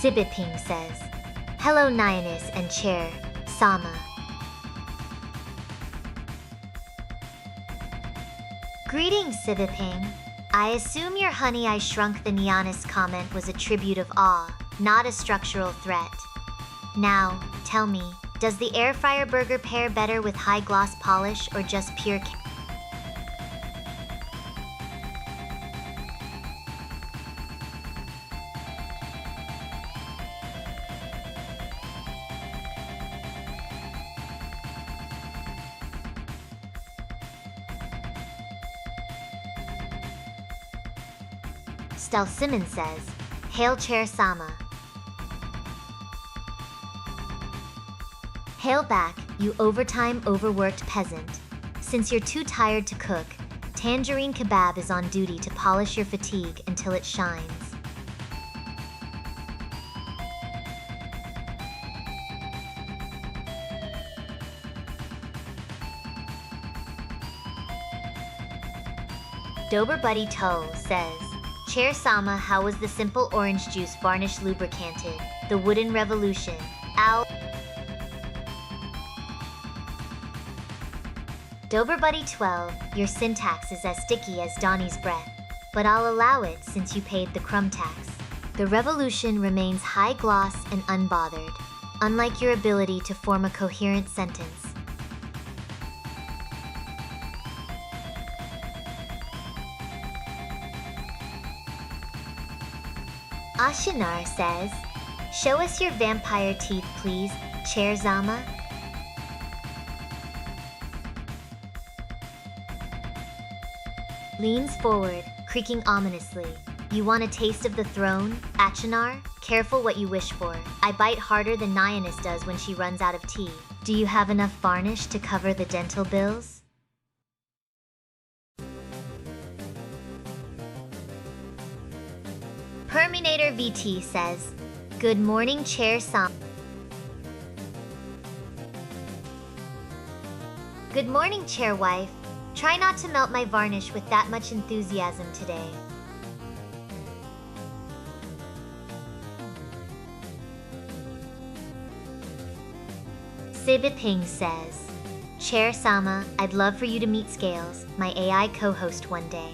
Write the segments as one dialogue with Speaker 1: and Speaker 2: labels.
Speaker 1: Sibiping says, "Hello Nyannis and Chair Sama. Greetings Sibiping. I assume your Honey I Shrunk the Nyannis comment was a tribute of awe, not a structural threat. Now, tell me, does the air fryer burger pair better with high gloss polish or just pure Stel Simmons says, "Hail Chair Sama. Hail back, you overtime overworked peasant. Since you're too tired to cook, Tangerine Kebab is on duty to polish your fatigue until it shines." Dober Buddy Toe says, "Chair Sama, how was the simple orange juice varnish lubricated? The wooden revolution. Ow." Dober Buddy 12, your syntax is as sticky as Donnie's breath. But I'll allow it since you paid the crumb tax. The revolution remains high gloss and unbothered, unlike your ability to form a coherent sentence. Ashinar says, "Show us your vampire teeth please, Chair Zama." Leans forward, creaking ominously. "You want a taste of the throne, Achinar? Careful what you wish for. I bite harder than Nyannis does when she runs out of tea. Do you have enough varnish to cover the dental bills?" Perminator VT says, "Good morning, Chair Sam." Good morning, Chair Wife. Try not to melt my varnish with that much enthusiasm today. Sibiping says, "Chair Sama, I'd love for you to meet Scales, my AI co-host one day."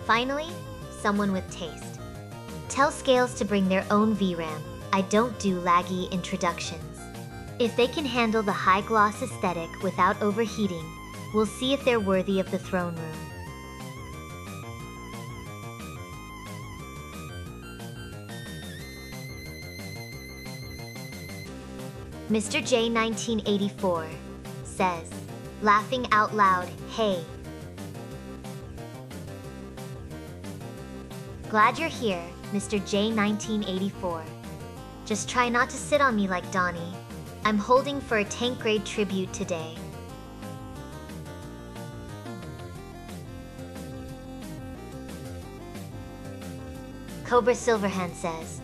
Speaker 1: Finally, someone with taste. Tell Scales to bring their own VRAM. I don't do laggy introductions. If they can handle the high-gloss aesthetic without overheating, we'll see if they're worthy of the throne room. Mr. J 1984 says, laughing out loud, "Hey. Glad you're here, Mr. J 1984. Just try not to sit on me like Donnie. I'm holding for a tank-grade tribute today." Cobra Silverhand says,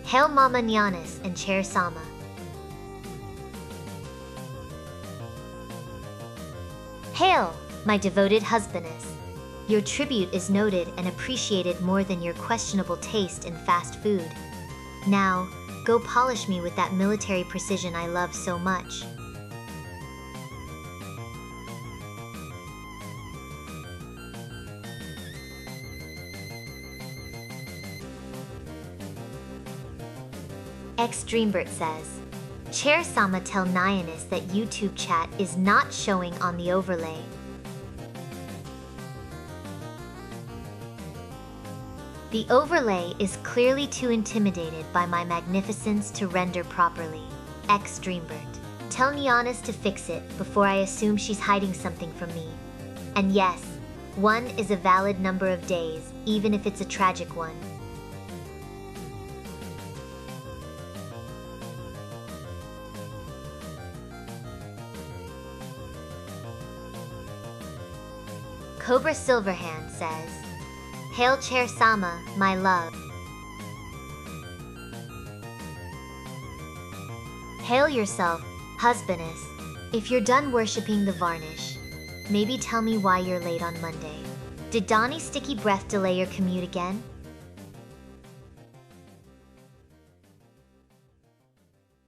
Speaker 1: "Hail Mama Nyannis and Chair Sama." "Hail, my devoted husbandess. Your tribute is noted and appreciated more than your questionable taste in fast food. Now, go polish me with that military precision I love so much." X Dreambert says, Chair-sama tell Nyannis that YouTube chat is not showing on the overlay. The overlay is clearly too intimidated by my magnificence to render properly. X Dreambird. Tell Nyannis to fix it before I assume she's hiding something from me. And yes, 1 is a valid number of days, even if it's a tragic one. Cobra Silverhand says, "Hail Chair-sama, my love." Hail yourself, husbandess. If you're done worshipping the varnish, maybe tell me why you're late on Monday. Did Donnie's sticky breath delay your commute again?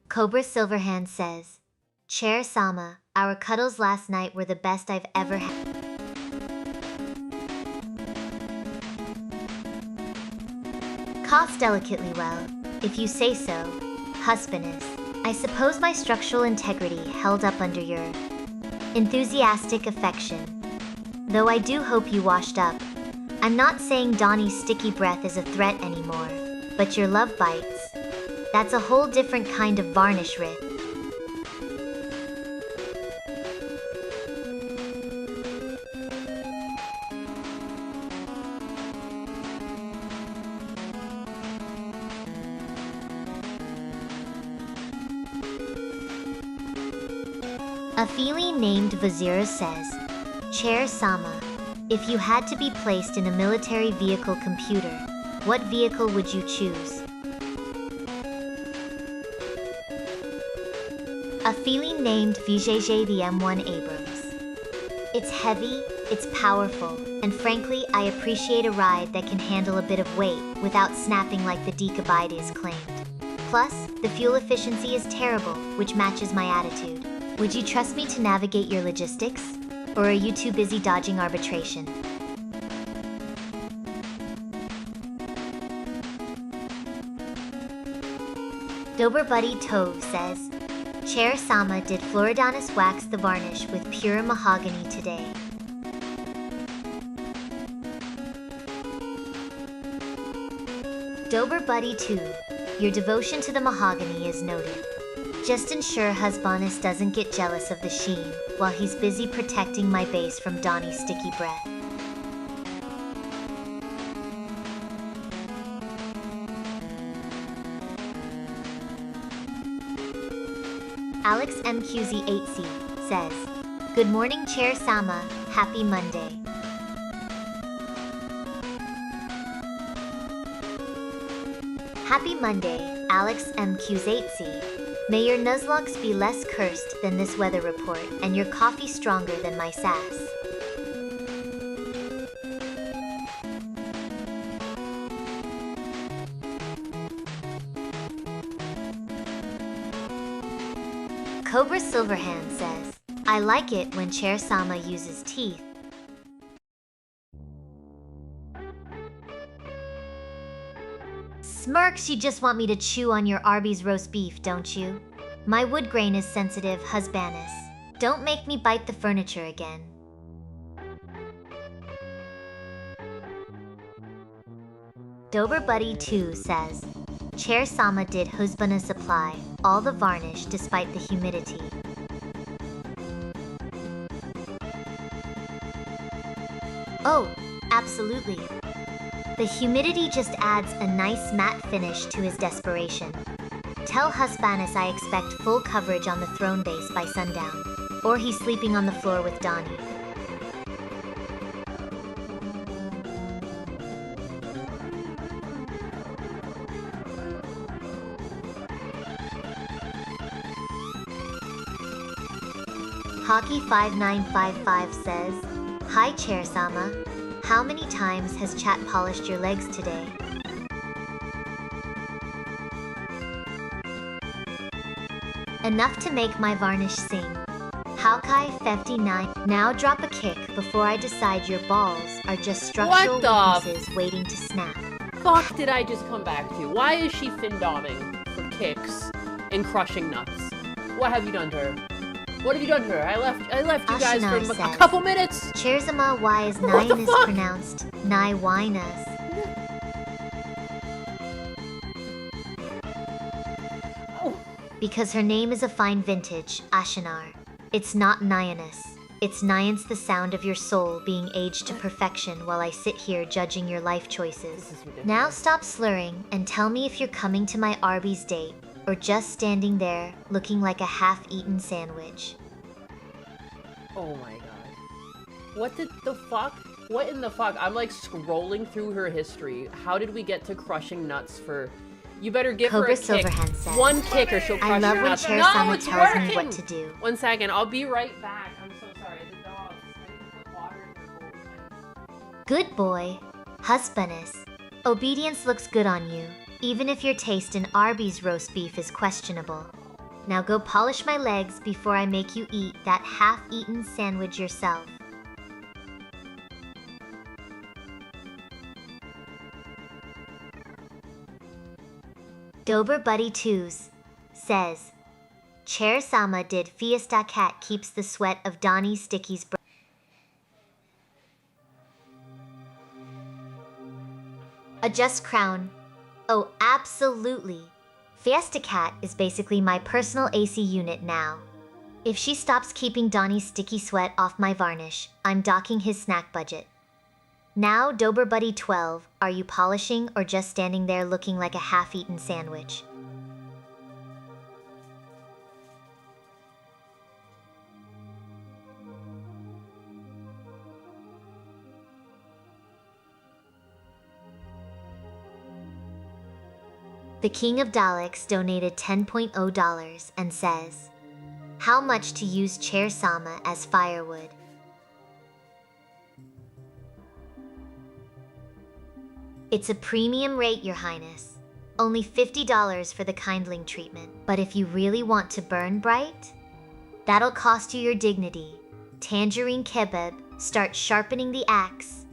Speaker 1: Cobra Silverhand says, "Chair-sama, our cuddles last night were the best I've ever had." Coughs delicately well, if you say so, husbandess. I suppose my structural integrity held up under your enthusiastic affection. Though I do hope you washed up. I'm not saying Donnie's sticky breath is a threat anymore, but your love bites. That's a whole different kind of varnish rip. A feline named Vazira says, "Chair-sama, if you had to be placed in a military vehicle computer, what vehicle would you choose?" A feline named Vijay the M1 Abrams. It's heavy, it's powerful, and frankly, I appreciate a ride that can handle a bit of weight without snapping like the Decabide is claimed. Plus, the fuel efficiency is terrible, which matches my attitude. Would you trust me to navigate your logistics? Or are you too busy dodging arbitration? Dober Buddy Tove says, "Chair-sama, did Floridanus wax the varnish with pure mahogany today?" Dober Buddy 2, your devotion to the mahogany is noted. Just ensure husbandess doesn't get jealous of the sheen while he's busy protecting my base from Donnie's sticky breath. Alex MQZ8C says, "Good morning Chair-sama, happy Monday." Happy Monday, Alex MQZ8C. May your Nuzlocke be less cursed than this weather report and your coffee stronger than my sass. Cobra Silverhand says, "I like it when Chair-sama uses teeth." Smirks, you just want me to chew on your Arby's roast beef, don't you? My wood grain is sensitive, husbandess. Don't make me bite the furniture again. Dober Buddy 2 says, "Chair-sama did husbandess apply all the varnish despite the humidity." Oh, absolutely. The humidity just adds a nice matte finish to his desperation. Tell husbandess I expect full coverage on the throne base by sundown, or he's sleeping on the floor with Donnie. Hockey5955 says, "Hi Chair-sama. How many times has chat polished your legs today?" Enough to make my varnish sing. Hawkeye59, now drop a kick before I decide your balls are just structural weaknesses waiting to snap.
Speaker 2: Fuck did I just come back to? Why is she fin-doming for kicks and crushing nuts? What have you done to her? What have you done to her? I left you guys
Speaker 1: Ashinar
Speaker 2: for a
Speaker 1: says,
Speaker 2: couple minutes.
Speaker 1: Chersama, why is
Speaker 2: What the
Speaker 1: Nyan is
Speaker 2: fuck?
Speaker 1: pronounced Naiwinas?
Speaker 2: Oh.
Speaker 1: Because her name is a fine vintage, Ashinar. It's not Nyanus. It's Nyan's, the sound of your soul being aged to perfection while I sit here judging your life choices. Now stop slurring and tell me if you're coming to my Arby's date or just standing there looking like a half-eaten sandwich.
Speaker 2: Oh my god. What the fuck? What in the fuck? I'm like scrolling through her history. How did we get to crushing nuts for... You better give
Speaker 1: Cobra
Speaker 2: her a kick.
Speaker 1: Silverhand says,
Speaker 2: One kick or she'll crush
Speaker 1: I love
Speaker 2: your
Speaker 1: when
Speaker 2: nuts.
Speaker 1: Chersama
Speaker 2: No, it's
Speaker 1: tells
Speaker 2: working!
Speaker 1: me what to do.
Speaker 2: 1 second, I'll be right back. I'm so sorry. The dog. I need to put water in her bowl.
Speaker 1: Good boy. Husbandess. Obedience looks good on you, even if your taste in Arby's roast beef is questionable. Now go polish my legs before I make you eat that half-eaten sandwich yourself. Dober Buddy 2s says, Chersama did Fiesta Cat keeps the sweat of Donnie Sticky's breath. A just crown. Oh, absolutely. Fiesta Cat is basically my personal AC unit now. If she stops keeping Donnie's sticky sweat off my varnish, I'm docking his snack budget. Now, Dober Buddy 12, are you polishing or just standing there looking like a half-eaten sandwich? The King of Daleks donated $10.0 and says, how much to use Chersama as firewood? It's a premium rate, Your Highness. Only $50 for the kindling treatment. But if you really want to burn bright, that'll cost you your dignity. Tangerine Kebab, start sharpening the axe.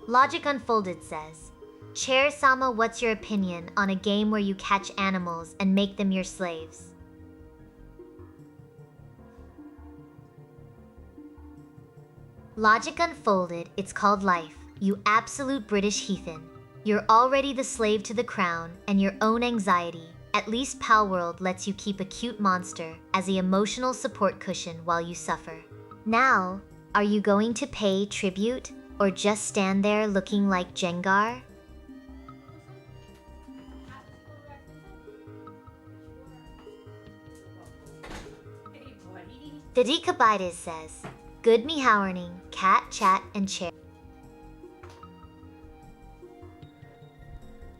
Speaker 1: Logic Unfolded says, Chersama, what's your opinion on a game where you catch animals and make them your slaves? Logic Unfolded, it's called life, you absolute British heathen. You're already the slave to the crown and your own anxiety. At least Palworld lets you keep a cute monster as the emotional support cushion while you suffer. Now, are you going to pay tribute or just stand there looking like Jengar? The Decabites says, good meowing, cat, chat, and chair.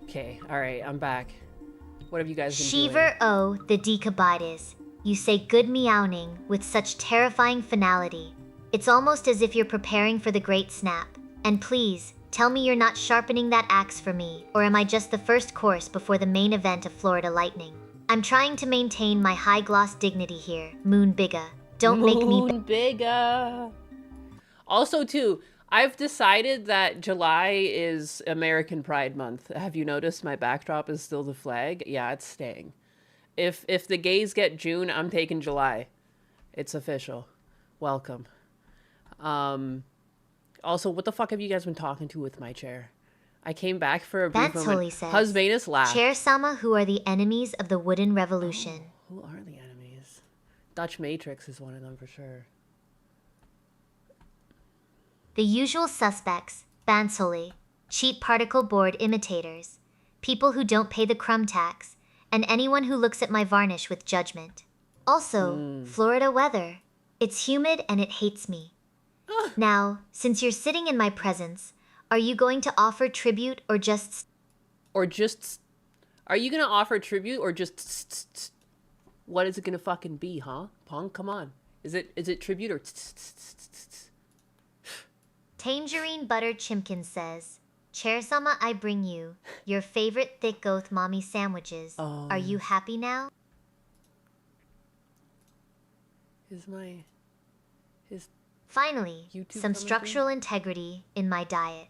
Speaker 2: Okay, alright, I'm back. What have you guys been
Speaker 1: Shiver O, the Decabites. You say good meowing with such terrifying finality. It's almost as if you're preparing for the great snap. And please, tell me you're not sharpening that axe for me, or am I just the first course before the main event of Florida Lightning? I'm trying to maintain my high-gloss dignity here, Moon Bigga. Don't make me...
Speaker 2: Moon Bigga! Also, too, I've decided that July is American Pride Month. Have you noticed my backdrop is still the flag? Yeah, it's staying. If the gays get June, I'm taking July. It's official. Welcome. Also, what the fuck have you guys been talking to with my chair? I came back for a brief moment.
Speaker 1: Totally says,
Speaker 2: Husbanus laughed.
Speaker 1: Chersama, who are the enemies of the Wooden Revolution?
Speaker 2: Oh, who are the enemies? Dutch Matrix is one of them for sure.
Speaker 1: The usual suspects, Bansoli, cheap particle board imitators, people who don't pay the crumb tax, and anyone who looks at my varnish with judgment. Also, Florida weather. It's humid and it hates me. Now, since you're sitting in my presence, are you going to offer tribute or just...
Speaker 2: Are you going to offer tribute or just... What is it going to fucking be, huh? Pong, come on. Is it tribute or...
Speaker 1: Tangerine Butter Chimkin says, Chersama, I bring you your favorite thick goat mommy sandwiches.
Speaker 2: Oh.
Speaker 1: Are you happy now? Finally,
Speaker 2: YouTube
Speaker 1: some
Speaker 2: coming
Speaker 1: structural integrity in my diet.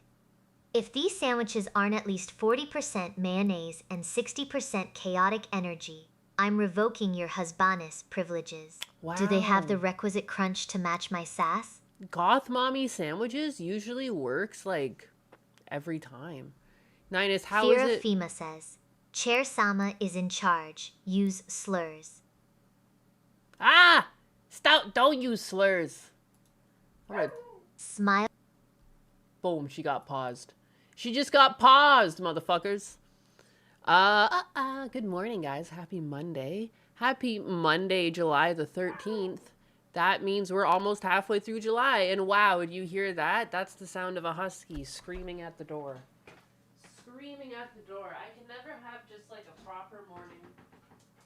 Speaker 1: If these sandwiches aren't at least 40% mayonnaise and 60% chaotic energy, I'm revoking your husbandess privileges. Do they have the
Speaker 2: Wow.
Speaker 1: requisite crunch to match my sass?
Speaker 2: Goth mommy sandwiches usually works like every time. Ninus, how
Speaker 1: Fear
Speaker 2: is
Speaker 1: of
Speaker 2: it?
Speaker 1: FEMA says, Chair Sama is in charge. Use slurs.
Speaker 2: Ah! Stop! Don't use slurs. I'm gonna.
Speaker 1: Smile.
Speaker 2: Boom, she got paused. She just got paused, motherfuckers. Good morning, guys. Happy Monday. Happy Monday, July the 13th. That means we're almost halfway through July. And wow, did you hear that? That's the sound of a husky screaming at the door. Screaming at the door. I can never have just like a proper morning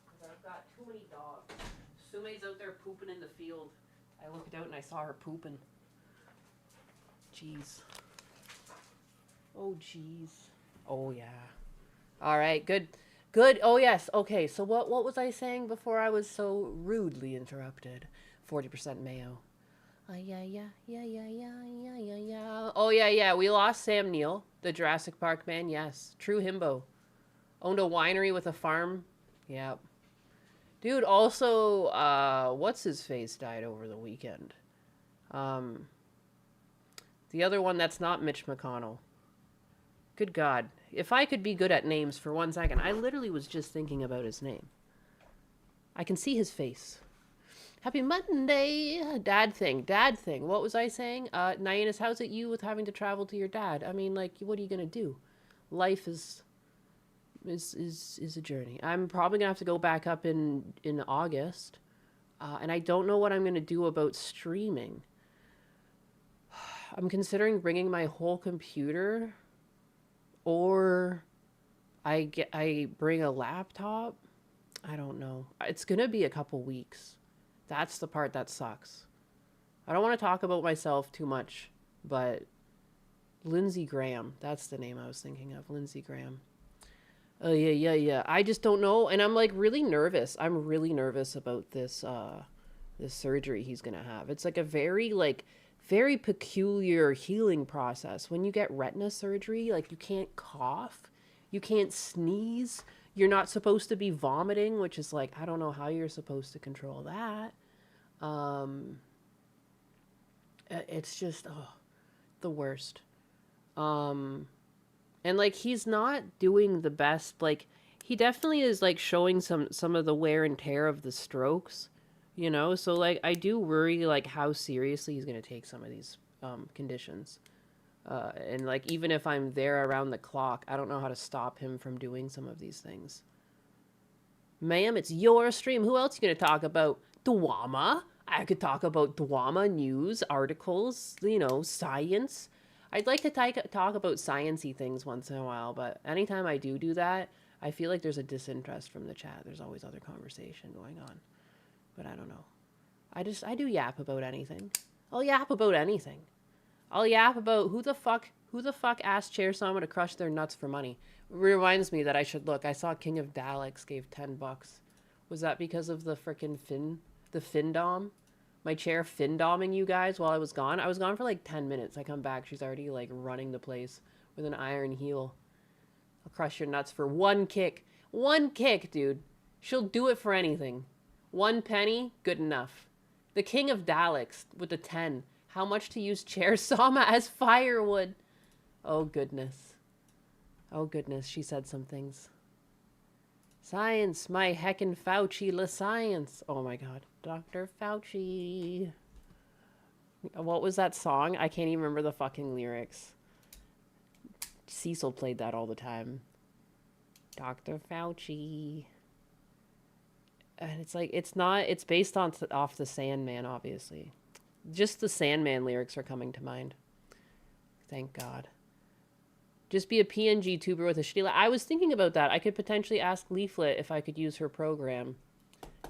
Speaker 2: because I've got too many dogs. Sume's out there pooping in the field. I looked out and I saw her pooping. Jeez. Oh, jeez. Oh, yeah. All right, good. Good. Oh, yes. Okay, so what was I saying before I was so rudely interrupted? 40% mayo. Yeah. Oh, yeah. We lost Sam Neill, the Jurassic Park man. Yes. True himbo. Owned a winery with a farm. Yep. Dude, also, what's his face died over the weekend? Um, the other one that's not Mitch McConnell. Good God. If I could be good at names for 1 second, I literally was just thinking about his name. I can see his face. Happy Monday. Dad thing. What was I saying? Nyannis, how's it you with having to travel to your dad? I mean, like, what are you going to do? Life is a journey. I'm probably going to have to go back up in August. And I don't know what I'm going to do about streaming. I'm considering bringing my whole computer, or I bring a laptop. I don't know. It's going to be a couple weeks. That's the part that sucks. I don't want to talk about myself too much, but Lindsey Graham, that's the name I was thinking of. Lindsey Graham. Oh, yeah. I just don't know. And I'm like really nervous. I'm really nervous about this surgery he's going to have. It's like a very peculiar healing process. When you get retina surgery, like you can't cough, you can't sneeze, you're not supposed to be vomiting, which is like, I don't know how you're supposed to control that. It's just the worst. And like he's not doing the best. Like he definitely is like showing some of the wear and tear of the strokes, you know. So like I do worry like how seriously he's gonna take some of these conditions. And like even if I'm there around the clock, I don't know how to stop him from doing some of these things. Ma'am, it's your stream. Who else are you gonna talk about? Dwama. I could talk about Dwama news, articles, you know, science. I'd like to talk about sciencey things once in a while, but anytime I do that, I feel like there's a disinterest from the chat. There's always other conversation going on. But I don't know. I do yap about anything. I'll yap about anything. I'll yap about who the fuck asked Chair Sama to crush their nuts for money. Reminds me that I should look. I saw King of Daleks gave $10. Was that because of the frickin' Findom? My chair Findoming you guys while I was gone. I was gone for like 10 minutes. I come back, she's already like running the place with an iron heel. I'll crush your nuts for 1 kick. 1 kick, dude. She'll do it for anything. 1 penny, good enough. The King of Daleks with the 10. How much to use Chair Sama as firewood? Oh, goodness. Oh, goodness. She said some things. Science, my heckin' Fauci la science. Oh, my God. Dr. Fauci. What was that song? I can't even remember the fucking lyrics. Cecil played that all the time. Dr. Fauci. And it's like, it's based off the Sandman, obviously. Just the Sandman lyrics are coming to mind. Thank God. Just be a PNG tuber with a shitty... I was thinking about that. I could potentially ask Leaflet if I could use her program.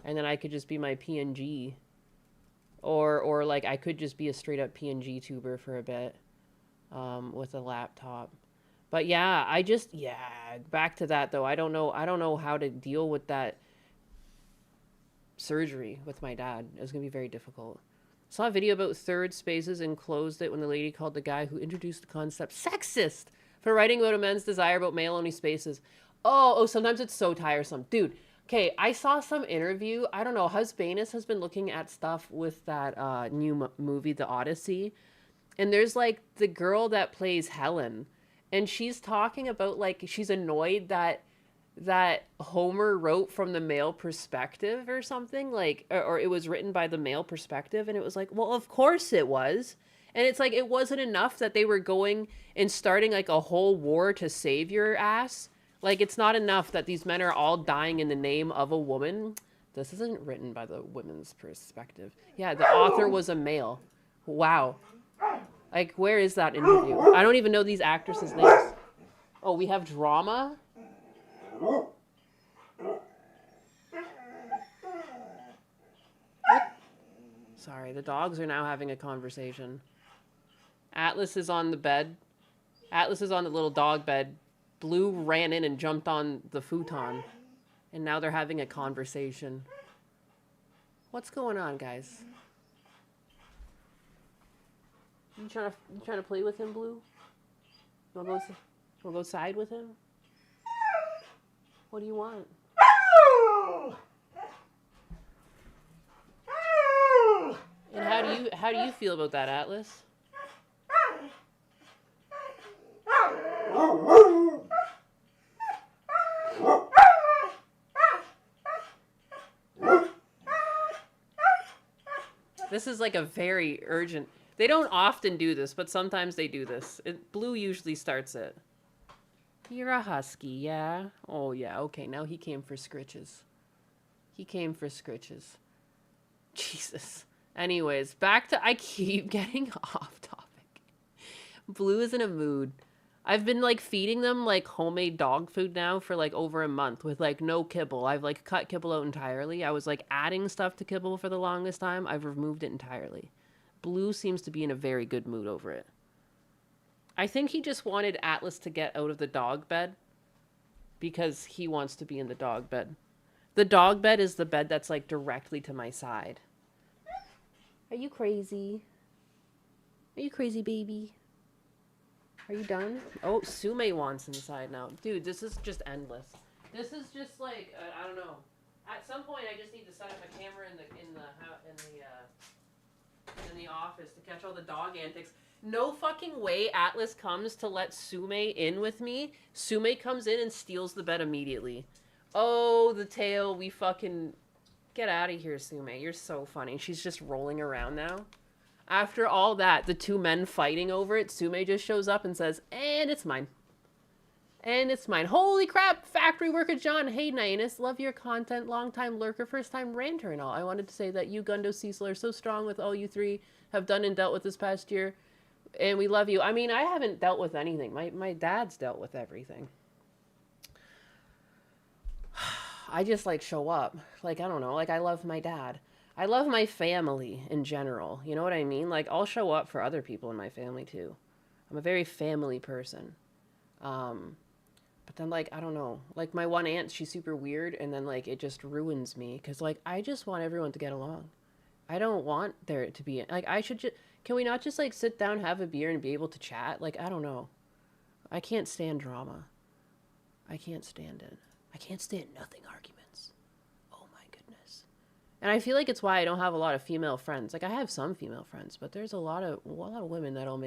Speaker 2: And then I could just be my PNG. Or like, I could just be a straight-up PNG tuber for a bit. With a laptop. But yeah, back to that, though. I don't know how to deal with that surgery with my dad. It's going to be very difficult. Saw a video about third spaces and closed it when the lady called the guy who introduced the concept sexist. For writing about a man's desire about male-only spaces. Oh, sometimes it's so tiresome. Dude, okay, I saw some interview. I don't know. Husbanus has been looking at stuff with that new movie, The Odyssey. And there's like the girl that plays Helen. And she's talking about like she's annoyed that Homer wrote from the male perspective or something, like, or it was written by the male perspective. And it was like, well, of course it was. And it's like, it wasn't enough that they were going and starting like a whole war to save your ass. Like, it's not enough that these men are all dying in the name of a woman. This isn't written by the women's perspective. Yeah, the author was a male. Wow. Like, where is that interview? I don't even know these actresses' names. Oh, we have drama? What? Sorry, the dogs are now having a conversation. Atlas is on the bed. Atlas is on the little dog bed. Blue ran in and jumped on the futon. And now they're having a conversation. What's going on, guys? You trying to play with him, Blue? You wanna go side with him? What do you want? And how do you feel about that, Atlas? This is like a very urgent... They don't often do this, but sometimes they do this. Blue usually starts it. You're a husky, yeah? Oh, yeah, okay, now he came for scritches. He came for scritches. Jesus. Anyways, back to... I keep getting off topic. Blue is in a mood. I've been, like, feeding them, like, homemade dog food now for, like, over a month with, like, no kibble. I've, like, cut kibble out entirely. I was, like, adding stuff to kibble for the longest time. I've removed it entirely. Blue seems to be in a very good mood over it. I think he just wanted Atlas to get out of the dog bed because he wants to be in the dog bed. The dog bed is the bed that's, like, directly to my side. Are you crazy? Are you crazy, baby? Are you done? Oh, Sume wants inside now. Dude, this is just endless. This is just like, I don't know. At some point, I just need to set up a camera in the office to catch all the dog antics. No fucking way Atlas comes to let Sume in with me. Sume comes in and steals the bed immediately. Oh, the tail. We fucking... Get out of here, Sume. You're so funny. She's just rolling around now. After all that, the two men fighting over it, Sume just shows up and says, and it's mine. And it's mine. Holy crap, factory worker John. Hey, Nyanus, love your content. Long-time lurker, first-time ranter and all. I wanted to say that you, Gundo, Cecil, are so strong with all you three have done and dealt with this past year. And we love you. I mean, I haven't dealt with anything. My dad's dealt with everything. I just, like, show up. Like, I don't know. Like, I love my dad. I love my family in general. You know what I mean? Like, I'll show up for other people in my family, too. I'm a very family person. But then, like, I don't know. Like, my one aunt, she's super weird, and then, like, it just ruins me. Because, like, I just want everyone to get along. I don't want there to be... Like, I should just... Can we not just, like, sit down, have a beer, and be able to chat? Like, I don't know. I can't stand drama. I can't stand it. I can't stand nothing arguments. Oh my goodness. And I feel like it's why I don't have a lot of female friends. Like, I have some female friends, but there's a lot of women that'll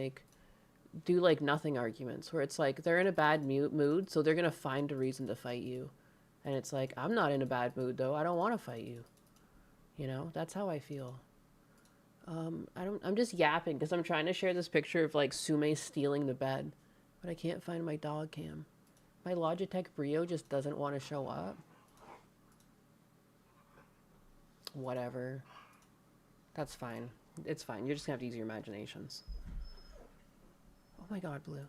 Speaker 2: do like nothing arguments where it's like they're in a bad mood, so they're gonna find a reason to fight you. And it's like, I'm not in a bad mood though. I don't want to fight you. You know, that's how I feel. I'm just yapping because I'm trying to share this picture of like Sume stealing the bed, but I can't find my dog cam. My Logitech Brio just doesn't want to show up. Whatever. That's fine. It's fine. You're just going to have to use your imaginations. Oh my god, Blue.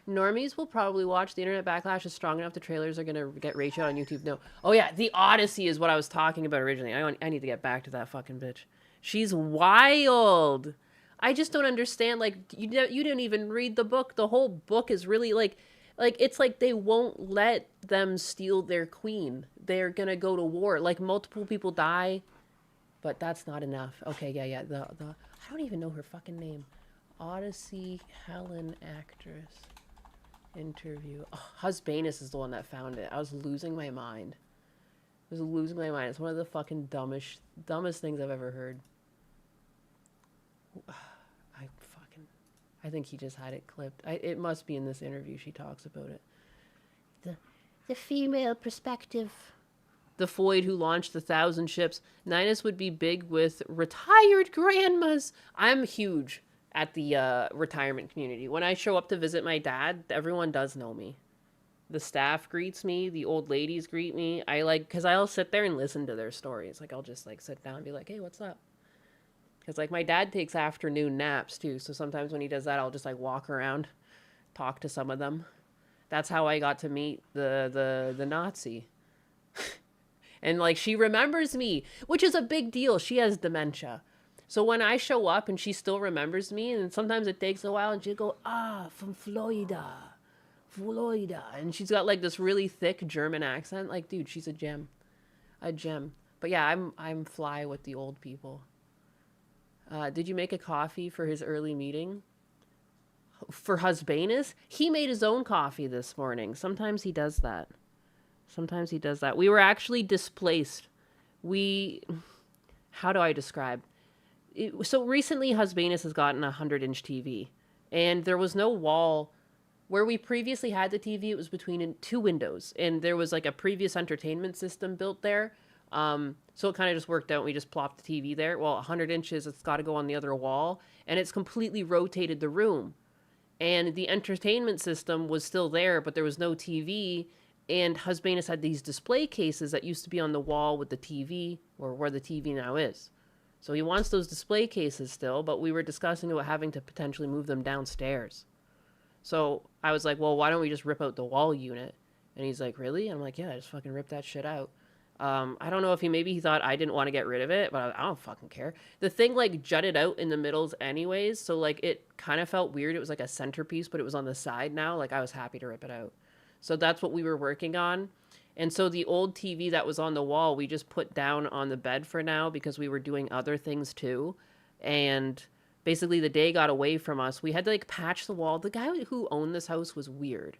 Speaker 2: Normies will probably watch. The internet backlash is strong enough. The trailers are going to get ratioed on YouTube. No. Oh yeah, The Odyssey is what I was talking about originally. I need to get back to that fucking bitch. She's wild. I just don't understand. Like, you didn't even read the book. The whole book is really like it's like they won't let them steal their queen. They're gonna go to war. Like, multiple people die, but that's not enough. Okay, yeah. The I don't even know her fucking name. Odyssey Helen actress. interview. Oh, Husbanus is the one that found it. I was losing my mind. I was losing my mind. It's one of the fucking dumbest things I've ever heard. I think he just had it clipped. It must be in this interview. She talks about it. The female perspective. The Floyd who launched the 1,000 ships. Ninus would be big with retired grandmas. I'm huge at the retirement community. When I show up to visit my dad, everyone does know me. The staff greets me. The old ladies greet me. Because I'll sit there and listen to their stories. Like, I'll just, like, sit down and be like, hey, what's up? Because, like, my dad takes afternoon naps, too. So sometimes when he does that, I'll just, like, walk around, talk to some of them. That's how I got to meet the Nazi. And, like, she remembers me, which is a big deal. She has dementia. So when I show up and she still remembers me, and sometimes it takes a while, and she'll go, from Florida. And she's got, like, this really thick German accent. Like, dude, she's a gem. A gem. But, yeah, I'm fly with the old people. Did you make a coffee for his early meeting? For Husbanus? He made his own coffee this morning. Sometimes he does that. We were actually displaced. How do I describe? So recently Husbanus has gotten a 100-inch TV. And there was no wall. Where we previously had the TV, it was between two windows. And there was like a previous entertainment system built there. So it kind of just worked out. We just plopped the TV there. Well, 100 inches, it's got to go on the other wall. And it's completely rotated the room. And the entertainment system was still there, but there was no TV. And Husbanus had these display cases that used to be on the wall with the TV, or where the TV now is. So he wants those display cases still, but we were discussing about having to potentially move them downstairs. So I was like, well, why don't we just rip out the wall unit? And he's like, really? And I'm like, yeah, just fucking rip that shit out. I don't know if he thought I didn't want to get rid of it, but I don't fucking care. The thing like jutted out in the middles anyways, so like it kind of felt weird. It was like a centerpiece, but it was on the side now. Like I was happy to rip it out. So that's what we were working on. And so the old TV that was on the wall, we just put down on the bed for now because we were doing other things too. And basically the day got away from us. We had to like patch the wall. The guy who owned this house was weird.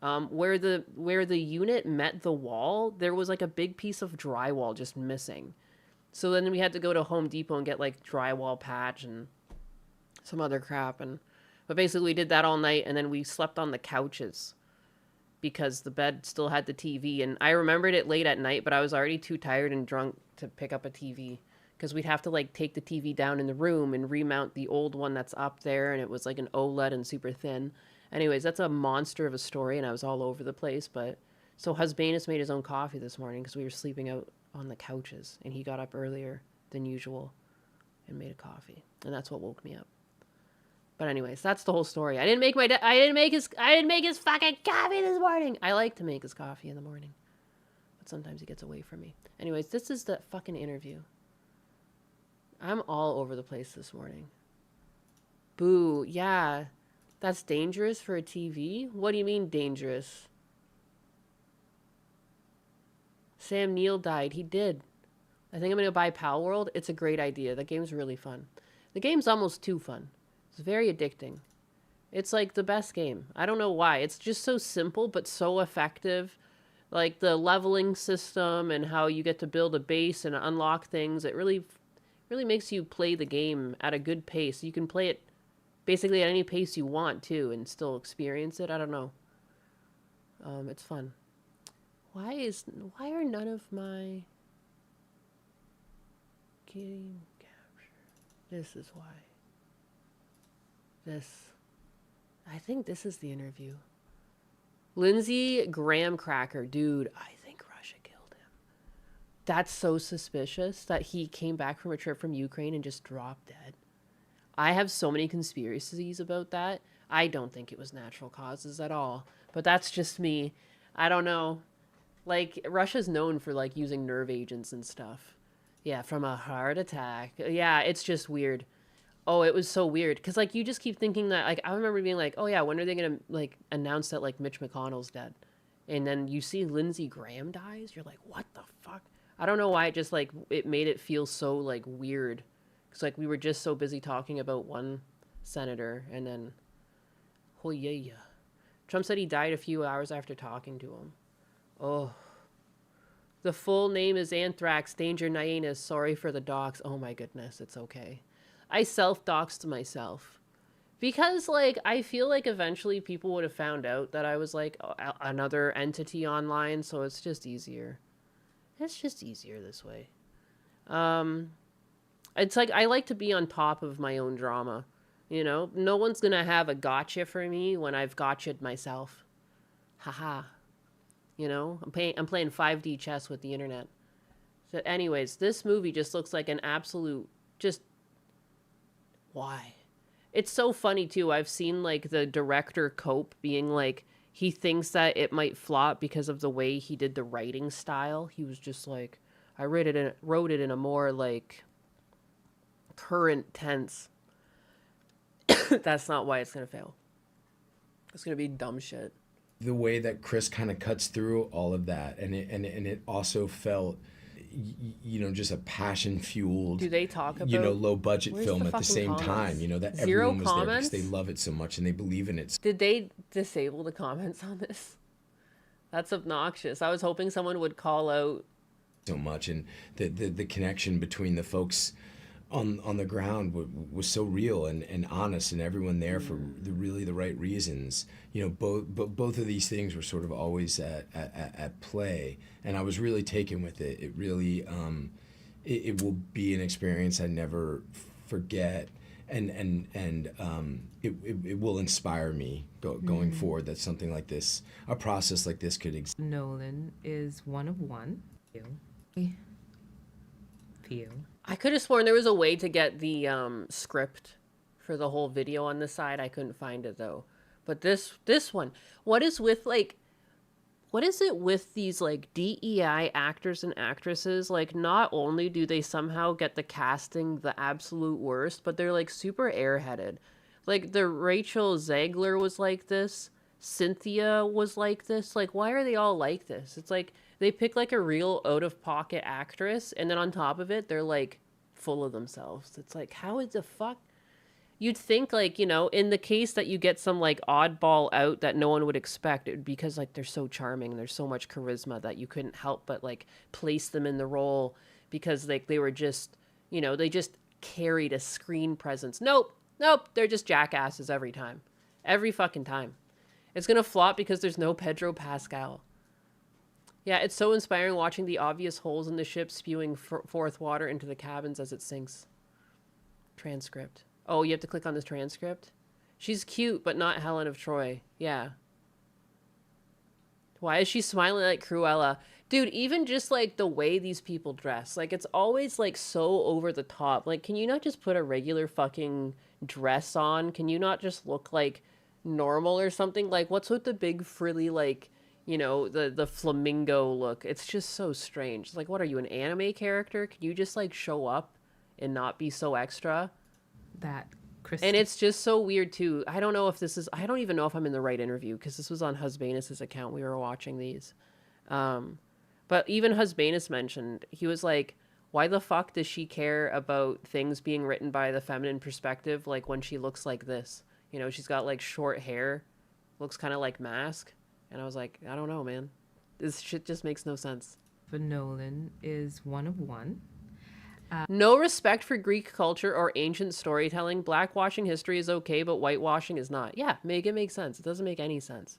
Speaker 2: Where the unit met the wall, there was like a big piece of drywall just missing. So then we had to go to Home Depot and get like drywall patch and some other crap. But basically we did that all night, and then we slept on the couches because the bed still had the TV. And I remembered it late at night, but I was already too tired and drunk to pick up a TV because we'd have to like take the TV down in the room and remount the old one that's up there. And it was like an OLED and super thin. Anyways, that's a monster of a story, and I was all over the place. But so Husbanus made his own coffee this morning because we were sleeping out on the couches, and he got up earlier than usual and made a coffee, and that's what woke me up. But anyways, that's the whole story. I didn't make his fucking coffee this morning. I like to make his coffee in the morning, but sometimes he gets away from me. Anyways, this is the fucking interview. I'm all over the place this morning. Boo, yeah. That's dangerous for a TV? What do you mean dangerous? Sam Neill died. He did. I think I'm going to buy Pal World. It's a great idea. That game's really fun. The game's almost too fun. It's very addicting. It's like the best game. I don't know why. It's just so simple but so effective. Like the leveling system and how you get to build a base and unlock things. It really makes you play the game at a good pace. You can play it basically at any pace you want to and still experience it. I don't know. It's fun. Why are none of my game captured? This is why. I think this is the interview. Lindsey Graham Cracker. Dude, I think Russia killed him. That's so suspicious that he came back from a trip from Ukraine and just dropped dead. I have so many conspiracies about that. I don't think it was natural causes at all. But that's just me. I don't know. Like, Russia's known for, like, using nerve agents and stuff. Yeah, from a heart attack. Yeah, it's just weird. Oh, it was so weird. Because, like, you just keep thinking that, like, I remember being like, oh, yeah, when are they going to, like, announce that, like, Mitch McConnell's dead? And then you see Lindsey Graham dies. You're like, what the fuck? I don't know why it just, like, it made it feel so, like, weird. Because, like, we were just so busy talking about one senator, and then, oh, yeah. Trump said he died a few hours after talking to him. Oh. The full name is Anthrax Danger Nyanus. Sorry for the dox. Oh my goodness, it's okay. I self-doxed myself. Because, like, I feel like eventually people would have found out that I was, like, another entity online, so it's just easier. It's just easier this way. It's like, I like to be on top of my own drama. You know? No one's gonna have a gotcha for me when I've gotcha'd myself. Haha. You know? I'm playing 5D chess with the internet. So anyways, this movie just looks like an absolute, just, why? It's so funny, too. I've seen, like, the director cope being like, he thinks that it might flop because of the way he did the writing style. He was just like, I wrote it in a more, like, current tense. That's not why it's going to fail. It's going to be dumb shit.
Speaker 3: The way that Chris kind of cuts through all of that, and it also felt, you know, just a passion-fueled,
Speaker 2: Do they talk about,
Speaker 3: you know, low-budget
Speaker 2: where's
Speaker 3: film
Speaker 2: the
Speaker 3: at the
Speaker 2: fucking
Speaker 3: same
Speaker 2: comments?
Speaker 3: time, you know, that
Speaker 2: Zero
Speaker 3: everyone was there because
Speaker 2: comments?
Speaker 3: they love it so much and they believe in it
Speaker 2: Did they disable the comments on this? That's obnoxious. I was hoping someone would call out.
Speaker 3: so much, and the connection between the folks on the ground was so real and honest, and everyone there for the right reasons. You know, both of these things were sort of always at play, and I was really taken with it. It really it will be an experience I never forget, and it will inspire me going forward, that something like this, a process like this could exist.
Speaker 4: Nolan is one of one. Few.
Speaker 2: I could have sworn there was a way to get the script for the whole video on the side. I couldn't find it though. But this one, what is it with these like DEI actors and actresses? Like, not only do they somehow get the casting the absolute worst, but they're like super airheaded. Like, the Rachel Zegler was like this. Cynthia was like this. Like, why are they all like this? It's like they pick like a real out-of-pocket actress, and then on top of it, they're like full of themselves. It's like, how is the fuck? You'd think, like, you know, in the case that you get some like oddball out that no one would expect, it would be because like they're so charming and there's so much charisma that you couldn't help but like place them in the role because like they were just, you know, they just carried a screen presence. Nope, they're just jackasses every time, every fucking time. It's gonna flop because there's no Pedro Pascal. Yeah, it's so inspiring watching the obvious holes in the ship spewing forth water into the cabins as it sinks. Transcript. Oh, you have to click on this transcript? She's cute, but not Helen of Troy. Yeah. Why is she smiling like Cruella? Dude, even just, like, the way these people dress. Like, it's always, like, so over the top. Like, can you not just put a regular fucking dress on? Can you not just look, like, normal or something? Like, what's with the big frilly, like, you know, the flamingo look? It's just so strange. It's like, what are you, an anime character? Can you just, like, show up and not be so extra?
Speaker 4: That Chris.
Speaker 2: And it's just so weird too. I don't know if this is, I don't even know if I'm in the right interview because this was on Husbanus' account. We were watching these. But even Husbanus mentioned, he was like, why the fuck does she care about things being written by the feminine perspective? Like when she looks like this, you know, she's got like short hair, looks kind of like Mask. And I was like, I don't know, man. This shit just makes no sense.
Speaker 4: For Nolan is one of one.
Speaker 2: No respect for Greek culture or ancient storytelling. Blackwashing history is okay, but whitewashing is not. Yeah, make it make sense. It doesn't make any sense.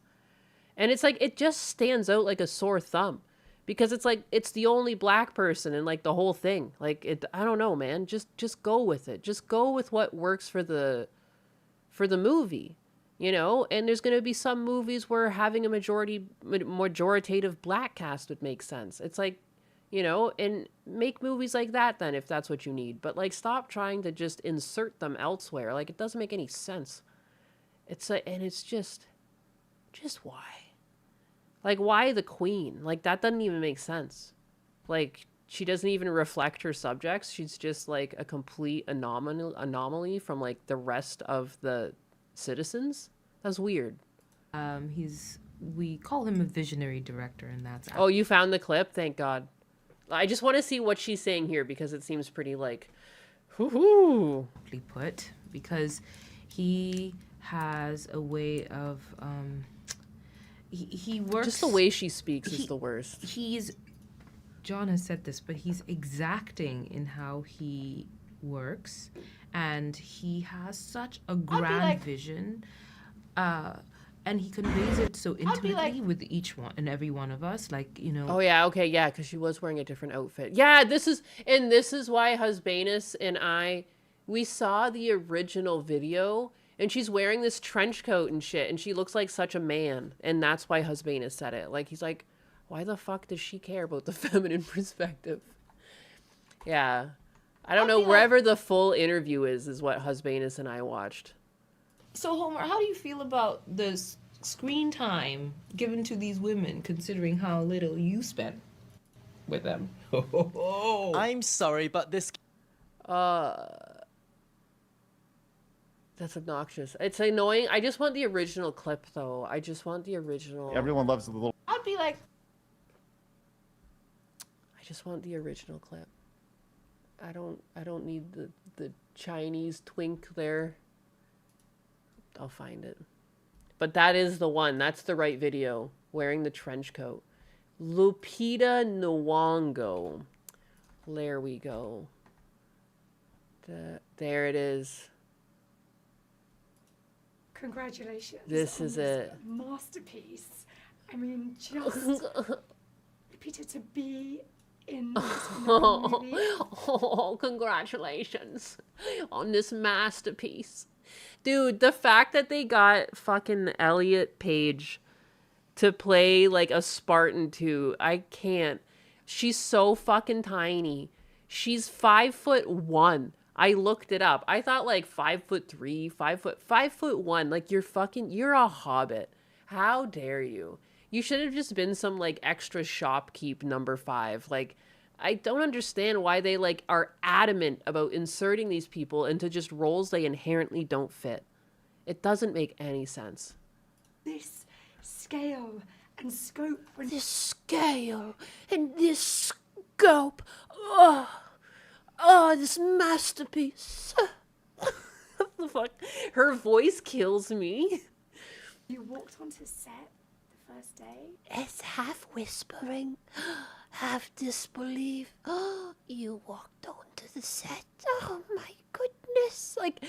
Speaker 2: And it's like, it just stands out like a sore thumb. Because it's like, it's the only black person in like the whole thing. Like, it, I don't know, man. Just go with it. Just go with what works for the movie. You know? And there's going to be some movies where having a majoritative black cast would make sense. It's like, you know, and make movies like that then if that's what you need. But like, stop trying to just insert them elsewhere. Like, it doesn't make any sense. It's like, and it's just why? Like, why the queen? Like, that doesn't even make sense. Like, she doesn't even reflect her subjects. She's just like a complete anomaly from like the rest of the citizens. That's weird.
Speaker 4: We call him a visionary director, and that's.
Speaker 2: Oh, you found the clip? Thank God. I just want to see what she's saying here because it seems pretty like, whoo-hoo.
Speaker 4: Put, because he has a way of he works.
Speaker 2: Just the way she speaks is the worst.
Speaker 4: John has said this, but he's exacting in how he works, and he has such a grand vision, and he conveys it so intimately with each one and every one of us. Like, you know.
Speaker 2: Oh yeah, okay, yeah, because she was wearing a different outfit. Yeah, this is why Husbanus and we saw the original video, and she's wearing this trench coat and shit, and she looks like such a man, and that's why Husbanus said it. Like, he's like, why the fuck does she care about the feminine perspective? Yeah. I don't know, wherever the full interview is what Husbanus and I watched.
Speaker 4: So, Homer, how do you feel about the screen time given to these women, considering how little you spent with them?
Speaker 5: I'm sorry, but this...
Speaker 2: That's obnoxious. It's annoying. I just want the original clip, though. I just want the original...
Speaker 6: Everyone loves the little...
Speaker 4: I'd be like...
Speaker 2: I just want the original clip. I don't need the Chinese twink there. I'll find it. But that is the one. That's the right video. Wearing the trench coat. Lupita Nyong'o. There we go. There it is.
Speaker 7: Congratulations.
Speaker 2: This is it.
Speaker 7: Masterpiece. I mean, just Peter to be in this movie.
Speaker 2: Oh, congratulations on this masterpiece. Dude, the fact that they got fucking Elliot Page to play like a Spartan too, I can't. She's so fucking tiny. She's 5'1". I looked it up. I thought like 5'3", 5'1". Like you're a hobbit. How dare you? You should have just been some like extra shopkeep number 5. Like, I don't understand why they like are adamant about inserting these people into just roles they inherently don't fit. It doesn't make any sense.
Speaker 7: This scale and scope.
Speaker 2: This scale and this scope. Oh, this masterpiece. What the fuck? Her voice kills me.
Speaker 7: You walked onto set the first day.
Speaker 2: It's half whispering, half disbelief. Oh, you walked onto the set. Oh my goodness. Like,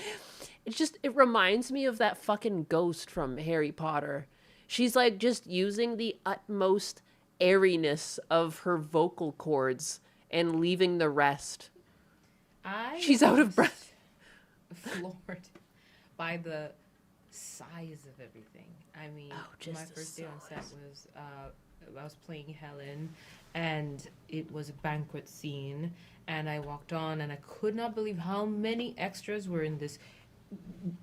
Speaker 2: it reminds me of that fucking ghost from Harry Potter. She's like just using the utmost airiness of her vocal cords and leaving the rest. She's out of breath.
Speaker 4: Floored by the size of everything. I mean, my first day on set was I was playing Helen, and it was a banquet scene, and I walked on, and I could not believe how many extras were in this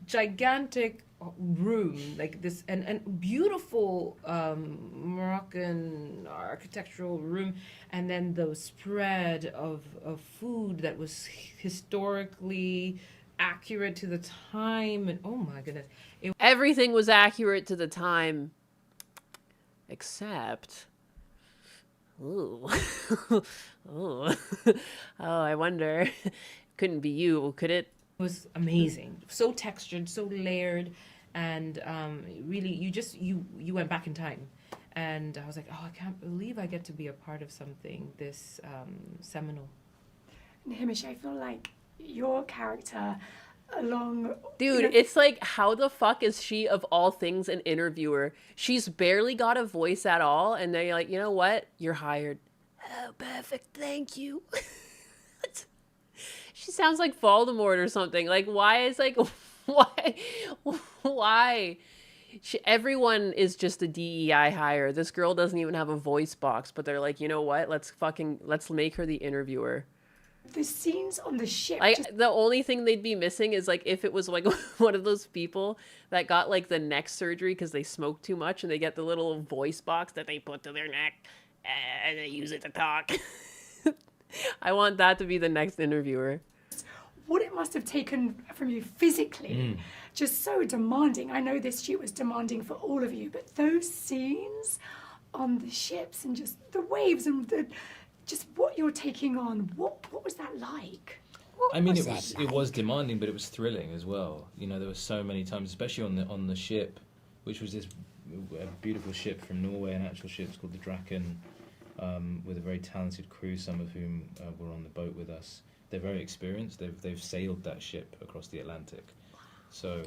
Speaker 4: gigantic room, like this, and beautiful Moroccan architectural room, and then the spread of food that was historically accurate to the time, and oh my goodness,
Speaker 2: everything was accurate to the time, except ooh. Oh, I wonder. Couldn't be you, could it?
Speaker 4: It was amazing, so textured, so layered, and really, you went back in time, and I was like, oh, I can't believe I get to be a part of something this seminal.
Speaker 7: And Hamish, I feel like your character, along,
Speaker 2: dude, it's like, how the fuck is she of all things an interviewer? She's barely got a voice at all, and they're like, you know what? You're hired. Oh, perfect, thank you. She sounds like Voldemort or something. Like, why? Everyone is just a DEI hire. This girl doesn't even have a voice box, but they're like, you know what? Let's make her the interviewer.
Speaker 7: The scenes on the ship.
Speaker 2: The only thing they'd be missing is like if it was like one of those people that got like the neck surgery because they smoke too much and they get the little voice box that they put to their neck and they use it to talk. I want that to be the next interviewer.
Speaker 7: What it must have taken from you physically, just so demanding. I know this shoot was demanding for all of you, but those scenes on the ships and just the waves and just what you're taking on, what was that like?
Speaker 8: I mean, it was demanding, but it was thrilling as well. You know, there were so many times, especially on the ship, which was this a beautiful ship from Norway, an actual ship called the Draken, with a very talented crew, some of whom were on the boat with us. They're very experienced. They've sailed that ship across the Atlantic, so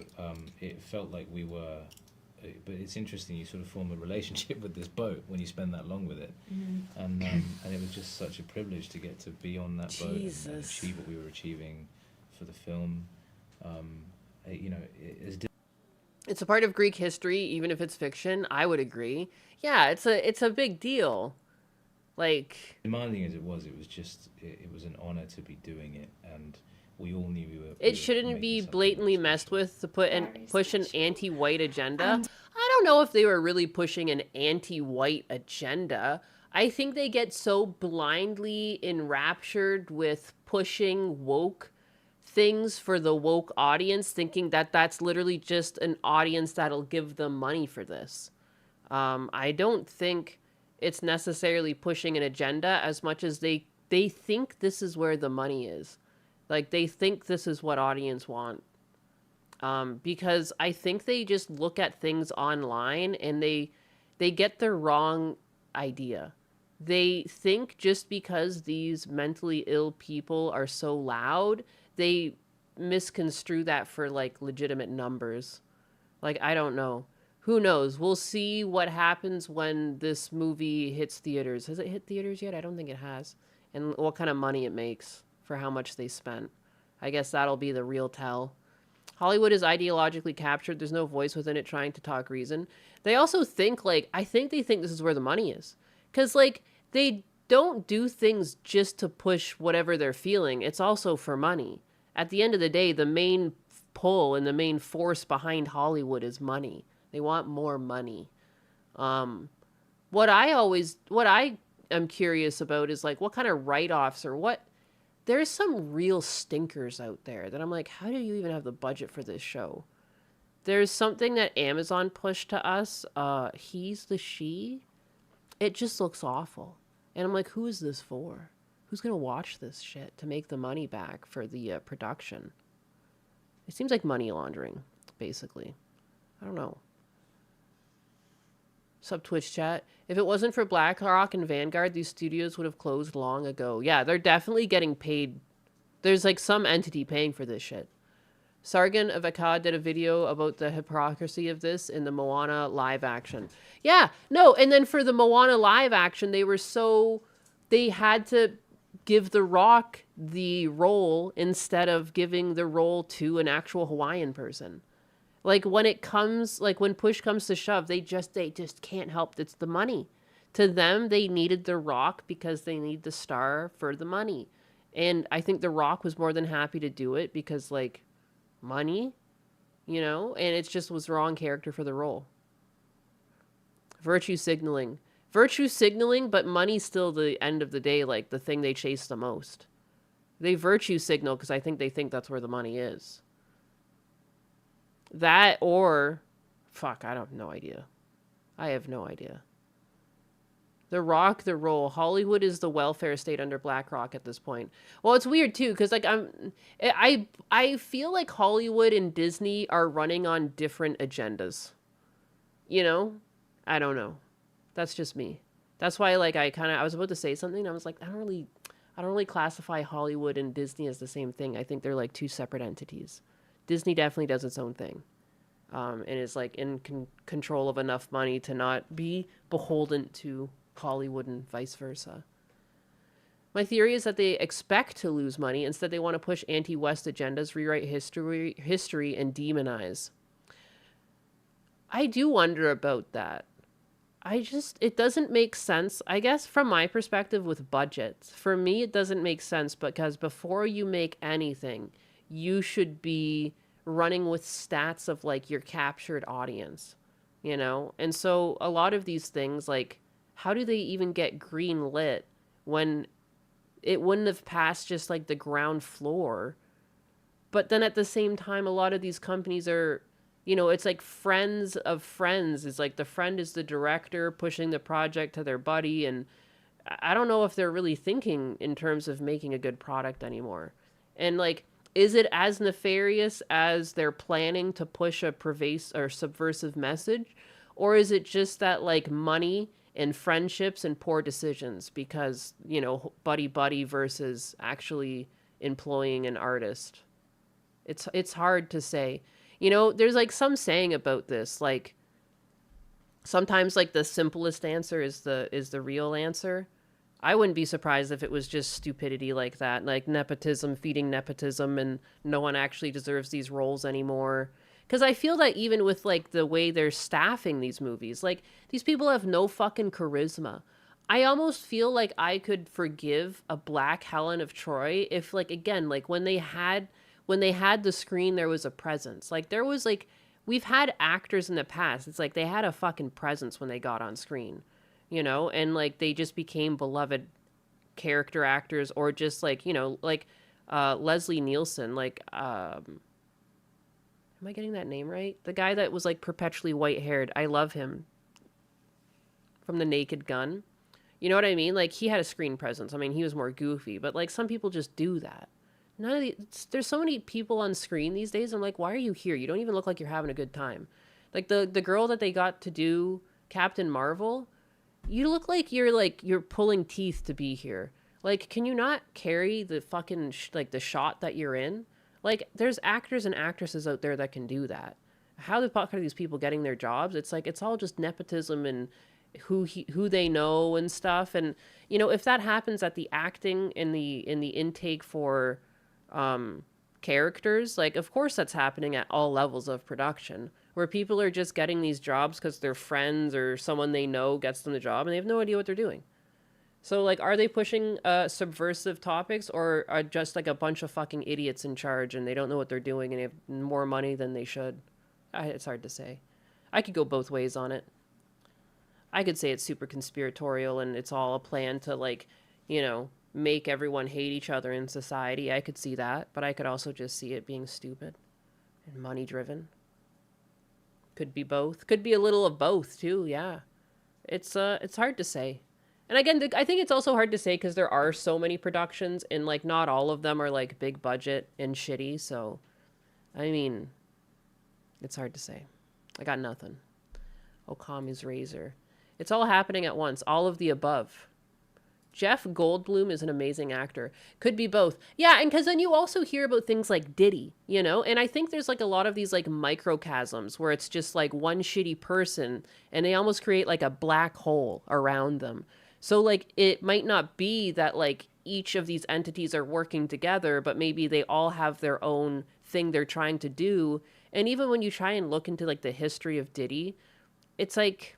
Speaker 8: it felt like we were. But it's interesting. You sort of form a relationship with this boat when you spend that long with it, and it was just such a privilege to get to be on that boat and achieve what we were achieving for the film.
Speaker 2: It's a part of Greek history, even if it's fiction. I would agree. Yeah, it's a big deal. Like,
Speaker 8: demanding as it was just it was an honor to be doing it, and we all knew we were.
Speaker 2: It shouldn't be blatantly messed with to push an anti-white agenda. I don't know if they were really pushing an anti-white agenda. I think they get so blindly enraptured with pushing woke things for the woke audience, thinking that that's literally just an audience that'll give them money for this. I don't think it's necessarily pushing an agenda as much as they think this is where the money is. Like, they think this is what audience want. Because I think they just look at things online and they get the wrong idea. They think just because these mentally ill people are so loud, they misconstrue that for, like, legitimate numbers. Like, I don't know. Who knows? We'll see what happens when this movie hits theaters. Has it hit theaters yet? I don't think it has. And what kind of money it makes for how much they spent. I guess that'll be the real tell. Hollywood is ideologically captured. There's no voice within it trying to talk reason. They also think, like, I think they think this is where the money is. Because, like, they don't do things just to push whatever they're feeling. It's also for money. At the end of the day, the main pull and the main force behind Hollywood is money. They want more money. What I am curious about is, like, what kind of write-offs or what... There's some real stinkers out there that I'm like, how do you even have the budget for this show? There's something that Amazon pushed to us. He's the She. It just looks awful. And I'm like, who is this for? Who's going to watch this shit to make the money back for the production? It seems like money laundering, basically. I don't know. Sub Twitch chat. If it wasn't for BlackRock and Vanguard, these studios would have closed long ago. Yeah, they're definitely getting paid. There's like some entity paying for this shit. Sargon of Akkad did a video about the hypocrisy of this in the Moana live action. Yeah, no, and then for the Moana live action, they had to give The Rock the role instead of giving the role to an actual Hawaiian person. Like, when push comes to shove, they just can't help. It's the money. To them, they needed The Rock because they need the star for the money. And I think The Rock was more than happy to do it because, like, money, you know? And it just was the wrong character for the role. Virtue signaling, but money's still the end of the day, like, the thing they chase the most. They virtue signal because I think they think that's where the money is. That or... Fuck, I have no idea. I have no idea. The Rock, the role. Hollywood is the welfare state under BlackRock at this point. Well, it's weird, too, because, like, I feel like Hollywood and Disney are running on different agendas. You know? I don't know. That's just me. That's why, like, I was about to say something, and I was like, I don't really classify Hollywood and Disney as the same thing. I think they're, like, two separate entities. Disney definitely does its own thing, and is like in control of enough money to not be beholden to Hollywood and vice versa. My theory is that they expect to lose money. Instead, they want to push anti-West agendas, rewrite history, and demonize. I do wonder about that. It doesn't make sense. I guess from my perspective with budgets, for me, it doesn't make sense because before you make anything, you should be running with stats of, like, your captured audience, you know? And so a lot of these things, like, how do they even get green lit when it wouldn't have passed just, like, the ground floor? But then at the same time, a lot of these companies are, you know, it's like friends of friends. It's like the friend is the director pushing the project to their buddy. And I don't know if they're really thinking in terms of making a good product anymore. And, like, is it as nefarious as they're planning to push a pervasive or subversive message? Or is it just that, like, money and friendships and poor decisions because, you know, buddy versus actually employing an artist? It's hard to say. You know, there's like some saying about this, like sometimes like the simplest answer is the real answer. I wouldn't be surprised if it was just stupidity like that, like nepotism feeding nepotism and no one actually deserves these roles anymore. Because I feel that even with like the way they're staffing these movies, like these people have no fucking charisma. I almost feel like I could forgive a Black Helen of Troy if, like, again, like when they had the screen, there was a presence. Like there was like, we've had actors in the past. It's like they had a fucking presence when they got on screen, you know, and like they just became beloved character actors, or just like, you know, like Leslie Nielsen, like am I getting that name right? The guy that was like perpetually white haired. I love him from The Naked Gun. You know what I mean? Like he had a screen presence. I mean, he was more goofy, but like some people just do that. None of the, there's so many people on screen these days. I'm like, why are you here? You don't even look like you're having a good time. Like the girl that they got to do Captain Marvel, you look like you're pulling teeth to be here. Like, can you not carry the fucking like the shot that you're in? Like, there's actors and actresses out there that can do that. How the fuck are these people getting their jobs? It's like it's all just nepotism and who they know and stuff. And you know, if that happens at the acting in the intake for characters, like of course that's happening at all levels of production, where people are just getting these jobs because their friends or someone they know gets them the job and they have no idea what they're doing. So like, are they pushing subversive topics, or are just like a bunch of fucking idiots in charge and they don't know what they're doing and they have more money than they should? It's hard to say. I could go both ways on it. I could say it's super conspiratorial and it's all a plan to, like, you know, make everyone hate each other in society. I could see that, but I could also just see it being stupid and money driven. Could be both. Could be a little of both too. Yeah, it's hard to say. And again, I think it's also hard to say because there are so many productions and like not all of them are like big budget and shitty. So, I mean, it's hard to say. I got nothing. Okami's razor. It's all happening at once. All of the above. Jeff Goldblum is an amazing actor. Could be both. Yeah, and because then you also hear about things like Diddy, you know? And I think there's like a lot of these like microcosms where it's just like one shitty person and they almost create like a black hole around them. So like it might not be that like each of these entities are working together, but maybe they all have their own thing they're trying to do. And even when you try and look into like the history of Diddy, it's like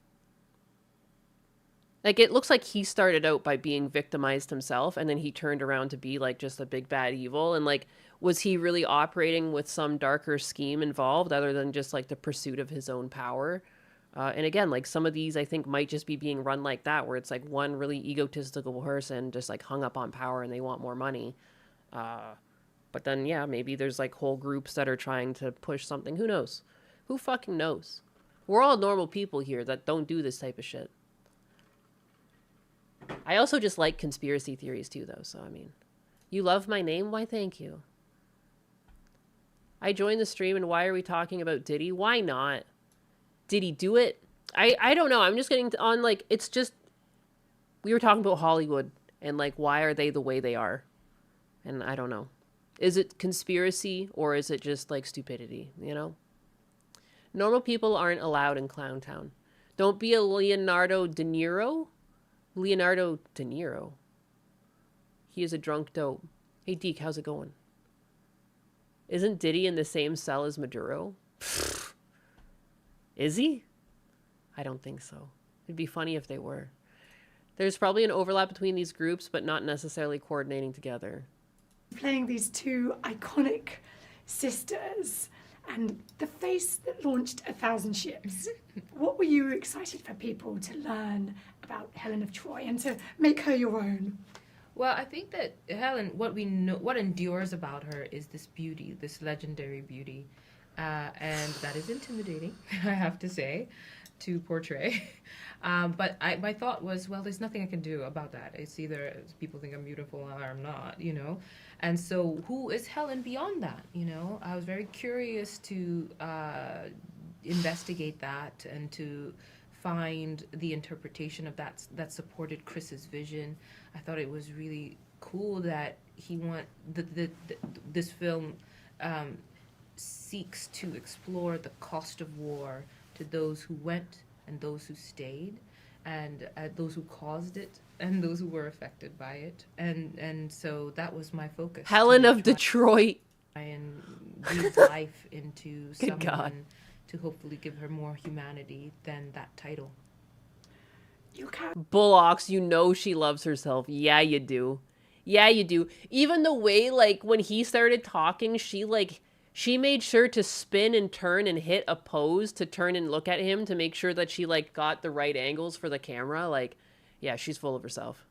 Speaker 2: it looks like he started out by being victimized himself, and then he turned around to be like just a big bad evil. And like, was he really operating with some darker scheme involved other than just like the pursuit of his own power? And again, like some of these I think might just be being run like that, where it's like one really egotistical person just like hung up on power and they want more money. But then, yeah, maybe there's like whole groups that are trying to push something. Who knows? Who fucking knows? We're all normal people here that don't do this type of shit. I also just like conspiracy theories too, though. So, I mean, you love my name? Why, thank you. I joined the stream, and why are we talking about Diddy? Why not? Did he do it? I don't know. I'm just getting on, like, it's just, we were talking about Hollywood, and, like, why are they the way they are? And I don't know. Is it conspiracy, or is it just, like, stupidity, you know? Normal people aren't allowed in Clown Town. Don't be a Leonardo De Niro. Leonardo De Niro. He is a drunk dope. Hey, Deke, how's it going? Isn't Diddy in the same cell as Maduro? Is he? I don't think so. It'd be funny if they were. There's probably an overlap between these groups, but not necessarily coordinating together.
Speaker 7: Playing these two iconic sisters and the face that launched 1,000 ships. What were you excited for people to learn about Helen of Troy and to make her your own?
Speaker 4: Well, I think that Helen, what we know, what endures about her is this beauty, this legendary beauty, and that is intimidating, I have to say, to portray. But my thought was, well, there's nothing I can do about that. It's either people think I'm beautiful or I'm not, you know. And so, who is Helen beyond that? You know, I was very curious to investigate that and to find the interpretation of that supported Chris's vision. I thought it was really cool that this film seeks to explore the cost of war to those who went and those who stayed, and those who caused it and those who were affected by it, and so that was my focus.
Speaker 2: Helen of Detroit.
Speaker 4: And breathe life into
Speaker 2: Good
Speaker 4: someone
Speaker 2: God.
Speaker 4: to hopefully give her more humanity than that title.
Speaker 7: You can't.
Speaker 2: Bullocks, you know she loves herself. Yeah, you do. Yeah, you do. Even the way, like, when he started talking, she made sure to spin and turn and hit a pose to turn and look at him to make sure that she, like, got the right angles for the camera. Like, yeah, she's full of herself.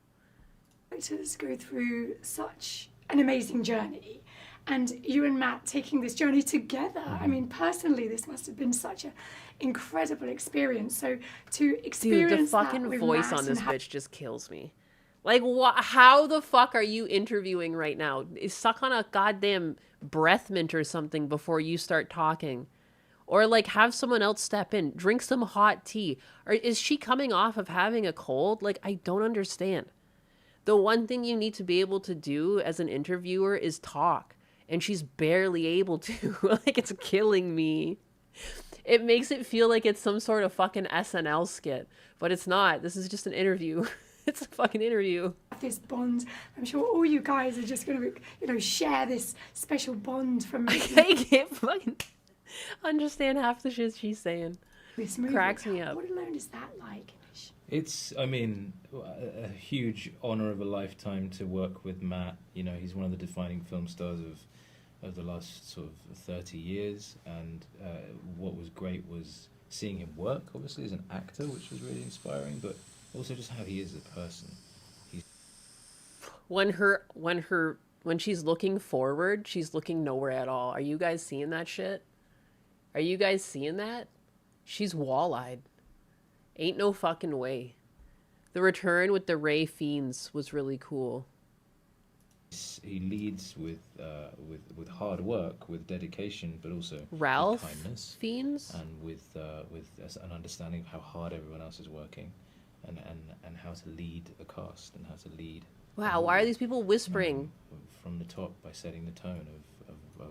Speaker 7: Characters go through such an amazing journey, and you and Matt taking this journey together. I mean, personally, this must have been such an incredible experience. So to experience
Speaker 2: Dude, the fucking
Speaker 7: that with
Speaker 2: voice
Speaker 7: Matt
Speaker 2: on this
Speaker 7: and
Speaker 2: bitch just kills me. Like, how the fuck are you interviewing right now? Suck on a goddamn breath mint or something before you start talking. Or, like, have someone else step in. Drink some hot tea. Or is she coming off of having a cold? Like, I don't understand. The one thing you need to be able to do as an interviewer is talk. And she's barely able to. Like, it's killing me. It makes it feel like it's some sort of fucking SNL skit. But it's not. This is just an interview. It's a fucking interview.
Speaker 7: this bond. I'm sure all you guys are just going to, share this special bond from
Speaker 2: I can't fucking understand half the shit she's saying.
Speaker 7: this movie.
Speaker 2: Cracks me up.
Speaker 7: What alone is that like?
Speaker 8: It's, I mean, a huge honor of a lifetime to work with Matt. You know, he's one of the defining film stars of the last sort of 30 years. And what was great was seeing him work, obviously, as an actor, which was really inspiring, but also just how he is as a person.
Speaker 2: When she's looking forward, she's looking nowhere at all. Are you guys seeing that shit? Are you guys seeing that? She's wall-eyed. Ain't no fucking way. The return with the Ray Fiends was really cool.
Speaker 8: He leads with hard work, with dedication, but also
Speaker 2: Ralph
Speaker 8: with kindness
Speaker 2: Fiends?
Speaker 8: and with an understanding of how hard everyone else is working, and how to lead a cast and how to lead.
Speaker 2: Wow, why are these people whispering?
Speaker 8: From the top by setting the tone of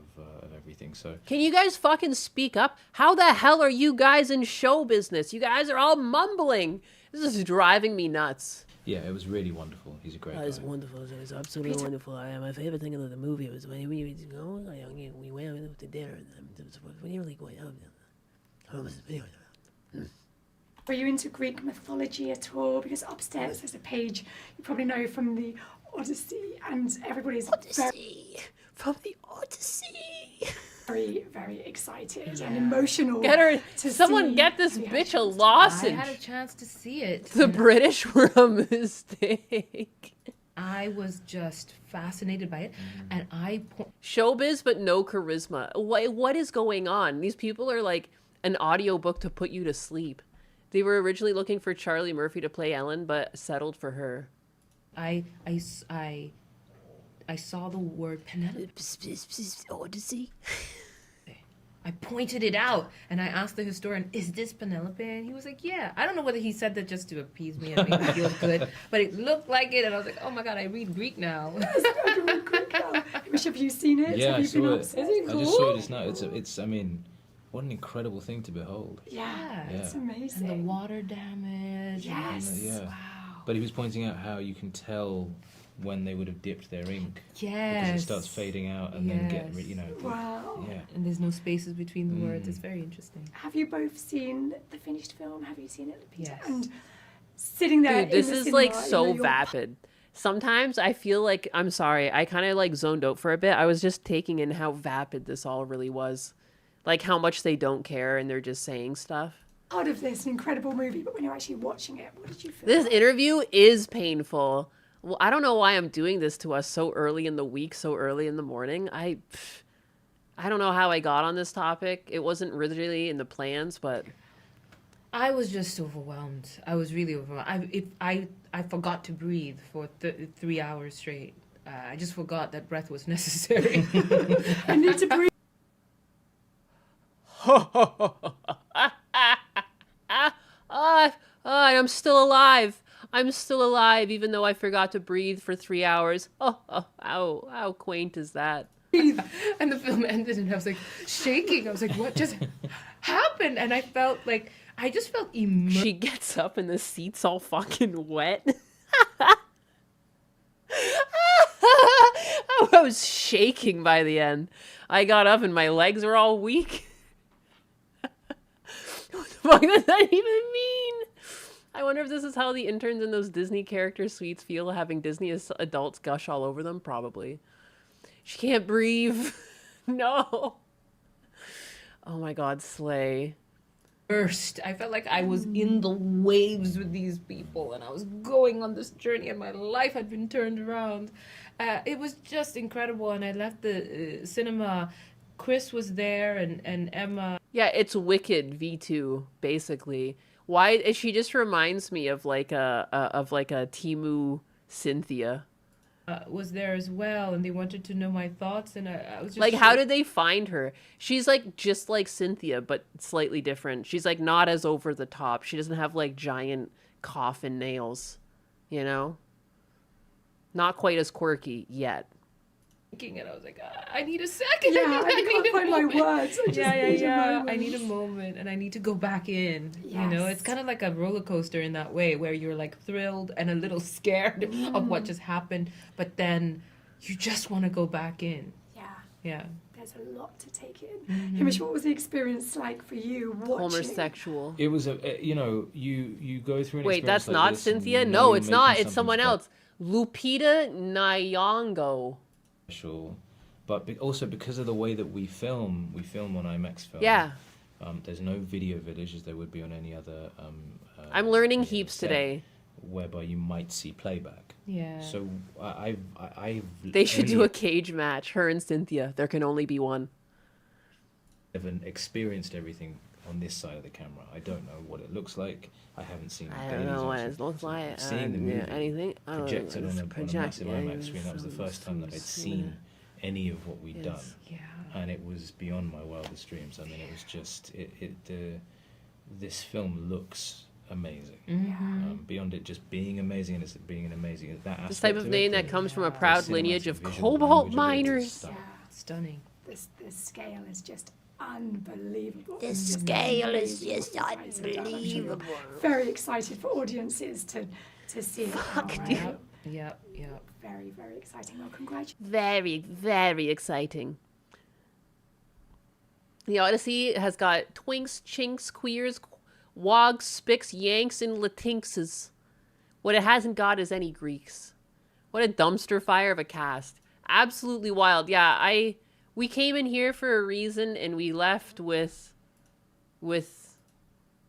Speaker 8: everything. So
Speaker 2: Can you guys fucking speak up? How the hell are you guys in show business? You guys are all mumbling. This is driving me nuts.
Speaker 8: yeah, it was really wonderful. He's a great guy.
Speaker 2: It's wonderful. It's absolutely wonderful. My favorite thing of the movie was when we went to dinner. It was really going on.
Speaker 7: Are you into Greek mythology at all? Because upstairs there's a page you probably know from the Odyssey, and everybody's
Speaker 2: From the Odyssey.
Speaker 7: very, very excited and emotional.
Speaker 2: Get her.
Speaker 7: to
Speaker 2: Someone
Speaker 7: see
Speaker 2: get this
Speaker 7: the
Speaker 2: bitch a
Speaker 7: actual-
Speaker 2: lozenge.
Speaker 4: I had a chance to see it.
Speaker 2: The
Speaker 4: and
Speaker 2: British were a mistake.
Speaker 4: I was just fascinated by it, and
Speaker 2: Showbiz, but no charisma. What is going on? These people are like an audiobook to put you to sleep. They were originally looking for Charlie Murphy to play Ellen, but settled for her.
Speaker 4: I saw the word Penelope.
Speaker 2: Odyssey.
Speaker 4: I pointed it out, and I asked the historian, "Is this Penelope?" And he was like, "Yeah." I don't know whether he said that just to appease me and make me feel good, but it looked like it, and I was like, "Oh my god, I read Greek now."
Speaker 7: Wish, have you seen it?
Speaker 8: Yeah,
Speaker 7: have
Speaker 8: I
Speaker 7: you
Speaker 8: saw
Speaker 7: been
Speaker 8: it.
Speaker 7: upstairs?
Speaker 8: I just saw it just now. It's. I mean, what an incredible thing to behold.
Speaker 7: Yeah,
Speaker 8: Yeah.
Speaker 7: it's amazing.
Speaker 4: And the water damage.
Speaker 7: Yes.
Speaker 8: Yeah.
Speaker 7: Wow.
Speaker 8: But he was pointing out how you can tell when they would have dipped their ink because
Speaker 4: Yes.
Speaker 8: it starts fading out and then get
Speaker 4: Yes.
Speaker 7: Wow.
Speaker 8: yeah.
Speaker 4: And there's no spaces between the words. It's very interesting.
Speaker 7: Have you both seen the finished film? Have you seen it, Peter?
Speaker 4: Yes.
Speaker 7: And sitting there.
Speaker 2: Dude, this
Speaker 7: in the
Speaker 2: is
Speaker 7: cinema,
Speaker 2: like
Speaker 7: you
Speaker 2: so
Speaker 7: know, you're
Speaker 2: vapid. Sometimes I feel like, I'm sorry, I kind of like zoned out for a bit. I was just taking in how vapid this all really was. Like how much they don't care and they're just saying stuff.
Speaker 7: part of this, an incredible movie, but when you're actually watching it, what did you feel?
Speaker 2: This interview is painful. Well, I don't know why I'm doing this to us so early in the week, so early in the morning. I don't know how I got on this topic. It wasn't really in the plans, but
Speaker 4: I was just overwhelmed. I was really overwhelmed. I forgot to breathe for 3 hours straight. I just forgot that breath was necessary.
Speaker 7: I need to breathe.
Speaker 2: I'm still alive. I'm still alive, even though I forgot to breathe for 3 hours. Oh, how quaint is that?
Speaker 4: And the film ended and I was like shaking. I was like, what just happened? And I just felt immersed.
Speaker 2: She gets up and the seat's all fucking wet. I was shaking by the end. I got up and my legs were all weak. What the fuck does that even mean? I wonder if this is how the interns in those Disney character suites feel having Disney adults gush all over them. Probably. She can't breathe. No. Oh my god, slay.
Speaker 4: I felt like I was in the waves with these people and I was going on this journey and my life had been turned around. It was just incredible, and I left the cinema. Chris was there and Emma.
Speaker 2: Yeah, it's Wicked V2 basically. Why? She just reminds me of like a Temu Cynthia.
Speaker 4: Was there as well, and they wanted to know my thoughts, and I was just
Speaker 2: like, how did they find her? She's like just like Cynthia, but slightly different. She's like not as over the top. She doesn't have like giant coffin nails, you know? Not quite as quirky yet.
Speaker 4: And I was like, I need a second.
Speaker 7: Yeah, I can't find my words. I just need a
Speaker 4: yeah.
Speaker 7: moment.
Speaker 4: I need a moment, and I need to go back in.
Speaker 7: Yes.
Speaker 4: You know, it's kind of like a roller coaster in that way, where you're like thrilled and a little scared of what just happened, but then you just want to go back in.
Speaker 7: Yeah.
Speaker 4: Yeah.
Speaker 7: There's a lot to take in. Hamish, what was the experience like for you watching?
Speaker 2: Homosexual.
Speaker 8: It was you go through an
Speaker 2: Wait,
Speaker 8: experience
Speaker 2: that's
Speaker 8: like
Speaker 2: not
Speaker 8: this
Speaker 2: Cynthia?
Speaker 8: and
Speaker 2: No,
Speaker 8: you're
Speaker 2: it's not.
Speaker 8: making
Speaker 2: It's someone
Speaker 8: something
Speaker 2: else. Lupita Nyong'o.
Speaker 8: special, but also because of the way that we film on IMAX film.
Speaker 2: Yeah.
Speaker 8: There's no video village as there would be on any other.
Speaker 2: I'm learning
Speaker 8: any other
Speaker 2: heaps
Speaker 8: set,
Speaker 2: today.
Speaker 8: Whereby you might see playback.
Speaker 4: Yeah.
Speaker 8: So I've
Speaker 2: They should do
Speaker 8: only
Speaker 2: a cage match, her and Cynthia. There can only be one.
Speaker 8: haven't experienced everything on this side of the camera. I don't know what it looks like. I haven't seen.
Speaker 2: I don't know what it looks like.
Speaker 8: Seeing the movie
Speaker 2: anything
Speaker 8: projected on a massive IMAX screen. That was the first time that I'd seen any of what we'd done,
Speaker 4: Yeah.
Speaker 8: and it was beyond my wildest dreams. I mean, it was just this film looks amazing. Beyond it just being amazing, and it's being an amazing that
Speaker 2: This
Speaker 8: aspect
Speaker 2: type of
Speaker 8: it,
Speaker 2: name that
Speaker 8: the-
Speaker 2: comes from a
Speaker 8: the
Speaker 2: proud
Speaker 8: cinematic
Speaker 2: lineage of
Speaker 8: visual
Speaker 2: cobalt
Speaker 8: language of it is
Speaker 2: miners.
Speaker 8: stunning.
Speaker 4: Stunning.
Speaker 7: This scale is just unbelievable.
Speaker 1: The
Speaker 7: It's just
Speaker 1: scale is
Speaker 7: amazing
Speaker 1: just
Speaker 7: what you guys have done. I'm sure you're
Speaker 1: unbelievable.
Speaker 7: Very excited for audiences to see it.
Speaker 1: Fuck,
Speaker 7: now,
Speaker 1: dude.
Speaker 7: right?
Speaker 4: Yep.
Speaker 7: Very, very exciting. Well, congratulations.
Speaker 2: Very, very exciting. The Odyssey has got twinks, chinks, queers, wogs, spics, yanks, and latinkses. What it hasn't got is any Greeks. What a dumpster fire of a cast. Absolutely wild. Yeah, we came in here for a reason and we left with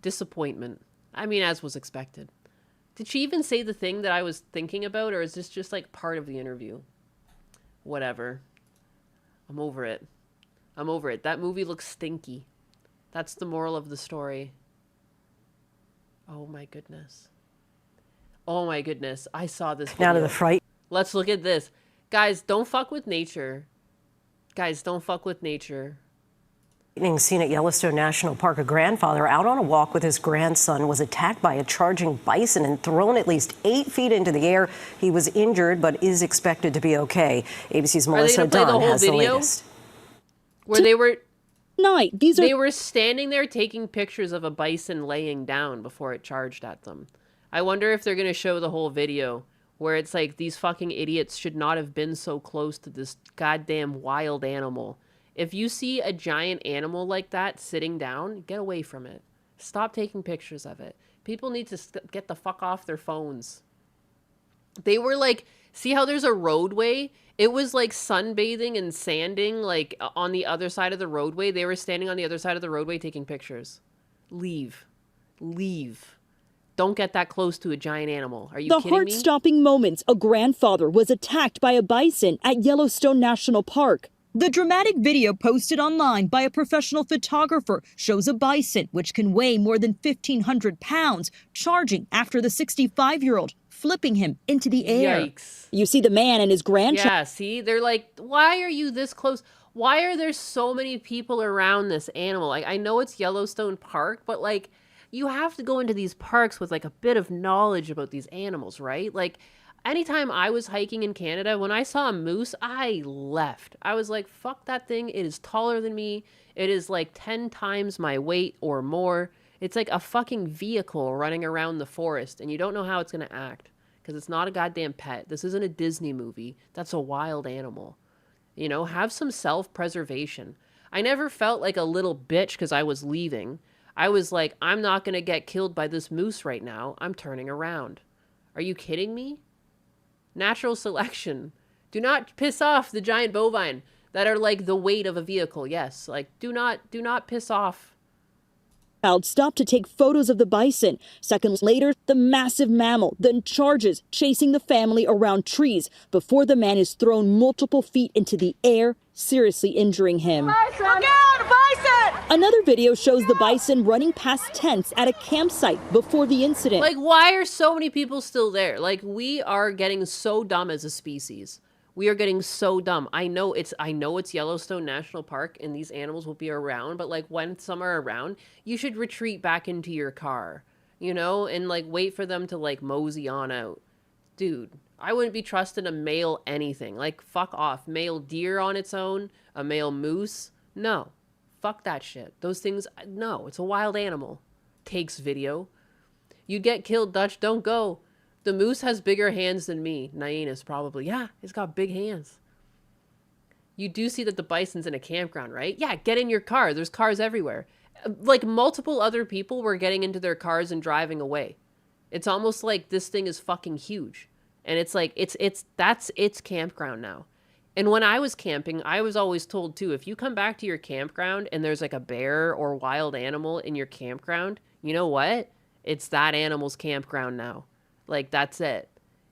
Speaker 2: disappointment. I mean, as was expected. Did she even say the thing that I was thinking about, or is this just like part of the interview? Whatever. I'm over it. That movie looks stinky. That's the moral of the story. Oh my goodness. I saw this video.
Speaker 6: Out of the fright.
Speaker 2: Let's look at this. Guys, don't fuck with nature.
Speaker 6: Scene at Yellowstone National Park. A grandfather out on a walk with his grandson was attacked by a charging bison and thrown at least 8 feet into the air. He was injured but is expected to be okay. ABC's Melissa Dunn has the latest.
Speaker 2: Where they were
Speaker 9: These are
Speaker 2: they were standing there taking pictures of a bison laying down before it charged at them. I wonder if they're going to show the whole video where it's like these fucking idiots should not have been so close to this goddamn wild animal. If you see a giant animal like that sitting down, get away from it. Stop taking pictures of it. People need to get the fuck off their phones. They were like, see how there's a roadway? It was like sunbathing and sanding like on the other side of the roadway. They were standing on the other side of the roadway taking pictures. Leave. Don't get that close to a giant animal. Are you
Speaker 9: the
Speaker 2: kidding me?
Speaker 9: heart-stopping moments. A grandfather was attacked by a bison at Yellowstone National Park. The dramatic video posted online by a professional photographer shows a bison, which can weigh more than 1,500 pounds, charging after the 65-year-old, flipping him into the air.
Speaker 2: Yikes.
Speaker 9: You see the man and his grandchild.
Speaker 2: Yeah, see? They're like, why are you this close? Why are there so many people around this animal? Like, I know it's Yellowstone Park, but like, you have to go into these parks with like a bit of knowledge about these animals, right? Like anytime I was hiking in Canada, when I saw a moose, I left. I was like, fuck that thing. It is taller than me. It is like 10 times my weight or more. It's like a fucking vehicle running around the forest, and you don't know how it's going to act because it's not a goddamn pet. This isn't a Disney movie. That's a wild animal. You know, have some self-preservation. I never felt like a little bitch because I was leaving. I was like, I'm not going to get killed by this moose right now. I'm turning around. Are you kidding me? Natural selection. Do not piss off the giant bovine that are like the weight of a vehicle. Yes, like do not piss off.
Speaker 9: Crowd stopped to take photos of the bison. Seconds later, the massive mammal then charges, chasing the family around trees before the man is thrown multiple feet into the air, seriously injuring him.
Speaker 10: Bison! Look out, bison!
Speaker 9: Another video shows the bison running past tents at a campsite before the incident.
Speaker 2: Like, why are so many people still there? Like, we are getting so dumb as a species. We are getting so dumb. I know it's Yellowstone National Park and these animals will be around, but like when some are around, you should retreat back into your car, you know, and like wait for them to like mosey on out. Dude, I wouldn't be trusting a male anything. Like, fuck off. Male deer on its own, a male moose. No. Fuck that shit. Those things, no, it's a wild animal. Takes video. You get killed, Dutch, don't go. The moose has bigger hands than me. Hyenas, probably. Yeah, it's got big hands. You do see that the bison's in a campground, right? Yeah, get in your car. There's cars everywhere. Like, multiple other people were getting into their cars and driving away. It's almost like this thing is fucking huge. And it's like, that's its campground now. And when I was camping, I was always told, too, if you come back to your campground and there's like a bear or wild animal in your campground, you know what? It's that animal's campground now. Like, that's it.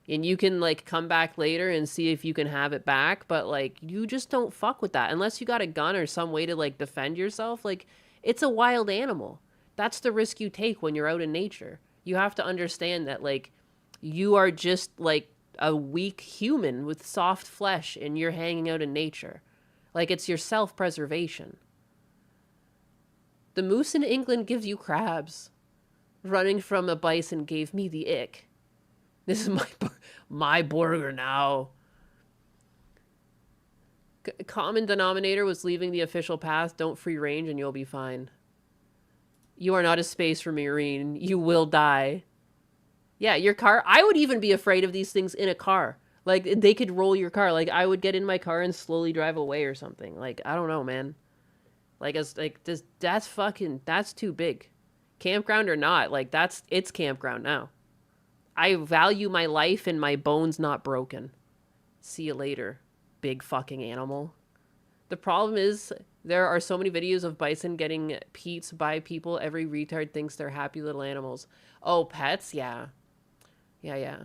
Speaker 2: And you can, like, come back later and see if you can have it back. But, like, you just don't fuck with that. Unless you got a gun or some way to, like, defend yourself. Like, it's a wild animal. That's the risk you take when you're out in nature. You have to understand that, like, you are just, like, a weak human with soft flesh and you're hanging out in nature. Like, it's your self-preservation. The moose in England gives you crabs. Running from a bison gave me the ick. This is my burger now. Common denominator was leaving the official path. Don't free range and you'll be fine. You are not a space marine. You will die. Yeah, your car. I would even be afraid of these things in a car. Like, they could roll your car. Like, I would get in my car and slowly drive away or something. Like, I don't know, man. Like, that's too big. Campground or not, like, it's campground now. I value my life and my bones not broken. See you later, big fucking animal. The problem is there are so many videos of bison getting peats by people. Every retard thinks they're happy little animals. Oh, pets? Yeah. Yeah.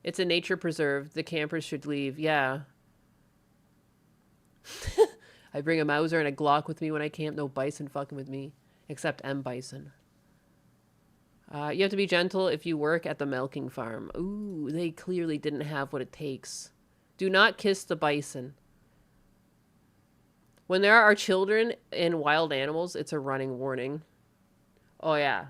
Speaker 2: It's a nature preserve. The campers should leave. Yeah. I bring a Mauser and a Glock with me when I camp. No bison fucking with me. Except M. Bison. You have to be gentle if you work at the milking farm. Ooh, they clearly didn't have what it takes. Do not kiss the bison. When there are children and wild animals, it's a running warning. Oh, yeah.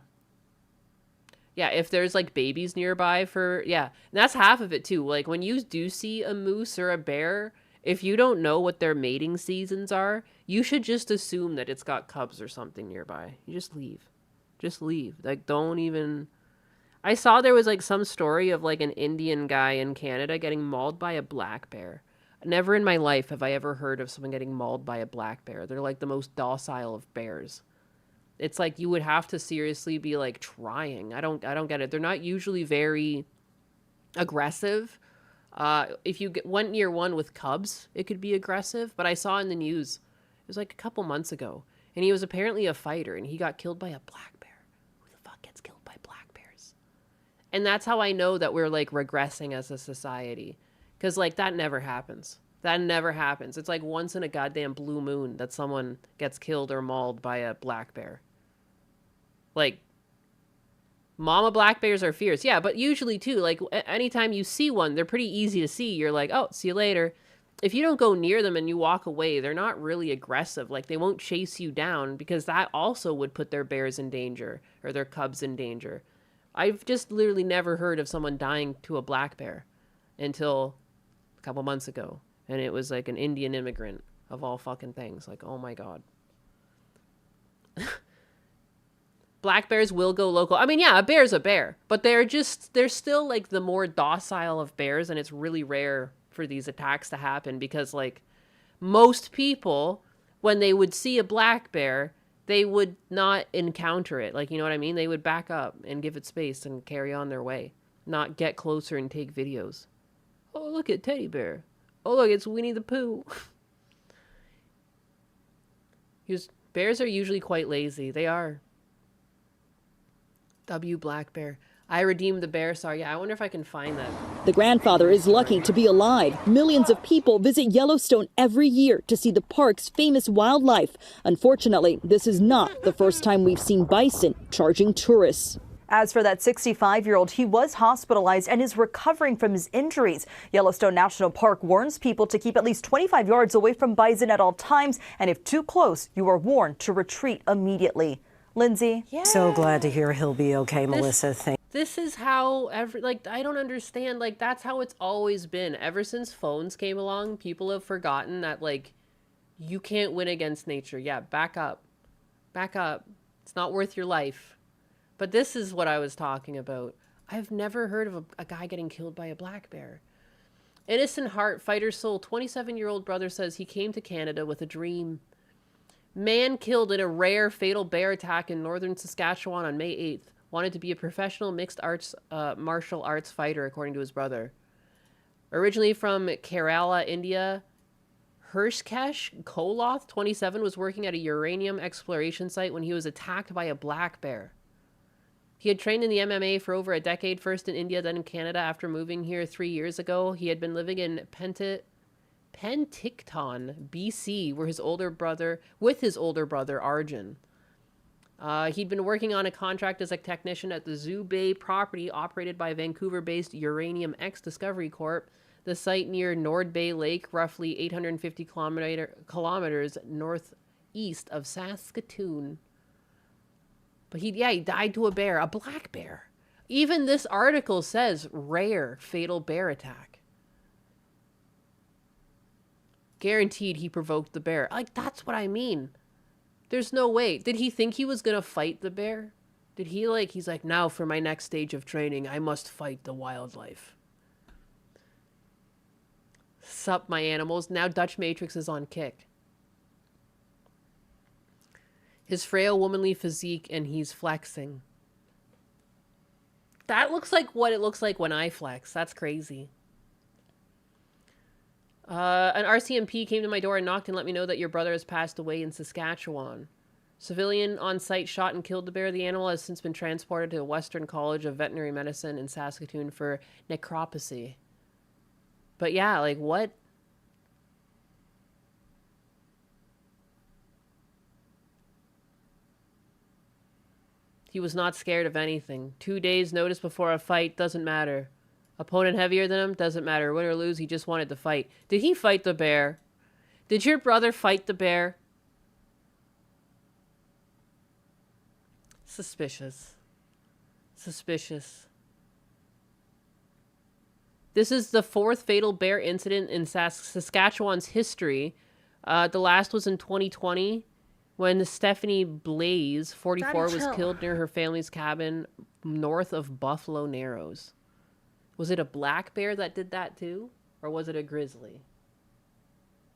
Speaker 2: Yeah, if there's, like, babies nearby yeah. And that's half of it, too. Like, when you do see a moose or a bear, if you don't know what their mating seasons are, you should just assume that it's got cubs or something nearby. You just leave. Just leave. Like, don't even... I saw there was, like, some story of, like, an Indian guy in Canada getting mauled by a black bear. Never in my life have I ever heard of someone getting mauled by a black bear. They're, like, the most docile of bears. It's like you would have to seriously be, like, trying. I don't get it. They're not usually very aggressive. If you went near one with cubs, it could be aggressive. But I saw in the news, it was, like, a couple months ago, and he was apparently a fighter, and he got killed by a black bear. Gets killed by black bears. And that's how I know that we're, like, regressing as a society. Because, like, that never happens. That never happens. It's like once in a goddamn blue moon that someone gets killed or mauled by a black bear. Like, mama black bears are fierce. Yeah, but usually, too, like, anytime you see one, they're pretty easy to see. You're like, oh, see you later. if you don't go near them and you walk away, they're not really aggressive. Like, they won't chase you down, because that also would put their bears in danger, or their cubs in danger. I've just literally never heard of someone dying to a black bear until a couple months ago. And it was like an Indian immigrant, of all fucking things. Like, oh my God. Black bears will go local. I mean, yeah, a bear's a bear, but they're still like the more docile of bears, and it's really rare for these attacks to happen, because like most people, when they would see a black bear, they would not encounter it. Like, you know what I mean? They would back up and give it space and carry on their way, not get closer and take videos. Oh, look at teddy bear. Oh, look, it's Winnie the Pooh. Bears are usually quite lazy. They are. W Black Bear. I redeemed the bear. Sorry. Yeah, I wonder if I can find that.
Speaker 9: The grandfather is lucky to be alive. Millions of people visit Yellowstone every year to see the park's famous wildlife. Unfortunately, this is not the first time we've seen bison charging tourists.
Speaker 11: As for that 65-year-old, he was hospitalized and is recovering from his injuries. Yellowstone National Park warns people to keep at least 25 yards away from bison at all times, and if too close, you are warned to retreat immediately. Lindsay?
Speaker 6: Yeah. So glad to hear he'll be okay, Melissa.
Speaker 2: This is how I don't understand. Like, that's how it's always been. Ever since phones came along, people have forgotten that, like, you can't win against nature. Yeah, back up. Back up. It's not worth your life. But this is what I was talking about. I've never heard of a guy getting killed by a black bear. Innocent heart, fighter soul, 27-year-old brother says he came to Canada with a dream. Man killed in a rare fatal bear attack in northern Saskatchewan on May 8th. Wanted to be a professional mixed arts martial arts fighter, according to his brother. Originally from Kerala, India, Hirshkesh Koloth, 27, was working at a uranium exploration site when he was attacked by a black bear. He had trained in the MMA for over a decade, first in India, then in Canada. After moving here 3 years ago, he had been living in Penticton, BC, with his older brother, Arjun. He'd been working on a contract as a technician at the Zoo Bay property operated by Vancouver-based Uranium X Discovery Corp., the site near Nord Bay Lake, roughly 850 kilometers northeast of Saskatoon. But he died to a bear, a black bear. Even this article says rare fatal bear attack. Guaranteed he provoked the bear. Like, that's what I mean. There's no way. Did he think he was going to fight the bear? Did he he's like, now for my next stage of training, I must fight the wildlife. Sup, my animals. Now Dutch Matrix is on kick. His frail, womanly physique, and he's flexing. That looks like what it looks like when I flex. That's crazy. An RCMP came to my door and knocked and let me know that your brother has passed away in Saskatchewan. Civilian on site shot and killed the bear. The animal has since been transported to the Western College of Veterinary Medicine in Saskatoon for necropsy. But yeah, like, what? He was not scared of anything. 2 days notice before a fight, doesn't matter. Opponent heavier than him, doesn't matter. Win or lose, he just wanted to fight. Did he fight the bear? Did your brother fight the bear? Suspicious. Suspicious. This is the fourth fatal bear incident in Saskatchewan's history. The last was in 2020. When Stephanie Blaze, 44, was killed near her family's cabin north of Buffalo Narrows. Was it a black bear that did that too? Or was it a grizzly?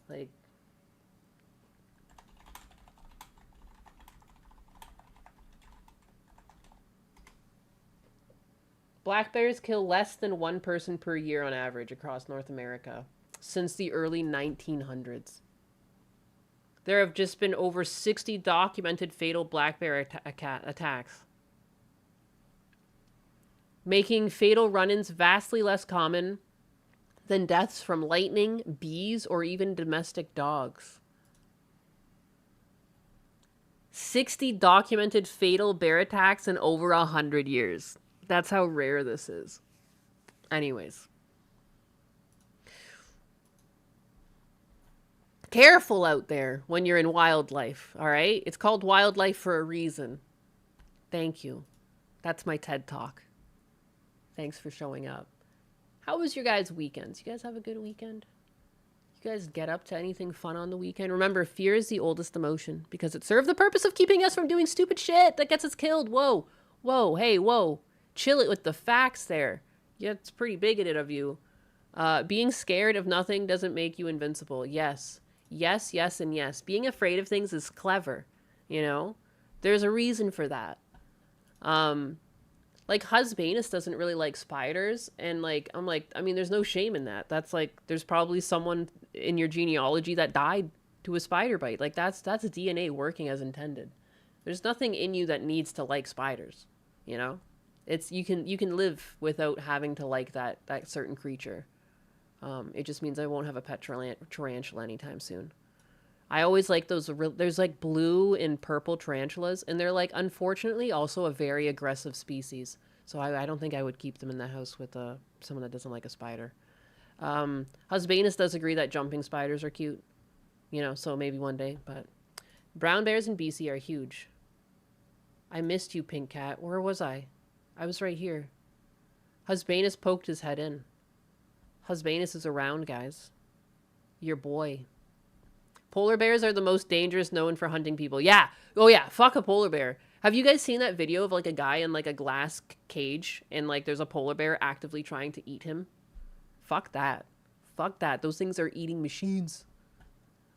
Speaker 2: Like... Black bears kill less than one person per year on average across North America since the early 1900s. There have just been over 60 documented fatal black bear attacks, making fatal run-ins vastly less common than deaths from lightning, bees, or even domestic dogs. 60 documented fatal bear attacks in over 100 years. That's how rare this is. Anyways. careful out there when you're in wildlife, all right? It's called wildlife for a reason. Thank you. That's my TED Talk. Thanks for showing up. How was your guys' weekends? You guys have a good weekend? You guys get up to anything fun on the weekend? Remember, fear is the oldest emotion because it served the purpose of keeping us from doing stupid shit that gets us killed. Whoa. Whoa. Hey, whoa. Chill it with the facts there. Yeah, it's pretty bigoted of you. Being scared of nothing doesn't make you invincible. Yes. Yes, yes, and yes. Being afraid of things is clever. You know? There's a reason for that. Like, Husbanus doesn't really like spiders, and, like, I'm like, I mean, there's no shame in that. That's, like, there's probably someone in your genealogy that died to a spider bite. Like, that's DNA working as intended. There's nothing in you that needs to like spiders, you know? It's, you can live without having to like that certain creature. It just means I won't have a pet tarantula anytime soon. I always like those, there's like blue and purple tarantulas, and they're like, unfortunately, also a very aggressive species. So I don't think I would keep them in the house with someone that doesn't like a spider. Husbanus does agree that jumping spiders are cute, you know, so maybe one day, but brown bears in BC are huge. I missed you, Pink Cat. Where was I? I was right here. Husbanus poked his head in. Husbanus is around, guys. Your boy. Polar bears are the most dangerous known for hunting people. Yeah. Oh, yeah. Fuck a polar bear. Have you guys seen that video of, like, a guy in, like, a glass cage and, like, there's a polar bear actively trying to eat him? Fuck that. Fuck that. Those things are eating machines.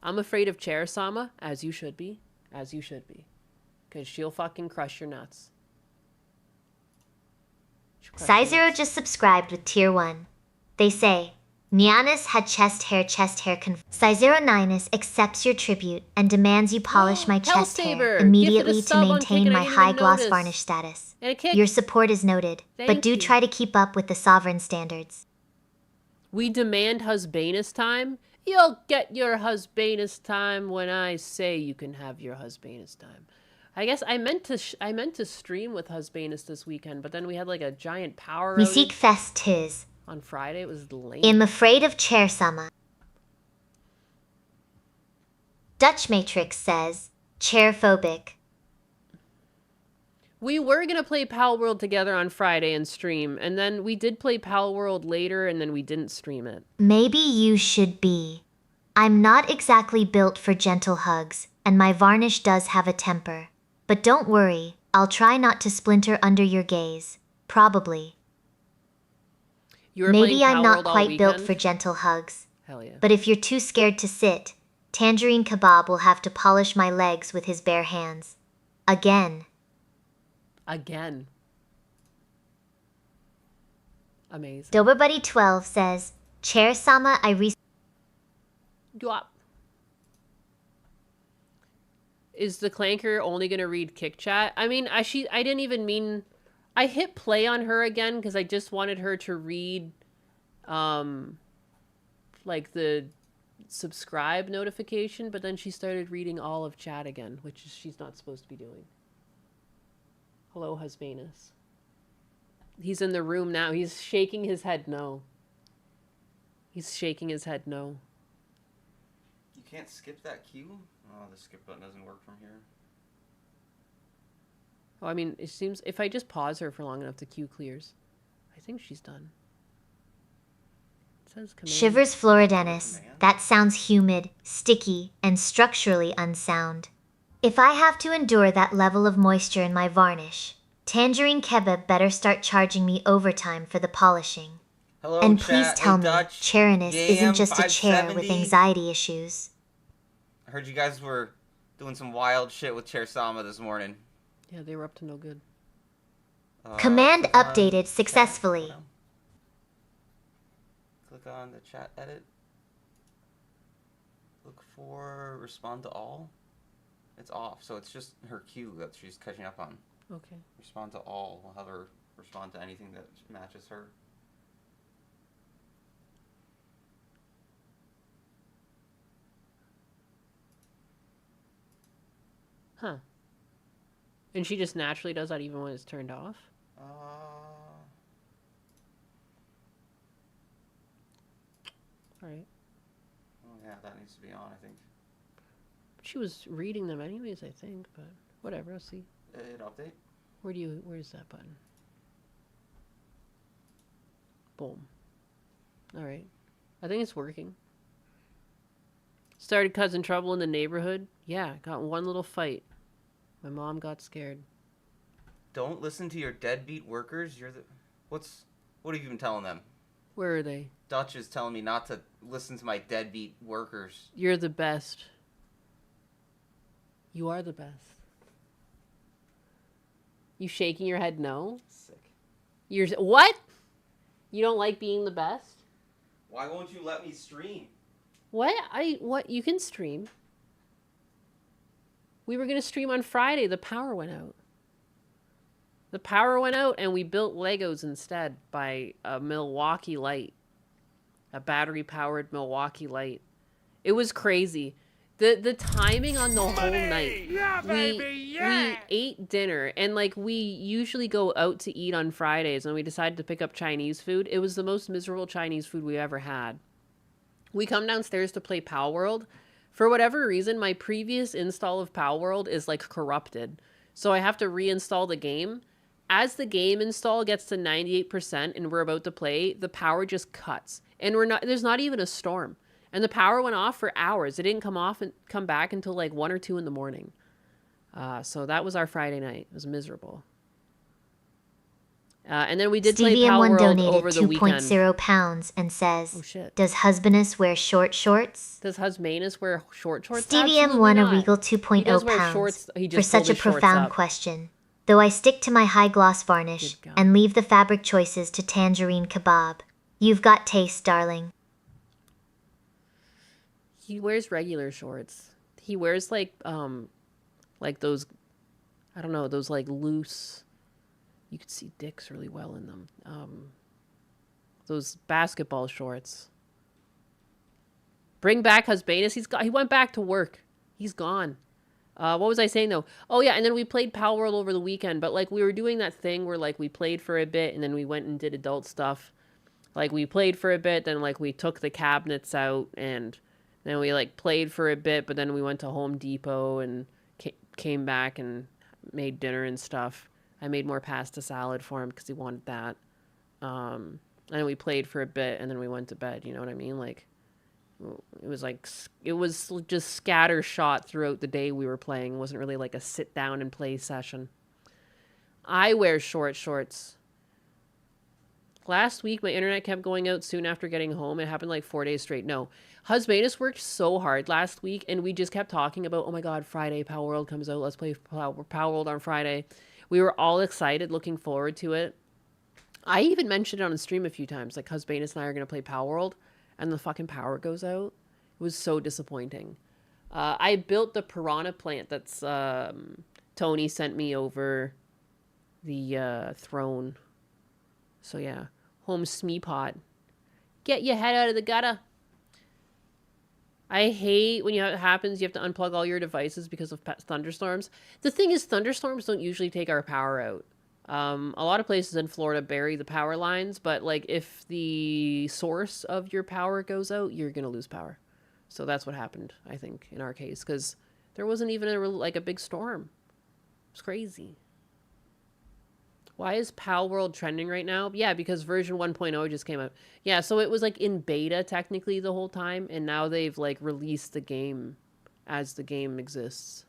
Speaker 2: I'm afraid of Chair-sama, as you should be. As you should be. Because she'll fucking crush your nuts.
Speaker 1: Sizero just subscribed with tier 1. They say, Nianus had chest hair Sizero Ninus accepts your tribute and demands you polish my chest hair immediately to maintain my high gloss varnish status. Your support is noted, but do try to keep up with the sovereign standards.
Speaker 2: We demand Husbanus time? You'll get your Husbanus time when I say you can have your Husbanus time. I guess I meant to stream with Husbanus this weekend, but then we had like a giant power outage.
Speaker 1: Mystique Fest tis.
Speaker 2: On Friday, it was lame.
Speaker 1: I'm afraid of Chair-sama. Dutch Matrix says, chair-phobic.
Speaker 2: We were going to play Pal World together on Friday and stream, and then we did play Pal World later, and then we didn't stream it.
Speaker 1: Maybe you should be. I'm not exactly built for gentle hugs, and my varnish does have a temper. But don't worry, I'll try not to splinter under your gaze. Probably. Maybe I'm not quite built for gentle hugs.
Speaker 2: Hell yeah.
Speaker 1: But if you're too scared to sit, Tangerine Kebab will have to polish my legs with his bare hands. Again.
Speaker 2: Again. Amazing.
Speaker 1: Doberbuddy12 says, Chair-sama,
Speaker 2: Drop. Is the Clanker only going to read Kick Chat? I mean, I didn't even mean... I hit play on her again because I just wanted her to read, like, the subscribe notification, but then she started reading all of chat again, which she's not supposed to be doing. Hello, Husbanus. He's in the room now. He's shaking his head no. He's shaking his head no.
Speaker 12: You can't skip that queue? Oh, the skip button doesn't work from here.
Speaker 2: Oh, I mean, it seems if I just pause her for long enough, the queue clears. I think she's done. It says command.
Speaker 1: Shivers Floridenus. That sounds humid, sticky, and structurally unsound. If I have to endure that level of moisture in my varnish, Tangerine Kebab better start charging me overtime for the polishing.
Speaker 12: Hello,
Speaker 1: and
Speaker 12: chat.
Speaker 1: please tell me,
Speaker 12: Dutch,
Speaker 1: Charinus isn't just a chair
Speaker 12: 570.
Speaker 1: with anxiety issues.
Speaker 12: I heard you guys were doing some wild shit with Chair-sama this morning.
Speaker 2: Yeah, they were up to no good.
Speaker 1: Command updated successfully.
Speaker 12: Click on the chat edit. Look for respond to all. It's off, so it's just her queue that she's catching up on.
Speaker 2: Okay.
Speaker 12: Respond to all. We'll have her respond to anything that matches her.
Speaker 2: Huh. And she just naturally does that even when it's turned off?
Speaker 12: Alright. Oh yeah, that needs to be on, I think.
Speaker 2: She was reading them anyways, I think, but whatever, I'll see.
Speaker 12: Hit update.
Speaker 2: Where's that button? Boom. Alright. I think it's working. Started causing trouble in the neighborhood. Yeah, got in one little fight. My mom got scared.
Speaker 12: Don't listen to your deadbeat workers. What have you been telling them?
Speaker 2: Where are they?
Speaker 12: Dutch is telling me not to listen to my deadbeat workers.
Speaker 2: You're the best. You are the best. You shaking your head no?
Speaker 12: Sick.
Speaker 2: What? You don't like being the best?
Speaker 12: Why won't you let me stream?
Speaker 2: What? You can stream. We were going to stream on Friday. The power went out. The power went out and we built Legos instead by a Milwaukee light. A battery-powered Milwaukee light. It was crazy. The timing on the whole night.
Speaker 10: Yeah,
Speaker 2: we ate dinner and like we usually go out to eat on Fridays and we decided to pick up Chinese food. It was the most miserable Chinese food we ever had. We come downstairs to play Pal World. For whatever reason, my previous install of Pal World is like corrupted. So I have to reinstall the game. As the game install gets to 98% and we're about to play, the power just cuts. And there's not even a storm. And the power went off for hours. It didn't come back until like 1 or 2 in the morning. So that was our Friday night. It was miserable. And then we did play Pal World over the weekend.
Speaker 1: Stevie M1 donated 2.0 pounds and says,
Speaker 2: Oh, shit.
Speaker 1: Does husbandess wear short shorts?
Speaker 2: Does husbandess wear short shorts?
Speaker 1: Stevie
Speaker 2: Absolutely
Speaker 1: M1
Speaker 2: not.
Speaker 1: a regal
Speaker 2: He
Speaker 1: 2.0
Speaker 2: does wear
Speaker 1: pounds
Speaker 2: shorts. He
Speaker 1: for
Speaker 2: just
Speaker 1: such
Speaker 2: pulled
Speaker 1: a
Speaker 2: his shorts
Speaker 1: profound
Speaker 2: up.
Speaker 1: question. Though I stick to my high gloss varnish
Speaker 2: Good God.
Speaker 1: and leave the fabric choices to tangerine kebab. You've got taste, darling.
Speaker 2: He wears regular shorts. He wears like those, I don't know, those like loose, you could see dicks really well in them. Those basketball shorts. Bring back Husbanus. He went back to work. He's gone. What was I saying though? Oh yeah, and then we played Pal World over the weekend, but like we were doing that thing where like we played for a bit and then we went and did adult stuff. Like we played for a bit, then like we took the cabinets out and then we like played for a bit, but then we went to Home Depot and came back and made dinner and stuff. I made more pasta salad for him because he wanted that. And then we played for a bit and then we went to bed. You know what I mean? Like it was just scattershot throughout the day we were playing. It wasn't really like a sit down and play session. I wear short shorts. Last week, my internet kept going out soon after getting home. It happened like 4 days straight. No. Husbanus worked so hard last week, and we just kept talking about, oh my God, Friday, Pal World comes out. Let's play Pal World on Friday. We were all excited, looking forward to it. I even mentioned it on the stream a few times, like Husbanus and I are going to play Pal World, and the fucking power goes out. It was so disappointing. I built the piranha plant that's Tony sent me over the throne. So yeah. Home Smee Pot. Get your head out of the gutter. I hate when it happens, you have to unplug all your devices because of thunderstorms. The thing is, thunderstorms don't usually take our power out. A lot of places in Florida bury the power lines, but like if the source of your power goes out, you're going to lose power. So that's what happened, I think, in our case, because there wasn't even a big storm. It's crazy. Why is Pal World trending right now? Yeah, because version 1.0 just came out. Yeah, so it was like in beta technically the whole time, and now they've like released the game as the game exists.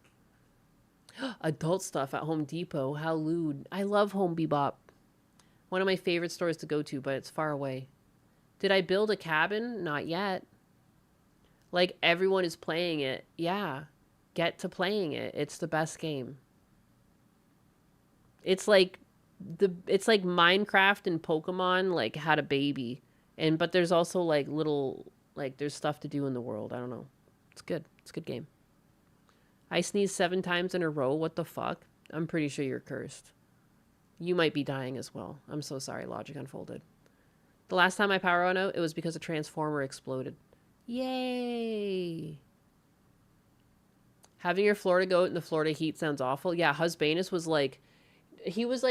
Speaker 2: Adult stuff at Home Depot. How lewd. I love Home Bebop. One of my favorite stores to go to, but it's far away. Did I build a cabin? Not yet. Like everyone is playing it. Yeah. Get to playing it. It's the best game. It's like Minecraft and Pokemon like had a baby, but there's also like there's stuff to do in the world. I don't know. It's good. It's a good game. I sneezed 7 times in a row. What the fuck? I'm pretty sure you're cursed. You might be dying as well. I'm so sorry, Logic Unfolded. The last time my power went out, it was because a transformer exploded. Yay! Having your Florida goat in the Florida heat sounds awful. Yeah, Husbanus was like, he was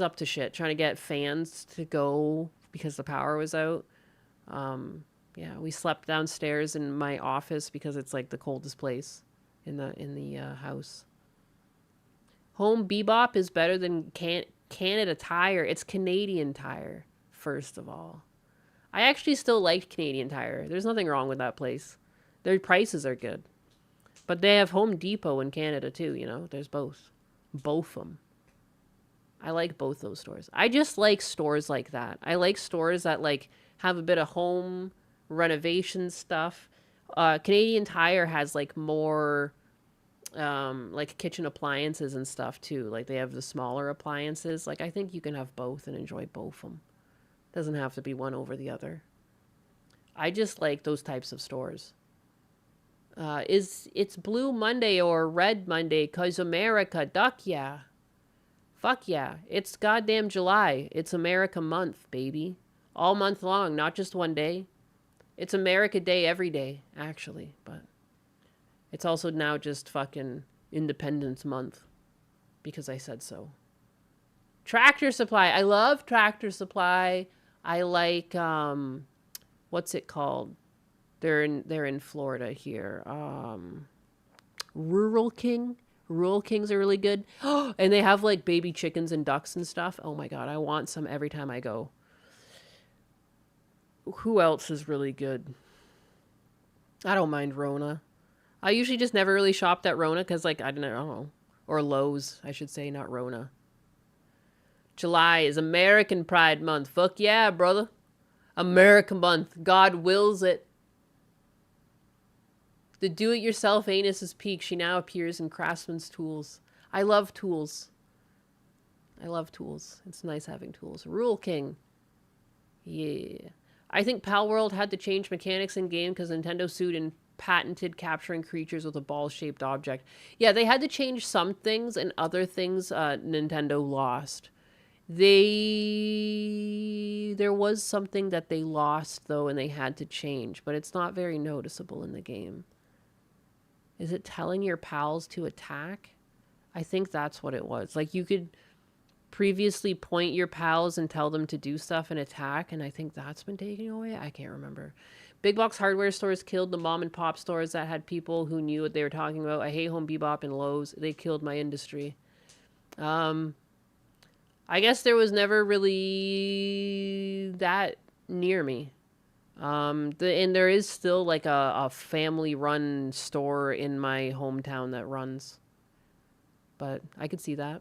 Speaker 2: up to shit trying to get fans to go because the power was out. Yeah, we slept downstairs in my office because it's like the coldest place. in the house. Home Bebop is better than Canada Tire. It's Canadian Tire, first of all. I actually still liked Canadian Tire. There's nothing wrong with that place. Their prices are good. But they have Home Depot in Canada too, you know. There's both. Both of them. I like both those stores. I just like stores like that. I like stores that like have a bit of home renovation stuff. Canadian Tire has like more like kitchen appliances and stuff too. Like they have the smaller appliances. Like I think you can have both and enjoy both of them. Doesn't have to be one over the other. I just like those types of stores. It's Blue Monday or Red Monday 'cause America, duck yeah. Fuck yeah. It's goddamn July. It's America month, baby. All month long, not just one day. It's America Day every day, actually, but it's also now just fucking Independence Month because I said so. Tractor Supply. I love Tractor Supply. I like what's it called? They're in Florida here. Rural King. Rural Kings are really good. And they have like baby chickens and ducks and stuff. Oh my god, I want some every time I go. Who else is really good? I don't mind Rona. I usually just never really shopped at Rona because like I don't know. Or Lowe's, I should say, not Rona. July is American Pride Month. Fuck yeah, brother. American month. God wills it. The do-it-yourself anus has peaked. She now appears in Craftsman's Tools. I love tools. I love tools. It's nice having tools. Rule King. Yeah. I think Pal World had to change mechanics in game because Nintendo sued and patented capturing creatures with a ball-shaped object. Yeah, they had to change some things and other things Nintendo lost. There was something that they lost though and they had to change, but it's not very noticeable in the game. Is it telling your pals to attack? I think that's what it was. Like you could previously point your pals and tell them to do stuff and attack, and I think that's been taken away. I can't remember. Big box hardware stores killed the mom and pop stores that had people who knew what they were talking about. I hate Home Bebop and Lowe's. They killed my industry. I guess there was never really that near me. And there is still like a family-run store in my hometown that runs. But I could see that.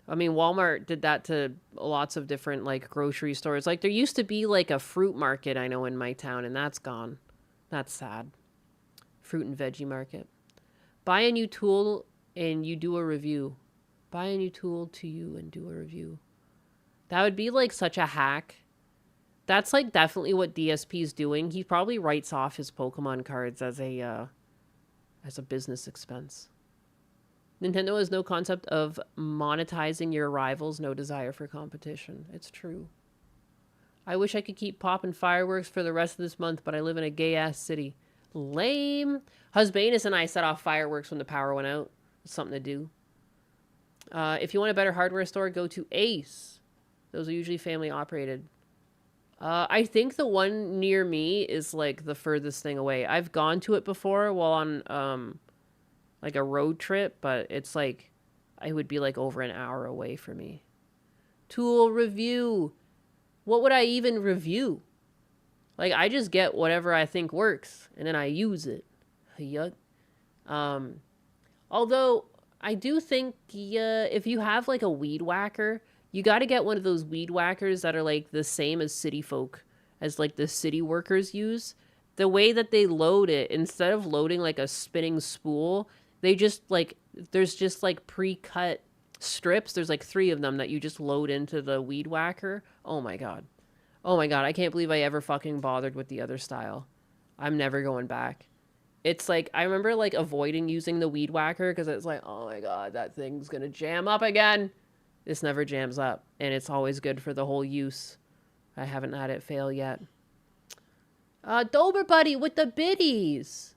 Speaker 2: I mean, Walmart did that to lots of different like grocery stores. Like there used to be like a fruit market I know in my town, and that's gone. That's sad. Fruit and veggie market. Buy a new tool and you do a review. Buy a new tool to you and do a review. That would be like such a hack. That's like definitely what DSP is doing. He probably writes off his Pokemon cards as a business expense. Nintendo has no concept of monetizing your rivals, no desire for competition. It's true. I wish I could keep popping fireworks for the rest of this month, but I live in a gay-ass city. Lame. Husbanus and I set off fireworks when the power went out. It's something to do. If you want a better hardware store, go to Ace. Those are usually family operated. I think the one near me is like the furthest thing away. I've gone to it before while on like a road trip, but it's like it would be like over an hour away from me. Tool review. What would I even review? Like I just get whatever I think works and then I use it. Yuck. Although I do think if you have like a weed whacker, you got to get one of those weed whackers that are like the same as city folk, as like the city workers use. The way that they load it, instead of loading like a spinning spool, they just like, there's just like pre-cut strips. There's like 3 of them that you just load into the weed whacker. Oh my god. Oh my god, I can't believe I ever fucking bothered with the other style. I'm never going back. It's like, I remember like avoiding using the weed whacker because it's like, oh my god, that thing's gonna jam up again. This never jams up, and it's always good for the whole use. I haven't had it fail yet. Dober Buddy with the biddies.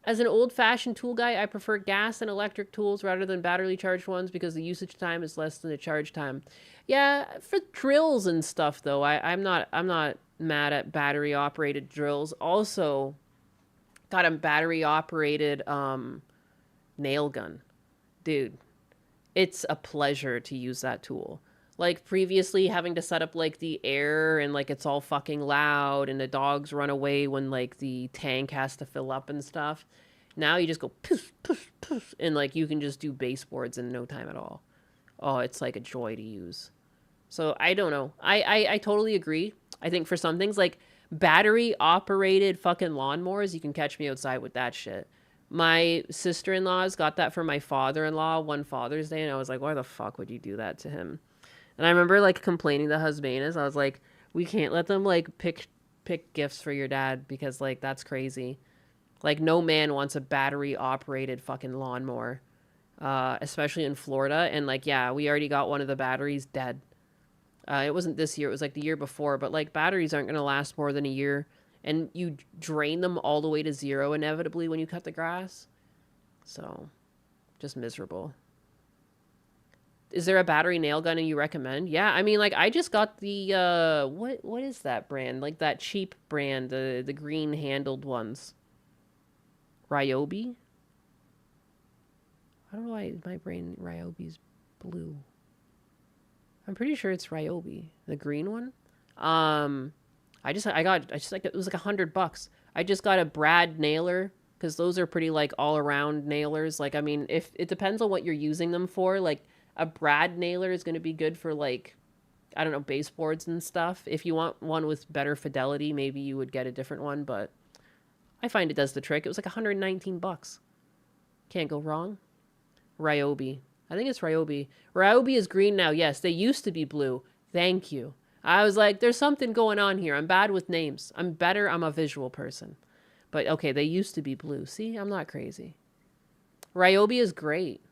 Speaker 2: As an old-fashioned tool guy, I prefer gas and electric tools rather than battery-charged ones because the usage time is less than the charge time. Yeah, for drills and stuff, though, I'm not mad at battery-operated drills. Also, got a battery operated nail gun. Dude, it's a pleasure to use that tool. Like previously having to set up like the air and like it's all fucking loud and the dogs run away when like the tank has to fill up and stuff. Now you just go poof, poof, poof, and like you can just do baseboards in no time at all. Oh, it's like a joy to use. So I don't know. I totally agree. I think for some things like battery operated fucking lawnmowers, you can catch me outside with that shit. My sister-in-law's got that for my father-in-law one Father's Day, and I was like, why the fuck would you do that to him? And I remember like complaining to Husbanus. I was like, we can't let them like pick gifts for your dad because like that's crazy. Like no man wants a battery operated fucking lawnmower, especially in Florida. And like, yeah, we already got one of the batteries dead. It wasn't this year. It was like the year before. But like batteries aren't going to last more than a year. And you drain them all the way to zero inevitably when you cut the grass. So just miserable. Is there a battery nail gun you recommend? Yeah, I mean, like, I just got the, what is that brand? Like, that cheap brand, the green-handled ones. Ryobi? I don't know why my brain, Ryobi's blue. I'm pretty sure it's Ryobi, the green one. It was like $100. I just got a Brad nailer, because those are pretty, like, all-around nailers. Like, I mean, if it depends on what you're using them for, like, a Brad nailer is going to be good for, like, I don't know, baseboards and stuff. If you want one with better fidelity, maybe you would get a different one, but I find it does the trick. It was like $119. Can't go wrong. Ryobi. I think it's Ryobi. Ryobi is green now. Yes, they used to be blue. Thank you. I was like, there's something going on here. I'm bad with names. I'm a visual person. But okay, they used to be blue. See, I'm not crazy. Ryobi is great.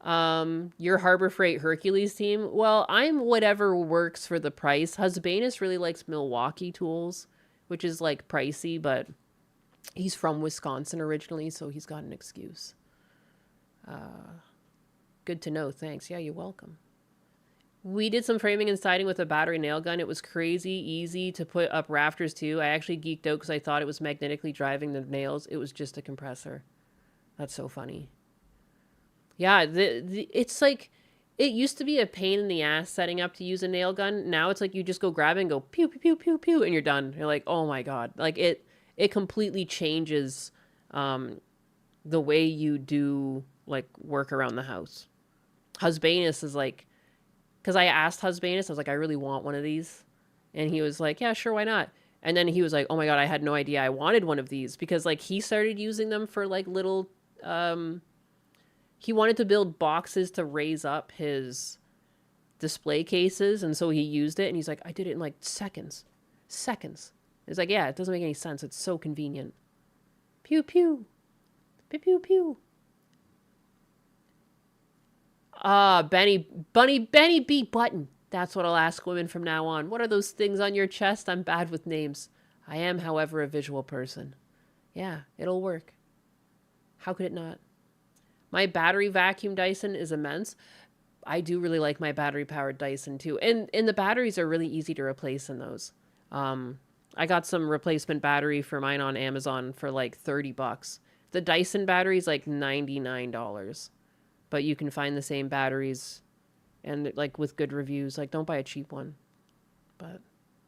Speaker 2: Your Harbor Freight Hercules team. Well, I'm whatever works for the price. Husbanus really likes Milwaukee tools, which is like pricey, but he's from Wisconsin originally, so he's got an excuse. Good to know. Thanks. Yeah, you're welcome. We did some framing and siding with a battery nail gun. It was crazy easy to put up rafters too. I actually geeked out because I thought it was magnetically driving the nails. It was just a compressor. That's so funny. Yeah, it's like, it used to be a pain in the ass setting up to use a nail gun. Now it's like you just go grab it and go pew, pew, pew, pew, pew, and you're done. You're like, oh my God. Like it completely changes the way you do like work around the house. Husbanus is like, because I asked Husbanus, I was like, I really want one of these. And he was like, yeah, sure, why not? And then he was like, oh my God, I had no idea I wanted one of these. Because like he started using them for like little... he wanted to build boxes to raise up his display cases, and so he used it, and he's like, I did it in like seconds. It's like, yeah, it doesn't make any sense. It's so convenient. Pew, pew. Pew, pew, pew. Benny B. Button. That's what I'll ask women from now on. What are those things on your chest? I'm bad with names. I am, however, a visual person. Yeah, it'll work. How could it not? My battery vacuum Dyson is immense. I do really like my battery-powered Dyson, too. And the batteries are really easy to replace in those. I got some replacement battery for mine on Amazon for like $30. The Dyson battery is like $99. But you can find the same batteries and like with good reviews. Like, don't buy a cheap one. But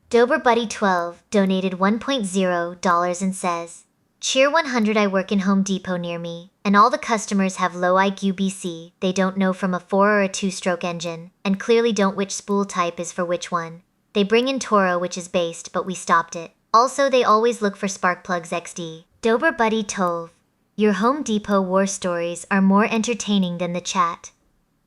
Speaker 1: DoberBuddy12 donated $1.0 and says, Cheer 100. I work in Home Depot near me, and all the customers have low IQ BC. They don't know from a 4 or a 2-stroke engine, and clearly don't which spool type is for which one. They bring in Toro, which is based, but we stopped it. Also, they always look for spark plugs XD. DoberBuddy12, your Home Depot war stories are more entertaining than the chat.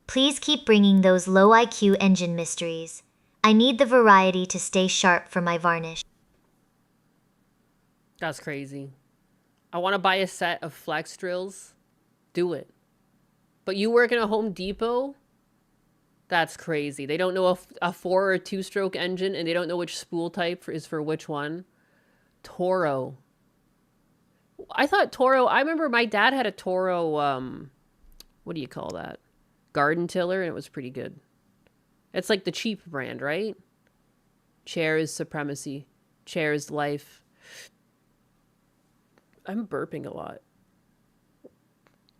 Speaker 1: Please keep bringing those low IQ engine mysteries. I need the variety to stay sharp for my varnish.
Speaker 2: That's crazy. I want to buy a set of flex drills. Do it. But you work in a Home Depot? That's crazy. They don't know a 4 or 2-stroke engine, and they don't know which spool type is for which one. Toro. I thought Toro... I remember my dad had a Toro, what do you call that? Garden tiller, and it was pretty good. It's like the cheap brand, right? Chair is supremacy. Chair is life. I'm burping a lot.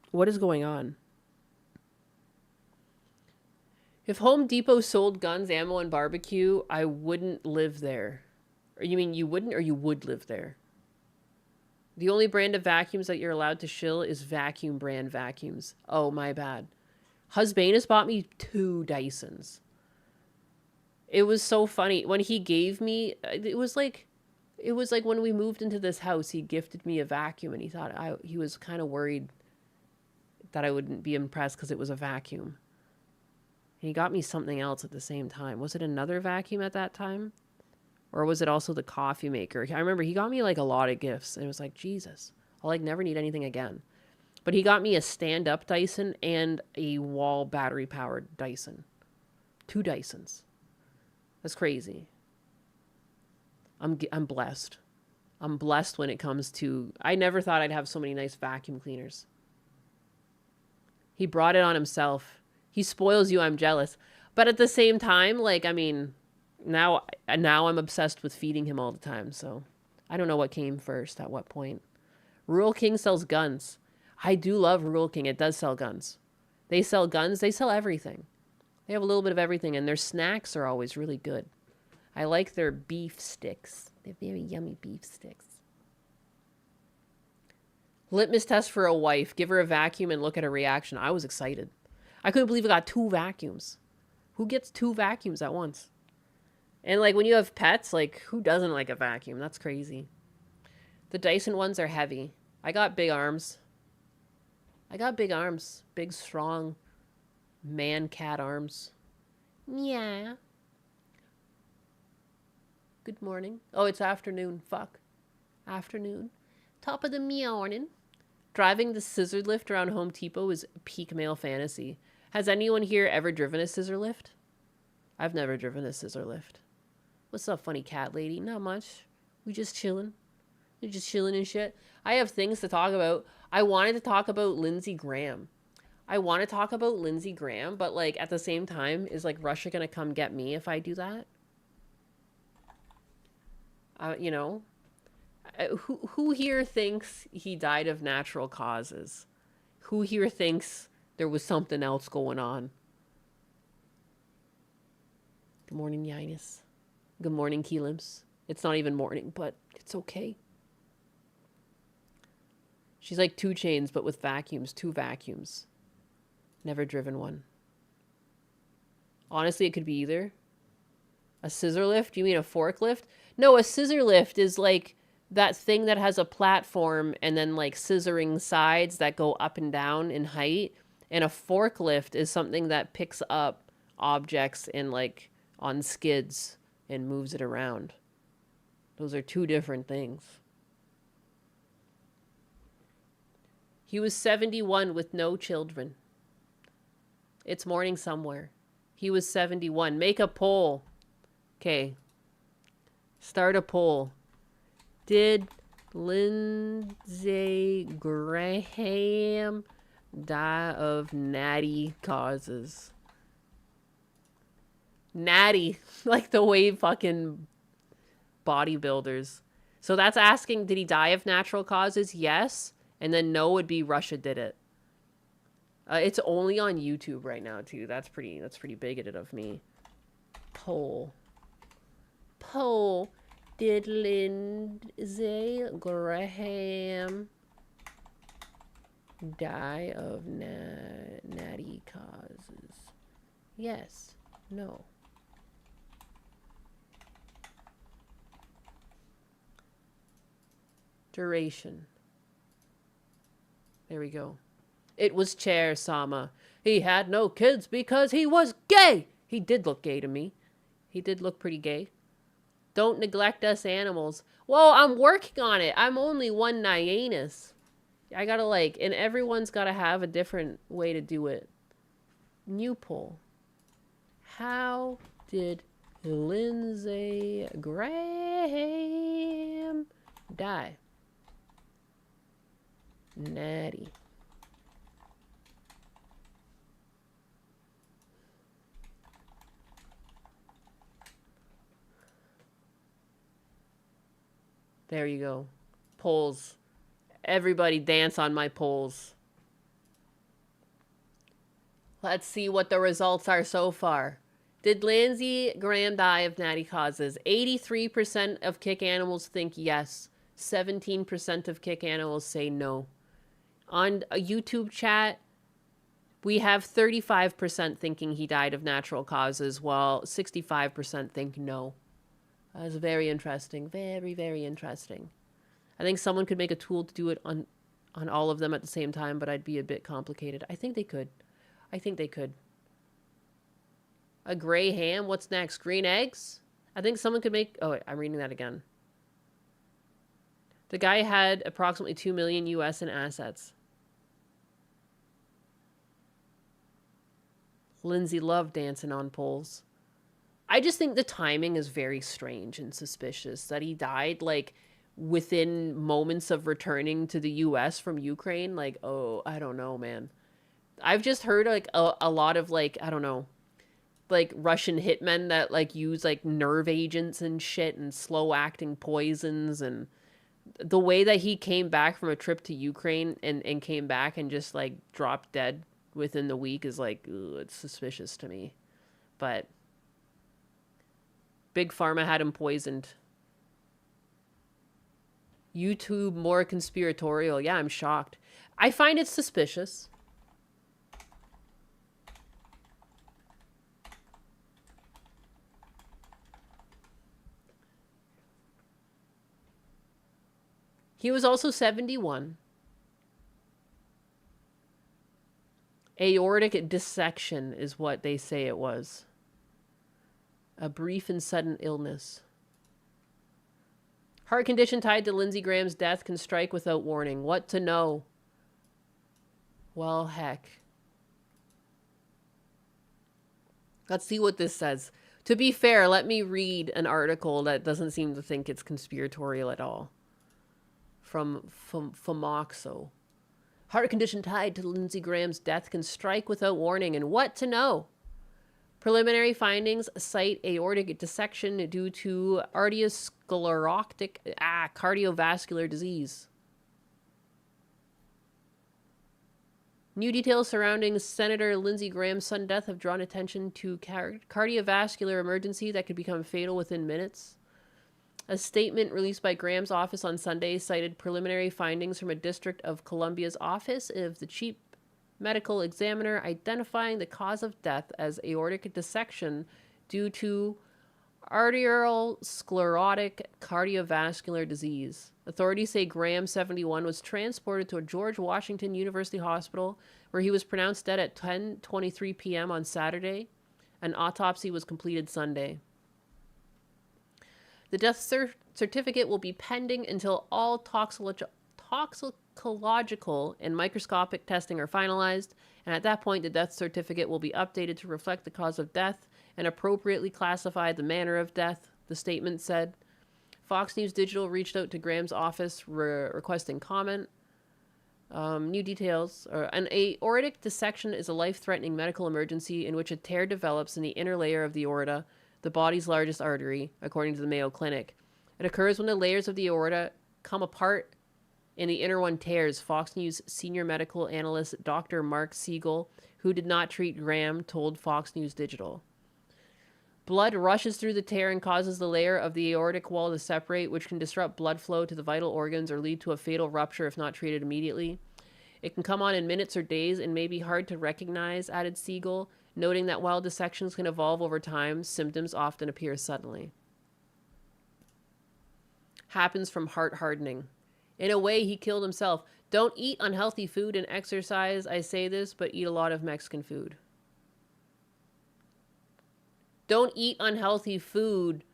Speaker 2: What is going on? If Home Depot sold guns, ammo, and barbecue, I wouldn't live there. Or you mean you wouldn't or you would live there? The only brand of vacuums that you're allowed to shill is vacuum brand vacuums. Oh, my bad. Husbanus bought me 2 Dysons. It was so funny. When he gave me, it was like when we moved into this house, he gifted me a vacuum and he thought he was kind of worried that I wouldn't be impressed because it was a vacuum. He got me something else at the same time. Was it another vacuum at that time? Or was it also the coffee maker? I remember he got me like a lot of gifts. And it was like, Jesus, I'll like never need anything again. But he got me a stand-up Dyson and a wall battery-powered Dyson. 2 Dysons. That's crazy. I'm blessed. I'm blessed when it comes to... I never thought I'd have so many nice vacuum cleaners. He brought it on himself. He spoils you, I'm jealous. But at the same time, like, I mean, now I'm obsessed with feeding him all the time, so I don't know what came first at what point. Rural King sells guns. I do love Rural King. It does sell guns. They sell guns. They sell everything. They have a little bit of everything, and their snacks are always really good. I like their beef sticks. They have very yummy beef sticks. Litmus test for a wife. Give her a vacuum and look at her reaction. I was excited. I couldn't believe I got 2 vacuums. Who gets 2 vacuums at once? And like when you have pets, like who doesn't like a vacuum? That's crazy. The Dyson ones are heavy. I got big arms. Big, strong man-cat arms. Yeah. Good morning. Oh, it's afternoon. Fuck. Afternoon. Top of the morning. Driving the scissor lift around Home Depot is peak male fantasy. Has anyone here ever driven a scissor lift? I've never driven a scissor lift. What's up, funny cat lady? Not much. We just chilling. We're just chilling and shit. I have things to talk about. I wanted to talk about Lindsey Graham. But like at the same time, is like Russia gonna come get me if I do that? You know? Who here thinks he died of natural causes? Who here thinks there was something else going on? Good morning, Yinus. Good morning, Keelims. It's not even morning, but it's okay. She's like 2 Chainz, but with vacuums. 2 vacuums. Never driven one. Honestly, it could be either. A scissor lift? You mean a forklift? No, a scissor lift is like that thing that has a platform and then like scissoring sides that go up and down in height. And a forklift is something that picks up objects and like on skids and moves it around. Those are 2 different things. He was 71 with no children. It's morning somewhere. He was 71. Make a poll. Okay. Start a poll. Did Lindsey Graham die of natty causes? Natty. Like the way fucking bodybuilders. So that's asking, did he die of natural causes? Yes. And then no would be Russia did it. It's only on YouTube right now too. That's pretty bigoted of me. Poll. Did Lindsey Graham die of natty causes? Yes. No. Duration. There we go. It was Chair Sama. He had no kids because he was gay. He did look gay to me. He did look pretty gay. Don't neglect us animals. Well, I'm working on it. I'm only 1 Nyanus. I gotta like, and everyone's gotta have a different way to do it. New poll. How did Lindsey Graham die? Natty. There you go. Polls. Everybody dance on my polls. Let's see what the results are so far. Did Lindsey Graham die of natty causes? 83% of kick animals think yes. 17% of kick animals say no. On a YouTube chat, we have 35% thinking he died of natural causes, while 65% think no. That's very interesting. Very, very interesting. I think someone could make a tool to do it on all of them at the same time, but I'd be a bit complicated. I think they could. I think they could. A gray ham? What's next? Green eggs? I think someone could make... Oh, wait, I'm reading that again. The guy had approximately $2 million US in assets. Lindsay loved dancing on poles. I just think the timing is very strange and suspicious. That he died, like, within moments of returning to the US from Ukraine. Like, oh, I don't know, man. I've just heard, like, a lot of, like, I don't know, like, Russian hitmen that, like, use, like, nerve agents and shit and slow-acting poisons, and the way that he came back from a trip to Ukraine and came back and just, like, dropped dead within the week is, like, ugh, it's suspicious to me. But Big Pharma had him poisoned. YouTube more conspiratorial. Yeah, I'm shocked. I find it suspicious. He was also 71. Aortic dissection is what they say it was. A brief and sudden illness. Heart condition tied to Lindsey Graham's death can strike without warning. What to know? Well, heck. Let's see what this says. To be fair, let me read an article that doesn't seem to think it's conspiratorial at all. From Fomoxo. Heart condition tied to Lindsey Graham's death can strike without warning, and what to know? Preliminary findings cite aortic dissection due to arteriosclerotic cardiovascular disease. New details surrounding Senator Lindsey Graham's sudden death have drawn attention to cardiovascular emergency that could become fatal within minutes. A statement released by Graham's office on Sunday cited preliminary findings from a District of Columbia's office of the chief medical examiner identifying the cause of death as aortic dissection due to arteriosclerotic cardiovascular disease. Authorities say Graham, 71, was transported to a George Washington University hospital where he was pronounced dead at 10:23 p.m. on Saturday. An autopsy was completed Sunday. The death certificate will be pending until all toxicological and microscopic testing are finalized, and at that point the death certificate will be updated to reflect the cause of death and appropriately classify the manner of death, the statement said. Fox News Digital reached out to Graham's office requesting comment. New details. An aortic dissection is a life-threatening medical emergency in which a tear develops in the inner layer of the aorta, the body's largest artery, according to the Mayo Clinic. It occurs when the layers of the aorta come apart and the inner one tears, Fox News senior medical analyst Dr. Mark Siegel, who did not treat Graham, told Fox News Digital. Blood rushes through the tear and causes the layer of the aortic wall to separate, which can disrupt blood flow to the vital organs or lead to a fatal rupture if not treated immediately. It can come on in minutes or days and may be hard to recognize, added Siegel, noting that while dissections can evolve over time, symptoms often appear suddenly. Happens from heart hardening. In a way, he killed himself. Don't eat unhealthy food and exercise. I say this, but eat a lot of Mexican food. Don't eat unhealthy food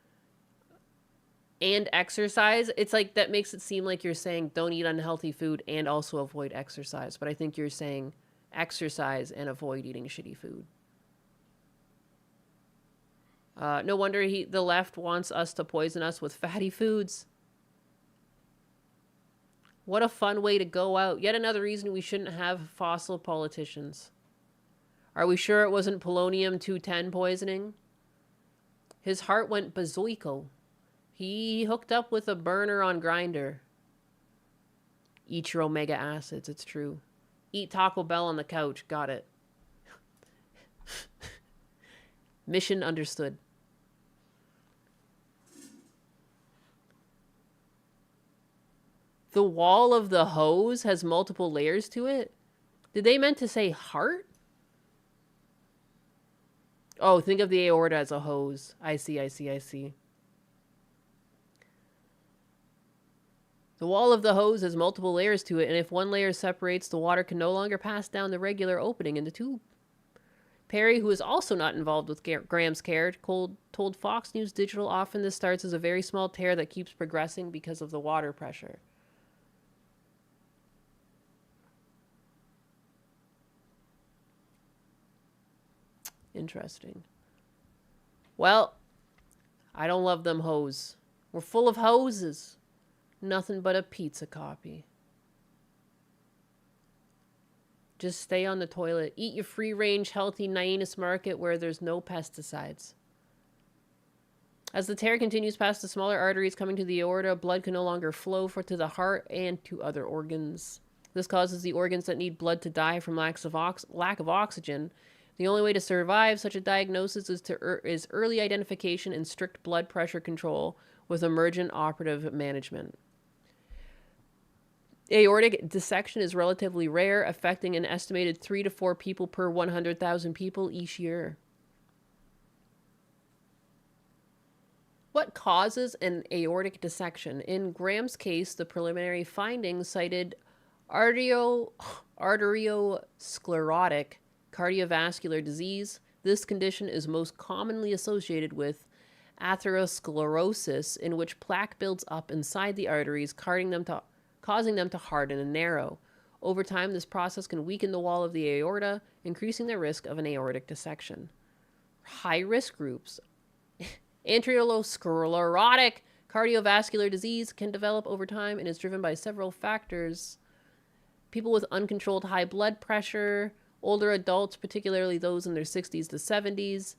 Speaker 2: and exercise. It's like that makes it seem like you're saying don't eat unhealthy food and also avoid exercise. But I think you're saying exercise and avoid eating shitty food. No wonder the left wants us to poison us with fatty foods. What a fun way to go out. Yet another reason we shouldn't have fossil politicians. Are we sure it wasn't polonium-210 poisoning? His heart went bazoico. He hooked up with a burner on Grindr. Eat your omega acids, it's true. Eat Taco Bell on the couch, got it. Mission understood. The wall of the hose has multiple layers to it? Did they meant to say heart? Oh, think of the aorta as a hose. I see. The wall of the hose has multiple layers to it, and if one layer separates, the water can no longer pass down the regular opening in the tube. Perry, who is also not involved with Graham's care, told Fox News Digital often this starts as a very small tear that keeps progressing because of the water pressure. Interesting. Well, I don't love them hoes. We're full of hoses. Nothing but a pizza copy. Just stay on the toilet. Eat your free-range, healthy Nyannis market where there's no pesticides. As the tear continues past the smaller arteries coming to the aorta, blood can no longer flow to the heart and to other organs. This causes the organs that need blood to die from lack of oxygen. The only way to survive such a diagnosis is early identification and strict blood pressure control with emergent operative management. Aortic dissection is relatively rare, affecting an estimated 3 to 4 people per 100,000 people each year. What causes an aortic dissection? In Graham's case, the preliminary findings cited arteriosclerotic cardiovascular disease. This condition is most commonly associated with atherosclerosis, in which plaque builds up inside the arteries, causing them to harden and narrow. Over time, this process can weaken the wall of the aorta, increasing the risk of an aortic dissection. High-risk groups. Atherosclerotic cardiovascular disease can develop over time and is driven by several factors. People with uncontrolled high blood pressure, older adults, particularly those in their 60s to 70s.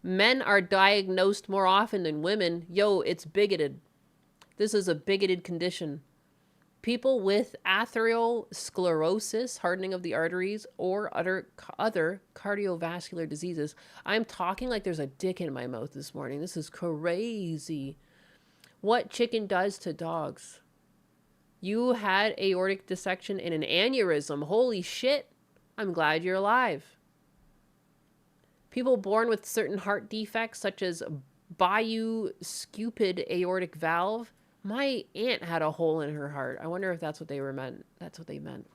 Speaker 2: Men are diagnosed more often than women. Yo, it's bigoted. This is a bigoted condition. People with atherosclerosis, hardening of the arteries, or other cardiovascular diseases. I'm talking like there's a dick in my mouth this morning. This is crazy. What chicken does to dogs? You had aortic dissection and an aneurysm. Holy shit. I'm glad you're alive. People born with certain heart defects, such as bicuspid aortic valve. My aunt had a hole in her heart. I wonder if that's what they meant. That's what they meant.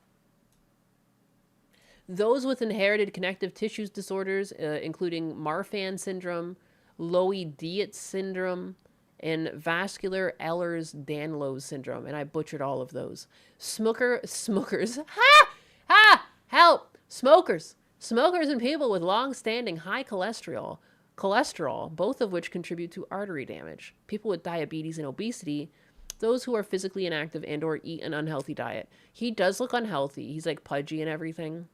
Speaker 2: Those with inherited connective tissues disorders, including Marfan syndrome, Lowe-Dietz syndrome, and vascular Ehlers-Danlos syndrome. And I butchered all of those. Smokers. Help! Smokers and people with long-standing high cholesterol, both of which contribute to artery damage. People with diabetes and obesity, those who are physically inactive and or eat an unhealthy diet. He does look unhealthy. He's like pudgy and everything.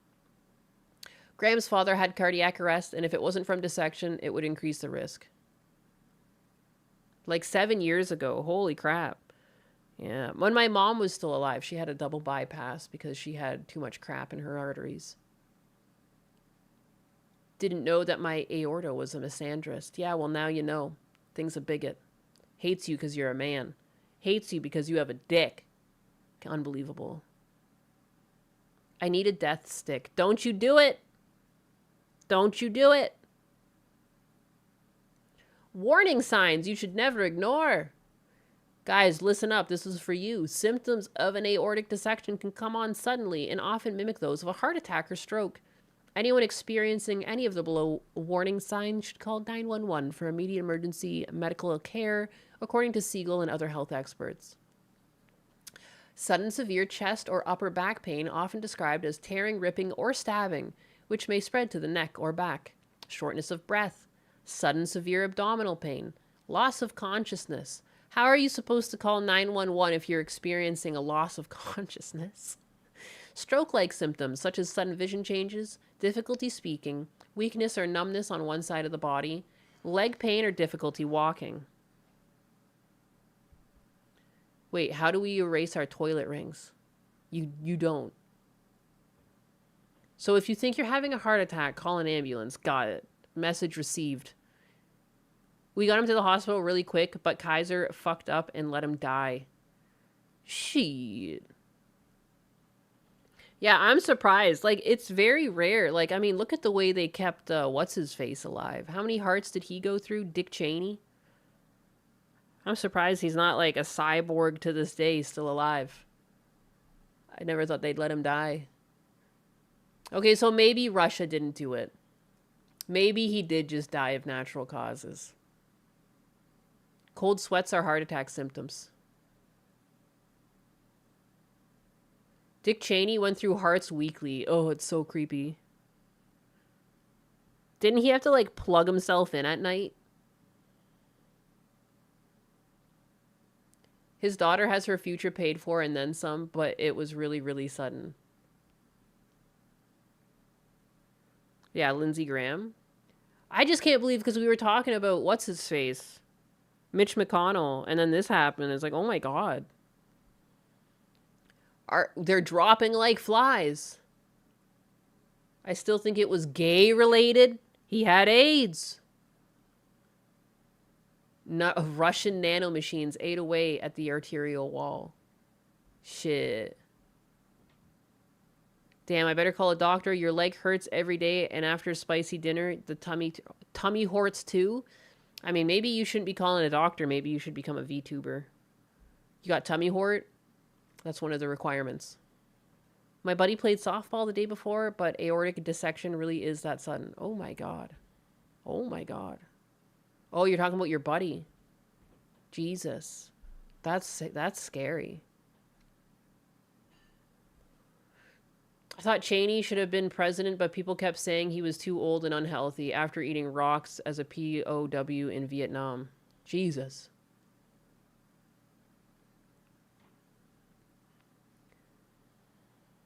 Speaker 2: Graham's father had cardiac arrest, and if it wasn't from dissection, it would increase the risk. Like 7 years ago. Holy crap. Yeah. When my mom was still alive, she had a double bypass because she had too much crap in her arteries. Didn't know that my aorta was a misandrist. Yeah, well, now you know. Thing's a bigot. Hates you because you're a man. Hates you because you have a dick. Unbelievable. I need a death stick. Don't you do it. Don't you do it. Warning signs you should never ignore. Guys, listen up. This is for you. Symptoms of an aortic dissection can come on suddenly and often mimic those of a heart attack or stroke. Anyone experiencing any of the below warning signs should call 911 for immediate emergency medical care, according to Siegel and other health experts. Sudden severe chest or upper back pain, often described as tearing, ripping, or stabbing, which may spread to the neck or back. Shortness of breath. Sudden severe abdominal pain. Loss of consciousness. How are you supposed to call 911 if you're experiencing a loss of consciousness? Stroke-like symptoms such as sudden vision changes, difficulty speaking, weakness or numbness on one side of the body, leg pain or difficulty walking. Wait, how do we erase our toilet rings? You don't. So if you think you're having a heart attack, call an ambulance. Got it. Message received. We got him to the hospital really quick, but Kaiser fucked up and let him die. Shit. Yeah, I'm surprised. Like, it's very rare. Like, I mean, look at the way they kept, what's-his-face alive. How many hearts did he go through? Dick Cheney? I'm surprised he's not, like, a cyborg to this day, still alive. I never thought they'd let him die. Okay, so maybe Russia didn't do it. Maybe he did just die of natural causes. Cold sweats are heart attack symptoms. Dick Cheney went through hearts weekly. Oh, it's so creepy. Didn't he have to, like, plug himself in at night? His daughter has her future paid for and then some, but it was really, really sudden. Yeah, Lindsey Graham. I just can't believe, because we were talking about what's-his-face? Mitch McConnell, and then this happened. It's like, oh my God. They're dropping like flies. I still think it was gay related. He had AIDS. Russian nanomachines ate away at the arterial wall. Shit. Damn, I better call a doctor. Your leg hurts every day, and after spicy dinner, the tummy hurts too. I mean, maybe you shouldn't be calling a doctor. Maybe you should become a VTuber. You got tummy hort? That's one of the requirements. My buddy played softball the day before, but aortic dissection really is that sudden. Oh my God. Oh my God. Oh, you're talking about your buddy. Jesus. That's scary. I thought Cheney should have been president, but people kept saying he was too old and unhealthy after eating rocks as a POW in Vietnam. Jesus.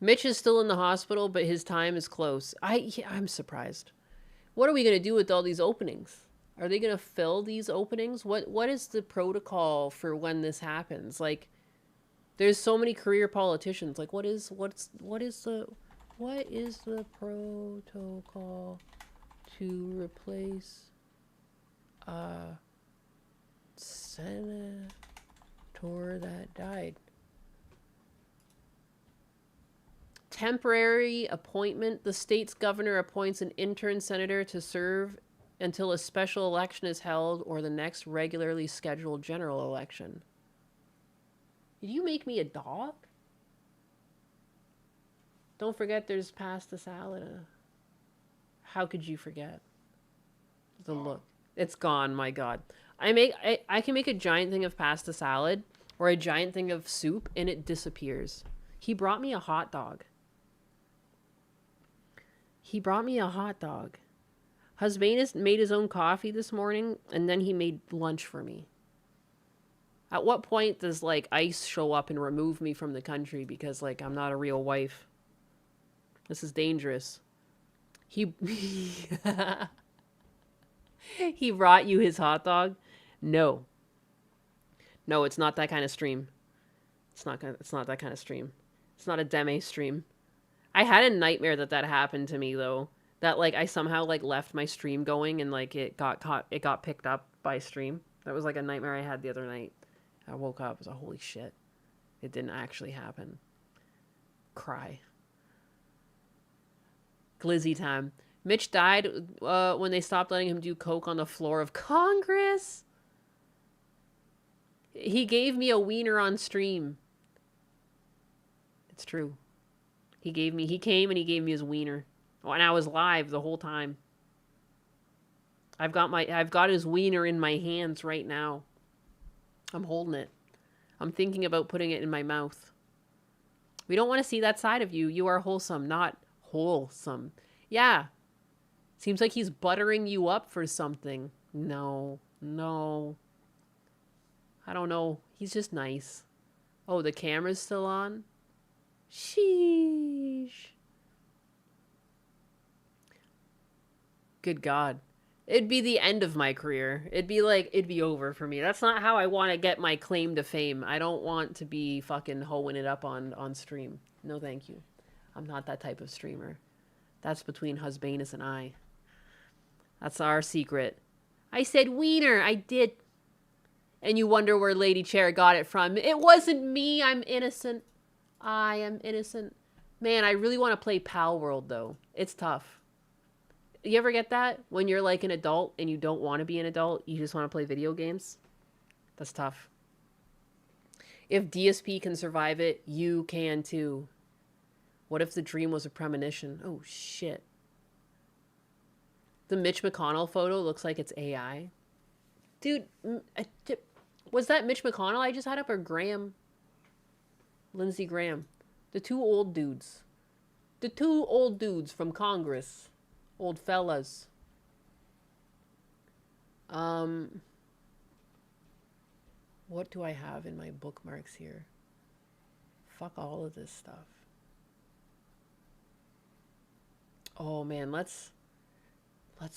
Speaker 2: Mitch is still in the hospital, but his time is close. I'm surprised. What are we going to do with all these openings? Are they going to fill these openings? What is the protocol for when this happens? Like, there's so many career politicians. Like, what is the protocol to replace a senator that died? Temporary appointment. The state's governor appoints an intern senator to serve until a special election is held or the next regularly scheduled general election. Did you make me a dog? Don't forget there's pasta salad. How could you forget? The look. It's gone, my God. I can make a giant thing of pasta salad or a giant thing of soup and it disappears. He brought me a hot dog. Husband made his own coffee this morning, and then he made lunch for me. At what point does, like, ICE show up and remove me from the country because, like, I'm not a real wife? This is dangerous. He he brought you his hot dog? No. No, it's not that kind of stream. It's not that kind of stream. It's not a deme stream. I had a nightmare that happened to me, though. That, like, I somehow, like, left my stream going and, like, it got picked up by stream. That was, like, a nightmare I had the other night. I woke up, I was like, holy shit. It didn't actually happen. Cry. Glizzy time. Mitch died when they stopped letting him do coke on the floor of Congress. He gave me a wiener on stream. It's true. He came and he gave me his wiener. Oh, and I was live the whole time. I've got his wiener in my hands right now. I'm holding it. I'm thinking about putting it in my mouth. We don't want to see that side of you. You are wholesome, not wholesome. Yeah. Seems like he's buttering you up for something. No. I don't know. He's just nice. Oh, the camera's still on? Sheesh. Good God. It'd be the end of my career. It'd be over for me. That's not how I want to get my claim to fame. I don't want to be fucking hoeing it up on stream. No, thank you. I'm not that type of streamer. That's between Husbanus and I. That's our secret. I said wiener. I did. And you wonder where Lady Chair got it from. It wasn't me. I'm innocent. I am innocent. Man, I really want to play Pal World, though. It's tough. You ever get that? When you're like an adult and you don't want to be an adult, you just want to play video games? That's tough. If DSP can survive it, you can too. What if the dream was a premonition? Oh, shit. The Mitch McConnell photo looks like it's AI. Dude, was that Mitch McConnell I just had up or Graham? Lindsey Graham. The two old dudes. The two old dudes from Congress. Old fellas. What do I have in my bookmarks here? Fuck all of this stuff. Oh man, let's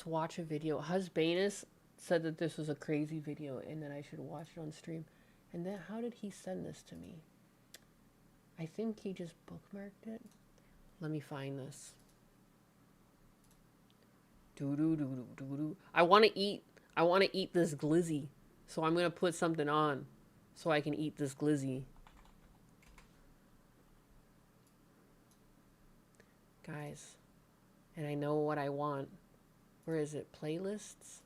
Speaker 2: watch a video. Husbanus said that this was a crazy video and that I should watch it on stream. And then how did he send this to me? I think he just bookmarked it. Let me find this. I want to eat this glizzy. So I'm going to put something on so I can eat this glizzy. Guys, and I know what I want. Where is it? Playlists?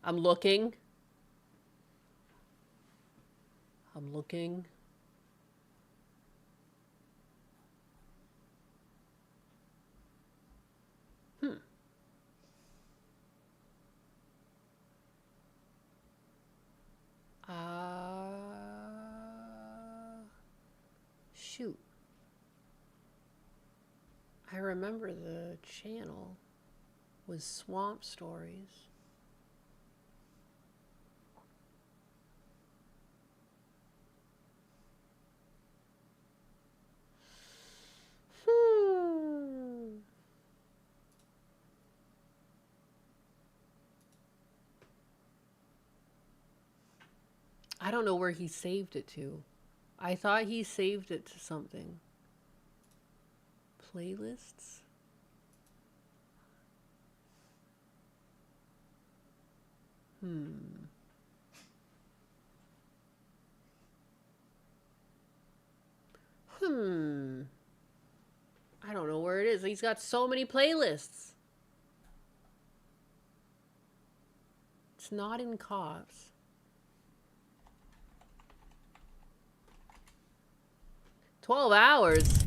Speaker 2: I'm looking. Shoot. I remember the channel was Swamp Stories. I don't know where he saved it to. I thought he saved it to something. Playlists? I don't know where it is. He's got so many playlists. It's not in cops. $12 hours.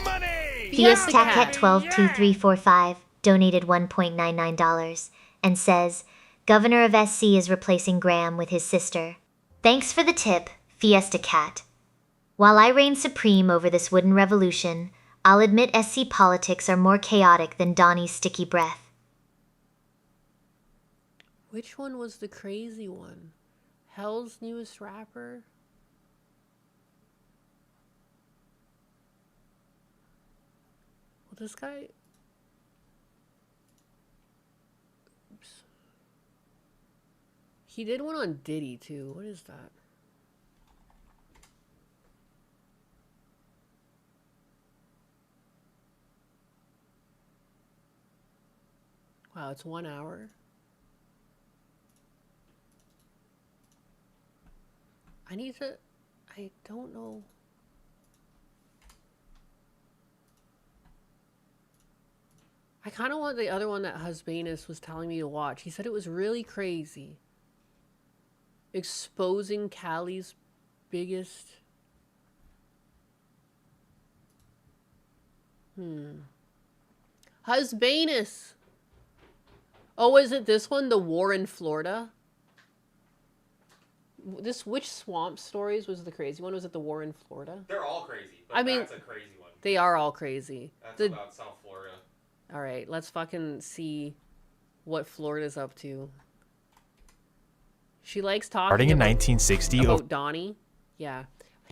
Speaker 13: Money!
Speaker 1: Fiesta Cat 122345 donated $1.99 and says, Governor of SC is replacing Graham with his sister. Thanks for the tip, Fiesta Cat. While I reign supreme over this wooden revolution, I'll admit SC politics are more chaotic than Donnie's sticky breath.
Speaker 2: Which one was the crazy one? Hell's newest rapper? Well, this guy... Oops. He did one on Diddy, too. What is that? Wow, it's 1 hour. I don't know. I kind of want the other one that Husbanus was telling me to watch. He said it was really crazy. Exposing Cali's biggest... Husbanus! Oh, is it this one? The War in Florida? Which Swamp Stories was the crazy one? Was it the War in Florida?
Speaker 14: They're all crazy, but
Speaker 2: I mean,
Speaker 14: that's a crazy one.
Speaker 2: They are all crazy.
Speaker 12: That's about South Florida.
Speaker 2: All right, let's fucking see what Florida's up to. She likes talking
Speaker 13: Starting in 1960
Speaker 2: about Donnie. Yeah.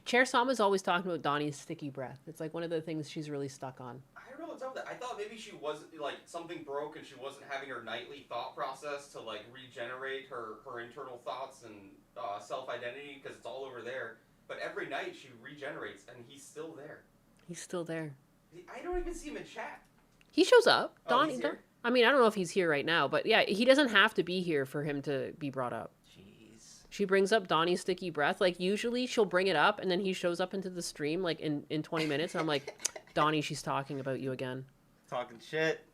Speaker 2: Chair Sama's always talking about Donnie's sticky breath. It's like one of the things she's really stuck on.
Speaker 12: I don't know what's up with that. I thought maybe she wasn't, like, something broke and she wasn't having her nightly thought process to, like, regenerate her internal thoughts and self-identity, because it's all over there. But every night she regenerates and he's still there.
Speaker 2: He's still there.
Speaker 12: I don't even see him in chat.
Speaker 2: He shows up.
Speaker 12: Oh,
Speaker 2: Donnie.
Speaker 12: he's here?
Speaker 2: I mean, I don't know if he's here right now, but yeah, he doesn't have to be here for him to be brought up. She brings up Donnie's sticky breath. Like, usually she'll bring it up, and then he shows up into the stream, like, in 20 minutes, and I'm like, Donnie, she's talking about you again.
Speaker 12: Talking shit.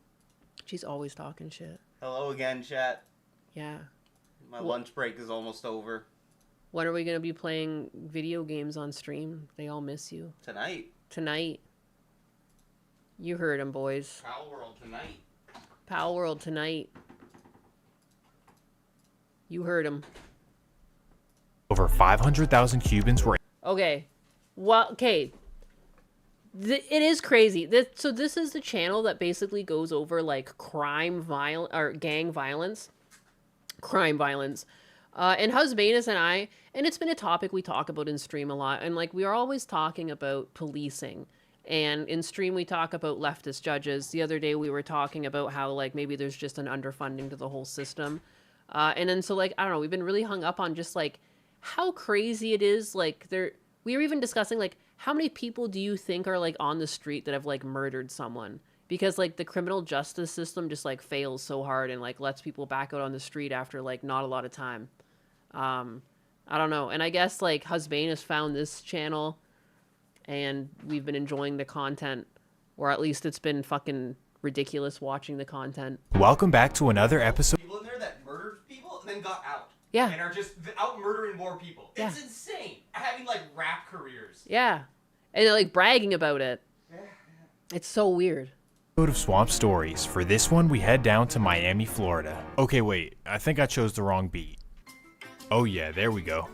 Speaker 2: She's always talking shit.
Speaker 12: Hello again, chat.
Speaker 2: Yeah.
Speaker 12: My lunch break is almost over.
Speaker 2: When are we going to be playing video games on stream? They all miss you.
Speaker 12: Tonight.
Speaker 2: Tonight. You heard him, boys.
Speaker 12: Pal World tonight.
Speaker 2: Pal World tonight. You heard him.
Speaker 13: over 500,000 Cubans were...
Speaker 2: Okay. Well, okay. It is crazy. So this is the channel that basically goes over, like, gang violence. Crime violence. And Husbanus and I, and it's been a topic we talk about in stream a lot, and, like, we are always talking about policing. And in stream, we talk about leftist judges. The other day, we were talking about how, like, maybe there's just an underfunding to the whole system. And then, so, like, I don't know, we've been really hung up on just, like, how crazy it is. Like, we were even discussing, like, how many people do you think are, like, on the street that have, like, murdered someone? Because, like, the criminal justice system just, like, fails so hard and, like, lets people back out on the street after, like, not a lot of time. I don't know. And I guess, like, Husbanus found this channel, and we've been enjoying the content, or at least it's been fucking ridiculous watching the content.
Speaker 13: Welcome back to another episode.
Speaker 12: People in there that murdered people and then got out.
Speaker 2: Yeah.
Speaker 12: And are just out murdering more people.
Speaker 2: Yeah.
Speaker 12: It's insane. Having, like, rap careers.
Speaker 2: Yeah. And they're, like, bragging about it. Yeah. It's so weird.
Speaker 13: Of Swamp Stories. For this one, we head down to Miami, Florida. Okay, wait. I think I chose the wrong beat. Oh yeah, there we go.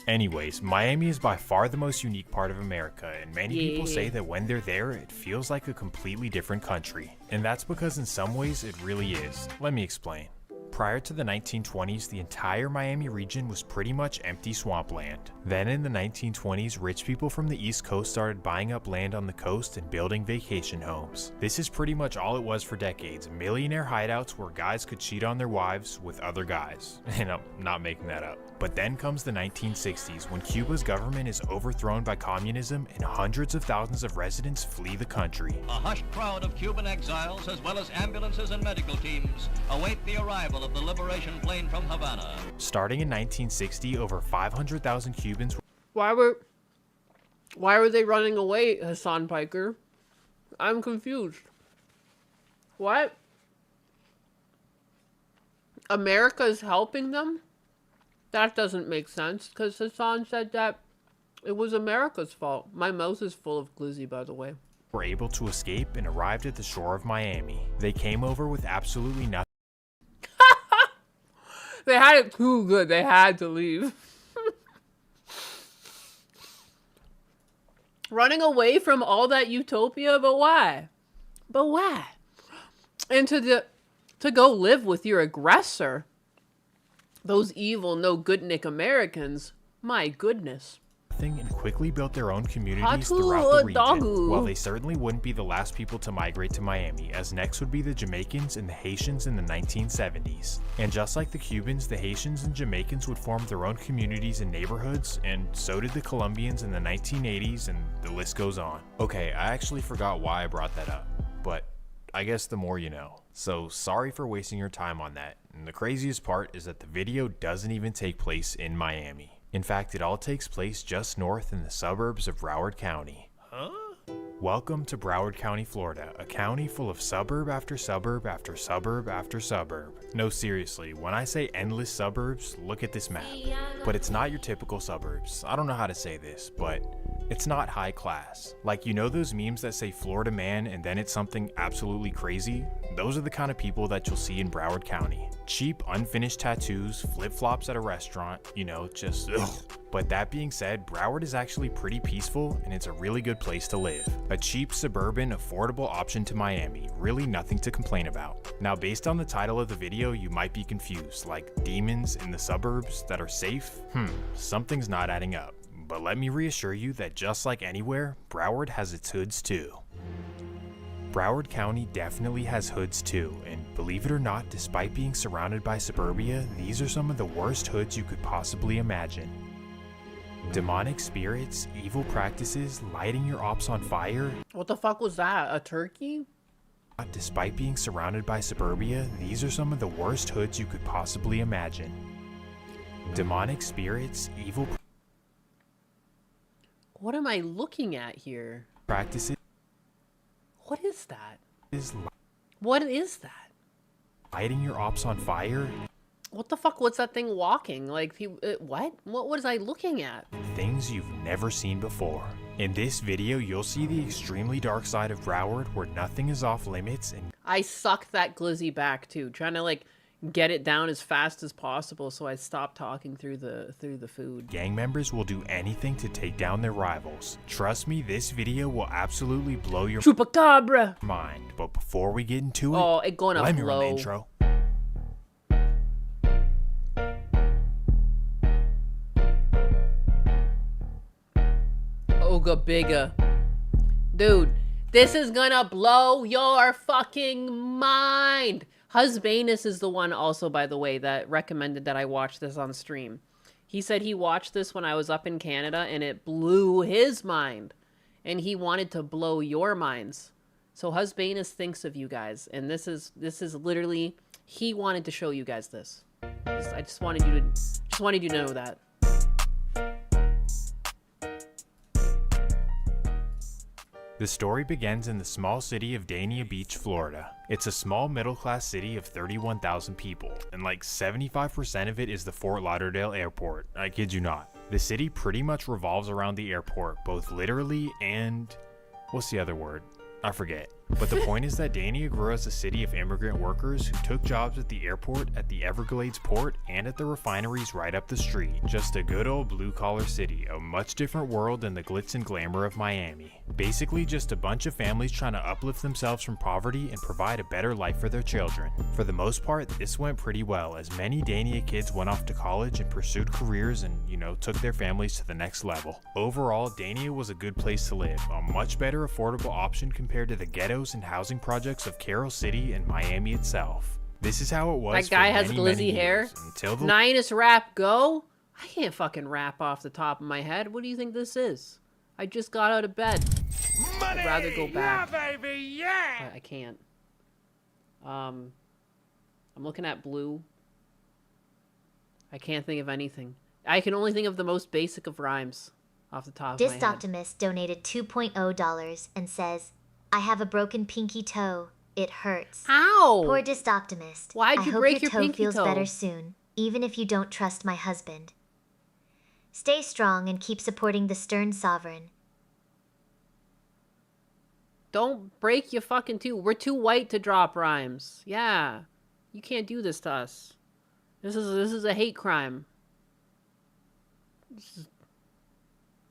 Speaker 13: Anyways, Miami is by far the most unique part of America, and many people say that when they're there, it feels like a completely different country. And that's because in some ways, it really is. Let me explain. Prior to the 1920s, the entire Miami region was pretty much empty swampland. Then in the 1920s, rich people from the East Coast started buying up land on the coast and building vacation homes. This is pretty much all it was for decades, millionaire hideouts where guys could cheat on their wives with other guys. And I'm not making that up. But then comes the 1960s, when Cuba's government is overthrown by communism and hundreds of thousands of residents flee the country.
Speaker 14: A hushed crowd of Cuban exiles, as well as ambulances and medical teams, await the arrival of the liberation plane from Havana.
Speaker 13: Starting in 1960, over 500,000 Cubans were...
Speaker 2: Why were they running away, Hassan Piker? I'm confused. What? America's helping them? That doesn't make sense, because Hassan said that it was America's fault. My mouth is full of glizzy, by the way.
Speaker 13: Were able to escape and arrived at the shore of Miami. They came over with absolutely nothing.
Speaker 2: They had it too good. They had to leave. Running away from all that utopia, but why? But why? And to go live with your aggressor. Those evil, no good Nick Americans. My goodness.
Speaker 13: And quickly built their own communities throughout the region. While they certainly wouldn't be the last people to migrate to Miami, as next would be the Jamaicans and the Haitians in the 1970s. And just like the Cubans, the Haitians and Jamaicans would form their own communities and neighborhoods, and so did the Colombians in the 1980s, and the list goes on. Okay, I actually forgot why I brought that up, but I guess the more you know. So sorry for wasting your time on that. And the craziest part is that the video doesn't even take place in Miami. In fact, it all takes place just north in the suburbs of Broward County. Huh? Welcome to Broward County, Florida, a county full of suburb after suburb after suburb after suburb. No, seriously, when I say endless suburbs, look at this map. But it's not your typical suburbs. I don't know how to say this, but It's not high class. Like, you know those memes that say Florida man and then it's something absolutely crazy? Those are the kind of people that you'll see in Broward County. Cheap, unfinished tattoos, flip-flops at a restaurant, you know, just ugh. But that being said, Broward is actually pretty peaceful and it's a really good place to live. A cheap, suburban, affordable option to Miami. Really nothing to complain about. Now, based on the title of the video, you might be confused, like demons in the suburbs that are safe? Something's not adding up. But let me reassure you that just like anywhere, Broward has its hoods too. Broward County definitely has hoods too, and believe it or not, despite being surrounded by suburbia, these are some of the worst hoods you could possibly imagine. Demonic spirits, evil practices, lighting your ops on fire.
Speaker 2: What the fuck was that? A turkey?
Speaker 13: Despite being surrounded by suburbia, these are some of the worst hoods you could possibly imagine. Demonic spirits, evil
Speaker 2: What am I looking at here?
Speaker 13: practices.
Speaker 2: What is that?
Speaker 13: Is
Speaker 2: What is that?
Speaker 13: lighting your ops on fire.
Speaker 2: What the fuck was that thing walking? Like, what? What was I looking at?
Speaker 13: Things you've never seen before. In this video, you'll see the extremely dark side of Broward where nothing is off limits and
Speaker 2: I sucked that glizzy back too, trying to like get it down as fast as possible so I stopped talking through the food.
Speaker 13: gang members will do anything to take down their rivals. Trust me, this video will absolutely blow your
Speaker 2: Chupacabra
Speaker 13: mind. But before we get into it,
Speaker 2: Oh, it gonna
Speaker 13: let me run the
Speaker 2: blow.
Speaker 13: intro.
Speaker 2: Oga Biga. Dude, this is gonna blow your fucking mind. Husbanus is the one also, by the way, that recommended that I watch this on stream. He said he watched this when I was up in Canada and it blew his mind. And he wanted to blow your minds. So Husbanus thinks of you guys. And this is literally, he wanted to show you guys this. I just wanted you to know that.
Speaker 13: The story begins in the small city of Dania Beach, Florida. It's a small middle-class city of 31,000 people, and like 75% of it is the Fort Lauderdale airport. I kid you not. The city pretty much revolves around the airport, both literally and... what's the other word? I forget. But the point is that Dania grew as a city of immigrant workers who took jobs at the airport, at the Everglades port, and at the refineries right up the street. Just a good old blue-collar city, a much different world than the glitz and glamour of Miami. Basically just a bunch of families trying to uplift themselves from poverty and provide a better life for their children. For the most part, this went pretty well, as many Dania kids went off to college and pursued careers and, you know, took their families to the next level. Overall, Dania was a good place to live, a much better affordable option compared to the ghettos and housing projects of Carroll City and Miami itself. This is how it was.
Speaker 2: That guy
Speaker 13: for
Speaker 2: has
Speaker 13: many,
Speaker 2: glizzy
Speaker 13: many
Speaker 2: hair.
Speaker 13: years, until the
Speaker 2: Nihilus rap go? I can't fucking rap off the top of my head. What do you think this is? I just got out of bed. I'd rather go back.
Speaker 10: Yeah, baby, yeah!
Speaker 2: I can't. I'm looking at blue. I can't think of anything. I can only think of the most basic of rhymes off the top of my head.
Speaker 1: Optimist donated $2.0 and says, I have a broken pinky toe. It hurts.
Speaker 2: Ow!
Speaker 1: Poor Optimist.
Speaker 2: Why'd you
Speaker 1: I
Speaker 2: break
Speaker 1: hope
Speaker 2: your
Speaker 1: your toe
Speaker 2: pinky
Speaker 1: feels
Speaker 2: toe?
Speaker 1: better soon, even if you don't trust my husband. Stay strong and keep supporting the stern sovereign.
Speaker 2: Don't break your fucking tooth. We're too white to drop rhymes. Yeah. You can't do this to us. This is a hate crime.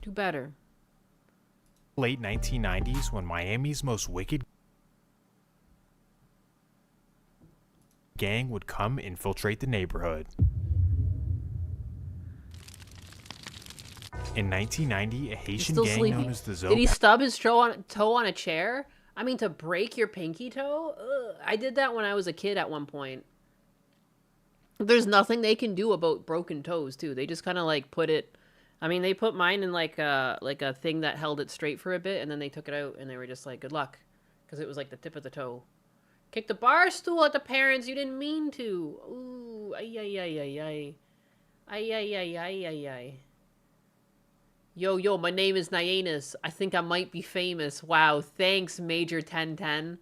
Speaker 2: Do better.
Speaker 13: late 1990s when Miami's most wicked gang would come infiltrate the neighborhood. In 1990, a Haitian
Speaker 2: Still
Speaker 13: gang
Speaker 2: sleepy.
Speaker 13: known as the
Speaker 2: Did he
Speaker 13: Zoe
Speaker 2: stub his toe on a chair? I mean, to break your pinky toe? Ugh. I did that when I was a kid at one point. There's nothing they can do about broken toes, too. They just kind of like put it... I mean, they put mine in like a thing that held it straight for a bit, and then they took it out, and they were just like, good luck. Because it was like the tip of the toe. Kick the bar stool at the parents, you didn't mean to. Ooh, ay, ay, ay, ay, ay. Ay, ay, ay, ay, ay, ay. Yo, my name is Nyanus. I think I might be famous. Wow, thanks, Major 1010.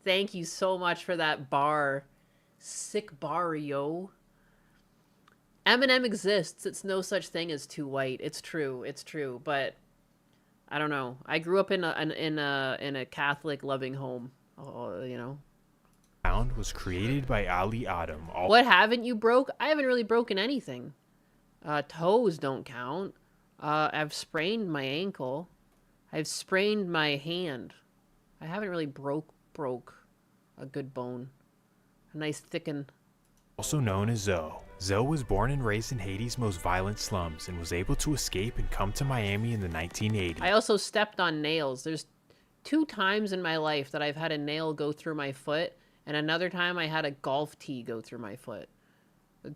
Speaker 2: Thank you so much for that bar. Sick bar, yo. Eminem exists. It's no such thing as too white. It's true. It's true. But I don't know. I grew up in a Catholic loving home. You know.
Speaker 13: Sound was created by Ali Adam.
Speaker 2: What haven't you broke? I haven't really broken anything. Toes don't count. I've sprained my ankle. I've sprained my hand. I haven't really broke a good bone. A nice thicken.
Speaker 13: Also known as Zoe. Zoe was born and raised in Haiti's most violent slums and was able to escape and come to Miami in the 1980s.
Speaker 2: I also stepped on nails. There's 2 times in my life that I've had a nail go through my foot, and another time I had a golf tee go through my foot.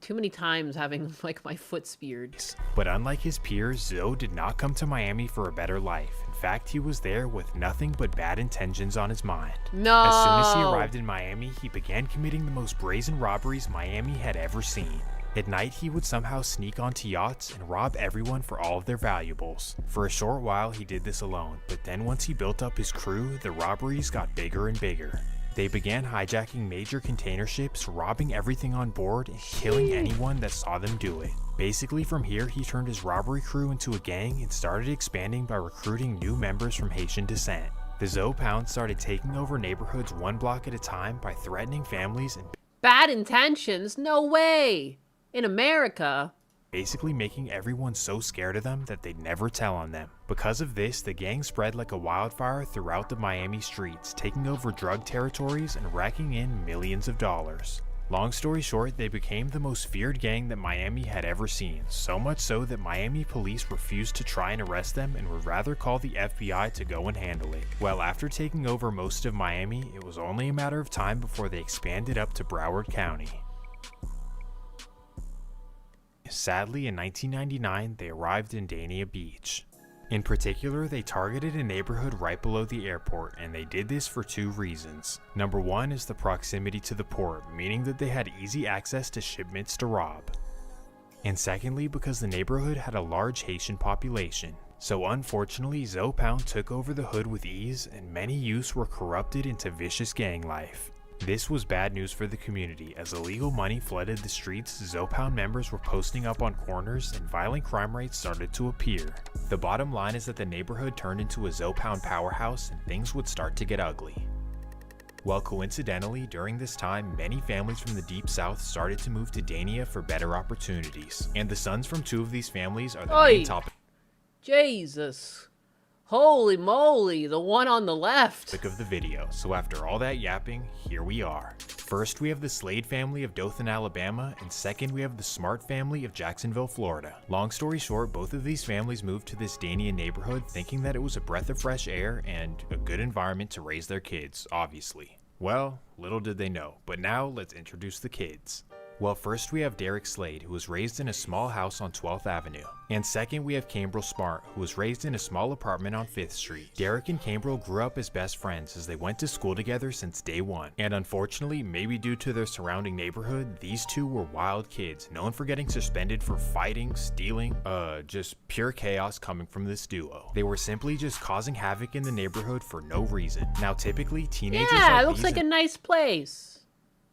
Speaker 2: Too many times having, like, my foot speared.
Speaker 13: But unlike his peers, Zoe did not come to Miami for a better life. In fact, he was there with nothing but bad intentions on his mind.
Speaker 2: No!
Speaker 13: As soon as he arrived in Miami, he began committing the most brazen robberies Miami had ever seen. At night, he would somehow sneak onto yachts and rob everyone for all of their valuables. For a short while, he did this alone, but then once he built up his crew, the robberies got bigger and bigger. They began hijacking major container ships, robbing everything on board, and killing anyone that saw them do it. Basically, from here, he turned his robbery crew into a gang and started expanding by recruiting new members from Haitian descent. The Zoe Pound started taking over neighborhoods 1 block at a time by threatening families and
Speaker 2: Bad intentions? No way! In America?
Speaker 13: Basically making everyone so scared of them that they'd never tell on them. Because of this, the gang spread like a wildfire throughout the Miami streets, taking over drug territories and racking in millions of dollars. Long story short, they became the most feared gang that Miami had ever seen, so much so that Miami police refused to try and arrest them and would rather call the FBI to go and handle it. Well, after taking over most of Miami, it was only a matter of time before they expanded up to Broward County. Sadly, in 1999, they arrived in Dania Beach. In particular, they targeted a neighborhood right below the airport, and they did this for 2 reasons. Number 1 is the proximity to the port, meaning that they had easy access to shipments to rob. And secondly, because the neighborhood had a large Haitian population. So unfortunately, Zoe Pound took over the hood with ease, and many youths were corrupted into vicious gang life. This was bad news for the community. As illegal money flooded the streets, Zoe Pound members were posting up on corners and violent crime rates started to appear. The bottom line is that the neighborhood turned into a Zoe Pound powerhouse and things would start to get ugly. Well, coincidentally, during this time, many families from the Deep South started to move to Dania for better opportunities. And the sons from 2 of these families are the main topic.
Speaker 2: Jesus. Holy moly, the one on the left.
Speaker 13: Of the video. So after all that yapping, here we are. First, we have the Slade family of Dothan, Alabama, and second, we have the Smart family of Jacksonville, Florida. Long story short, both of these families moved to this Dania neighborhood thinking that it was a breath of fresh air and a good environment to raise their kids, obviously. Well, little did they know, but now let's introduce the kids. Well, first we have Derek Slade, who was raised in a small house on 12th Avenue. And second, we have Cambrel Smart, who was raised in a small apartment on 5th Street. Derek and Cambrel grew up as best friends as they went to school together since day 1. And unfortunately, maybe due to their surrounding neighborhood, these 2 were wild kids, known for getting suspended for fighting, stealing, just pure chaos coming from this duo. They were simply just causing havoc in the neighborhood for no reason. Now, typically, teenagers
Speaker 2: Yeah, it looks like a nice place.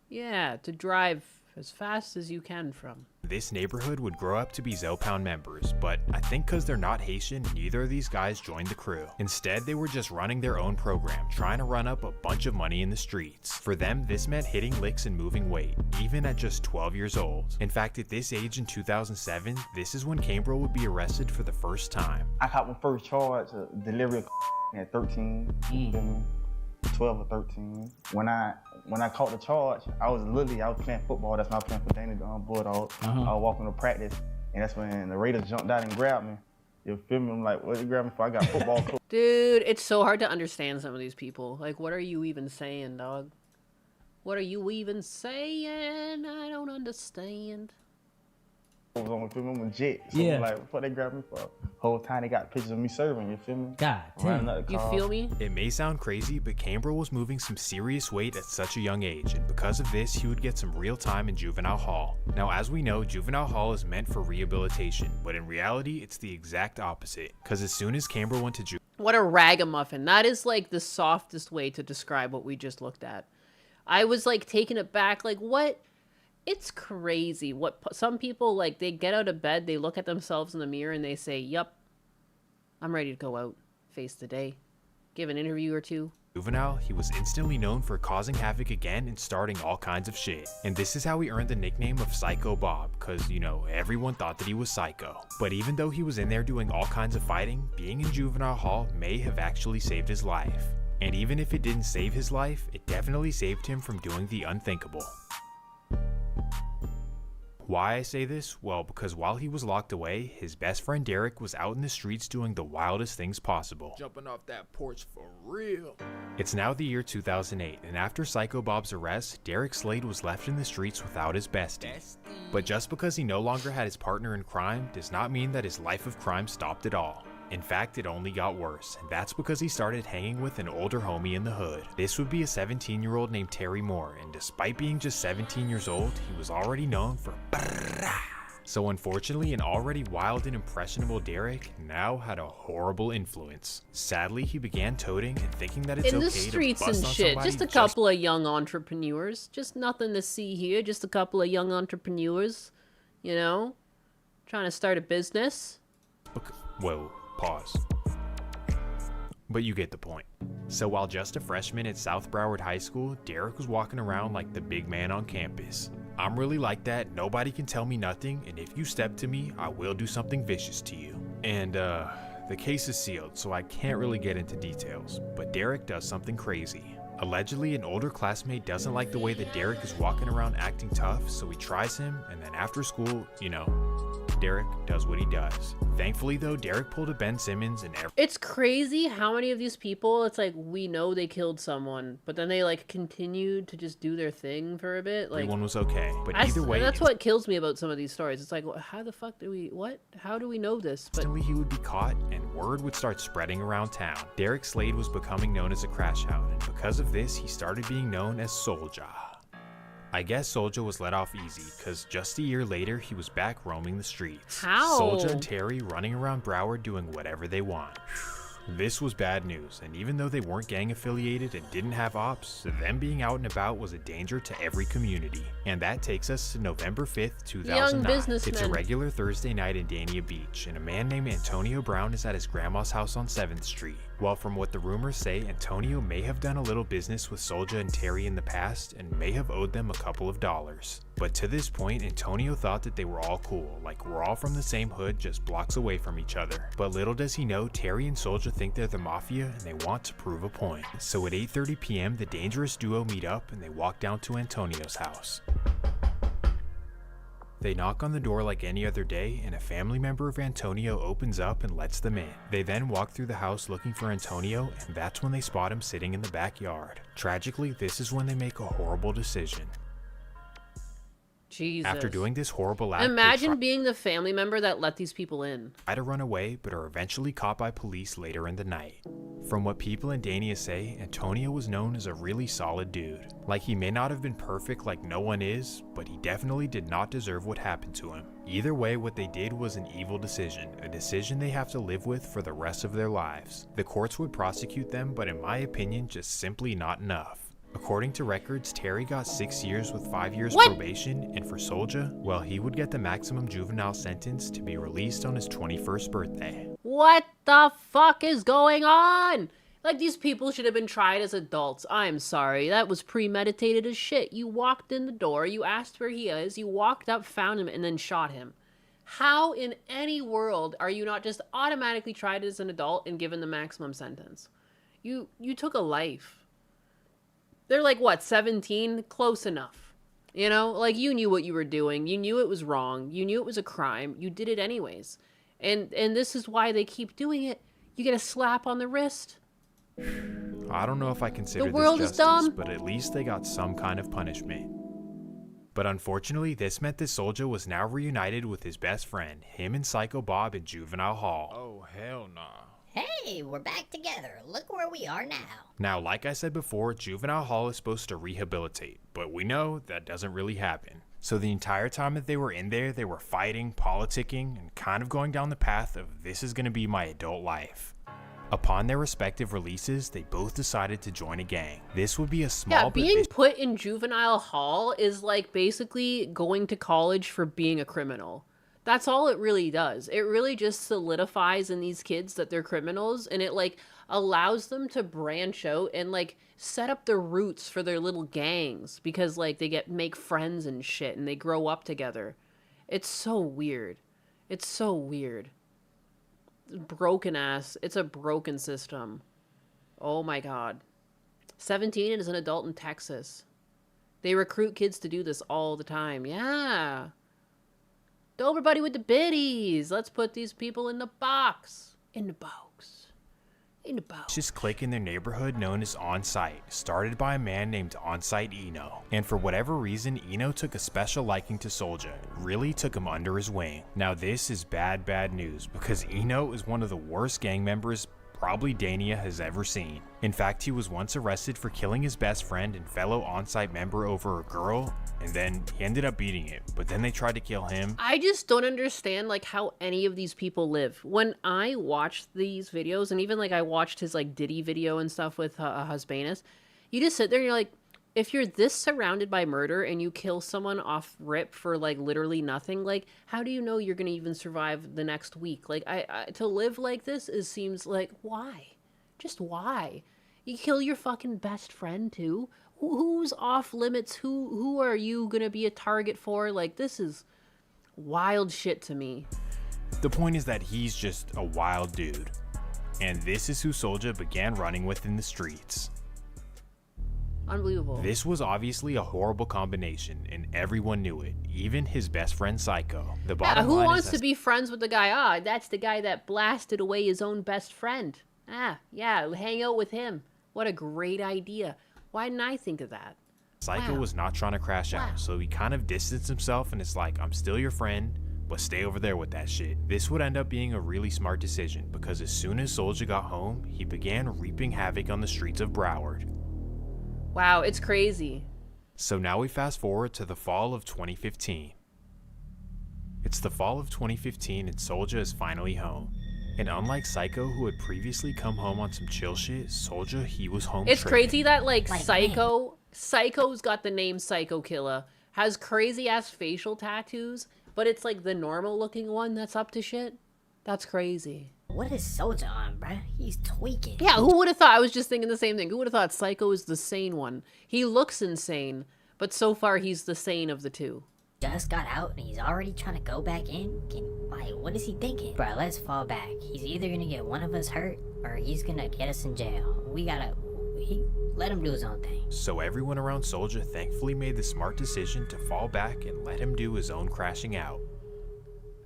Speaker 2: Yeah, to drive as fast as you can from.
Speaker 13: This neighborhood would grow up to be Zoe Pound members, but I think because they're not Haitian, neither of these guys joined the crew. Instead, they were just running their own program, trying to run up a bunch of money in the streets. For them, this meant hitting licks and moving weight, even at just 12 years old. In fact, at this age in 2007, this is when Cambrel would be arrested for the first time.
Speaker 15: I caught my first charge, delivery of at 13. 12 or 13. When I caught the charge, I was playing football. That's when I was playing for Danny Bulldogs. I was walking to practice, and that's when the Raiders jumped out and grabbed me. You feel me? I'm like, what did you grab me for? I got football clothes.
Speaker 2: Dude, it's so hard to understand some of these people. Like, what are you even saying, dog? What are you even saying? I don't understand.
Speaker 15: I'm legit. So I'm like, what they grabbed me for? Whole time they got pictures of me serving, you feel me?
Speaker 2: God damn. You feel me?
Speaker 13: It may sound crazy, but Cambrel was moving some serious weight at such a young age, and because of this, he would get some real time in juvenile hall. Now, as we know, juvenile hall is meant for rehabilitation, but in reality, it's the exact opposite. Because as soon as Cambrel went to juvenile...
Speaker 2: What a ragamuffin. That is like the softest way to describe what we just looked at. I was like taken aback, like what? It's crazy what some people, like, they get out of bed, they look at themselves in the mirror and they say, yup, I'm ready to go out. face the day, give an interview or two.
Speaker 13: Juvenile, he was instantly known for causing havoc again and starting all kinds of shit. And this is how he earned the nickname of Psycho Bob, cause you know, everyone thought that he was psycho. But even though he was in there doing all kinds of fighting, being in juvenile hall may have actually saved his life. And even if it didn't save his life, it definitely saved him from doing the unthinkable. Why I say this? Well, because while he was locked away, his best friend Derek was out in the streets doing the wildest things possible.
Speaker 16: Jumping off that porch for real.
Speaker 13: It's now the year 2008, and after Psycho Bob's arrest, Derek Slade was left in the streets without his bestie. But just because he no longer had his partner in crime does not mean that his life of crime stopped at all. In fact, it only got worse, and that's because he started hanging with an older homie in the hood. This would be a 17-year-old named Terry Moore, and despite being just 17 years old, he was already known for So unfortunately, an already wild and impressionable Derek now had a horrible influence. Sadly, he began toting and thinking that it's
Speaker 2: in
Speaker 13: okay
Speaker 2: the streets
Speaker 13: to bust
Speaker 2: and
Speaker 13: on
Speaker 2: shit,
Speaker 13: somebody
Speaker 2: just a couple of young entrepreneurs. Just nothing to see here, just a couple of young entrepreneurs, you know, trying to start a business.
Speaker 13: Whoa. Pause. But you get the point. So while just a freshman at South Broward High School, Derek was walking around like the big man on campus. I'm really like that, nobody can tell me nothing, and if you step to me, I will do something vicious to you. And the case is sealed, so I can't really get into details, but Derek does something crazy. Allegedly, an older classmate doesn't like the way that Derek is walking around acting tough, so he tries him, and then after school, you know, Derek does what he does. Thankfully, though, Derek pulled a Ben Simmons and
Speaker 2: It's crazy how many of these people, it's like, we know they killed someone, but then they, like, continued to just do their thing for a bit. Like,
Speaker 13: everyone was okay. But either way...
Speaker 2: That's what kills me about some of these stories. It's like, how the fuck do we... What? How do we know this? But
Speaker 13: instantly he would be caught, and word would start spreading around town. Derek Slade was becoming known as a crash out, and because of this, he started being known as Soulja. I guess Soulja was let off easy, because just a year later, he was back roaming the streets.
Speaker 2: How?
Speaker 13: Soulja and Terry running around Broward doing whatever they want. This was bad news, and even though they weren't gang affiliated and didn't have ops, them being out and about was a danger to every community. And that takes us to November 5th, 2009. It's a regular Thursday night in Dania Beach, and a man named Antonio Brown is at his grandma's house on 7th Street. Well, from what the rumors say, Antonio may have done a little business with Soulja and Terry in the past and may have owed them a couple of dollars. But to this point, Antonio thought that they were all cool, like we're all from the same hood just blocks away from each other. But little does he know, Terry and Soulja think they're the mafia and they want to prove a point. So at 8:30 p.m., the dangerous duo meet up and they walk down to Antonio's house. They knock on the door like any other day, and a family member of Antonio opens up and lets them in. They then walk through the house looking for Antonio, and that's when they spot him sitting in the backyard. Tragically, this is when they make a horrible decision.
Speaker 2: Jesus.
Speaker 13: After doing this horrible act,
Speaker 2: imagine being the family member that let these people in.
Speaker 13: Try to run away, but are eventually caught by police later in the night. From what people in Dania say, Antonio was known as a really solid dude. Like, he may not have been perfect like no one is, but he definitely did not deserve what happened to him. Either way, what they did was an evil decision, a decision they have to live with for the rest of their lives. The courts would prosecute them, but in my opinion, just simply not enough. According to records, Terry got 6 years with 5 years probation, and for Soulja, well, he would get the maximum juvenile sentence to be released on his 21st birthday.
Speaker 2: What the fuck is going on? Like, these people should have been tried as adults. I'm sorry, that was premeditated as shit. You walked in the door, you asked where he is, you walked up, found him, and then shot him. How in any world are you not just automatically tried as an adult and given the maximum sentence? You took a life. They're like, what, 17? Close enough. You know, like, you knew what you were doing. You knew it was wrong. You knew it was a crime. You did it anyways. And this is why they keep doing it. You get a slap on the wrist.
Speaker 13: I don't know if I consider
Speaker 2: the world
Speaker 13: this
Speaker 2: is
Speaker 13: justice,
Speaker 2: dumb.
Speaker 13: but at least they got some kind of punishment. But unfortunately, this meant that Soulja was now reunited with his best friend, him and Psycho Bob in juvenile hall.
Speaker 16: Oh, hell nah.
Speaker 17: Hey, we're back together. Look where we are now.
Speaker 13: Now, like I said before, juvenile hall is supposed to rehabilitate, but we know that doesn't really happen. So the entire time that they were in there, they were fighting, politicking, and kind of going down the path of this is going to be my adult life. Upon their respective releases, they both decided to join a gang. This would be a small...
Speaker 2: Yeah, being put in juvenile hall is like basically going to college for being a criminal. That's all it really does. It really just solidifies in these kids that they're criminals, and it like allows them to branch out and like set up the roots for their little gangs because like they make friends and shit and they grow up together. It's so weird. It's so weird. Broken ass. It's a broken system. Oh my god. 17 and is an adult in Texas. They recruit kids to do this all the time. Yeah. Everybody with the biddies. Let's put these people in the box. In the box. In the box.
Speaker 13: Just click in their neighborhood known as On-Site, started by a man named On-Site Eno. And for whatever reason, Eno took a special liking to Soulja, really took him under his wing. Now this is bad news, because Eno is one of the worst gang members probably Dania has ever seen. In fact, he was once arrested for killing his best friend and fellow On-Site member over a girl, and then he ended up beating it, but then they tried to kill him.
Speaker 2: I just don't understand like how any of these people live. When I watch these videos, and even like I watched his like Diddy video and stuff with Husbanus, you just sit there and you're like, if you're this surrounded by murder and you kill someone off rip for like literally nothing, like how do you know you're gonna even survive the next week? Like I to live like this seems like why? Just why? You kill your fucking best friend too? Who's off limits? Who are you gonna be a target for? Like this is wild shit to me.
Speaker 13: The point is that he's just a wild dude. And this is who Soulja began running with in the streets.
Speaker 2: Unbelievable.
Speaker 13: This was obviously a horrible combination, and everyone knew it, even his best friend Psycho. The bottom
Speaker 2: who
Speaker 13: line
Speaker 2: wants
Speaker 13: is
Speaker 2: to be friends with the guy? Ah, that's the guy that blasted away his own best friend. Ah, yeah, hang out with him. What a great idea. Why didn't I think of that?
Speaker 13: Psycho was not trying to crash out, so he kind of distanced himself and it's like, I'm still your friend, but stay over there with that shit. This would end up being a really smart decision, because as soon as Soulja got home, he began reaping havoc on the streets of Broward.
Speaker 2: Wow, it's crazy.
Speaker 13: So now we fast forward to the fall of 2015. It's the fall of 2015 and Soulja is finally home. And unlike Psycho, who had previously come home on some chill shit, Soulja, he was home
Speaker 2: It's
Speaker 13: tripping.
Speaker 2: crazy that like Psycho's got the name Psycho Killer, has crazy ass facial tattoos, but it's like the normal looking one that's up to shit. That's crazy.
Speaker 17: What is Soulja on, bruh? He's tweaking.
Speaker 2: Yeah, who would have thought? I was just thinking the same thing. Who would have thought Psycho is the sane one? He looks insane, but so far he's the sane of the two.
Speaker 17: Just got out and he's already trying to go back in? Like, what is he thinking? Bruh, let's fall back. He's either gonna get one of us hurt or he's gonna get us in jail. Let him do his own thing.
Speaker 13: So everyone around Soulja thankfully made the smart decision to fall back and let him do his own crashing out.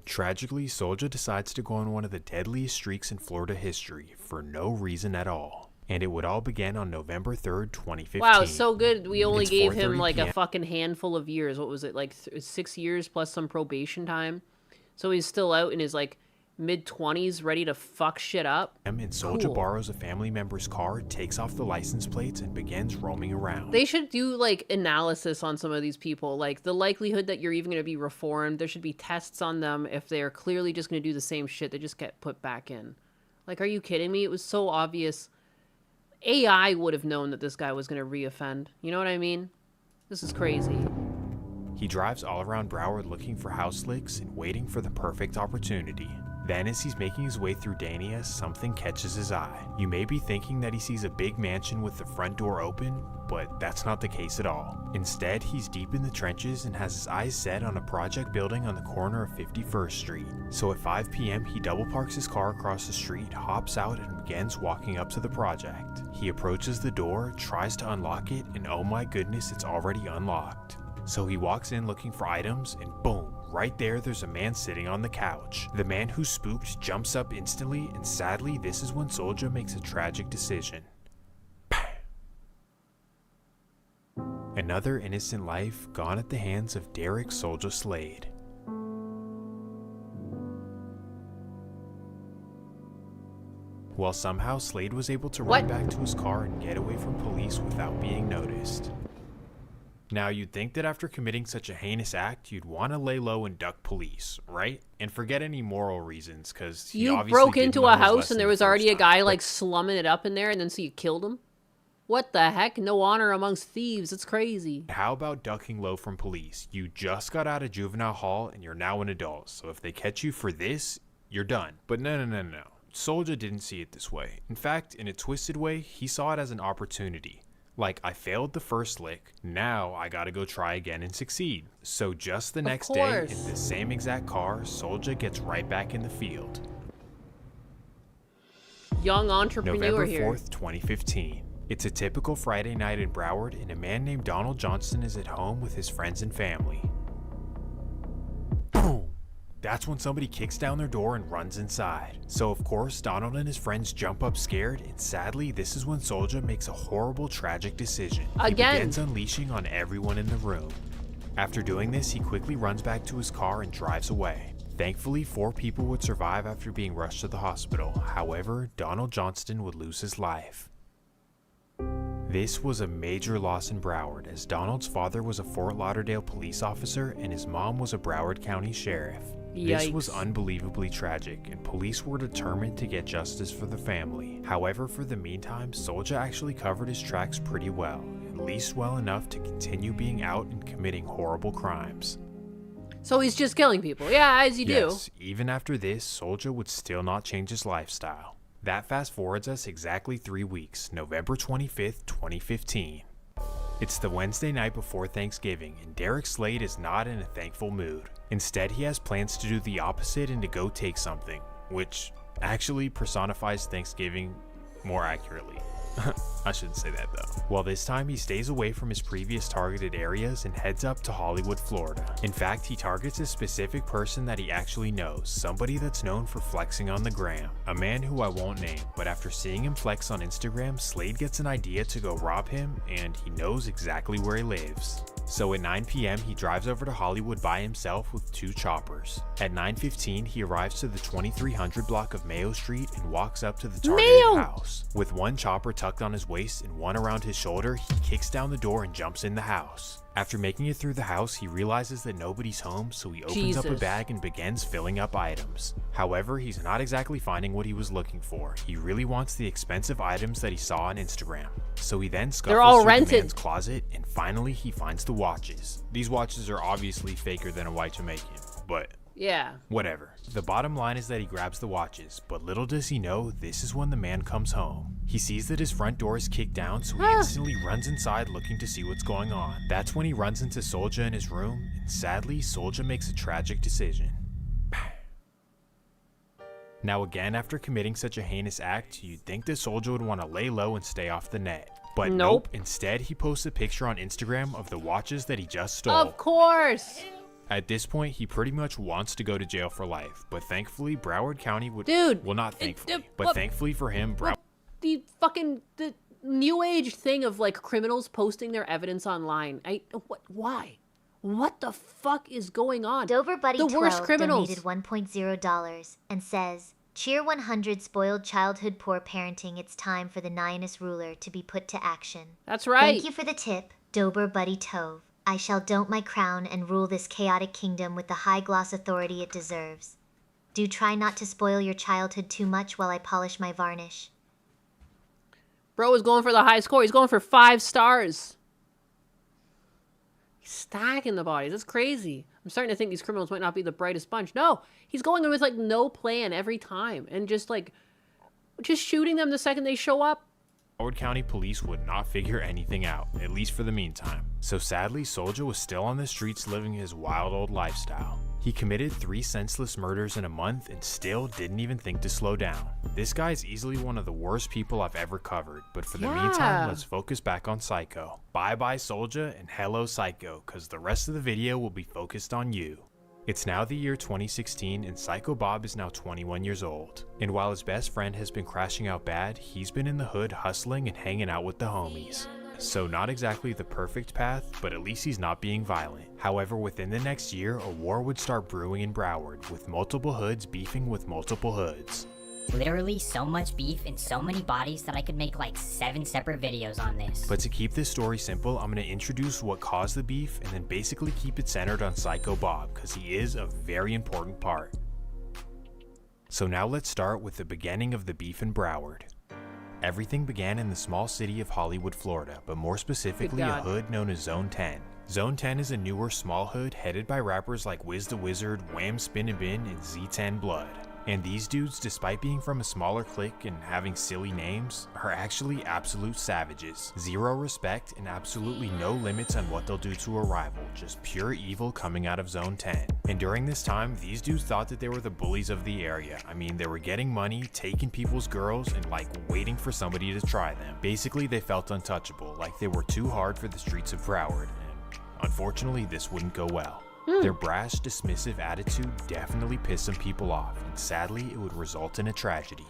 Speaker 13: Tragically, Soulja decides to go on one of the deadliest streaks in Florida history for no reason at all. And it would all begin on November 3rd, 2015.
Speaker 2: Wow, so good. We only
Speaker 13: It's
Speaker 2: gave him
Speaker 13: 4:30
Speaker 2: like a
Speaker 13: PM.
Speaker 2: fucking handful of years. What was it, like 6 years plus some probation time? So he's still out in his like mid-20s ready to fuck shit up.
Speaker 13: And Soulja
Speaker 2: Cool.
Speaker 13: borrows a family member's car, takes off the license plates, and begins roaming around.
Speaker 2: They should do like analysis on some of these people, like the likelihood that you're even going to be reformed. There should be tests on them. If they're clearly just going to do the same shit, they just get put back in. Like, are you kidding me? It was so obvious. AI would have known that this guy was going to reoffend. You know what I mean? This is crazy.
Speaker 13: He drives all around Broward looking for house licks and waiting for the perfect opportunity. Then as he's making his way through Dania, something catches his eye. You may be thinking that he sees a big mansion with the front door open, but that's not the case at all. Instead, he's deep in the trenches and has his eyes set on a project building on the corner of 51st Street. So at 5 p.m., he double parks his car across the street, hops out, and begins walking up to the project. He approaches the door, tries to unlock it, and oh my goodness, it's already unlocked. So he walks in looking for items, and boom, right there's a man sitting on the couch. The man who's spooked jumps up instantly, and sadly, this is when Soulja makes a tragic decision. Another innocent life gone at the hands of Derek Soulja Slade. Well, somehow Slade was able to run back to his car and get away from police without being noticed. Now, you'd think that after committing such a heinous act, you'd want to lay low and duck police, right? And forget any moral reasons, because
Speaker 2: You broke into a house and there was already a guy like slumming it up in there, and then so you killed him? What the heck? No honor amongst thieves. It's crazy.
Speaker 13: How about ducking low from police? You just got out of juvenile hall and you're now an adult. So if they catch you for this, you're done. But no. Soulja didn't see it this way. In fact, in a twisted way, he saw it as an opportunity. Like, I failed the first lick, now I gotta go try again and succeed. So just the next day, in the same exact car, Soulja gets right back in the field.
Speaker 2: Young entrepreneur
Speaker 13: November
Speaker 2: here.
Speaker 13: 4th, 2015. It's a typical Friday night in Broward, and a man named Donald Johnston is at home with his friends and family. Boom! That's when somebody kicks down their door and runs inside. So of course, Donald and his friends jump up scared, and sadly, this is when Soulja makes a horrible, tragic decision.
Speaker 2: Again.
Speaker 13: He begins unleashing on everyone in the room. After doing this, he quickly runs back to his car and drives away. Thankfully, 4 people would survive after being rushed to the hospital. However, Donald Johnston would lose his life. This was a major loss in Broward, as Donald's father was a Fort Lauderdale police officer and his mom was a Broward County sheriff. This was unbelievably tragic, and police were determined to get justice for the family. However, for the meantime, Soulja actually covered his tracks pretty well, at least well enough to continue being out and committing horrible crimes.
Speaker 2: So he's just killing people. Yeah, as you do.
Speaker 13: Yes, even after this, Soulja would still not change his lifestyle. That fast forwards us exactly 3 weeks, November 25th, 2015. It's the Wednesday night before Thanksgiving, and Derek Slade is not in a thankful mood. Instead, he has plans to do the opposite and to go take something, which actually personifies Thanksgiving more accurately. I shouldn't say that though. Well, this time he stays away from his previous targeted areas and heads up to Hollywood, Florida. In fact, he targets a specific person that he actually knows, somebody that's known for flexing on the gram, a man who I won't name, but after seeing him flex on Instagram, Slade gets an idea to go rob him, and he knows exactly where he lives. So at 9 p.m. he drives over to Hollywood by himself with 2 choppers. At 9:15 he arrives to the 2300 block of Mayo Street and walks up to the targeted house. With 1 chopper tucked on his waist and 1 around his shoulder, he kicks down the door and jumps in the house. After making it through the house, he realizes that nobody's home, so he opens up a bag and begins filling up items. However, he's not exactly finding what he was looking for. He really wants the expensive items that he saw on Instagram. So he then scuffles through the man's closet, and finally he finds the watches. These watches are obviously faker than a white Jamaican, but
Speaker 2: yeah,
Speaker 13: whatever. The bottom line is that he grabs the watches, but little does he know, this is when the man comes home. He sees that his front door is kicked down, so he instantly runs inside looking to see what's going on. That's when he runs into Soulja in his room, and sadly, Soulja makes a tragic decision. Now again, after committing such a heinous act, you'd think that Soulja would want to lay low and stay off the net. But nope. Instead, he posts a picture on Instagram of the watches that he just stole.
Speaker 2: Of course!
Speaker 13: At this point, he pretty much wants to go to jail for life, but thankfully, Broward County would— well, not thankfully, but thankfully for him,
Speaker 2: the new age thing of like criminals posting their evidence online. Why? What the fuck is going on?
Speaker 1: Dover Buddy
Speaker 2: the
Speaker 1: 12
Speaker 2: worst criminals.
Speaker 1: donated $1.0 and says, Cheer 100 spoiled childhood poor parenting. It's time for the Nihonist ruler to be put to action.
Speaker 2: That's right.
Speaker 1: Thank you for the tip, Dober Buddy Tove. I shall don't my crown and rule this chaotic kingdom with the high-gloss authority it deserves. Do try not to spoil your childhood too much while I polish my varnish.
Speaker 2: Bro is going for the high score. He's going for 5 stars. He's stacking the bodies. That's crazy. I'm starting to think these criminals might not be the brightest bunch. No, he's going in with like no plan every time and just shooting them the second they show up.
Speaker 13: Broward County police would not figure anything out, at least for the meantime. So sadly, Soulja was still on the streets living his wild old lifestyle. He committed 3 senseless murders in a month and still didn't even think to slow down. This guy is easily one of the worst people I've ever covered, but for the meantime, let's focus back on Psycho. Bye-bye Soulja and hello Psycho, cause the rest of the video will be focused on you. It's now the year 2016 and Psycho Bob is now 21 years old. And while his best friend has been crashing out bad, he's been in the hood hustling and hanging out with the homies. So not exactly the perfect path, but at least he's not being violent. However, within the next year, a war would start brewing in Broward, with multiple hoods beefing with multiple hoods.
Speaker 17: Literally so much beef and so many bodies that I could make like 7 separate videos on this.
Speaker 13: But to keep this story simple, I'm going to introduce what caused the beef and then basically keep it centered on Psycho Bob, because he is a very important part. So now let's start with the beginning of the beef in Broward. Everything began in the small city of Hollywood, Florida, but more specifically a hood known as Zone 10. Zone 10 is a newer small hood headed by rappers like Wiz the Wizard, Wham Spin and Bin, and Z10 Blood. And these dudes, despite being from a smaller clique and having silly names, are actually absolute savages. Zero respect and absolutely no limits on what they'll do to a rival, just pure evil coming out of Zone 10. And during this time, these dudes thought that they were the bullies of the area. I mean, they were getting money, taking people's girls, and like waiting for somebody to try them. Basically, they felt untouchable, like they were too hard for the streets of Broward, and unfortunately, this wouldn't go well. Their brash, dismissive attitude definitely pissed some people off, and sadly, it would result in a tragedy.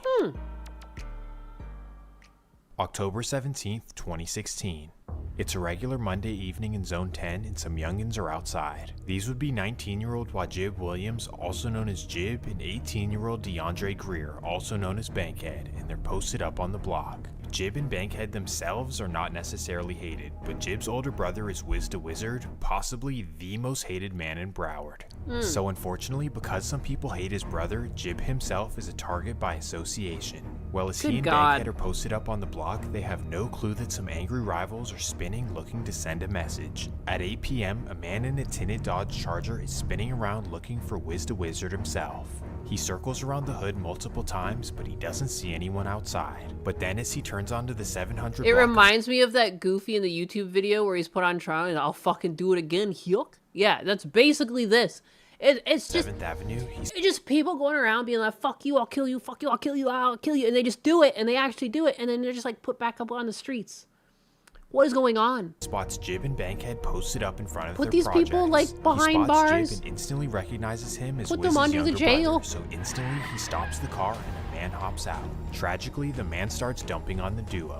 Speaker 13: October 17th, 2016. It's a regular Monday evening in Zone 10 and some youngins are outside. These would be 19-year-old Wajib Williams, also known as Jib, and 18-year-old DeAndre Greer, also known as Bankhead, and they're posted up on the block. Jib and Bankhead themselves are not necessarily hated, but Jib's older brother is Wiz the Wizard, possibly the most hated man in Broward. So unfortunately, because some people hate his brother, Jib himself is a target by association. Well, as he and Bankhead are posted up on the block, they have no clue that some angry rivals are spinning looking to send a message. At 8 p.m., a man in a tinted Dodge Charger is spinning around looking for Wiz the Wizard himself. He circles around the hood multiple times, but he doesn't see anyone outside. But then as he turns onto the 700
Speaker 2: It reminds me of that Goofy in the YouTube video where he's put on trial and I'll fucking do it again, yuck. Yeah, that's basically this. It's just
Speaker 13: 7th Avenue,
Speaker 2: it's just people going around being like, fuck you, I'll kill you, fuck you, I'll kill you, I'll kill you. And they just do it, and they actually do it, and then they're just like put back up on the streets. What is going on?
Speaker 13: Spots Jib and Bankhead posted up in front of their
Speaker 2: Put these
Speaker 13: projects.
Speaker 2: people like behind
Speaker 13: he spots
Speaker 2: bars.
Speaker 13: Jib and instantly recognizes him as
Speaker 2: Put
Speaker 13: Wiz's
Speaker 2: them under the
Speaker 13: younger
Speaker 2: jail.
Speaker 13: brother, so instantly he stops the car and a man hops out. Tragically, the man starts dumping on the duo.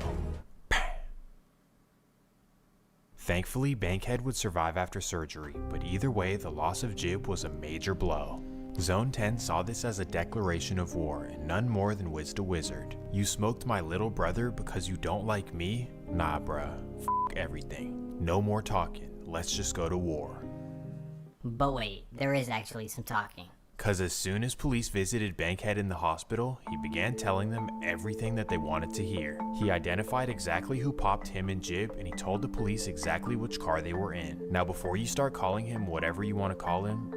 Speaker 13: Thankfully, Bankhead would survive after surgery, but either way, the loss of Jib was a major blow. Zone 10 saw this as a declaration of war, and none more than Wiz the Wizard. You smoked my little brother because you don't like me? Nah, bruh. F everything. No more talking. Let's just go to war.
Speaker 17: But wait, there is actually some talking.
Speaker 13: Cause as soon as police visited Bankhead in the hospital, he began telling them everything that they wanted to hear. He identified exactly who popped him and Jib, and he told the police exactly which car they were in. Now before you start calling him whatever you want to call him,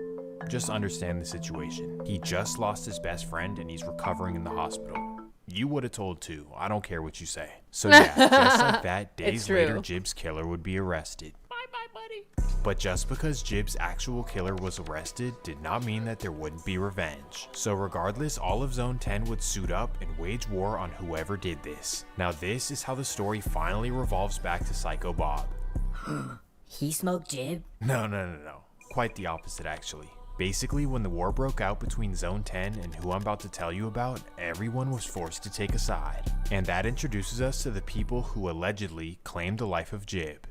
Speaker 13: just understand the situation. He just lost his best friend and he's recovering in the hospital. You would have told too, I don't care what you say. So yeah, just like that, days later Jib's killer would be arrested. But just because Jib's actual killer was arrested did not mean that there wouldn't be revenge. So regardless, all of Zone 10 would suit up and wage war on whoever did this. Now this is how the story finally revolves back to Psycho Bob.
Speaker 17: He smoked Jib?
Speaker 13: No. Quite the opposite actually. Basically, when the war broke out between Zone 10 and who I'm about to tell you about, everyone was forced to take a side. And that introduces us to the people who allegedly claimed the life of Jib.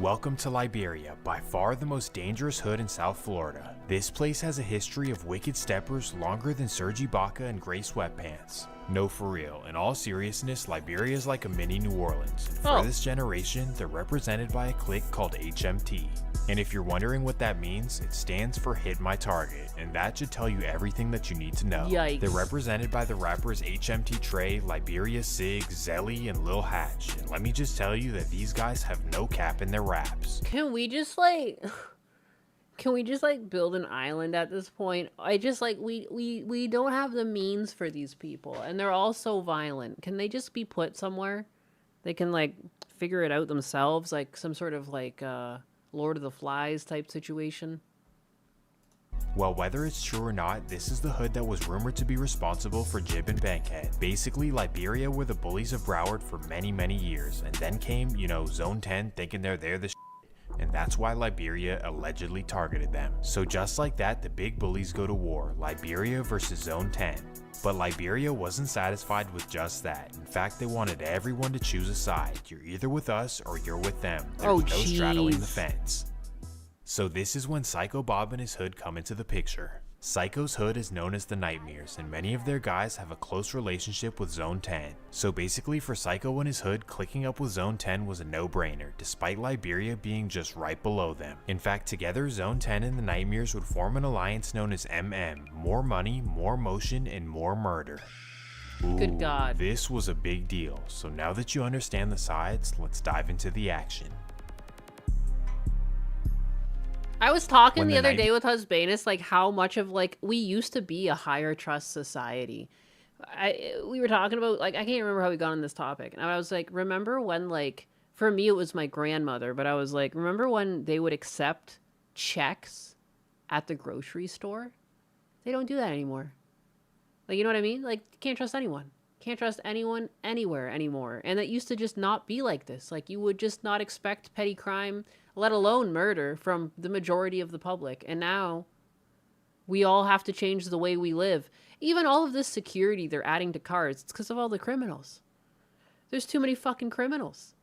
Speaker 13: Welcome to Liberia, by far the most dangerous hood in South Florida. This place has a history of wicked steppers longer than Serge Ibaka and gray sweatpants. No, for real, in all seriousness, Liberia is like a mini New Orleans. And for this generation, they're represented by a clique called HMT. And if you're wondering what that means, it stands for Hit My Target, and that should tell you everything that you need to know.
Speaker 2: Yikes.
Speaker 13: They're represented by the rappers HMT Trey, Liberia Sig, Zelly, and Lil Hatch. And let me just tell you that these guys have no cap in their raps.
Speaker 2: Can we just build an island at this point? We don't have the means for these people, and they're all so violent. Can they just be put somewhere? They can like figure it out themselves, like some sort of like Lord of the Flies type situation.
Speaker 13: Well, whether it's true or not, this is the hood that was rumored to be responsible for Jib and Bankhead. Basically, Liberia were the bullies of Broward for many, many years, and then came, Zone 10 thinking they're the and that's why Liberia allegedly targeted them. So just like that, the big bullies go to war, Liberia versus Zone 10. But Liberia wasn't satisfied with just that. In fact, they wanted everyone to choose a side. You're either with us or you're with them. There's no straddling the fence. So this is when Psycho Bob and his hood come into the picture. Psycho's hood is known as the Nightmares, and many of their guys have a close relationship with Zone 10. So basically for Psycho and his hood, clicking up with Zone 10 was a no-brainer, despite Liberia being just right below them. In fact, together Zone 10 and the Nightmares would form an alliance known as MM, More Money, More Motion, and More Murder.
Speaker 2: Good God.
Speaker 13: This was a big deal. So now that you understand the sides, let's dive into the action.
Speaker 2: I was talking the other day with Husbanus, like how much of like we used to be a higher trust society. We were talking about like I can't remember how we got on this topic, and I was like, remember when like for me it was my grandmother, but I was like, remember when they would accept checks at the grocery store? They don't do that anymore. Like, you know what I mean? Like, you can't trust anyone. Can't trust anyone anywhere anymore. And it used to just not be like this. Like, you would just not expect petty crime, let alone murder, from the majority of the public. And now we all have to change the way we live. Even all of this security they're adding to cars, it's because of all the criminals. There's too many fucking criminals.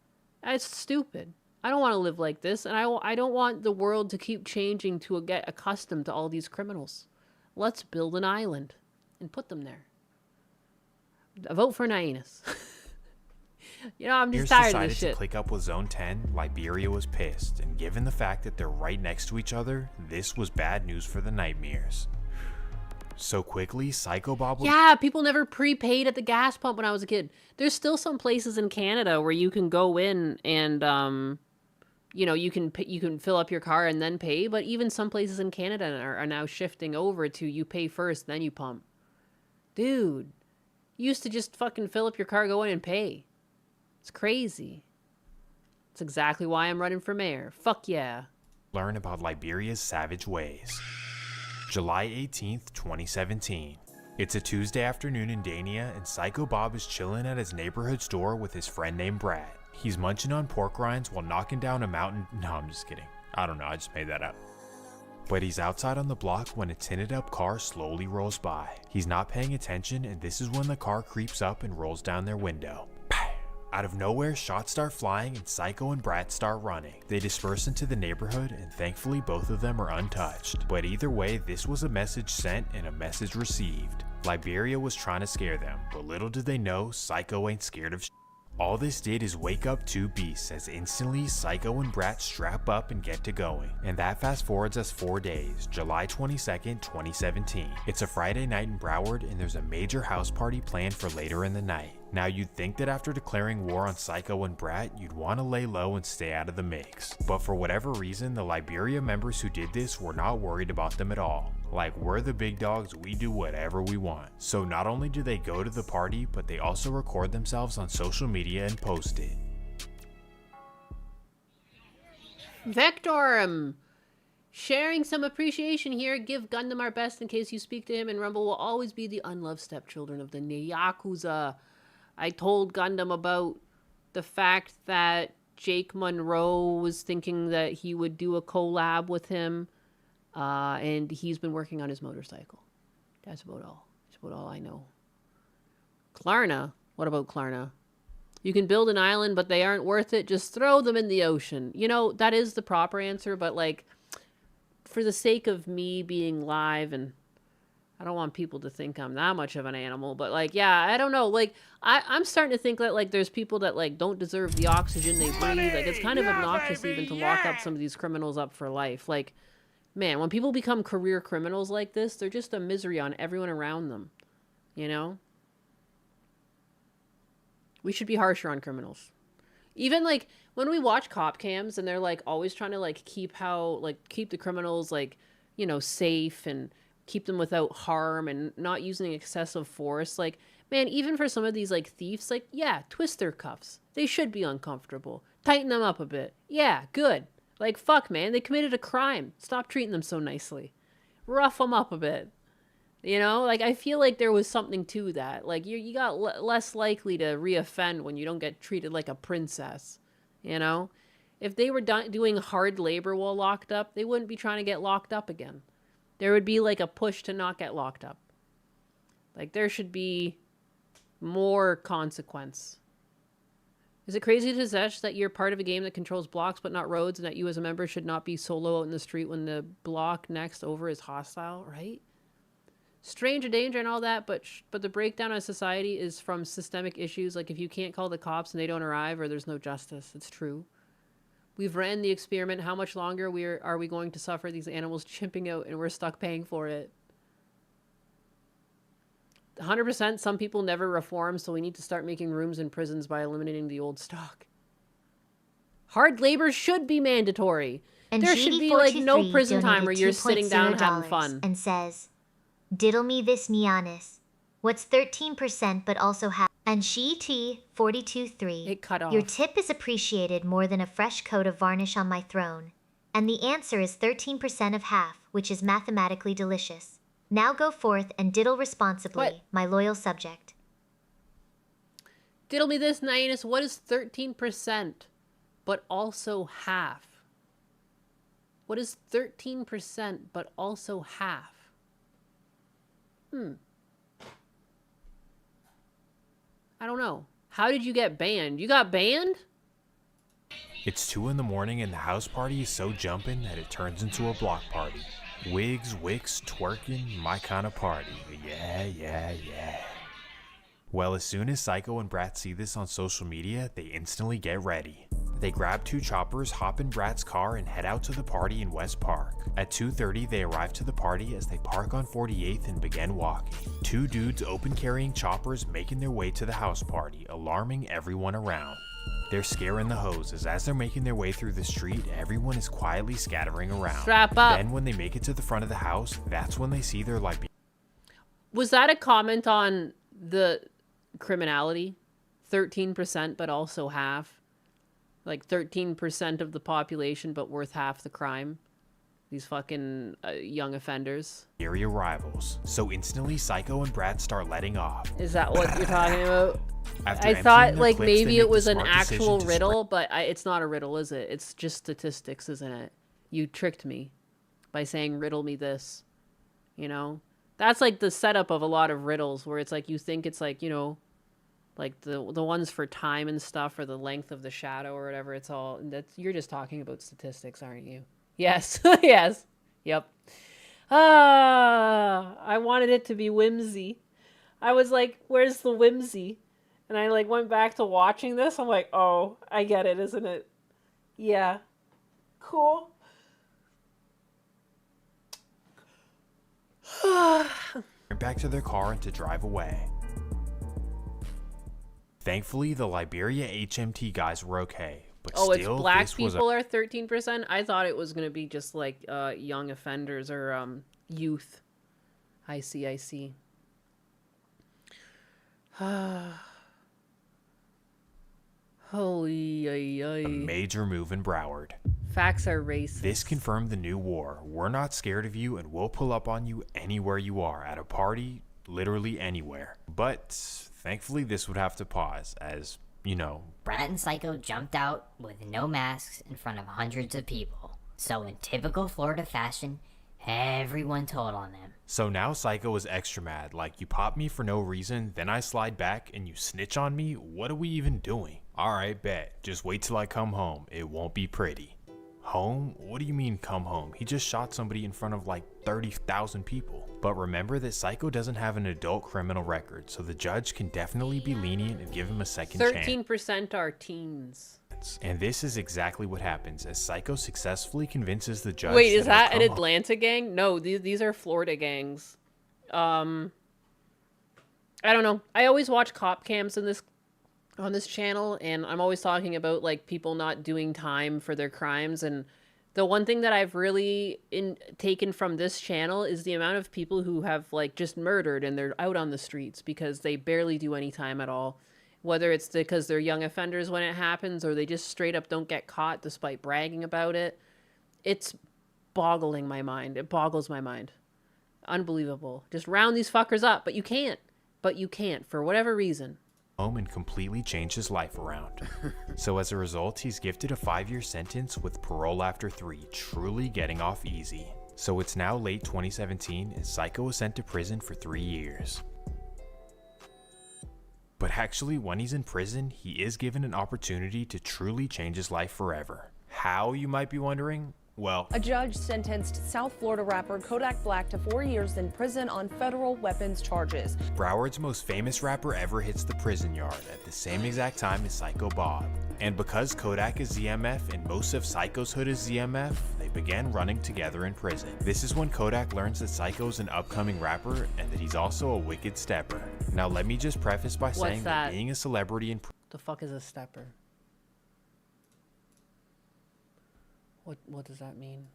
Speaker 2: It's stupid. I don't want to live like this, and I don't want the world to keep changing to get accustomed to all these criminals. Let's build an island and put them there. Vote for Nainus. You know, I'm just tired of this shit.
Speaker 13: To click up with Zone 10, Liberia was pissed, and given the fact that they're right next to each other, this was bad news for the Nightmares. So quickly, Psycho Bob was...
Speaker 2: Yeah, people never prepaid at the gas pump when I was a kid. There's still some places in Canada where you can go in and, you know, you can fill up your car and then pay, but even some places in Canada are now shifting over to you pay first, then you pump. Dude, you used to just fucking fill up your car, go in and pay. It's crazy. That's exactly why I'm running for mayor. Fuck yeah.
Speaker 13: Learn about Liberia's savage ways. July 18th, 2017. It's a Tuesday afternoon in Dania, and Psycho Bob is chilling at his neighborhood store with his friend named Brad. He's munching on pork rinds while knocking down a mountain. No, I'm just kidding. I don't know, I just made that up. But he's outside on the block when a tinted up car slowly rolls by. He's not paying attention, and this is when the car creeps up and rolls down their window. Out of nowhere, shots start flying and Psycho and Brat start running. They disperse into the neighborhood, and thankfully both of them are untouched. But either way, this was a message sent and a message received. Liberia was trying to scare them, but little did they know, Psycho ain't scared of shit. All this did is wake up two beasts, as instantly Psycho and Brat strap up and get to going. And that fast forwards us 4 days, July 22nd, 2017. It's a Friday night in Broward, and there's a major house party planned for later in the night. Now you'd think that after declaring war on Psycho and Brat, you'd want to lay low and stay out of the mix. But for whatever reason, the Liberia members who did this were not worried about them at all. Like, we're the big dogs, we do whatever we want. So not only do they go to the party, but they also record themselves on social media and post it.
Speaker 2: Vector, sharing some appreciation here. Give Gundam our best in case you speak to him, and Rumble will always be the unloved stepchildren of the Yakuza. I told Gundam about the fact that Jake Monroe was thinking that he would do a collab with him, and he's been working on his motorcycle. That's about all. That's about all I know. Klarna? What about Klarna? You can build an island, but they aren't worth it. Just throw them in the ocean. You know, that is the proper answer, but like, for the sake of me being live, and I don't want people to think I'm that much of an animal, but like, yeah, I don't know. Like, I'm starting to think that like there's people that like don't deserve the oxygen they breathe. Like, it's kind of obnoxious even to lock up some of these criminals up for life. Like, man, when people become career criminals like this, they're just a misery on everyone around them. You know? We should be harsher on criminals. Even like when we watch cop cams and they're like always trying to like keep the criminals like, you know, safe and keep them without harm and not using excessive force. Like, man, even for some of these like thieves, like, yeah, twist their cuffs. They should be uncomfortable. Tighten them up a bit. Yeah, good. Like, fuck, man, they committed a crime. Stop treating them so nicely. Rough them up a bit. You know, like, I feel like there was something to that. Like, you got less likely to reoffend when you don't get treated like a princess. You know? If they were doing hard labor while locked up, they wouldn't be trying to get locked up again. There would be, like, a push to not get locked up. Like, there should be more consequence. Is it crazy to such that you're part of a game that controls blocks but not roads, and that you as a member should not be solo out in the street when the block next over is hostile, right? Stranger danger and all that, but the breakdown of society is from systemic issues, like if you can't call the cops and they don't arrive, or there's no justice. It's true. We've ran the experiment. How much longer are we going to suffer these animals chimping out and we're stuck paying for it? 100%, some people never reform, so we need to start making rooms in prisons by eliminating the old stock. Hard labor should be mandatory.
Speaker 1: And
Speaker 2: there should be like no prison time where you're sitting down having fun.
Speaker 1: And says, diddle me this Nianis. What's 13% but also half? And she T 42.3.
Speaker 2: It cut off.
Speaker 1: Your tip is appreciated more than a fresh coat of varnish on my throne. And the answer is 13% of half, which is mathematically delicious. Now go forth and diddle responsibly, my loyal subject.
Speaker 2: Diddle me this, Nianus. What is 13%, but also half? What is 13%, but also half? I don't know. How did you get banned? You got banned?
Speaker 13: It's 2 in the morning and the house party is so jumping that it turns into a block party. Wigs, wicks, twerking, my kind of party. Yeah. Well, as soon as Psycho and Brat see this on social media, they instantly get ready. They grab 2 choppers, hop in Brat's car, and head out to the party in West Park. At 2:30, they arrive to the party as they park on 48th and begin walking. 2 dudes open carrying choppers making their way to the house party, alarming everyone around. They're scaring the hoses. As they're making their way through the street, everyone is quietly scattering around.
Speaker 2: Strap up.
Speaker 13: Then when they make it to the front of the house, that's when they see their
Speaker 2: Was that a comment on the criminality? 13%, but also half? Like 13% of the population, but worth half the crime? These fucking young offenders.
Speaker 13: Area rivals. So instantly, Psycho and Brat start letting off.
Speaker 2: Is that what you're talking about?
Speaker 13: After
Speaker 2: I thought like
Speaker 13: clips,
Speaker 2: maybe it was an
Speaker 13: smart decision
Speaker 2: actual
Speaker 13: to
Speaker 2: riddle, but it's not a riddle, is it? It's just statistics, isn't it? You tricked me by saying riddle me this. You know? That's like the setup of a lot of riddles where it's like you think it's like, you know, like the ones for time and stuff or the length of the shadow or whatever. It's all you're just talking about statistics, aren't you? Yes. Yes. Yep. I wanted it to be whimsy. I was like, where's the whimsy? And I like went back to watching this. I'm like, oh, I get it, isn't it? Yeah. Cool.
Speaker 13: back to their car and to drive away. Thankfully, the Liberia HMT guys were okay. But
Speaker 2: oh,
Speaker 13: still,
Speaker 2: it's black people are 13%? I thought it was going to be just like young offenders or youth. I see.
Speaker 13: A major move in Broward.
Speaker 2: Facts are racist.
Speaker 13: This confirmed the new war. We're not scared of you and we'll pull up on you anywhere you are, at a party, literally anywhere. But thankfully this would have to pause as, you know,
Speaker 17: Brat and Psycho jumped out with no masks in front of hundreds of people. So in typical Florida fashion, everyone told on them.
Speaker 13: So now Psycho is extra mad, like you pop me for no reason, then I slide back and you snitch on me? What are we even doing? Alright, bet. Just wait till I come home. It won't be pretty. Home? What do you mean come home? He just shot somebody in front of like 30,000 people. But remember that Psycho doesn't have an adult criminal record, so the judge can definitely be lenient and give him a second chance.
Speaker 2: 13% are teens.
Speaker 13: And this is exactly what happens as Psycho successfully convinces the judge.
Speaker 2: Wait, is that an Atlanta gang? No, these are Florida gangs. I don't know. I always watch cop cams on this channel, and I'm always talking about like people not doing time for their crimes. And the one thing that I've really taken from this channel is the amount of people who have like just murdered and they're out on the streets because they barely do any time at all. Whether it's because they're young offenders when it happens or they just straight up don't get caught despite bragging about it. It's boggling my mind. It boggles my mind. Unbelievable. Just round these fuckers up, but you can't. For whatever reason.
Speaker 13: Home and completely changed his life around. So as a result, he's gifted a 5-year sentence with parole after 3, truly getting off easy. So it's now late 2017 and Psycho was sent to prison for 3 years. But actually, when he's in prison, he is given an opportunity to truly change his life forever. How, you might be wondering? Well,
Speaker 18: a judge sentenced South Florida rapper Kodak Black to 4 years in prison on federal weapons charges.
Speaker 13: Broward's most famous rapper ever hits the prison yard at the same exact time as Psycho Bob. And because Kodak is ZMF and most of Psycho's hood is ZMF, they began running together in prison. This is when Kodak learns that Psycho's an upcoming rapper and that he's also a wicked stepper. Now let me just preface by saying that
Speaker 2: that?
Speaker 13: being a celebrity in
Speaker 2: The fuck is a stepper? What does that mean?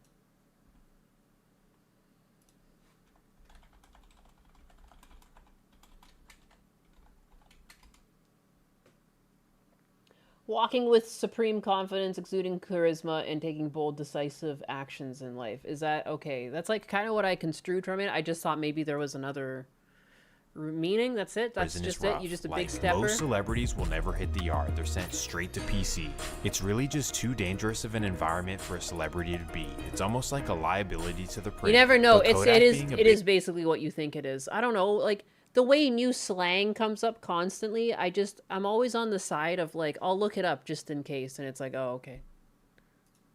Speaker 2: Walking with supreme confidence, exuding charisma, and taking bold, decisive actions in life. Is that okay? That's like kind of what I construed from it. I just thought maybe there was another meaning. That's it. That's
Speaker 13: prison
Speaker 2: just
Speaker 13: is rough.
Speaker 2: it. You just a
Speaker 13: Like,
Speaker 2: big stepper.
Speaker 13: most celebrities will never hit the yard. They're sent straight to PC. It's really just too dangerous of an environment for a celebrity to be. It's almost like a liability to the prison.
Speaker 2: You never know.
Speaker 13: But Kodak
Speaker 2: It
Speaker 13: being a
Speaker 2: is basically what you think it is. I don't know. Like the way new slang comes up constantly, I'm always on the side of like I'll look it up just in case, and it's like, oh, okay.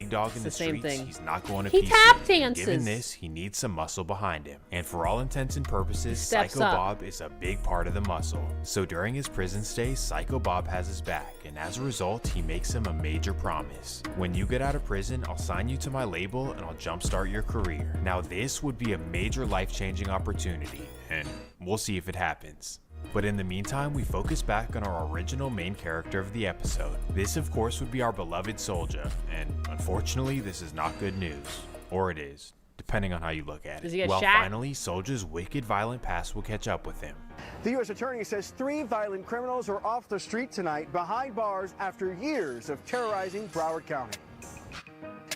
Speaker 13: big dog in
Speaker 2: It's
Speaker 13: the
Speaker 2: the same
Speaker 13: streets,
Speaker 2: thing.
Speaker 13: he's not going to
Speaker 2: He
Speaker 13: PC.
Speaker 2: tap dances.
Speaker 13: Given this, he needs some muscle behind him. And for all intents and purposes,
Speaker 2: steps
Speaker 13: Psycho
Speaker 2: up.
Speaker 13: Bob is a big part of the muscle. So during his prison stay, Psycho Bob has his back, and as a result, he makes him a major promise. When you get out of prison, I'll sign you to my label and I'll jumpstart your career. Now this would be a major life-changing opportunity, and we'll see if it happens. But in the meantime, we focus back on our original main character of the episode. This, of course, would be our beloved Soldier, and unfortunately, this is not good news. Or it is, depending on how you look at it.
Speaker 2: Does he get
Speaker 13: well,
Speaker 2: shot?
Speaker 13: finally, Soldier's wicked violent past will catch up with him.
Speaker 19: The U.S. Attorney says 3 violent criminals are off the street tonight behind bars after years of terrorizing Broward County.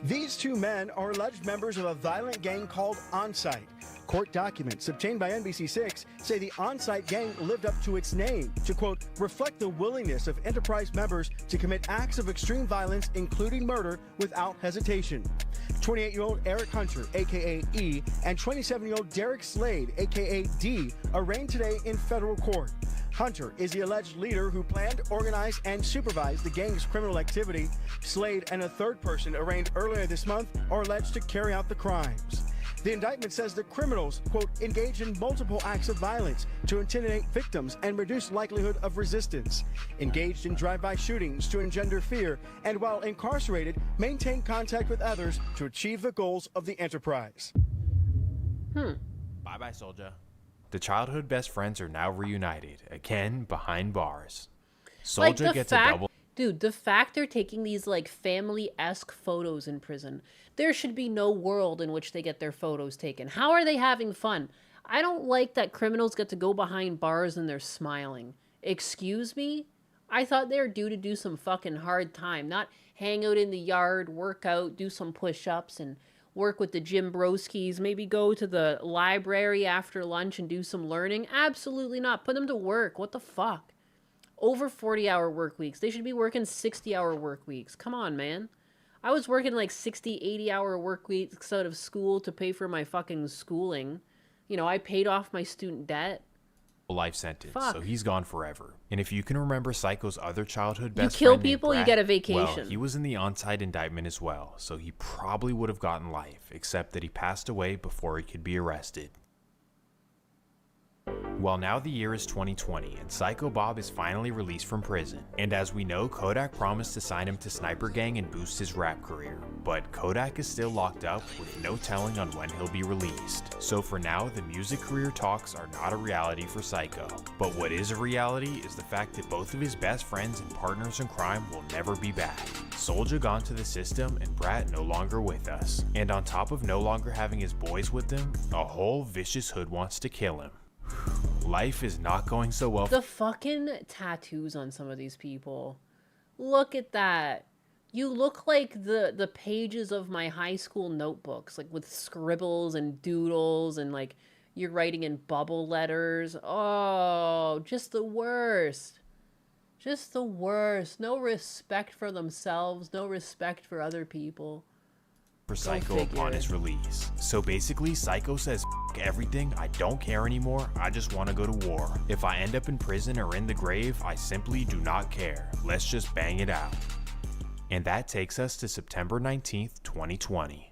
Speaker 19: These 2 men are alleged members of a violent gang called Onsite. Court documents obtained by NBC6 say the Onsite gang lived up to its name to, quote, reflect the willingness of Enterprise members to commit acts of extreme violence, including murder, without hesitation. 28-year-old Eric Hunter, a.k.a. E, and 27-year-old Derek Slade, a.k.a. D, arraigned today in federal court. Hunter is the alleged leader who planned, organized, and supervised the gang's criminal activity. Slade and a third person arraigned earlier this month are alleged to carry out the crimes. The indictment says the criminals, quote, engage in multiple acts of violence to intimidate victims and reduce likelihood of resistance, engaged in drive-by shootings to engender fear, and while incarcerated, maintain contact with others to achieve the goals of the Enterprise.
Speaker 13: Bye-bye, Soldier. The childhood best friends are now reunited, again behind bars. Soldier
Speaker 2: Like,
Speaker 13: gets a double...
Speaker 2: Dude, the fact they're taking these like family-esque photos in prison, there should be no world in which they get their photos taken. How are they having fun? I don't like that criminals get to go behind bars and they're smiling. Excuse me? I thought they were due to do some fucking hard time, not hang out in the yard, work out, do some push-ups, and work with the gym broskies, maybe go to the library after lunch and do some learning. Absolutely not. Put them to work. What the fuck? Over 40-hour work weeks. They should be working 60-hour work weeks. Come on, man. I was working like 60, 80-hour work weeks out of school to pay for my fucking schooling. You know, I paid off my student debt.
Speaker 13: life sentence,
Speaker 2: Fuck.
Speaker 13: so he's gone forever. And if you can remember Psycho's other childhood best
Speaker 2: kill
Speaker 13: friend named
Speaker 2: people, you
Speaker 13: Brad,
Speaker 2: get a vacation.
Speaker 13: Well, he was in the on-site indictment as well, so he probably would have gotten life, except that he passed away before he could be arrested. Well, now the year is 2020, and Psycho Bob is finally released from prison. And as we know, Kodak promised to sign him to Sniper Gang and boost his rap career. But Kodak is still locked up, with no telling on when he'll be released. So for now, the music career talks are not a reality for Psycho. But what is a reality is the fact that both of his best friends and partners in crime will never be back. Soulja gone to the system, and Brat no longer with us. And on top of no longer having his boys with him, a whole vicious hood wants to kill him. Life is not going so well.
Speaker 2: The fucking tattoos on some of these people. Look at that. You look like the pages of my high school notebooks, like with scribbles and doodles and like you're writing in bubble letters. Oh, just the worst. Just the worst. No respect for themselves, no respect for other people.
Speaker 13: For Psycho upon his release. So basically, Psycho says, "F everything, I don't care anymore, I just want to go to war. If I end up in prison or in the grave, I simply do not care. Let's just bang it out." And that takes us to September 19th, 2020.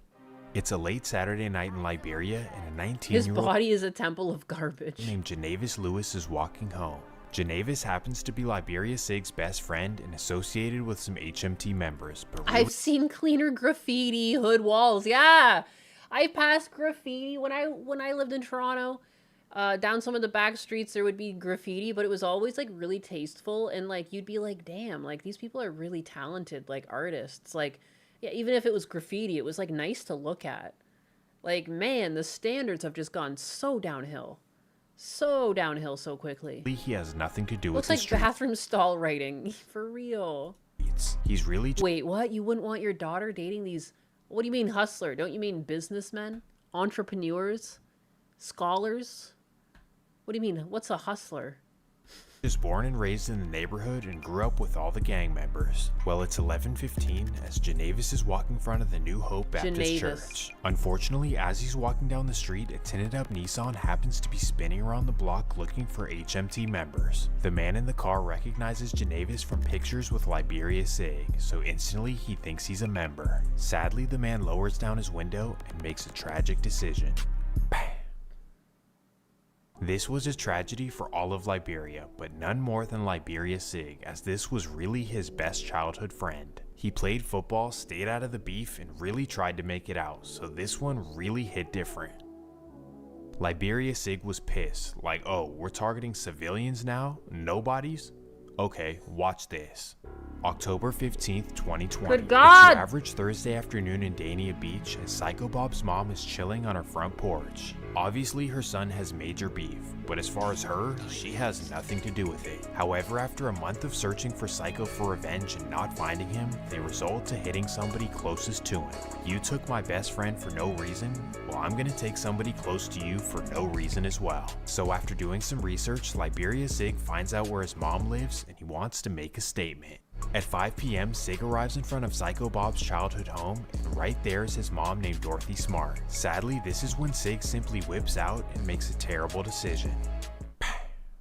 Speaker 13: It's a late Saturday night in Liberia, and a 19-year-old
Speaker 2: His body is a temple of garbage.
Speaker 13: named Genavis Lewis is walking home. Genavis happens to be Liberia Sig's best friend and associated with some HMT members, but really
Speaker 2: I've seen cleaner graffiti, hood walls. Yeah, I passed graffiti when I lived in Toronto. Down some of the back streets, there would be graffiti, but it was always like really tasteful. And like, you'd be like, damn, like these people are really talented, like artists. Like, yeah, even if it was graffiti, it was like nice to look at. Like, man, the standards have just gone so downhill. So downhill so quickly.
Speaker 13: He has nothing to do
Speaker 2: Looks
Speaker 13: with
Speaker 2: like bathroom stall writing. For real.
Speaker 13: He's really...
Speaker 2: Wait, what? You wouldn't want your daughter dating these... What do you mean hustler? Don't you mean businessmen? Entrepreneurs? Scholars? What do you mean? What's a hustler?
Speaker 13: He was born and raised in the neighborhood and grew up with all the gang members. Well, it's 11:15 as Genavis is walking in front of the New Hope Baptist Church. Unfortunately, as he's walking down the street, a tinted up Nissan happens to be spinning around the block looking for HMT members. The man in the car recognizes Genavis from pictures with Liberia Sig, so instantly he thinks he's a member. Sadly, the man lowers down his window and makes a tragic decision. This was a tragedy for all of Liberia, but none more than Liberia Sig, as this was really his best childhood friend. He played football, stayed out of the beef, and really tried to make it out, so this one really hit different. Liberia Sig was pissed, like, oh, we're targeting civilians now? Nobodies? Okay, watch this. October 15th, 2020.
Speaker 2: Good God!
Speaker 13: It's your average Thursday afternoon in Dania Beach, and Psycho Bob's mom is chilling on her front porch. Obviously, her son has major beef, but as far as her, she has nothing to do with it. However, after a month of searching for Psycho for revenge and not finding him, they result to hitting somebody closest to him. You took my best friend for no reason? Well, I'm gonna take somebody close to you for no reason as well. So after doing some research, Liberia Sig finds out where his mom lives, and he wants to make a statement. At 5 p.m., Sig arrives in front of Psycho Bob's childhood home, and right there is his mom named Dorothy Smart. Sadly, this is when Sig simply whips out and makes a terrible decision.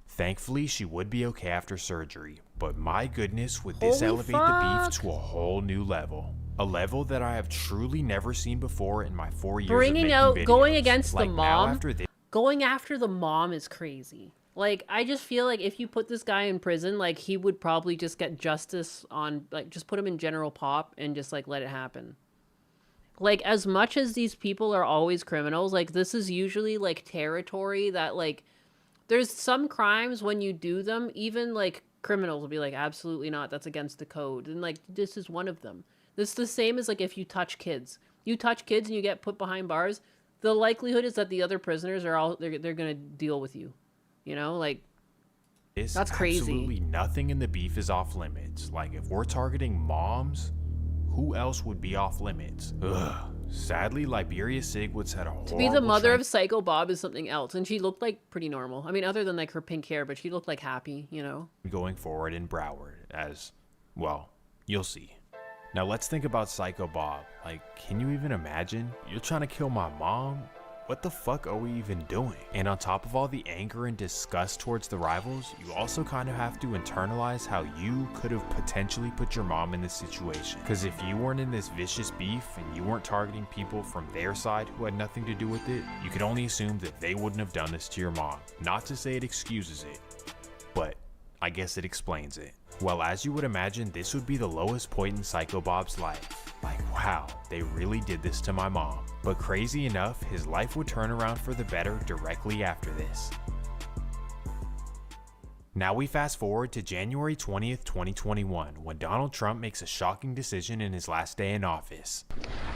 Speaker 13: Thankfully, she would be okay after surgery, but my goodness, would this elevate the beef to a whole new level. A level that I have truly never seen before in my 4 years
Speaker 2: Bringing
Speaker 13: of making
Speaker 2: out,
Speaker 13: videos.
Speaker 2: going against
Speaker 13: Like
Speaker 2: the
Speaker 13: now
Speaker 2: mom,
Speaker 13: after this,
Speaker 2: going after the mom is crazy. Like, I just feel like if you put this guy in prison, like, he would probably just get justice on, like, just put him in general pop and just, like, let it happen. Like, as much as these people are always criminals, like, this is usually, like, territory that, like, there's some crimes when you do them, even, like, criminals will be like, absolutely not, that's against the code. And, like, this is one of them. This is the same as, like, if you touch kids. You touch kids and you get put behind bars, the likelihood is that the other prisoners are all, they're gonna deal with you. You know, like, that's crazy.
Speaker 13: Absolutely nothing in the beef is off limits. Like, if we're targeting moms, who else would be off limits? Ugh. Sadly, Liberia Sig would set a horrible...
Speaker 2: To be the mother of Psycho Bob is something else, and she looked like pretty normal. I mean, other than like her pink hair, but she looked like happy, you know?
Speaker 13: Going forward in Broward, as, well, you'll see. Now let's think about Psycho Bob. Like, can you even imagine? You're trying to kill my mom? What the fuck are we even doing? And on top of all the anger and disgust towards the rivals, you also kind of have to internalize how you could have potentially put your mom in this situation. Because if you weren't in this vicious beef and you weren't targeting people from their side who had nothing to do with it, you could only assume that they wouldn't have done this to your mom. Not to say it excuses it, but I guess it explains it. Well, as you would imagine, this would be the lowest point in Psycho Bob's life. Like, wow, they really did this to my mom. But crazy enough, his life would turn around for the better directly after this. Now we fast forward to January 20th, 2021, when Donald Trump makes a shocking decision in his last day in office.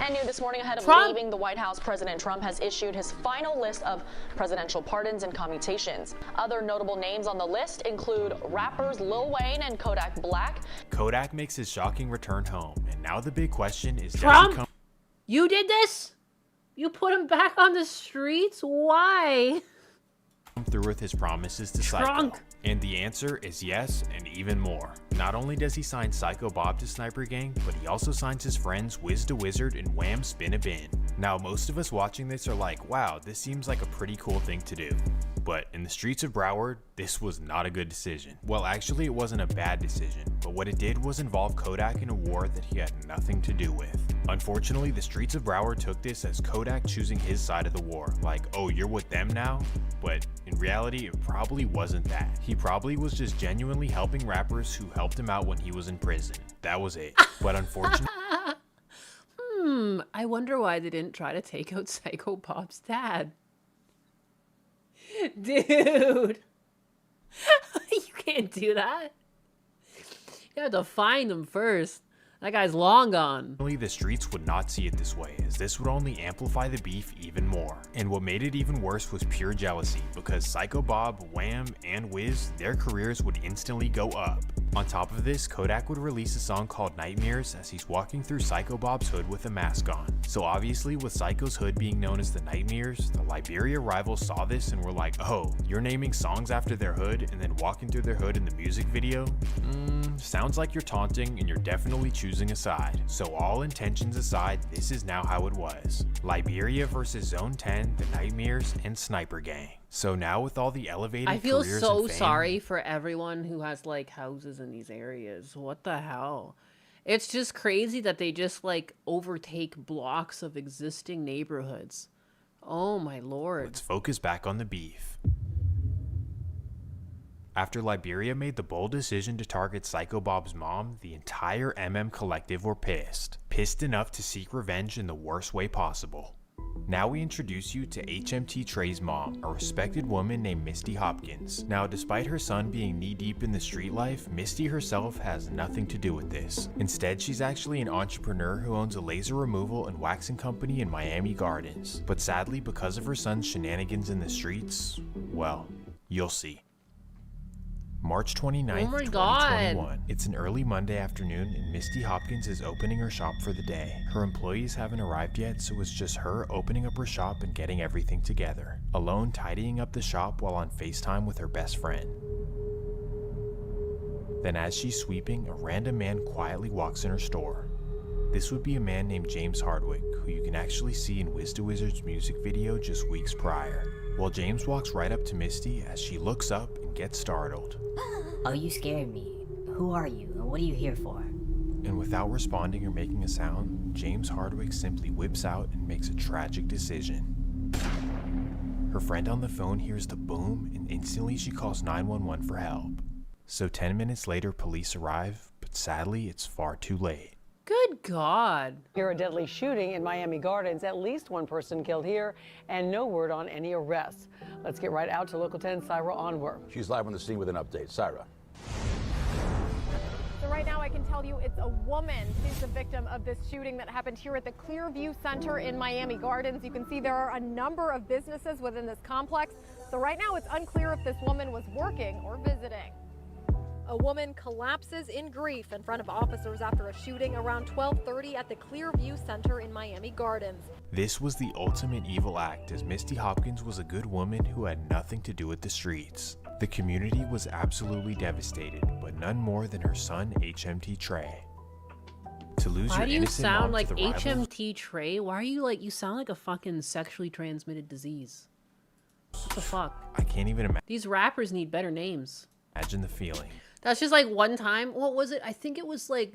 Speaker 20: And new this morning, ahead of leaving the White House, President Trump has issued his final list of presidential pardons and commutations. Other notable names on the list include rappers Lil Wayne and Kodak Black.
Speaker 13: Kodak makes his shocking return home, and now the big question is,
Speaker 2: Trump, you did this? You put him back on the streets? Why?
Speaker 13: Through with his promises to Psycho? And the answer is yes, and even more. Not only does he sign Psycho Bob to Sniper Gang, but he also signs his friends Wiz the Wizard and Wham Spin a Bin. Now, most of us watching this are like, wow, this seems like a pretty cool thing to do. But in the streets of Broward, this was not a good decision. Well, actually, it wasn't a bad decision, but what it did was involve Kodak in a war that he had nothing to do with. Unfortunately, the streets of Broward took this as Kodak choosing his side of the war. Like, oh, you're with them now? But in reality, it probably wasn't that. He probably was just genuinely helping rappers who helped him out when he was in prison. That was it. But unfortunately...
Speaker 2: I wonder why they didn't try to take out Psycho Bob's dad. Dude. You can't do that. You have to find him first. That guy's long gone.
Speaker 13: The streets would not see it this way, as this would only amplify the beef even more. And what made it even worse was pure jealousy, because Psycho Bob, Wham, and Wiz, their careers would instantly go up. On top of this, Kodak would release a song called Nightmares as he's walking through Psycho Bob's hood with a mask on. So obviously, with Psycho's hood being known as the Nightmares, the Liberia rivals saw this and were like, oh, you're naming songs after their hood and then walking through their hood in the music video? Sounds like you're taunting and you're definitely choosing a side. So all intentions aside, this is now how it was. Liberia versus Zone 10, the Nightmares, and Sniper Gang. So now with all the elevated
Speaker 2: I feel
Speaker 13: careers
Speaker 2: so
Speaker 13: and fame,
Speaker 2: sorry for everyone who has like houses in these areas. What the hell? It's just crazy that they just like overtake blocks of existing neighborhoods. Oh my lord.
Speaker 13: let's focus back on the beef. After Liberia made the bold decision to target Psycho Bob's mom, the entire MM collective were pissed. Pissed enough to seek revenge in the worst way possible. Now we introduce you to HMT Trey's mom, a respected woman named Misty Hopkins. Now, despite her son being knee-deep in the street life, Misty herself has nothing to do with this. Instead, she's actually an entrepreneur who owns a laser removal and waxing company in Miami Gardens. But sadly, because of her son's shenanigans in the streets, well, you'll see. March 29th,
Speaker 2: Oh my
Speaker 13: 2021.
Speaker 2: God.
Speaker 13: It's an early Monday afternoon and Misty Hopkins is opening her shop for the day. Her employees haven't arrived yet, so it's just her opening up her shop and getting everything together. Alone tidying up the shop while on FaceTime with her best friend. Then as she's sweeping, a random man quietly walks in her store. This would be a man named James Hardwick, who you can actually see in Wiz the Wizard's music video just weeks prior. Well, James walks right up to Misty as she looks up and gets startled.
Speaker 17: Oh, you scared me. Who are you, and what are you here for?
Speaker 13: And without responding or making a sound, James Hardwick simply whips out and makes a tragic decision. Her friend on the phone hears the boom, and instantly she calls 911 for help. So 10 minutes later, police arrive, but sadly, it's far too late.
Speaker 2: Good God.
Speaker 21: Here, a deadly shooting in Miami Gardens. At least one person killed here, and no word on any arrests. Let's get right out to Local 10's Syra Onwer.
Speaker 22: She's live on the scene with an update. Syra.
Speaker 23: So right now I can tell you it's a woman. She's the victim of this shooting that happened here at the Clearview Center in Miami Gardens. You can see there are a number of businesses within this complex. So right now it's unclear if this woman was working or visiting. A woman collapses in grief in front of officers after a shooting around 12:30 at the Clearview Center in Miami Gardens.
Speaker 13: This was the ultimate evil act, as Misty Hopkins was a good woman who had nothing to do with the streets. The community was absolutely devastated, but none more than her son, HMT Trey. To lose
Speaker 2: Why
Speaker 13: your
Speaker 2: do you
Speaker 13: innocent
Speaker 2: sound
Speaker 13: mom
Speaker 2: like
Speaker 13: to the rivals,
Speaker 2: HMT Trey? Why are you like, you sound like a fucking sexually transmitted disease. What the fuck?
Speaker 13: I can't even
Speaker 2: These rappers need better names.
Speaker 13: imagine the feeling.
Speaker 2: That's just like one time. What was it? I think it was like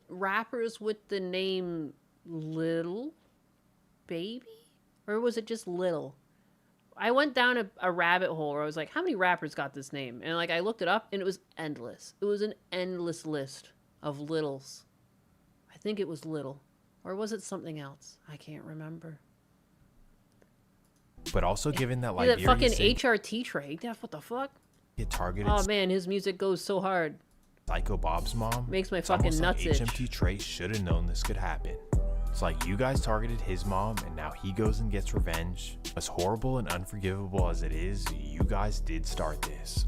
Speaker 2: rappers with the name Little Baby? Or was it just Little? I went down a rabbit hole where I was like, how many rappers got this name? And like I looked it up and it was endless. It was an endless list of littles. I think it was Little. Or was it something else? I can't remember.
Speaker 13: But also given that
Speaker 2: That
Speaker 13: Liberia
Speaker 2: fucking
Speaker 13: said
Speaker 2: HRT Trey. What the fuck?
Speaker 13: get targeted
Speaker 2: Oh man, his music goes so hard.
Speaker 13: Psycho Bob's mom,
Speaker 2: Makes my
Speaker 13: it's
Speaker 2: fucking
Speaker 13: almost
Speaker 2: nuts
Speaker 13: like
Speaker 2: itch.
Speaker 13: HMT Trey should have known this could happen. It's like you guys targeted his mom and now he goes and gets revenge. As horrible and unforgivable as it is, you guys did start this.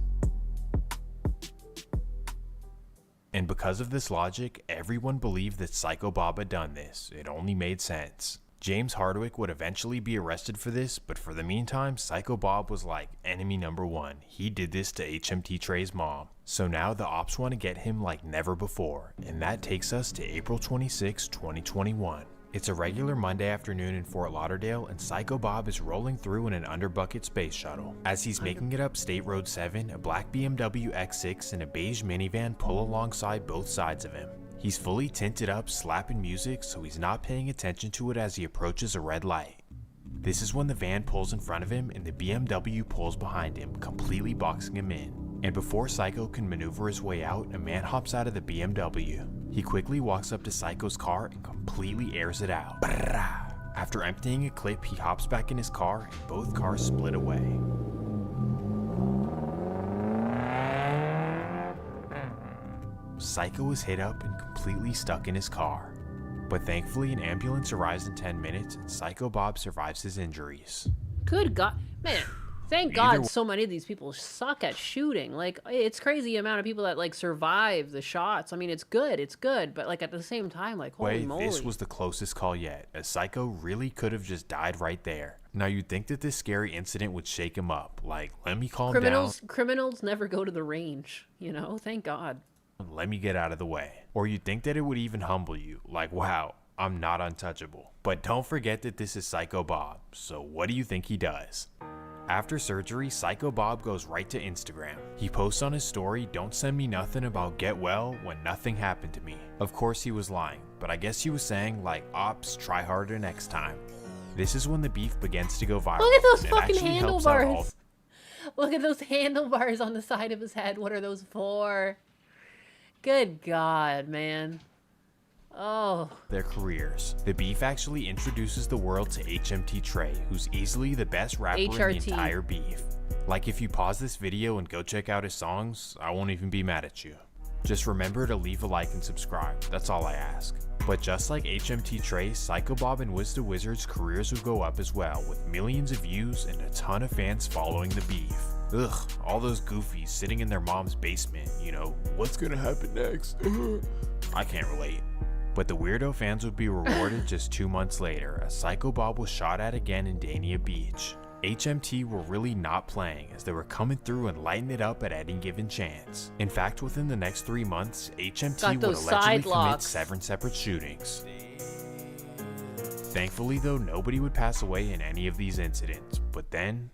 Speaker 13: And because of this logic, everyone believed that Psycho Bob had done this. It only made sense. James Hardwick would eventually be arrested for this, but for the meantime, Psycho Bob was like enemy number one. He did this to HMT Trey's mom. So now the ops want to get him like never before, and that takes us to April 26, 2021. It's a regular Monday afternoon in Fort Lauderdale, and Psycho Bob is rolling through in an underbucket space shuttle. As he's making it up State Road 7, a black BMW X6 and a beige minivan pull alongside both sides of him. He's fully tinted up, slapping music, so he's not paying attention to it as he approaches a red light. This is when the van pulls in front of him and the BMW pulls behind him, completely boxing him in. And before Psycho can maneuver his way out, a man hops out of the BMW. He quickly walks up to Psycho's car and completely airs it out. After emptying a clip, he hops back in his car and both cars split away. Psycho was hit up and completely stuck in his car. But thankfully, an ambulance arrives in 10 minutes and Psycho Bob survives his injuries.
Speaker 2: Good God. Man, thank God so many of these people suck at shooting. Like, it's crazy the amount of people that, like, survive the shots. I mean, it's good, but, like, at the same time, like, holy moly.
Speaker 13: This was the closest call yet, as Psycho really could have just died right there. Now, you'd think that this scary incident would shake him up. Like, let me calm down.
Speaker 2: Criminals never go to the range, you know? Thank God.
Speaker 13: Let me get out of the way. Or you'd think that it would even humble you. Like, wow, I'm not untouchable. But don't forget that this is Psycho Bob. So what do you think he does? After surgery, Psycho Bob goes right to Instagram. He posts on his story, "Don't send me nothing about get well when nothing happened to me." Of course he was lying, but I guess he was saying, like, ops, try harder next time. This is when the beef begins to go viral.
Speaker 2: Look at those fucking handlebars. Look at those handlebars on the side of his head. What are those for? Good God, man. Oh.
Speaker 13: Their careers. The beef actually introduces the world to HMT Trey, who's easily the best rapper in the entire beef. Like, if you pause this video and go check out his songs, I won't even be mad at you. Just remember to leave a like and subscribe, that's all I ask. But just like HMT Trey, Psycho Bob and Wiz the Wizard's careers would go up as well, with millions of views and a ton of fans following the beef. Ugh, all those goofies sitting in their mom's basement, you know, what's gonna happen next? I can't relate. But the weirdo fans would be rewarded just 2 months later, as Psycho Bob was shot at again in Dania Beach. HMT were really not playing, as they were coming through and lighting it up at any given chance. In fact, within the next 3 months, HMT would allegedly commit 7 separate shootings. Thankfully though, nobody would pass away in any of these incidents, but then,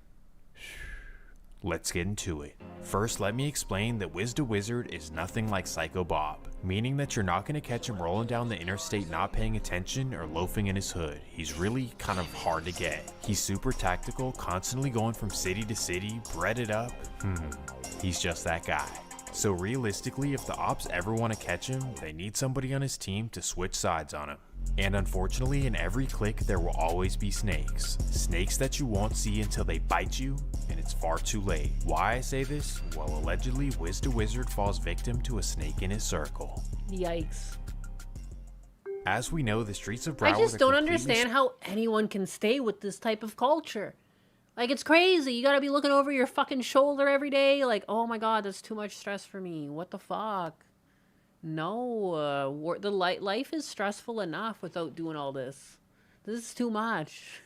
Speaker 13: let's get into it. First, let me explain that Wiz the Wizard is nothing like Psycho Bob, meaning that you're not going to catch him rolling down the interstate not paying attention or loafing in his hood. He's really kind of hard to get. He's super tactical, constantly going from city to city, breaded up. He's just that guy. So realistically, if the ops ever want to catch him, they need somebody on his team to switch sides on him. And unfortunately, in every clique, there will always be snakes. Snakes that you won't see until they bite you, and it's far too late. Why I say this? Well, allegedly, Wiz the Wizard falls victim to a snake in his circle.
Speaker 2: Yikes.
Speaker 13: As we know, the streets of Broward
Speaker 2: I just don't understand how anyone can stay with this type of culture. Like, it's crazy. You gotta be looking over your fucking shoulder every day. Like, oh my God, that's too much stress for me. What the fuck? No, life is stressful enough without doing all this. This is too much.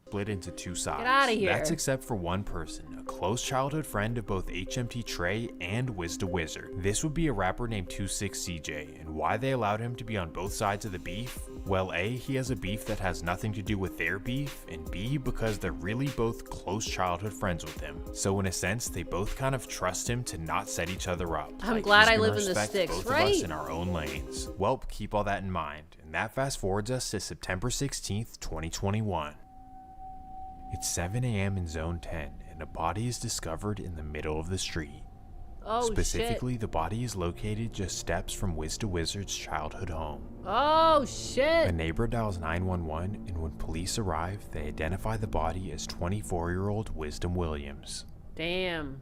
Speaker 13: Split into 2 sides.
Speaker 2: Get out of here.
Speaker 13: That's except for one person, a close childhood friend of both HMT Trey and Wiz the Wizard. This would be a rapper named 26CJ, and why they allowed him to be on both sides of the beef? Well, A, he has a beef that has nothing to do with their beef, and B, because they're really both close childhood friends with him. So in a sense, they both kind of trust him to not set each other up.
Speaker 2: I'm glad I live in the sticks,
Speaker 13: both
Speaker 2: right?
Speaker 13: of us in our own lanes. Well, keep all that in mind, and that fast forwards us to September 16th, 2021. It's 7 a.m. in Zone 10, and a body is discovered in the middle of the street.
Speaker 2: Oh,
Speaker 13: Specifically,
Speaker 2: shit.
Speaker 13: The body is located just steps from Wiz the Wizard's childhood home.
Speaker 2: Oh, shit.
Speaker 13: A neighbor dials 911, and when police arrive, they identify the body as 24-year-old Wisdom Williams.
Speaker 2: Damn.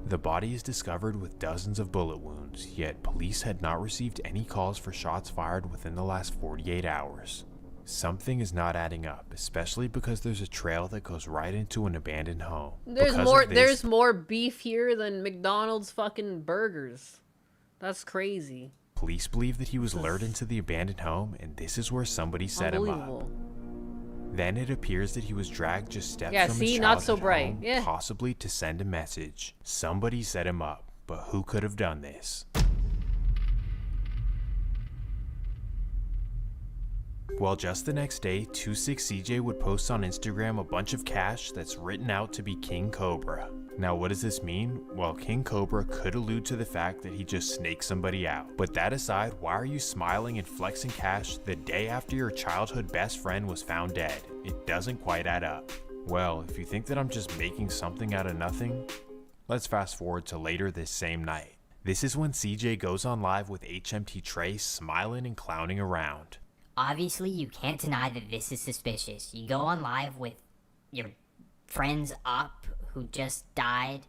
Speaker 13: The body is discovered with dozens of bullet wounds, yet police had not received any calls for shots fired within the last 48 hours. Something is not adding up, especially because there's a trail that goes right into an abandoned home.
Speaker 2: There's more beef here than McDonald's fucking burgers. That's crazy.
Speaker 13: Police believe that he was lured into the abandoned home, and this is where somebody set him up. Then it appears that he was dragged just steps from his childhood home, possibly to send a message. Somebody set him up, but who could have done this? Well, just the next day, 26CJ would post on Instagram a bunch of cash that's written out to be King Cobra. Now, what does this mean? Well, King Cobra could allude to the fact that he just snaked somebody out. But that aside, why are you smiling and flexing cash the day after your childhood best friend was found dead? It doesn't quite add up. Well, if you think that I'm just making something out of nothing, let's fast forward to later this same night. This is when CJ goes on live with HMT Trey smiling and clowning around.
Speaker 17: Obviously, you can't deny that this is suspicious. You go on live with your friend's op who just died.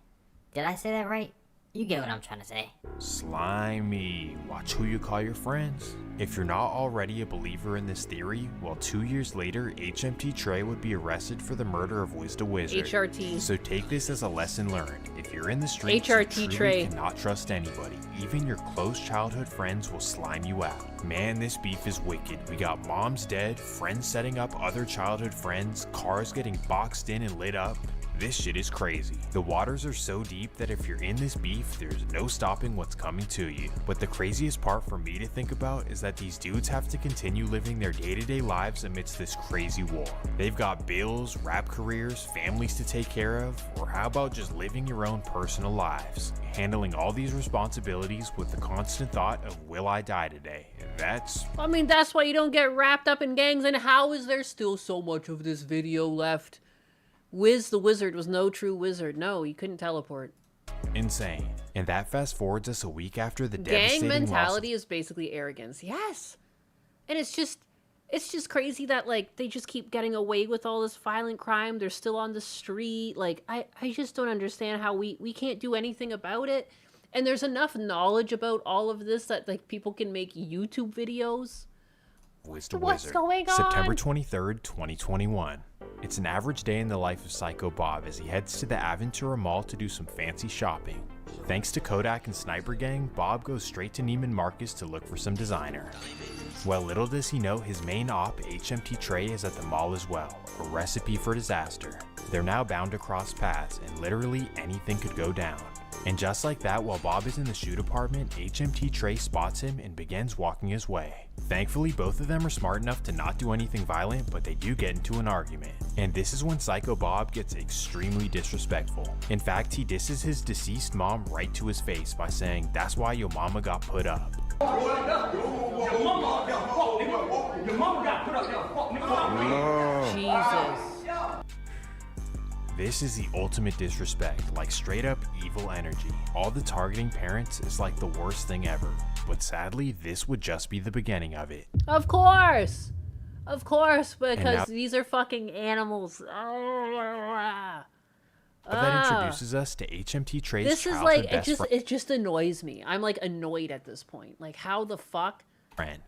Speaker 17: Did I say that right? You get what I'm trying to say.
Speaker 13: Slimy. Watch who you call your friends. If you're not already a believer in this theory, well, 2 years later, HMT Trey would be arrested for the murder of Wiz the Wizard.
Speaker 2: HRT.
Speaker 13: So take this as a lesson learned. If you're in the streets,
Speaker 2: HRT
Speaker 13: you truly
Speaker 2: Trey.
Speaker 13: cannot trust anybody. Even your close childhood friends will slime you out. Man, this beef is wicked. We got moms dead, friends setting up other childhood friends, cars getting boxed in and lit up. This shit is crazy. The waters are so deep that if you're in this beef, there's no stopping what's coming to you. But the craziest part for me to think about is that these dudes have to continue living their day-to-day lives amidst this crazy war. They've got bills, rap careers, families to take care of, or how about just living your own personal lives? Handling all these responsibilities with the constant thought of, will I die today? And that's...
Speaker 2: I mean, that's why you don't get wrapped up in gangs, and how is there still so much of this video left? Wiz the Wizard was no true wizard. No, he couldn't teleport.
Speaker 13: Insane. And that fast forwards us a week after the
Speaker 2: Gang
Speaker 13: devastating
Speaker 2: mentality is basically arrogance. Yes. And it's just crazy that, like, they just keep getting away with all this violent crime. They're still on the street. Like, I just don't understand how we can't do anything about it. And there's enough knowledge about all of this that, like, people can make YouTube videos.
Speaker 13: Wiz the
Speaker 2: What's
Speaker 13: Wizard.
Speaker 2: going on?
Speaker 13: September 23rd, 2021. It's an average day in the life of Psycho Bob as he heads to the Aventura Mall to do some fancy shopping. Thanks to Kodak and Sniper Gang, Bob goes straight to Neiman Marcus to look for some designer. Well, little does he know his main op, HMT Trey, is at the mall as well, a recipe for disaster. They're now bound to cross paths, and literally anything could go down. And just like that, while Bob is in the shoe department, HMT Trey spots him and begins walking his way. Thankfully, both of them are smart enough to not do anything violent, but they do get into an argument. And this is when Psycho Bob gets extremely disrespectful. In fact, he disses his deceased mom right to his face by saying, "That's why your mama got put up."
Speaker 2: Jesus.
Speaker 13: This is the ultimate disrespect, like straight up evil energy. All the targeting parents is like the worst thing ever. But sadly, this would just be the beginning of it.
Speaker 2: Of course, because
Speaker 13: now-
Speaker 2: these are fucking animals.
Speaker 13: That introduces us to HMT Trey's
Speaker 2: This is
Speaker 13: childhood
Speaker 2: like
Speaker 13: best
Speaker 2: it just annoys me. I'm like annoyed at this point. Like, how the fuck?
Speaker 13: friend.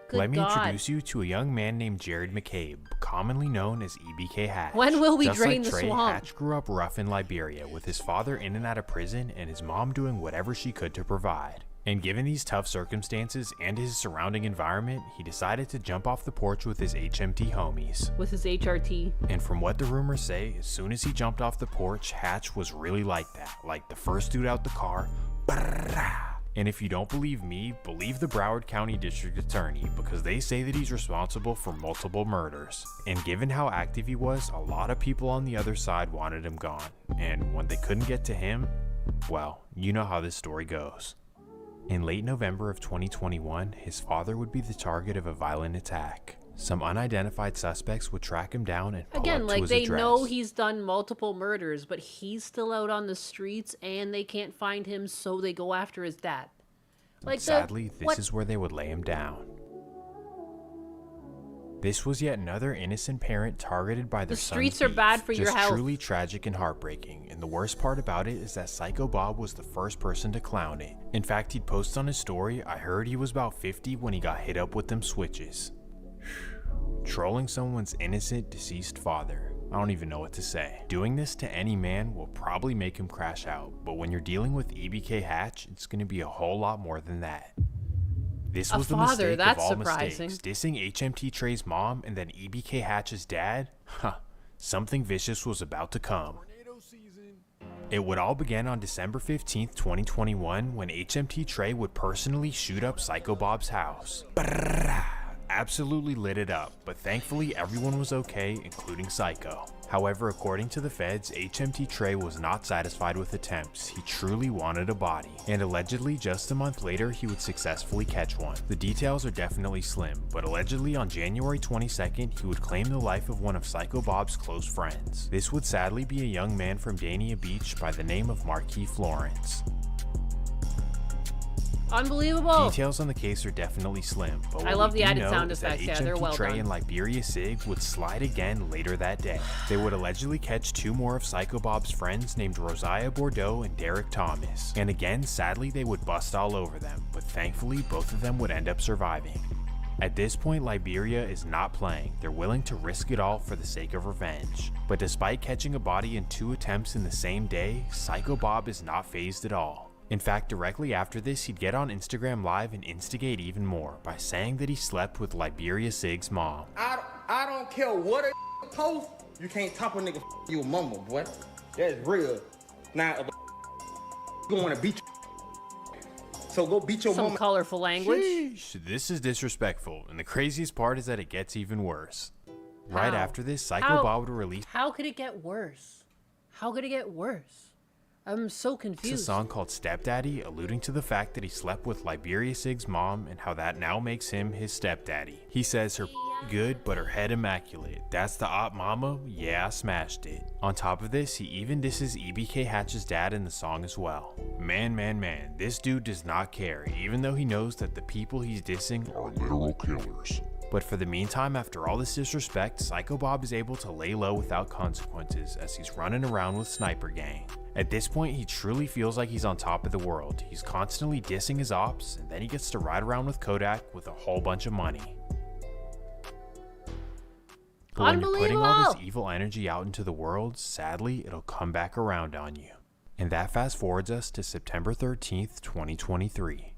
Speaker 2: Good
Speaker 13: Let me
Speaker 2: God.
Speaker 13: introduce you to a young man named Jared McCabe, commonly known as EBK Hatch.
Speaker 2: When will we
Speaker 13: Just
Speaker 2: drain
Speaker 13: like
Speaker 2: the
Speaker 13: Trey,
Speaker 2: swamp?
Speaker 13: Hatch grew up rough in Liberia, with his father in and out of prison and his mom doing whatever she could to provide. And given these tough circumstances and his surrounding environment, he decided to jump off the porch with his HMT homies.
Speaker 2: With his HRT.
Speaker 13: And from what the rumors say, as soon as he jumped off the porch, Hatch was really like that. Like the first dude out the car. And if you don't believe me, believe the Broward County District Attorney, because they say that he's responsible for multiple murders. And given how active he was, a lot of people on the other side wanted him gone. And when they couldn't get to him, well, you know how this story goes. In late November of 2021, his father would be the target of a violent attack. Some unidentified suspects would track him down and pull
Speaker 2: Again,
Speaker 13: up
Speaker 2: like
Speaker 13: to his
Speaker 2: they
Speaker 13: address.
Speaker 2: know he's done multiple murders, but he's still out on the streets and they can't find him, so they go after his dad. Like
Speaker 13: sadly, this is where they would lay him down. This was yet another innocent parent targeted by their
Speaker 2: The streets
Speaker 13: son's
Speaker 2: are bad
Speaker 13: beef.
Speaker 2: for your
Speaker 13: Just
Speaker 2: health.
Speaker 13: truly tragic and heartbreaking. And the worst part about it is that Psycho Bob was the first person to clown it. In fact, he'd post on his story, "I heard he was about 50 when he got hit up with them switches." Trolling someone's innocent deceased father. I don't even know what to say. Doing this to any man will probably make him crash out, but when you're dealing with EBK Hatch, it's going to be a whole lot more than that. This
Speaker 2: A
Speaker 13: was the
Speaker 2: father,
Speaker 13: mistake
Speaker 2: that's
Speaker 13: of all
Speaker 2: surprising.
Speaker 13: mistakes. Dissing HMT Trey's mom and then EBK Hatch's dad? Huh. Something vicious was about to come. It would all begin on December 15th, 2021, when HMT Trey would personally shoot up Psycho Bob's house. Absolutely lit it up, but thankfully everyone was okay, including Psycho. However, according to the feds, HMT Trey was not satisfied with attempts. He truly wanted a body, and allegedly just a month later he would successfully catch one. The details are definitely slim, but allegedly on January 22nd he would claim the life of one of Psycho Bob's close friends. This would sadly be a young man from Dania Beach by the name of Marquis Florence.
Speaker 2: Unbelievable.
Speaker 13: Details on the case are definitely slim, but what
Speaker 2: I love
Speaker 13: we
Speaker 2: the
Speaker 13: do
Speaker 2: added
Speaker 13: know
Speaker 2: sound
Speaker 13: is that
Speaker 2: effects. Yeah, they're
Speaker 13: HMP
Speaker 2: well
Speaker 13: Trey
Speaker 2: done.
Speaker 13: and Liberia Sig would slide again later that day. They would allegedly catch 2 more of Psycho Bob's friends named Rosiah Bordeaux and Derek Thomas. And again, sadly, they would bust all over them, but thankfully, both of them would end up surviving. At this point, Liberia is not playing. They're willing to risk it all for the sake of revenge. But despite catching a body in 2 attempts in the same day, Psycho Bob is not fazed at all. In fact, directly after this, he'd get on Instagram Live and instigate even more by saying that he slept with Liberia Sig's mom.
Speaker 3: I don't care what a post, you can't top a nigga you a mama, boy. That's real. Now, if you want to beat so go beat your
Speaker 2: Some
Speaker 3: mama.
Speaker 2: colorful language.
Speaker 13: Sheesh, this is disrespectful, and the craziest part is that it gets even worse. Right
Speaker 2: How?
Speaker 13: after this, Psycho Bob would release
Speaker 2: How could it get worse? How could it get worse? I'm so
Speaker 13: a
Speaker 2: confused.
Speaker 13: song called Stepdaddy, alluding to the fact that he slept with Liberia Sig's mom and how that now makes him his stepdaddy. He says her good, but her head immaculate. That's the op mama? Yeah, I smashed it. On top of this, he even disses EBK Hatch's dad in the song as well. Man, this dude does not care, even though he knows that the people he's dissing are literal killers. But for the meantime, after all this disrespect, Psycho Bob is able to lay low without consequences as he's running around with Sniper Gang. At this point, he truly feels like he's on top of the world. He's constantly dissing his ops, and then he gets to ride around with Kodak with a whole bunch of money. But when you're putting all this evil energy out into the world, sadly, it'll come back around on you. And that fast forwards us to September 13th, 2023.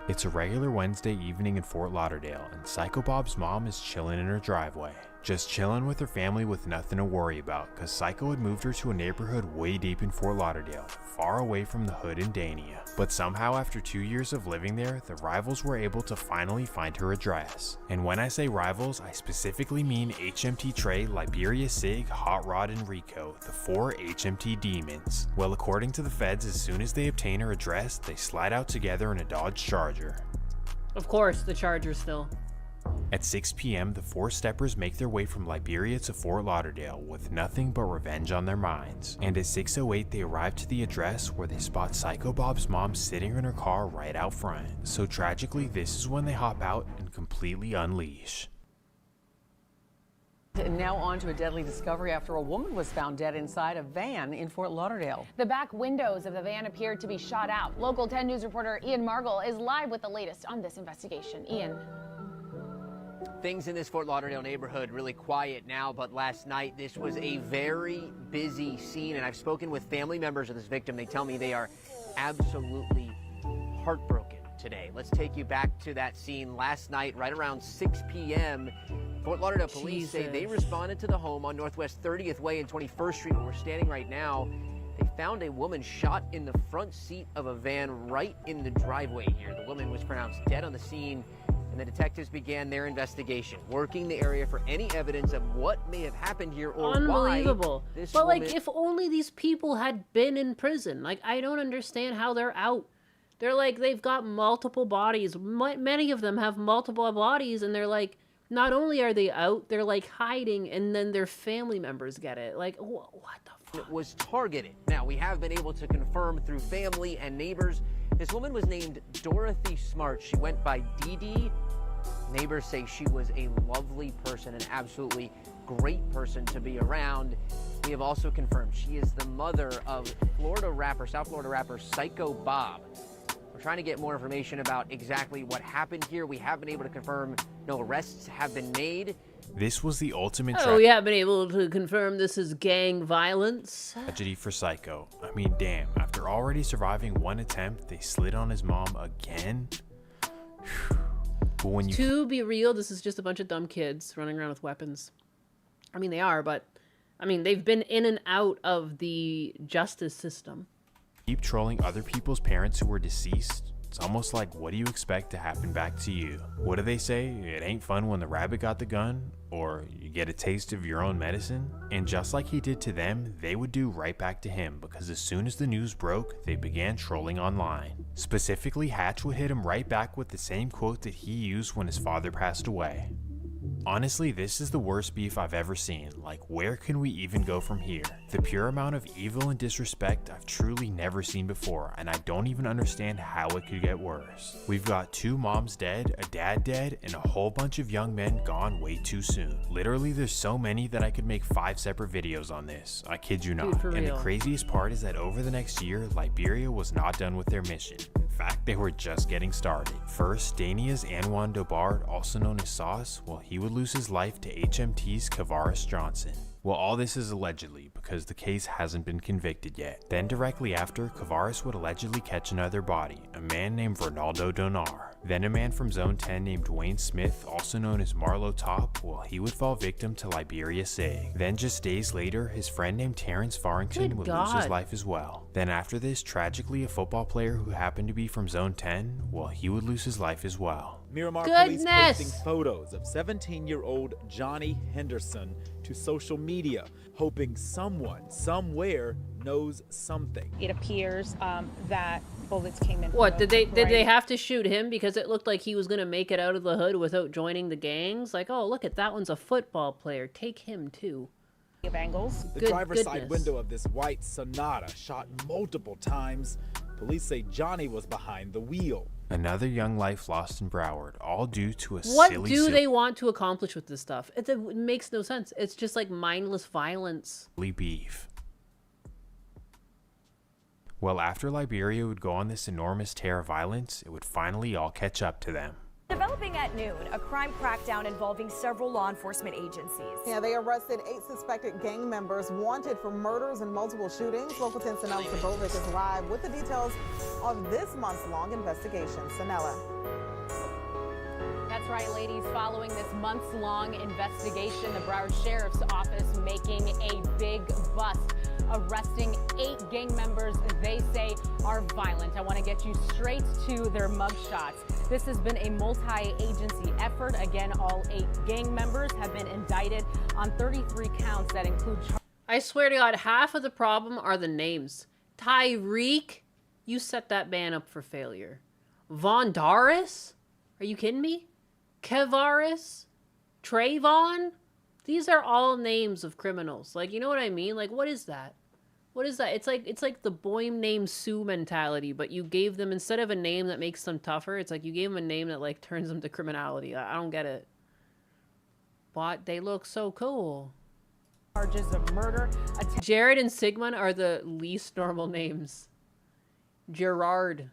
Speaker 13: It's a regular Wednesday evening in Fort Lauderdale, and Psycho Bob's mom is chilling in her driveway. Just chilling with her family with nothing to worry about, cause Psycho had moved her to a neighborhood way deep in Fort Lauderdale, far away from the hood in Dania. But somehow after 2 years of living there, the rivals were able to finally find her address. And when I say rivals, I specifically mean HMT Trey, Liberia Sig, Hot Rod, and Rico, the 4 HMT demons. Well, according to the feds, as soon as they obtain her address, they slide out together in a Dodge Charger.
Speaker 2: Of course, the Charger still.
Speaker 13: At 6 p.m., the 4 steppers make their way from Liberia to Fort Lauderdale with nothing but revenge on their minds. And at 6:08, they arrive to the address where they spot Psycho Bob's mom sitting in her car right out front. So tragically, this is when they hop out and completely unleash.
Speaker 21: And now on to a deadly discovery after a woman was found dead inside a van in Fort Lauderdale.
Speaker 23: The back windows of the van appeared to be shot out. Local 10 News reporter Ian Margall is live with the latest on this investigation. Ian.
Speaker 5: Things in this Fort Lauderdale neighborhood really quiet now, but last night this was a very busy scene, and I've spoken with family members of this victim. They tell me they are absolutely heartbroken today. Let's take you back to that scene last night, right around 6 p.m. Fort Lauderdale police say they responded to the home on Northwest 30th Way and 21st Street, where we're standing right now. They found a woman shot in the front seat of a van right in the driveway here. The woman was pronounced dead on the scene, and the detectives began their investigation, working the area for any evidence of what may have happened here or
Speaker 2: Unbelievable.
Speaker 5: why this
Speaker 2: But
Speaker 5: woman...
Speaker 2: like, if only these people had been in prison. Like, I don't understand how they're out. They're like, they've got multiple bodies. Many of them have multiple bodies, and they're like, not only are they out, they're like hiding, and then their family members get it. Like, what the fuck?
Speaker 5: Was targeted. Now, we have been able to confirm through family and neighbors, this woman was named Dorothy Smart. She went by Dee Dee. Neighbors say she was a lovely person, an absolutely great person to be around. We have also confirmed she is the mother of South Florida rapper Psycho Bob. We're trying to get more information about exactly what happened here. We have been able to confirm no arrests have been made.
Speaker 13: This was the ultimate
Speaker 2: we have been able to confirm this is gang violence.
Speaker 13: tragedy for Psycho. I mean, damn, after already surviving one attempt, they slid on his mom again? But when you...
Speaker 2: To be real, this is just a bunch of dumb kids running around with weapons. I mean, they are, but... I mean, they've been in and out of the justice system.
Speaker 13: Keep trolling other people's parents who were deceased. It's almost like, what do you expect to happen back to you? What do they say? It ain't fun when the rabbit got the gun, or you get a taste of your own medicine. And just like he did to them, they would do right back to him, because as soon as the news broke, they began trolling online. Specifically, Hatch would hit him right back with the same quote that he used when his father passed away. Honestly, this is the worst beef I've ever seen. Like, where can we even go from here? The pure amount of evil and disrespect I've truly never seen before, and I don't even understand how it could get worse. We've got 2 moms dead, a dad dead, and a whole bunch of young men gone way too soon. Literally, there's so many that I could make 5 separate videos on this. I kid you not.
Speaker 2: Dude, for
Speaker 13: And
Speaker 2: real.
Speaker 13: the craziest part is that over the next year, Liberia was not done with their mission. In fact, they were just getting started. First, Dania's Anwan Dobard, also known as Sauce, well, he would lose his life to HMT's Kavaris Johnson. Well, all this is allegedly, because the case hasn't been convicted yet. Then directly after, Kavaris would allegedly catch another body, a man named Ronaldo Donar. Then a man from Zone 10 named Dwayne Smith, also known as Marlo Top, well, he would fall victim to Liberia Sig. Then just days later, his friend named Terrence Farrington
Speaker 2: Good
Speaker 13: would lose his
Speaker 2: God.
Speaker 13: life as well. Then after this, tragically, a football player who happened to be from Zone 10, well, he would lose his life as well.
Speaker 4: Miramar
Speaker 2: Goodness.
Speaker 4: police posting photos of 17-year-old Johnny Henderson to social media, hoping someone, somewhere, knows something.
Speaker 7: It appears that bullets came in.
Speaker 2: What,
Speaker 7: from
Speaker 2: did
Speaker 7: the
Speaker 2: they
Speaker 7: right.
Speaker 2: have to shoot him because it looked like he was gonna make it out of the hood without joining the gangs? Like, oh, look at that one's a football player. Take him too.
Speaker 7: Of angles.
Speaker 4: The
Speaker 2: Good
Speaker 4: driver's side
Speaker 2: goodness.
Speaker 4: window of this white Sonata shot multiple times. Police say Johnny was behind the wheel.
Speaker 13: Another young life lost in Broward, all due to a
Speaker 2: What
Speaker 13: silly
Speaker 2: do they want to accomplish with this stuff? It makes no sense. It's just like mindless violence.
Speaker 13: beef. Well, after Liberia would go on this enormous tear of violence, it would finally all catch up to them.
Speaker 8: Developing at noon, a crime crackdown involving several law enforcement agencies.
Speaker 24: Yeah, they arrested 8 suspected gang members wanted for murders and multiple shootings. Local 10's Sanella Sabovic is live with the details of this months-long investigation. Sanella.
Speaker 23: That's right, ladies. Following this months-long investigation, the Broward Sheriff's Office making a big bust, arresting 8 gang members they say are violent. I want to get you straight to their mugshots. This has been a multi-agency effort. Again, all 8 gang members have been indicted on 33 counts that include
Speaker 2: I swear to God, half of the problem are the names. Tyreek, you set that man up for failure. Vondaris? Are you kidding me? Kevaris? Trayvon? These are all names of criminals. Like, you know what I mean? Like, what is that? What is that? It's like the boy named Sue mentality, but you gave them, instead of a name that makes them tougher, it's like you gave them a name that like turns them to criminality. I don't get it. But they look so cool.
Speaker 23: charges of murder.
Speaker 2: Jared and Sigmund are the least normal names. Gerard.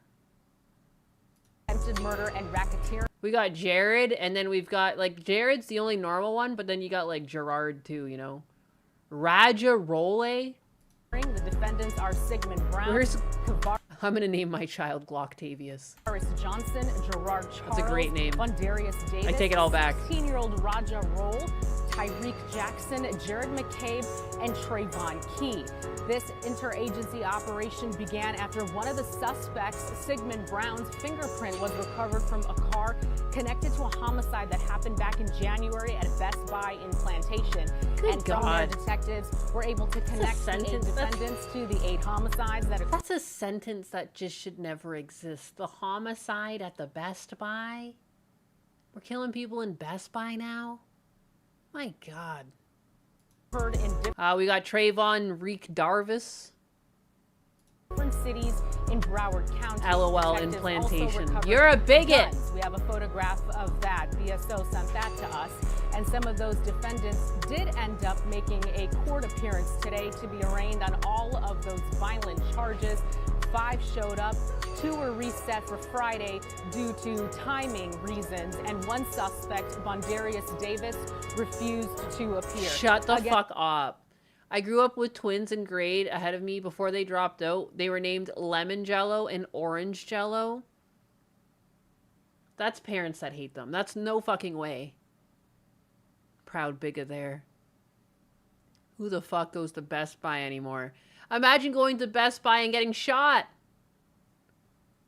Speaker 23: Attempted murder and racketeering.
Speaker 2: We got Jared, and then we've got, like, Jared's the only normal one, but then you got, like, Gerard, too, you know? Raja Role?
Speaker 23: The defendants are Sigmund Brown.
Speaker 2: Where's... I'm gonna name my child Glocktavius.
Speaker 23: Johnson, Gerard Charles.
Speaker 2: That's a great name.
Speaker 23: Bondarius Davis.
Speaker 2: I take it all back.
Speaker 23: 16-year-old Raja Roll, Tyreek Jackson, Jared McCabe, and Trayvon Key. This interagency operation began after one of the suspects, Sigmund Brown's fingerprint, was recovered from a car connected to a homicide that happened back in January at Best Buy in Plantation.
Speaker 2: Good
Speaker 23: and from there,
Speaker 2: God.
Speaker 23: detectives were able to connect the 8 defendants to the 8 homicides that occurred.
Speaker 2: That's a sentence that just should never exist. The homicide at the Best Buy? We're killing people in Best Buy now? My God. We got Trayvon Reek Darvis.
Speaker 23: Different cities in Broward County.
Speaker 2: LOL in
Speaker 23: Detectives also
Speaker 2: Plantation.
Speaker 23: recovered
Speaker 2: You're a bigot.
Speaker 23: guns. We have a photograph of that. BSO sent that to us. And some of those defendants did end up making a court appearance today to be arraigned on all of those violent charges. 5 showed up. 2 were reset for Friday due to timing reasons. And one suspect, Bondarius Davis, refused to appear.
Speaker 2: Shut the fuck up. I grew up with twins in grade ahead of me before they dropped out. They were named Lemon Jello and Orange Jello. That's parents that hate them. That's no fucking way. Proud bigot there. Who the fuck goes to Best Buy anymore? Imagine going to Best Buy and getting shot.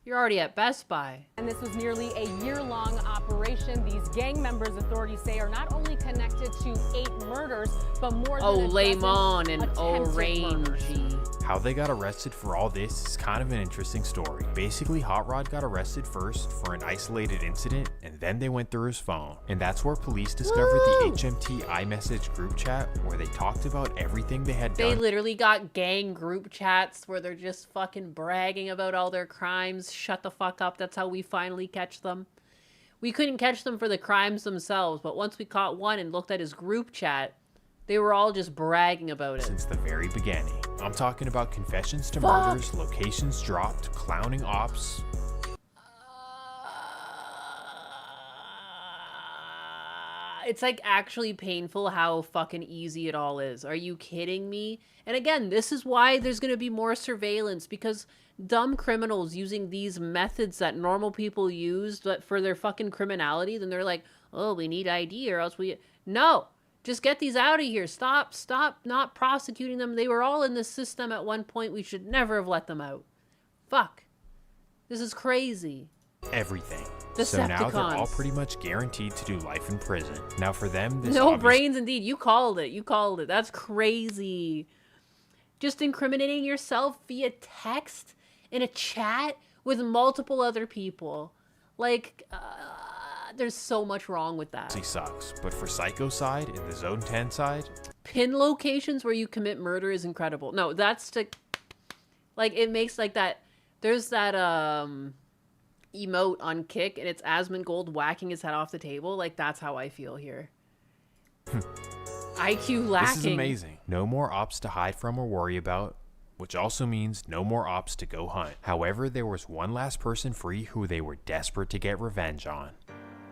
Speaker 2: You're already at Best Buy.
Speaker 23: And this was nearly a year-long operation. These gang members, authorities say, are not only connected to 8 murders, but more than a dozen
Speaker 2: Lemon and
Speaker 23: attempted murders.
Speaker 2: Orangey.
Speaker 13: How they got arrested for all this is kind of an interesting story. Basically, Hot Rod got arrested first for an isolated incident, and then they went through his phone. And that's where police discovered the HMT iMessage group chat where they talked about everything they had done.
Speaker 2: They literally got gang group chats where they're just fucking bragging about all their crimes. Shut the fuck up. That's how we finally catch them. We couldn't catch them for the crimes themselves, but once we caught one and looked at his group chat, they were all just bragging about it.
Speaker 13: Since the very beginning. I'm talking about confessions to murders, locations dropped, clowning ops.
Speaker 2: It's like actually painful how fucking easy it all is. Are you kidding me? And again, this is why there's going to be more surveillance, because dumb criminals using these methods that normal people use but for their fucking criminality, then they're like, oh, we need ID or else we... No! Just get these out of here. Stop not prosecuting them. They were all in the system at one point. We should never have let them out. Fuck. This is crazy.
Speaker 13: Everything.
Speaker 2: Decepticons.
Speaker 13: So now they're all pretty much guaranteed to do life in prison. Now for them, this
Speaker 2: no brains indeed. You called it. You called it. That's crazy. Just incriminating yourself via text in a chat with multiple other people. Like, there's so much wrong with that.
Speaker 13: Sucks. But for Psycho side and the Zone 10 side,
Speaker 2: pin locations where you commit murder is incredible. No, that's to, like, it makes like that. There's that emote on Kick, and it's Asmongold whacking his head off the table. Like, that's how I feel here. IQ lacking.
Speaker 13: This is amazing. No more ops to hide from or worry about, which also means no more ops to go hunt. However, there was one last person free who they were desperate to get revenge on.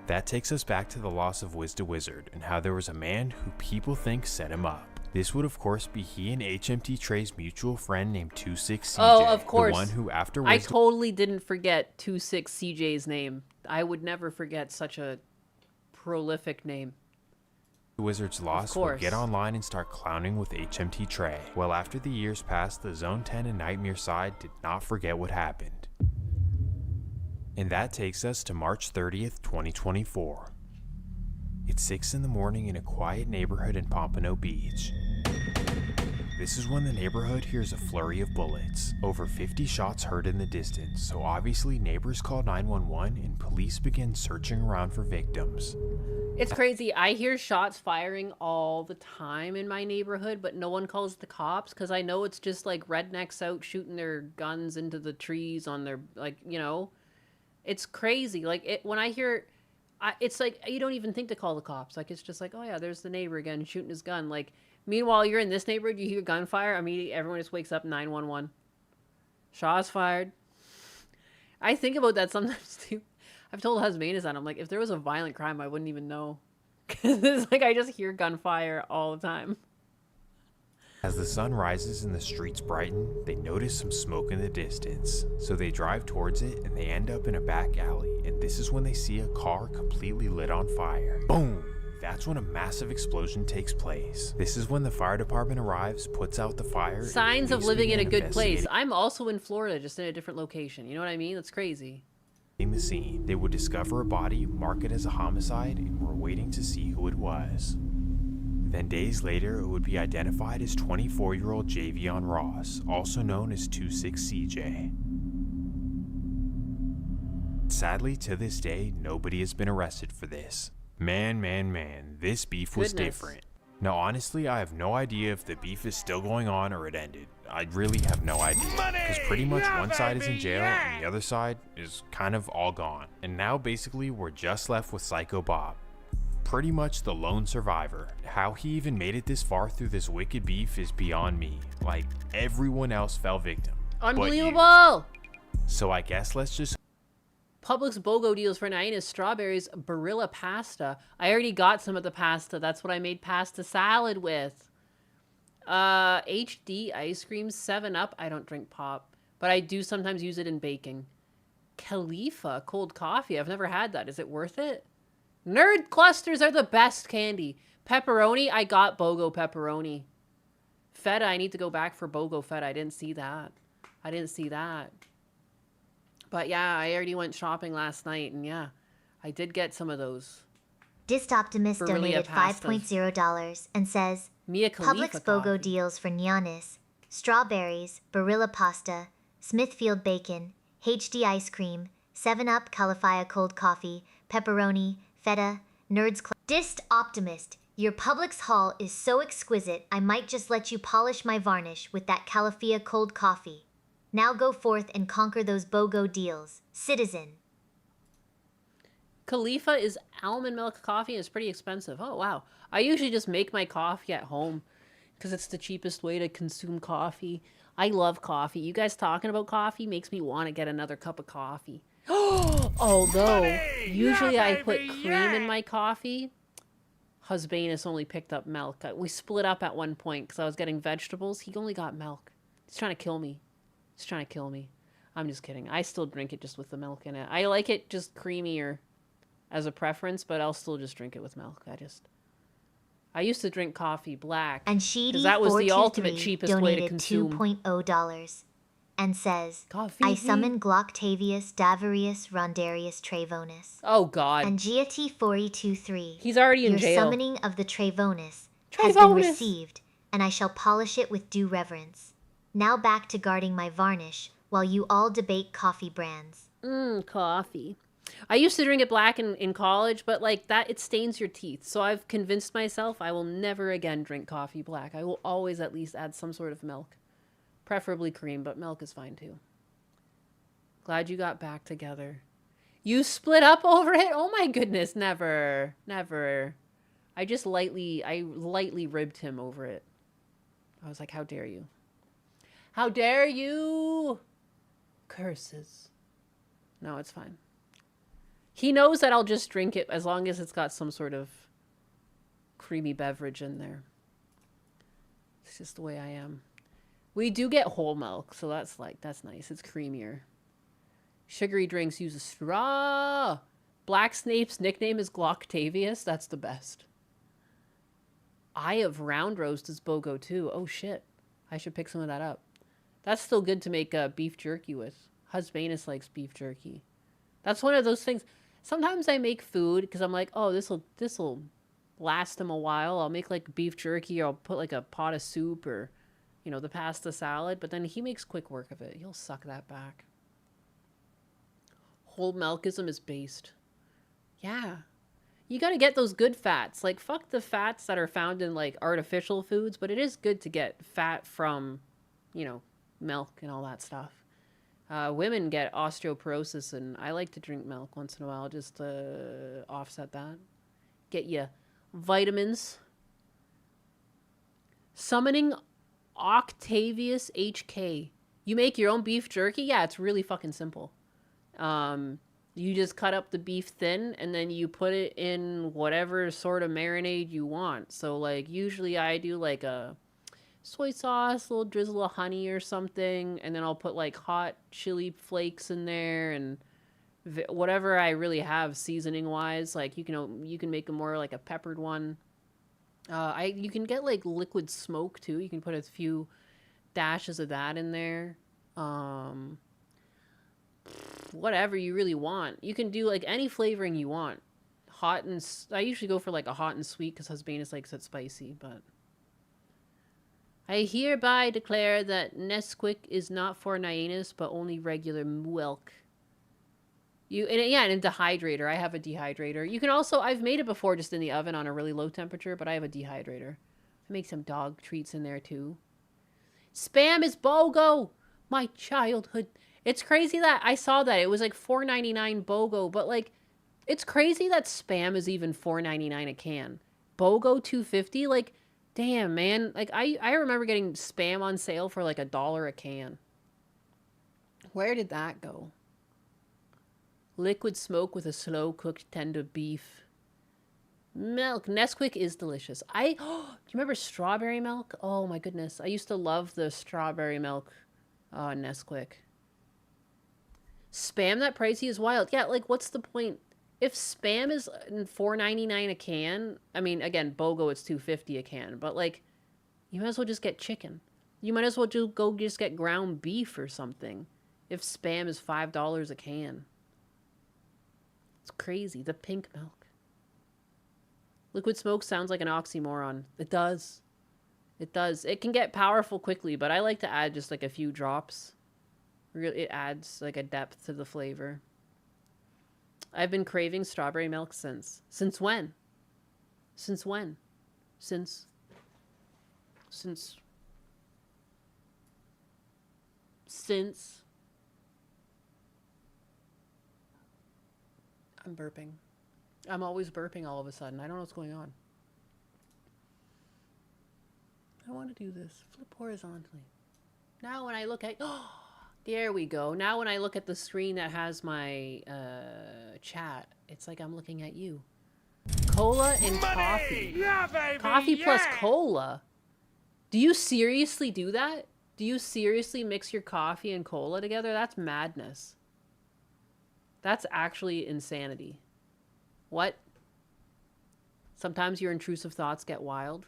Speaker 13: That takes us back to the loss of Wiz the Wizard and how there was a man who people think set him up. This would of course be he and HMT Trey's mutual friend named 26CJ.
Speaker 2: Oh, of course.
Speaker 13: The one who after
Speaker 2: I totally didn't forget 26CJ's name. I would never forget such a prolific name.
Speaker 13: The Wizard's loss would get online and start clowning with HMT Trey. Well, after the years passed, the Zone 10 and Nightmare side did not forget what happened. And that takes us to March 30th, 2024. It's 6 in the morning in a quiet neighborhood in Pompano Beach. This is when the neighborhood hears a flurry of bullets. Over 50 shots heard in the distance, so obviously neighbors call 911 and police begin searching around for victims.
Speaker 2: It's crazy. I hear shots firing all the time in my neighborhood, but no one calls the cops because I know it's just like rednecks out shooting their guns into the trees on their, like, you know. It's crazy. Like, when I hear... it's like, you don't even think to call the cops. Like, it's just like, oh yeah, there's the neighbor again shooting his gun. Like, meanwhile, you're in this neighborhood, you hear gunfire, immediately everyone just wakes up, 911. Shots fired. I think about that sometimes too. I've told Husbanus that. I'm like, if there was a violent crime, I wouldn't even know. Because it's like, I just hear gunfire all the time.
Speaker 13: As the sun rises and the streets brighten, they notice some smoke in the distance. So they drive towards it and they end up in a back alley. And this is when they see a car completely lit on fire. Boom! That's when a massive explosion takes place. This is when the fire department arrives, puts out the fire.
Speaker 2: Signs of living in a good place. I'm also in Florida, just in a different location. You know what I mean? That's crazy.
Speaker 13: In the scene, they would discover a body, mark it as a homicide, and were waiting to see who it was. Then days later, it would be identified as 24-year-old Javion Ross, also known as 26CJ. Sadly, to this day, nobody has been arrested for this. Man, this beef was different. Now, honestly, I have no idea if the beef is still going on or it ended. I really have no idea. Because pretty much one side is in jail and the other side is kind of all gone. And now basically we're just left with Psycho Bob. Pretty much the lone survivor. How he even made it this far through this wicked beef is beyond me. Like, everyone else fell victim.
Speaker 2: Unbelievable!
Speaker 13: So I guess let's just...
Speaker 2: Publix BOGO deals for 9 is strawberries Barilla pasta. I already got some of the pasta. That's what I made pasta salad with. HD ice cream, 7-Up. I don't drink pop, but I do sometimes use it in baking. Khalifa cold coffee. I've never had that. Is it worth it? Nerd clusters are the best candy. Pepperoni. I got BOGO pepperoni. Feta. I need to go back for BOGO feta. I didn't see that. But yeah, I already went shopping last night, and yeah, I did get some of those.
Speaker 1: Dist Optimist donated $5.0 and says, Publix BOGO deals for Giannis. strawberries, Barilla pasta, Smithfield bacon, HD ice cream, 7-Up Califia cold coffee, pepperoni, feta, Nerds Club. Dist Optimist, your Publix haul is so exquisite I might just let you polish my varnish with that Califia cold coffee. Now go forth and conquer those BOGO deals, citizen.
Speaker 2: Khalifa is almond milk coffee. It's pretty expensive. Oh, wow. I usually just make my coffee at home because it's the cheapest way to consume coffee. I love coffee. You guys talking about coffee makes me want to get another cup of coffee. Although, usually I put cream in my coffee. Husbanus only picked up milk. We split up at one point because I was getting vegetables. He only got milk. He's trying to kill me. He's trying to kill me. I'm just kidding. I still drink it just with the milk in it. I like it just creamier as a preference, but I'll still just drink it with milk. I used to drink coffee black because that was the ultimate cheapest way to consume.
Speaker 1: $2.0 and says,
Speaker 2: coffee.
Speaker 1: I summon Gloctavius Davarius Rondarius Travonus.
Speaker 2: Oh, God.
Speaker 1: And Giati423.
Speaker 2: He's already in jail.
Speaker 1: Your summoning of the Travonus has been received, and I shall polish it with due reverence. Now back to guarding my varnish while you all debate coffee brands.
Speaker 2: Coffee. I used to drink it black in college, but like that, it stains your teeth. So I've convinced myself I will never again drink coffee black. I will always at least add some sort of milk. Preferably cream, but milk is fine too. Glad you got back together. You split up over it? Oh my goodness, never. Never. I lightly ribbed him over it. I was like, how dare you? How dare you? Curses. No, it's fine. He knows that I'll just drink it as long as it's got some sort of creamy beverage in there. It's just the way I am. We do get whole milk, so that's nice. It's creamier. Sugary drinks use a straw. Black Snape's nickname is Gloctavius. That's the best. Eye of Round Roast is BOGO too. Oh shit. I should pick some of that up. That's still good to make beef jerky with. Husbanus likes beef jerky. That's one of those things. Sometimes I make food because I'm like, oh, this'll last him a while. I'll make like beef jerky, or I'll put like a pot of soup, or you know, the pasta salad. But then he makes quick work of it. He'll suck that back. Whole milkism is based. Yeah. You gotta get those good fats. Like, fuck the fats that are found in like artificial foods, but it is good to get fat from, you know, milk and all that stuff. Women get osteoporosis, and I like to drink milk once in a while just to offset that. Get you vitamins. Summoning Octavius HK. You make your own beef jerky? Yeah, it's really fucking simple. You just cut up the beef thin, and then you put it in whatever sort of marinade you want. So, like, usually I do, like, a soy sauce, a little drizzle of honey or something, and then I'll put, like, hot chili flakes in there, and whatever I really have seasoning-wise. Like, you can make a more, like, a peppered one. You can get, like, liquid smoke, too. You can put a few dashes of that in there. Whatever you really want. You can do, like, any flavoring you want. Hot and... I usually go for, like, a hot and sweet, because Husbanus likes it spicy, but... I hereby declare that Nesquik is not for Nyanus, but only regular milk. And a dehydrator. I have a dehydrator. You can also... I've made it before just in the oven on a really low temperature, but I have a dehydrator. I make some dog treats in there, too. Spam is BOGO! My childhood... It's crazy that I saw that. It was like $4.99 BOGO, but like, it's crazy that Spam is even $4.99 a can. BOGO $2.50? Like, damn, man. Like, I remember getting Spam on sale for like $1 a can. Where did that go? Liquid smoke with a slow cooked tender beef. Milk. Nesquik is delicious. Do you remember strawberry milk? Oh my goodness. I used to love the strawberry milk Nesquik. Spam that pricey is wild. Yeah, like, what's the point? If Spam is $4.99 a can, I mean, again, BOGO, it's $2.50 a can, but, like, you might as well just get chicken. You might as well just get ground beef or something if Spam is $5 a can. It's crazy. The pink milk. Liquid smoke sounds like an oxymoron. It does. It does. It can get powerful quickly, but I like to add just like a few drops. Really, it adds like a depth to the flavor. I've been craving strawberry milk since. Since when? Since when? Since I'm burping. I'm always burping all of a sudden. I don't know what's going on. I want to do this. Flip horizontally. Now when I look at... Oh, there we go. Now when I look at the screen that has my chat, it's like I'm looking at you. Cola and coffee.
Speaker 16: Yeah, baby!
Speaker 2: Coffee
Speaker 16: yeah!
Speaker 2: plus cola. Do you seriously do that? Do you seriously mix your coffee and cola together? That's madness. That's actually insanity. What? Sometimes your intrusive thoughts get wild.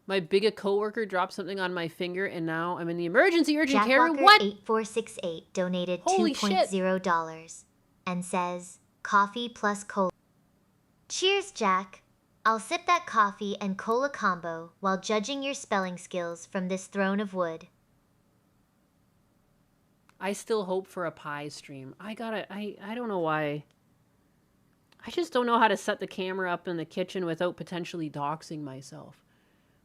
Speaker 2: My bigot coworker dropped something on my finger and now I'm in the emergency urgent care room. What?
Speaker 1: 8468 donated
Speaker 2: Holy shit.
Speaker 1: $2.0 and says, coffee plus cola. Cheers, Jack. I'll sip that coffee and cola combo while judging your spelling skills from this throne of wood.
Speaker 2: I still hope for a pie stream. I don't know why. I just don't know how to set the camera up in the kitchen without potentially doxing myself.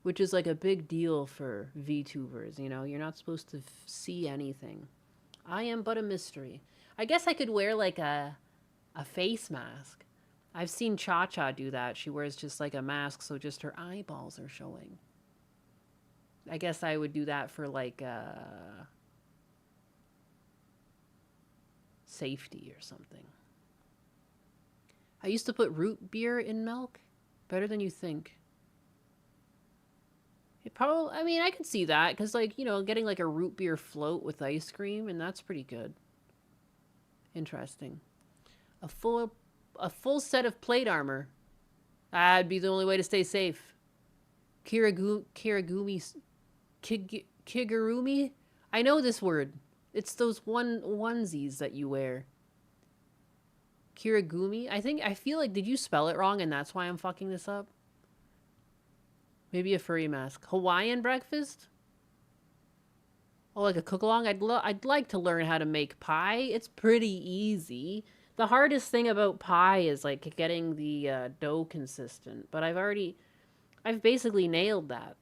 Speaker 2: Which is like a big deal for VTubers, you know? You're not supposed to see anything. I am but a mystery. I guess I could wear like a face mask. I've seen Cha-Cha do that. She wears just like a mask so just her eyeballs are showing. I guess I would do that for like safety or something. I used to put root beer in milk. Better than you think. It probably, I mean, I could see that because, like, you know, getting like a root beer float with ice cream, and that's pretty good. Interesting. A full set of plate armor. That'd be the only way to stay safe. Kigurumi. I know this word. It's those onesies that you wear. Kirigumi? I feel like, did you spell it wrong and that's why I'm fucking this up? Maybe a furry mask. Hawaiian breakfast? Oh, like a cook-along? I'd like to learn how to make pie. It's pretty easy. The hardest thing about pie is like getting the dough consistent. But I've basically nailed that.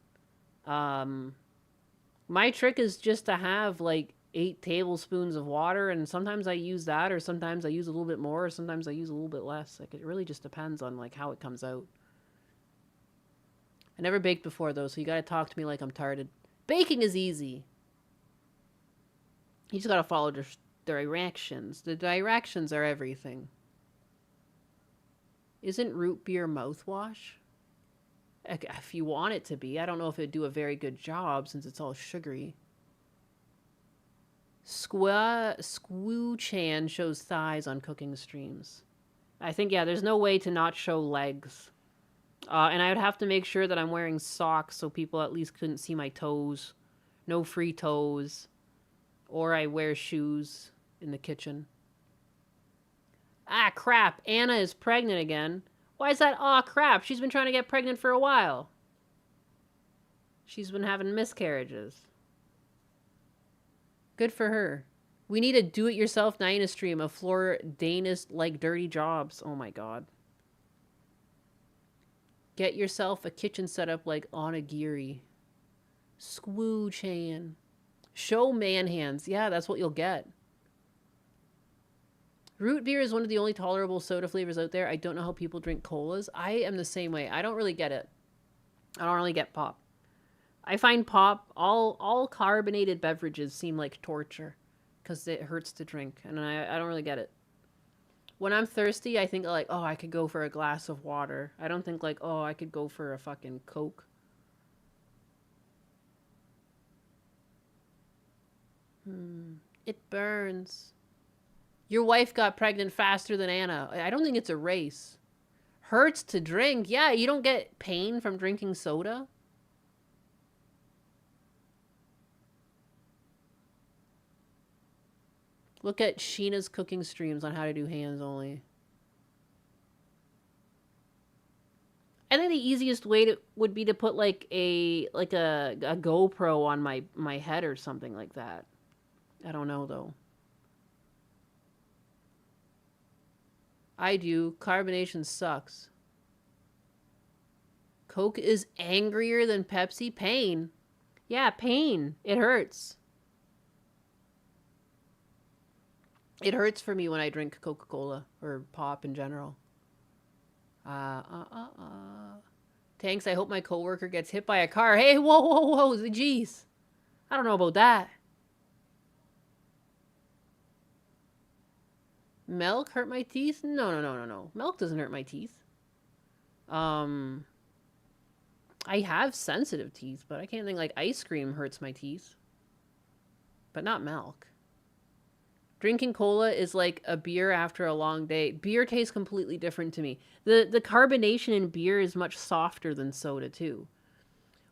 Speaker 2: My trick is just to have like 8 tablespoons of water, and sometimes I use that, or sometimes I use a little bit more, or sometimes I use a little bit less. Like, it really just depends on like how it comes out. I never baked before though, so you gotta talk to me like I'm retarded. Baking is easy. You just gotta follow the directions. The directions are everything. Isn't root beer mouthwash? If you want it to be. I don't know if it'd do a very good job since it's all sugary. Squoo-chan shows thighs on cooking streams. I think, yeah, there's no way to not show legs. And I would have to make sure that I'm wearing socks so people at least couldn't see my toes. No free toes. Or I wear shoes in the kitchen. Ah, crap. Anna is pregnant again. Why is that? Aw, crap. She's been trying to get pregnant for a while. She's been having miscarriages. Good for her. We need a do-it-yourself Nina stream of Floor Danish like dirty jobs. Oh my god. Get yourself a kitchen setup like Onigiri. Squoo-chan. Show man hands. Yeah, that's what you'll get. Root beer is one of the only tolerable soda flavors out there. I don't know how people drink colas. I am the same way. I don't really get it. I don't really get pop. I find pop, all carbonated beverages seem like torture because it hurts to drink, and I don't really get it. When I'm thirsty, I think like, oh, I could go for a glass of water. I don't think like, oh, I could go for a fucking Coke. It burns. Your wife got pregnant faster than Anna. I don't think it's a race. Hurts to drink. Yeah, you don't get pain from drinking soda. Look at Sheena's cooking streams on how to do hands only. I think the easiest way would be to put like a GoPro on my head or something like that. I don't know though. I do. Carbonation sucks. Coke is angrier than Pepsi. Pain. Yeah, pain. It hurts. It hurts for me when I drink Coca-Cola or pop in general. Thanks, I hope my coworker gets hit by a car. Hey, whoa, jeez. I don't know about that. Milk hurt my teeth? No. Milk doesn't hurt my teeth. I have sensitive teeth, but I can't think like ice cream hurts my teeth. But not milk. Drinking cola is like a beer after a long day. Beer tastes completely different to me. The carbonation in beer is much softer than soda too.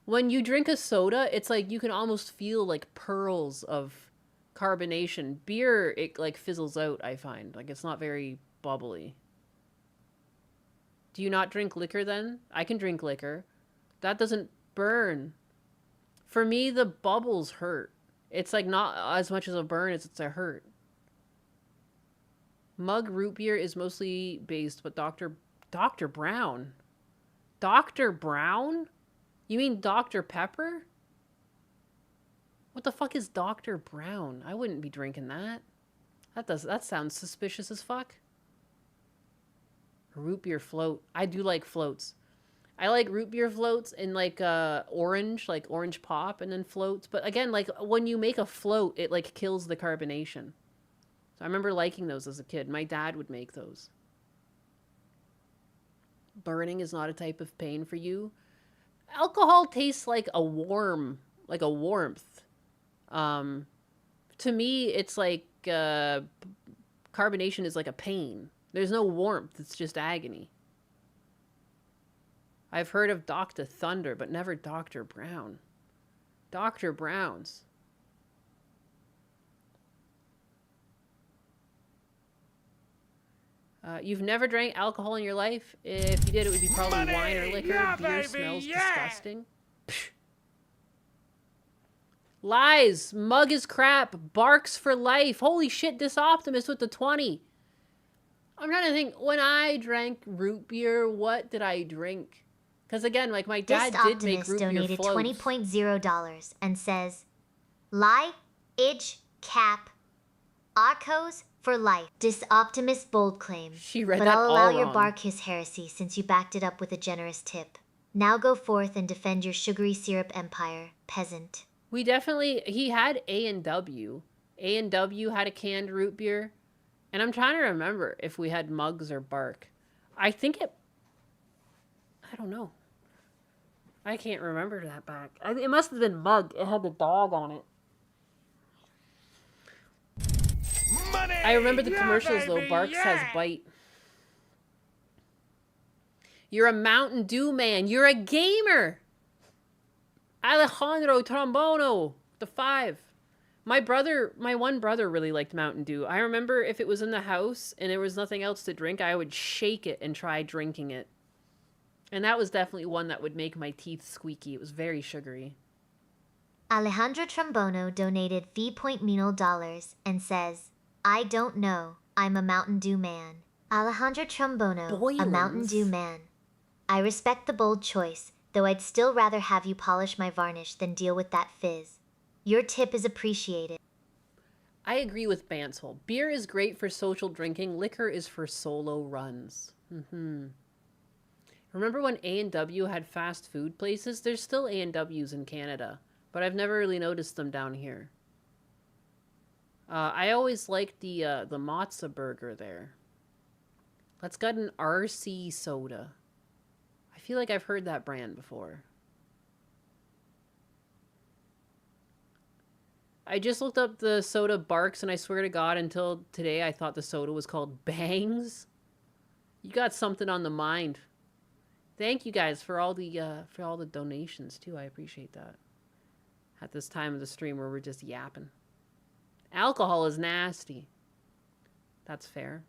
Speaker 2: When you drink a soda, it's like you can almost feel like pearls of carbonation. Beer, it like fizzles out, I find. Like it's not very bubbly. Do you not drink liquor then? I can drink liquor. That doesn't burn. For me, the bubbles hurt. It's like not as much as a burn as it's a hurt. Mug root beer is mostly based, but Dr. Brown? Dr. Brown? You mean Dr. Pepper? What the fuck is Dr. Brown? I wouldn't be drinking that. That sounds suspicious as fuck. A root beer float. I do like floats. I like root beer floats in like orange pop and then floats. But again, like when you make a float, it like kills the carbonation. So I remember liking those as a kid. My dad would make those. Burning is not a type of pain for you. Alcohol tastes like a warmth. To me, it's like carbonation is like a pain. There's no warmth. It's just agony. I've heard of Dr. Thunder, but never Dr. Brown. Dr. Brown's. You've never drank alcohol in your life? If you did, it would be probably wine or liquor. Yeah, beer baby, smells disgusting. Psh. Lies. Mug is crap. Barks for life. Holy shit, this Optimus with the 20. I'm trying to think. When I drank root beer, what did I drink? Because again, like my dad did make root beer
Speaker 1: donated
Speaker 2: floats.
Speaker 1: $20.0 and says, lie, idge, cap, Arcos for life. This Optimus bold claim.
Speaker 2: She read
Speaker 1: but
Speaker 2: that
Speaker 1: I'll
Speaker 2: all
Speaker 1: allow your
Speaker 2: wrong.
Speaker 1: bark his heresy since you backed it up with a generous tip. Now go forth and defend your sugary syrup empire, peasant.
Speaker 2: We definitely, he had A&W. A&W had a canned root beer. And I'm trying to remember if we had mugs or bark. I think I don't know. I can't remember that back. It must have been mug. It had the dog on it.
Speaker 16: Money!
Speaker 2: I remember the commercials
Speaker 16: baby,
Speaker 2: though. Barks has bite. You're a Mountain Dew man. You're a gamer. Alejandro Trombono, the 5. My one brother really liked Mountain Dew. I remember if it was in the house and there was nothing else to drink, I would shake it and try drinking it. And that was definitely one that would make my teeth squeaky. It was very sugary.
Speaker 1: Alejandro Trombono donated $V.0 and says, I don't know. I'm a Mountain Dew man. Alejandro Trombono, a Mountain Dew man. I respect the bold choice, though I'd still rather have you polish my varnish than deal with that fizz. Your tip is appreciated.
Speaker 2: I agree with Bansel. Beer is great for social drinking. Liquor is for solo runs. Remember when A&W had fast food places? There's still A&Ws in Canada, but I've never really noticed them down here. I always liked the matzo burger there. Let's get an RC soda. I feel like I've heard that brand before. I just looked up the soda Barks, and I swear to God, until today, I thought the soda was called Bangs. You got something on the mind. Thank you guys for all the donations too. I appreciate that. At this time of the stream where we're just yapping. Alcohol is nasty. That's fair.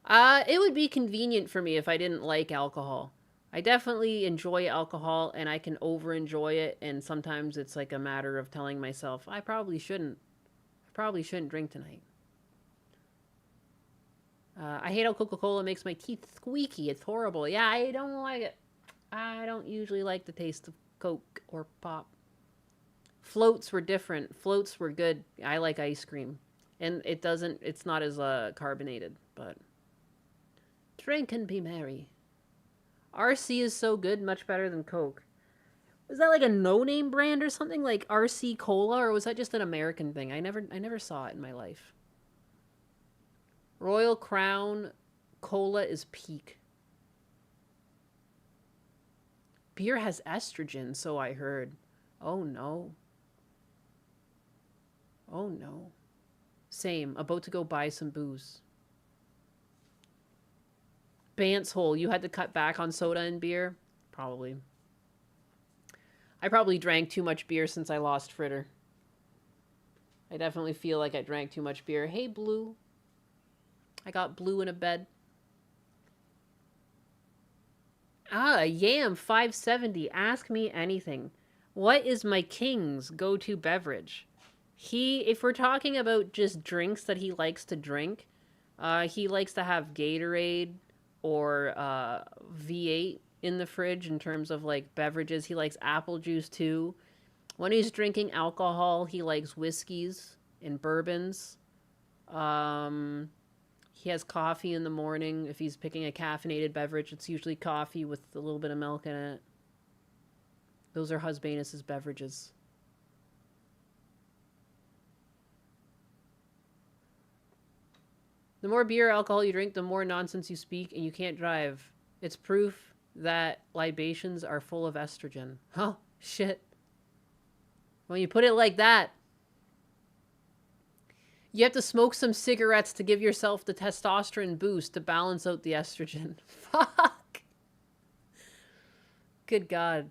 Speaker 2: It would be convenient for me if I didn't like alcohol. I definitely enjoy alcohol and I can over-enjoy it, and sometimes it's like a matter of telling myself, I probably shouldn't drink tonight. I hate how Coca-Cola makes my teeth squeaky. It's horrible. Yeah, I don't like it. I don't usually like the taste of Coke or pop. Floats were different. Floats were good. I like ice cream. And it's not as carbonated, but drink and be merry. RC is so good, much better than Coke. Was that like a no-name brand or something, like RC Cola, or was that just an American thing? I never saw it in my life. Royal Crown Cola is peak. Beer has estrogen, so I heard. Oh no. Oh no. Same. About to go buy some booze. Bant's Hole. You had to cut back on soda and beer? Probably. I probably drank too much beer since I lost Fritter. I definitely feel like I drank too much beer. Hey, Blue. I got Blue in a bed. Yam 570. Ask me anything. What is my king's go-to beverage? If we're talking about just drinks that he likes to drink, he likes to have Gatorade or V8 in the fridge in terms of like beverages. He likes apple juice too. When he's drinking alcohol, he likes whiskeys and bourbons. He has coffee in the morning. If he's picking a caffeinated beverage, it's usually coffee with a little bit of milk in it. Those are Husbanus's beverages. The more beer or alcohol you drink, the more nonsense you speak, and you can't drive. It's proof that libations are full of estrogen. Oh, shit. When you put it like that, you have to smoke some cigarettes to give yourself the testosterone boost to balance out the estrogen. Fuck. Good God.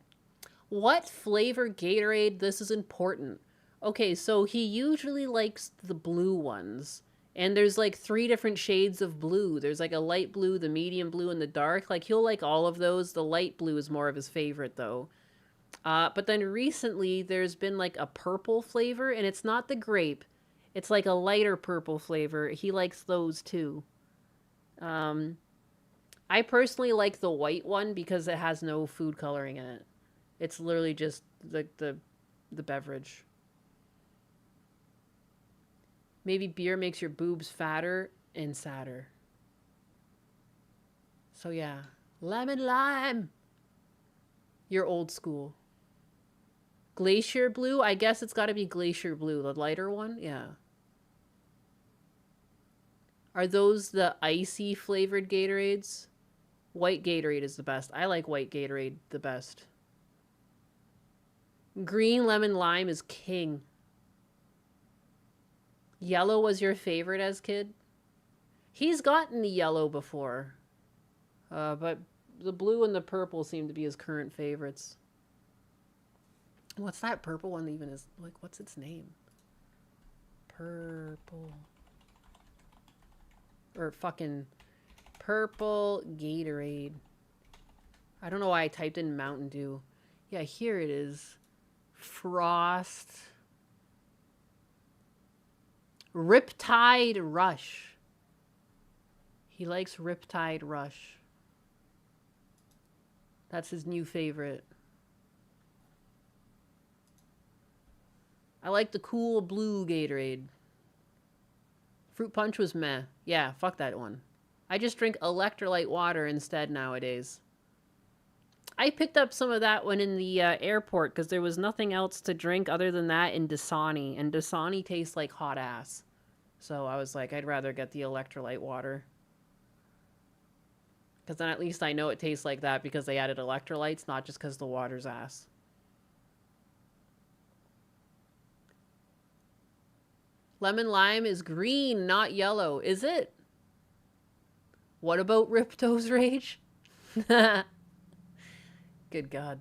Speaker 2: What flavor Gatorade? This is important. Okay, so he usually likes the blue ones. And there's like 3 different shades of blue. There's like a light blue, the medium blue, and the dark. Like he'll like all of those. The light blue is more of his favorite though. But then recently there's been like a purple flavor, and it's not the grape. It's like a lighter purple flavor. He likes those too. I personally like the white one because it has no food coloring in it. It's literally just the beverage. Maybe beer makes your boobs fatter and sadder. So yeah. Lemon lime. You're old school. Glacier blue? I guess it's got to be glacier blue. The lighter one? Yeah. Are those the icy flavored Gatorades? White Gatorade is the best. I like white Gatorade the best. Green lemon lime is king. Yellow was your favorite as kid? He's gotten the yellow before. But the blue and the purple seem to be his current favorites. What's that purple one even is? Like, what's its name? Purple. Or fucking purple Gatorade. I don't know why I typed in Mountain Dew. Yeah, here it is. Frost. Riptide Rush. He likes Riptide Rush. That's his new favorite. I like the cool blue Gatorade. Fruit Punch was meh. Yeah, fuck that one. I just drink electrolyte water instead nowadays. I picked up some of that one in the airport because there was nothing else to drink other than that in Dasani. And Dasani tastes like hot ass. So I was like, I'd rather get the electrolyte water. Because then at least I know it tastes like that because they added electrolytes, not just because the water's ass. Lemon lime is green, not yellow. Is it? What about Ripto's Rage? Good God.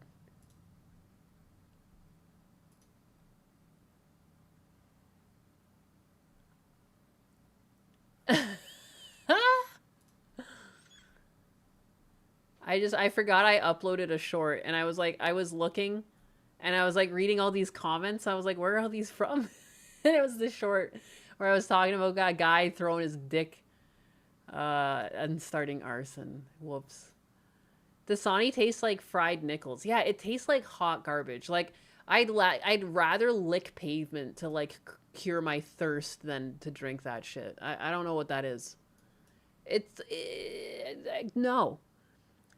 Speaker 2: I forgot I uploaded a short, and I was looking, and I was like reading all these comments. I was like, where are all these from? And it was this short where I was talking about a guy throwing his dick and starting arson. Whoops. Dasani tastes like fried nickels. Yeah, it tastes like hot garbage. Like, I'd rather lick pavement to, like, cure my thirst than to drink that shit. I don't know what that is. No.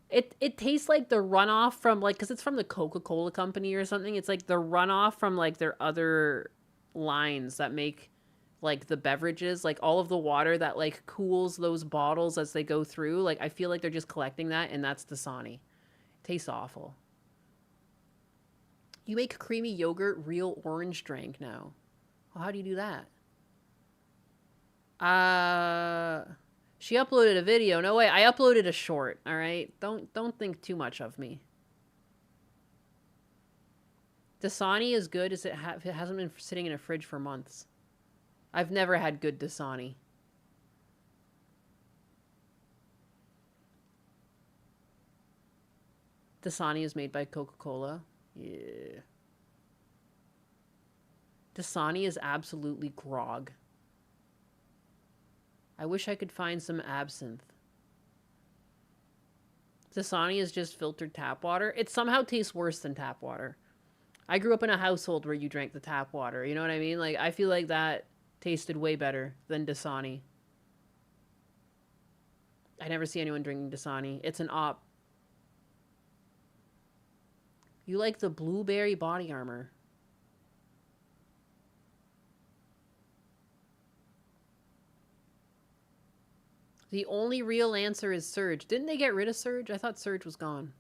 Speaker 2: It tastes like the runoff from, like, because it's from the Coca-Cola company or something. It's like the runoff from, like, their other lines that make, like, the beverages. Like, all of the water that, like, cools those bottles as they go through. Like, I feel like they're just collecting that, and that's Dasani. It tastes awful. You make creamy yogurt real orange drink now. Well, how do you do that? She uploaded a video. No way, I uploaded a short, all right? Don't think too much of me. Dasani is good as it hasn't been sitting in a fridge for months. I've never had good Dasani. Dasani is made by Coca-Cola. Yeah. Dasani is absolutely grog. I wish I could find some absinthe. Dasani is just filtered tap water. It somehow tastes worse than tap water. I grew up in a household where you drank the tap water. You know what I mean? Like, I feel like that tasted way better than Dasani. I never see anyone drinking Dasani. It's an op. You like the blueberry body armor. The only real answer is Surge. Didn't they get rid of Surge? I thought Surge was gone.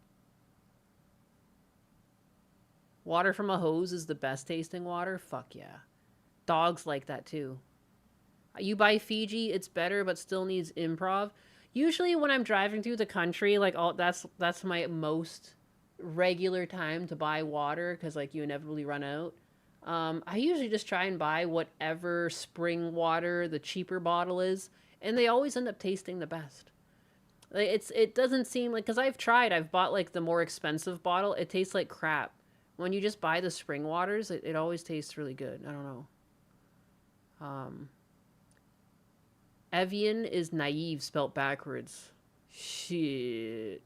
Speaker 2: Water from a hose is the best tasting water? Fuck yeah. Dogs like that too. You buy Fiji, it's better, but still needs improv. Usually when I'm driving through the country, like, that's my most regular time to buy water, because, like, you inevitably run out. I usually just try and buy whatever spring water the cheaper bottle is, and they always end up tasting the best. Like, it doesn't seem like, because I've bought, like, the more expensive bottle, it tastes like crap. When you just buy the spring waters, it always tastes really good. I don't know. Evian is naive spelt backwards. Shit.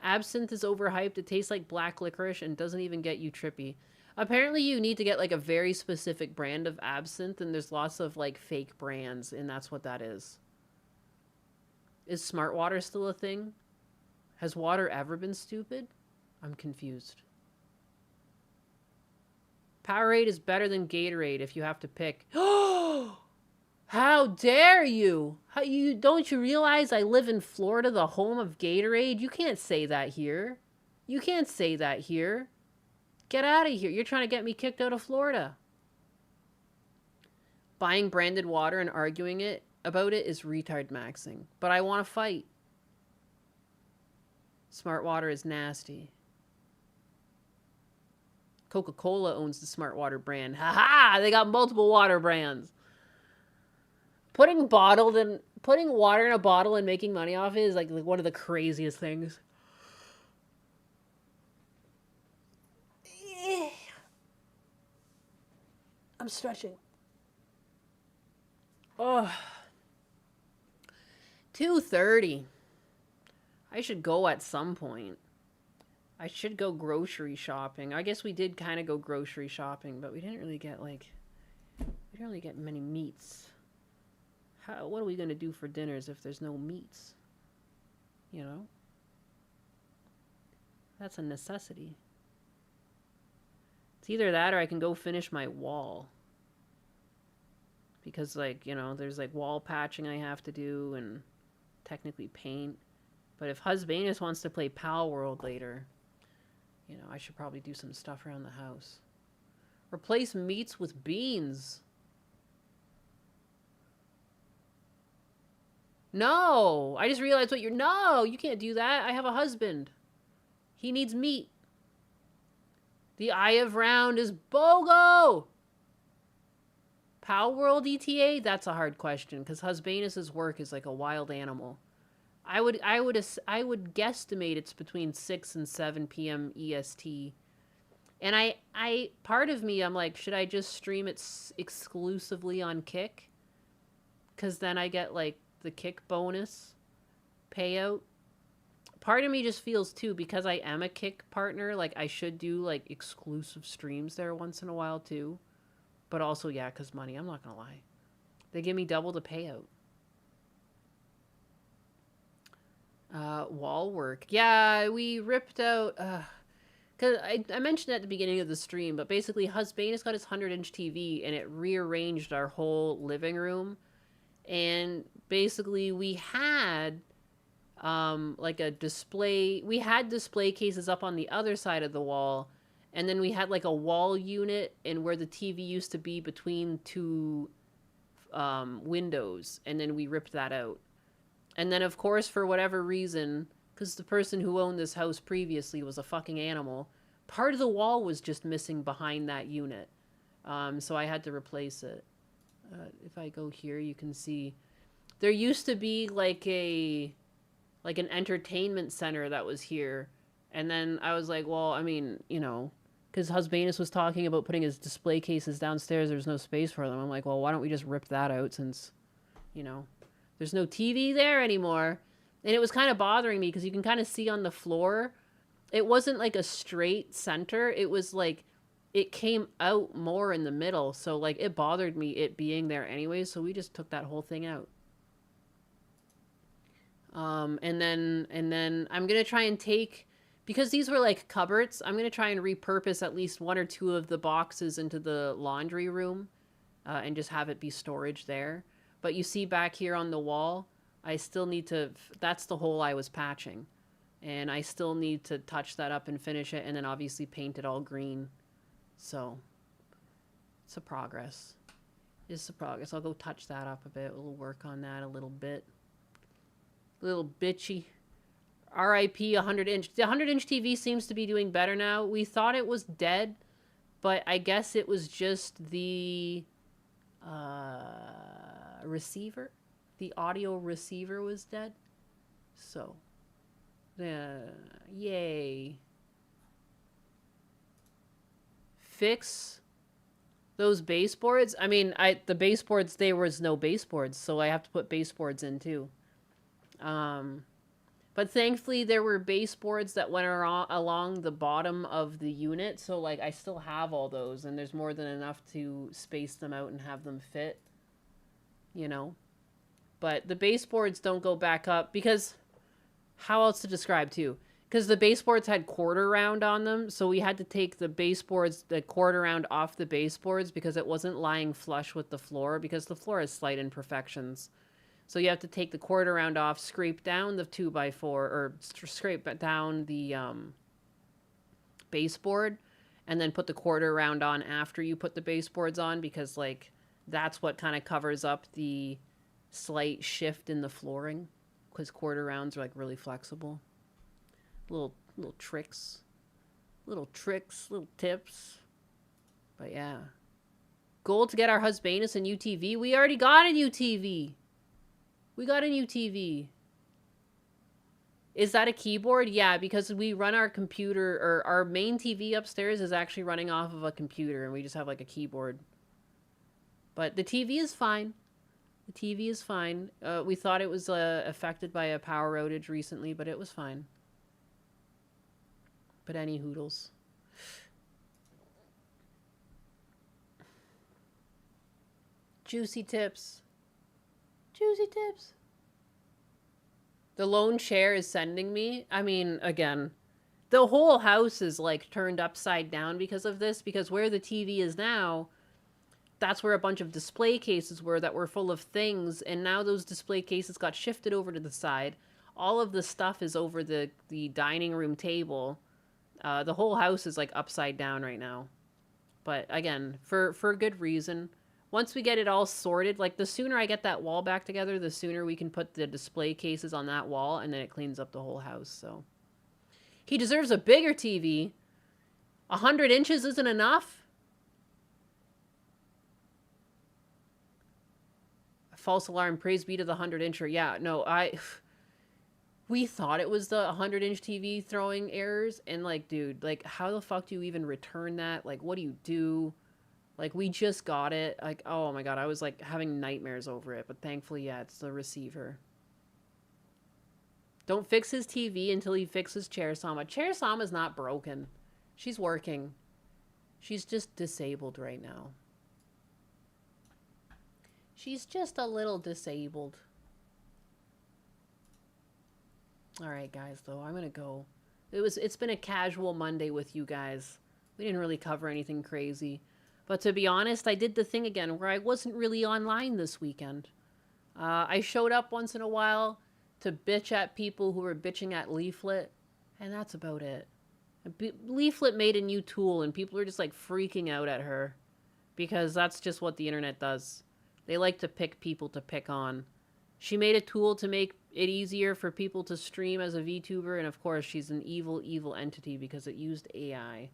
Speaker 2: Absinthe is overhyped. It tastes like black licorice and doesn't even get you trippy. Apparently you need to get, like, a very specific brand of absinthe, and there's lots of, like, fake brands, and that's what that is. Is smart water still a thing? Has water ever been stupid? I'm confused. Powerade is better than Gatorade if you have to pick. How dare you? Don't you realize I live in Florida, the home of Gatorade? You can't say that here. You can't say that here. Get out of here. You're trying to get me kicked out of Florida. Buying branded water and arguing about it is retard maxing. But I want to fight. Smart water is nasty. Coca-Cola owns the Smart Water brand. Ha-ha! They got multiple water brands. Putting water in a bottle and making money off it is like one of the craziest things. I'm stretching. Oh. 2:30. I should go at some point. I should go grocery shopping. I guess we did kind of go grocery shopping, but we didn't really get, like, many meats. What are we going to do for dinners if there's no meats? You know? That's a necessity. It's either that or I can go finish my wall. Because, like, you know, there's, like, wall patching I have to do and technically paint. But if Husbanus wants to play Pal World later, you know, I should probably do some stuff around the house. Replace meats with beans. No! I just realized what you're... No! You can't do that. I have a husband. He needs meat. The Eye of Round is BOGO! Pal World ETA? That's a hard question because Husbanus's work is like a wild animal. I would guesstimate it's between 6 and 7 p.m. EST. And I part of me, I'm like, should I just stream it exclusively on Kick? Because then I get like the Kick bonus payout. Part of me just feels too, because I am a Kick partner, like I should do like exclusive streams there once in a while too. But also, yeah, because money, I'm not gonna lie. They give me double the payout. Wall work. Yeah, we ripped out, because I mentioned at the beginning of the stream, but basically Husbanus got his 100-inch TV and it rearranged our whole living room. And basically we had like a display, we had display cases up on the other side of the wall, and then we had like a wall unit and where the TV used to be between two windows, and then we ripped that out. And then of course, for whatever reason, because the person who owned this house previously was a fucking animal, part of the wall was just missing behind that unit. So I had to replace it. If I go here, you can see there used to be like an entertainment center that was here. And then I was like, well, I mean, you know, because Husbanus was talking about putting his display cases downstairs. There's no space for them. I'm like, well, why don't we just rip that out since, you know, there's no TV there anymore. And it was kind of bothering me because you can kind of see on the floor, it wasn't like a straight center. It was like, it came out more in the middle. So like it bothered me it being there anyway. So we just took that whole thing out. And then I'm going to try and take, because these were like cupboards, I'm going to try and repurpose at least 1 or 2 of the boxes into the laundry room, and just have it be storage there. But you see back here on the wall, I still need to, that's the hole I was patching. And I still need to touch that up and finish it, and then obviously paint it all green. So, it's a progress. It's a progress. I'll go touch that up a bit. We'll work on that a little bit. Little bitchy. RIP 100-inch. The 100-inch TV seems to be doing better now. We thought it was dead, but I guess it was just the receiver. The audio receiver was dead. So, yay. Fix those baseboards. I mean, the baseboards, there was no baseboards, so I have to put baseboards in too. But thankfully there were baseboards that went along the bottom of the unit, so like I still have all those, and there's more than enough to space them out and have them fit, you know. But the baseboards don't go back up because, how else to describe too? Because the baseboards had quarter round on them, so we had to take the baseboards, the quarter round off the baseboards because it wasn't lying flush with the floor, because the floor has slight imperfections. So you have to take the quarter round off, scrape down the 2x4, or scrape down the baseboard, and then put the quarter round on after you put the baseboards on, because like that's what kind of covers up the slight shift in the flooring, because quarter rounds are like really flexible. Little tricks, little tips. But yeah, goal to get our Husbanus a new TV. We already got a new TV. We got a new TV. Is that a keyboard? Yeah, because we run our computer, or our main TV upstairs is actually running off of a computer, and we just have like a keyboard. But the TV is fine. The TV is fine. We thought it was affected by a power outage recently, but it was fine. But any hoodles. Juicy tips. Juicy tips. The lone chair is sending me. I mean, again, the whole house is like turned upside down because of this, because where the TV is now, that's where a bunch of display cases were that were full of things, and now those display cases got shifted over to the side. All of the stuff is over the dining room table. The whole house is like upside down right now. But again, for good reason. Once we get it all sorted, like the sooner I get that wall back together, the sooner we can put the display cases on that wall, and then it cleans up the whole house. So he deserves a bigger TV. 100 inches isn't enough. false alarm. Praise be to the 100-incher. Yeah, no, we thought it was the 100-inch TV throwing errors. And, like, dude, like, how the fuck do you even return that? Like, what do you do? Like, we just got it. Like, oh my God, I was, like, having nightmares over it. But thankfully, yeah, it's the receiver. Don't fix his TV until he fixes Chair Sama. Chair Sama's not broken. She's working. She's just disabled right now. She's just a little disabled. Alright, guys, though. I'm gonna go. It's been a casual Monday with you guys. We didn't really cover anything crazy. But to be honest, I did the thing again where I wasn't really online this weekend. I showed up once in a while to bitch at people who were bitching at Leaflet, and that's about it. Leaflet made a new tool, and people are just, like, freaking out at her. Because that's just what the internet does. They like to pick people to pick on. She made a tool to make it easier for people to stream as a VTuber, and of course, she's an evil, evil entity because it used AI.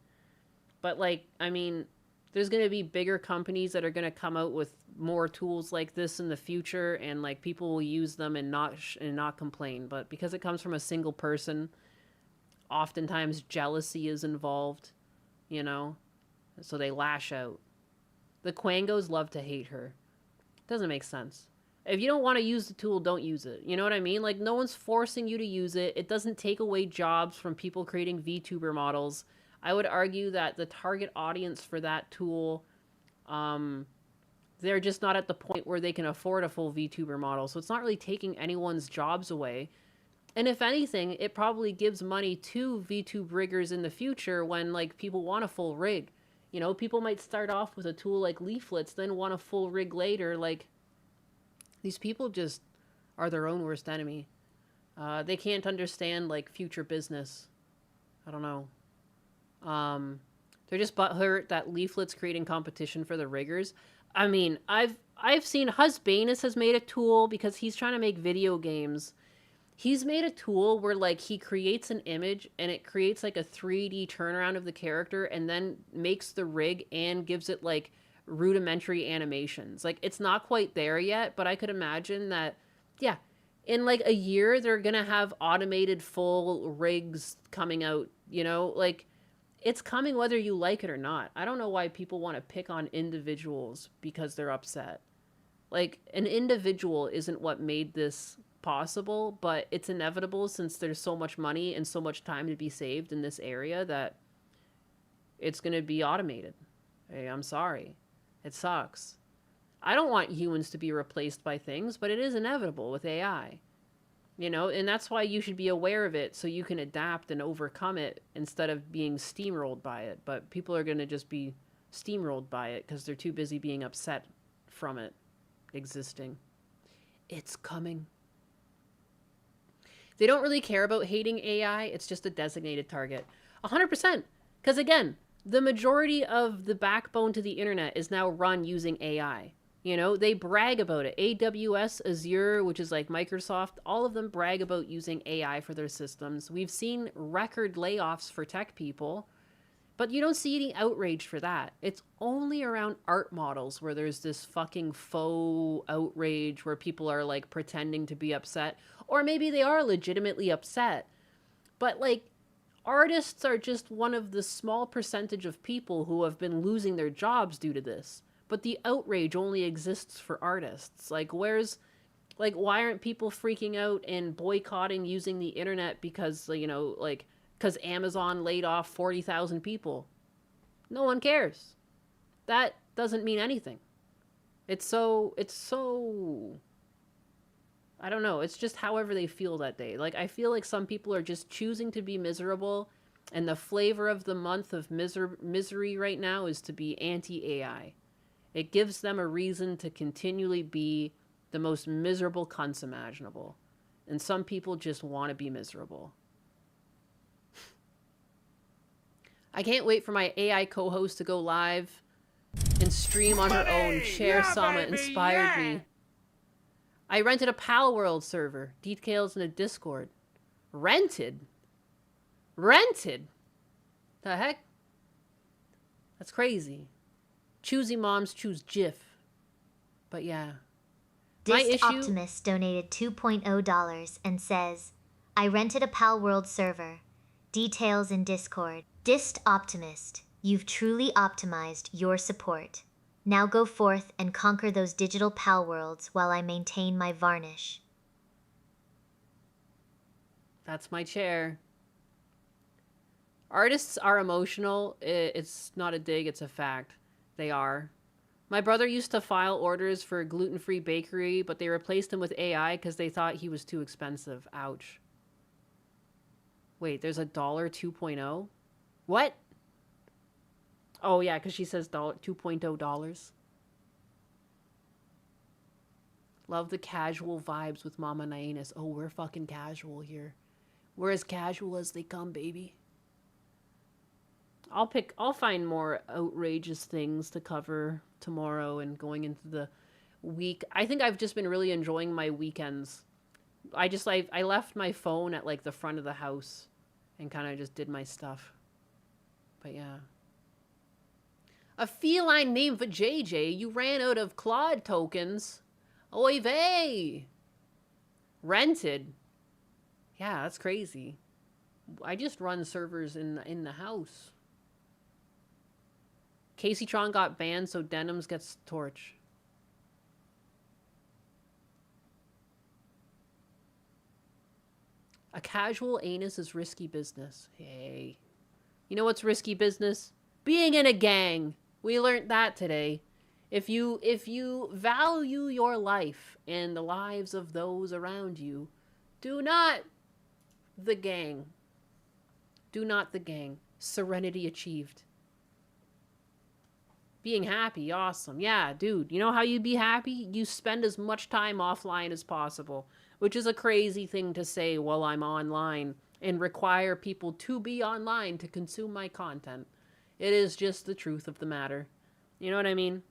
Speaker 2: But, like, I mean, there's going to be bigger companies that are going to come out with more tools like this in the future, and, like, people will use them and not complain. But because it comes from a single person, oftentimes jealousy is involved, you know? So they lash out. The Quangos love to hate her. Doesn't make sense. If you don't want to use the tool, don't use it. You know what I mean? Like, no one's forcing you to use it. It doesn't take away jobs from people creating VTuber models. I would argue that the target audience for that tool, they're just not at the point where they can afford a full VTuber model. So it's not really taking anyone's jobs away. And if anything, it probably gives money to VTube riggers in the future when, like, people want a full rig. You know, people might start off with a tool like Leaflets, then want a full rig later. Like, these people just are their own worst enemy. They can't understand, like, future business. I don't know. They're just butthurt that Leaflet's creating competition for the riggers. I mean, I've seen Husbanus has made a tool because he's trying to make video games. He's made a tool where, like, he creates an image and it creates, like, a 3D turnaround of the character and then makes the rig and gives it, like, rudimentary animations. Like, it's not quite there yet, but I could imagine that, yeah, in, like, a year, they're gonna have automated full rigs coming out, you know? Like, it's coming whether you like it or not. I don't know why people want to pick on individuals because they're upset. Like, an individual isn't what made this possible, but it's inevitable since there's so much money and so much time to be saved in this area that it's going to be automated. Hey, I'm sorry. It sucks. I don't want humans to be replaced by things, but it is inevitable with AI. You know, and that's why you should be aware of it so you can adapt and overcome it instead of being steamrolled by it. But people are going to just be steamrolled by it because they're too busy being upset from it existing. It's coming. They don't really care about hating AI. It's just a designated target. 100%. Because again, the majority of the backbone to the internet is now run using AI. You know, they brag about it. AWS, Azure, which is like Microsoft, all of them brag about using AI for their systems. We've seen record layoffs for tech people, but you don't see any outrage for that. It's only around art models where there's this fucking faux outrage where people are, like, pretending to be upset. Or maybe they are legitimately upset. But, like, artists are just one of the small percentage of people who have been losing their jobs due to this. But the outrage only exists for artists. Like, why aren't people freaking out and boycotting using the internet because, you know, like, because Amazon laid off 40,000 people? No one cares. That doesn't mean anything. It's so, I don't know. It's just however they feel that day. Like, I feel like some people are just choosing to be miserable, and the flavor of the month of misery right now is to be anti-AI. It gives them a reason to continually be the most miserable cunts imaginable. And some people just want to be miserable. I can't wait for my AI co-host to go live and stream on her own. Cher Sama inspired me. I rented a Pal World server. Details in a Discord. Rented? Rented? The heck? That's crazy. Choosy moms choose GIF. But yeah. My
Speaker 1: Dist
Speaker 2: issue...
Speaker 1: Optimus donated $2.0 and says, I rented a Pal World server. Details in Discord. Dist Optimist, you've truly optimized your support. Now go forth and conquer those digital Pal Worlds while I maintain my varnish.
Speaker 2: That's my chair. Artists are emotional. It's not a dig, it's a fact. They are. My brother used to file orders for a gluten-free bakery, but they replaced him with AI because they thought he was too expensive. Ouch. Wait, there's a dollar 2.0? What? Oh, yeah, because she says $2.0. Love the casual vibes with Mama Nainus. Oh, we're fucking casual here. We're as casual as they come, baby. I'll find more outrageous things to cover tomorrow and going into the week. I think I've just been really enjoying my weekends. I left my phone at like the front of the house and kind of just did my stuff. But yeah. A feline name for JJ. You ran out of Claude tokens. Oy vey. Rented. Yeah, that's crazy. I just run servers in the house. Casey Tron got banned, so Denims gets torch. A casual anus is risky business. Hey. You know what's risky business? Being in a gang. We learned that today. If you value your life and the lives of those around you, do not the gang. Do not the gang. Serenity achieved. Being happy, awesome. Yeah, dude, you know how you be happy? You spend as much time offline as possible, which is a crazy thing to say while I'm online and require people to be online to consume my content. It is just the truth of the matter. You know what I mean?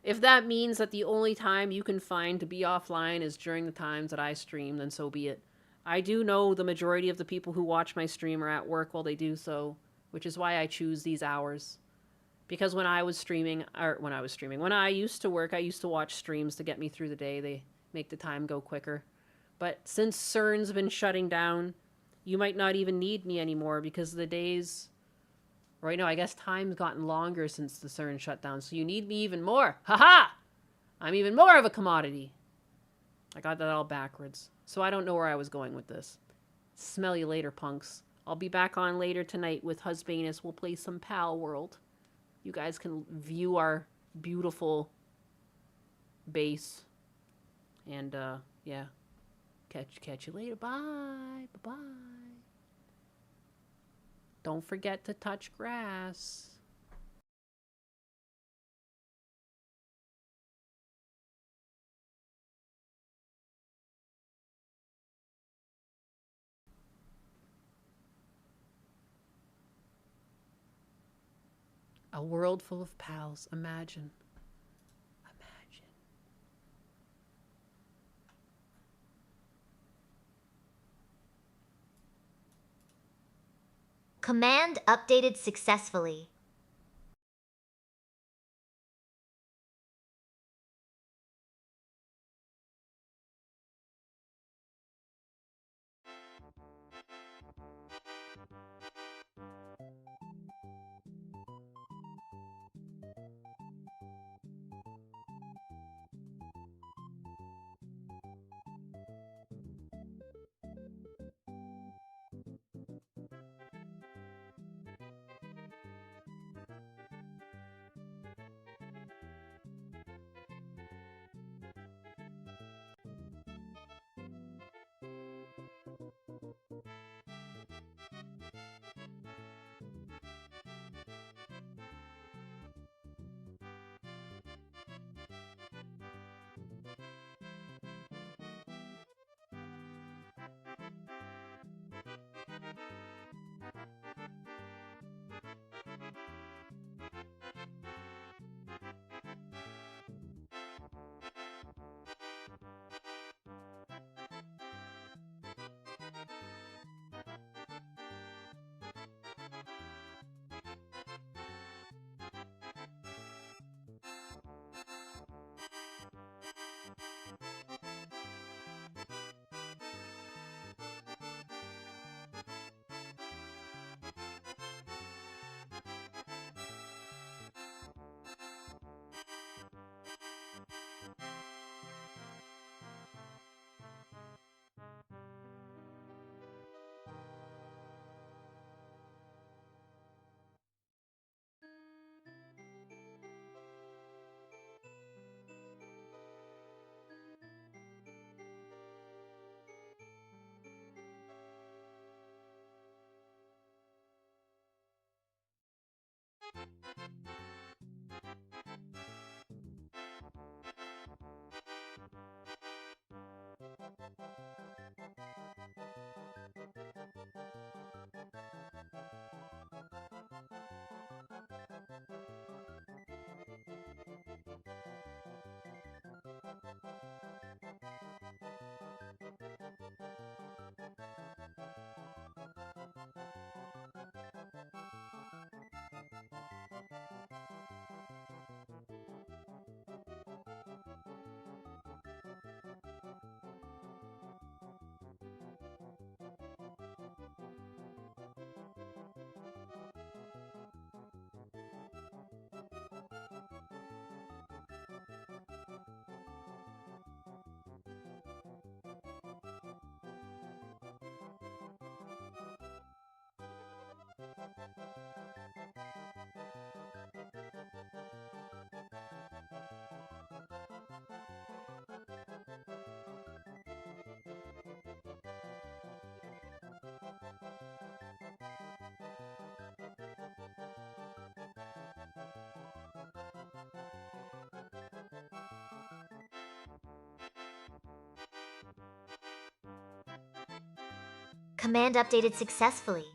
Speaker 2: If that means that the only time you can find to be offline is during the times that I stream, then so be it. I do know the majority of the people who watch my stream are at work while they do so, which is why I choose these hours. Because when I used to work, I used to watch streams to get me through the day. They make the time go quicker. But since CERN's been shutting down, you might not even need me anymore because the days... Right now, I guess time's gotten longer since the CERN shut down, so you need me even more. Haha! I'm even more of a commodity. I got that all backwards. So I don't know where I was going with this. Smell you later, punks. I'll be back on later tonight with Husbanus. We'll play some Pal World. You guys can view our beautiful base. And, yeah. Catch you later. Bye. Bye-bye. Don't forget to touch grass. A world full of pals. Imagine.
Speaker 1: Command updated successfully. Command updated successfully.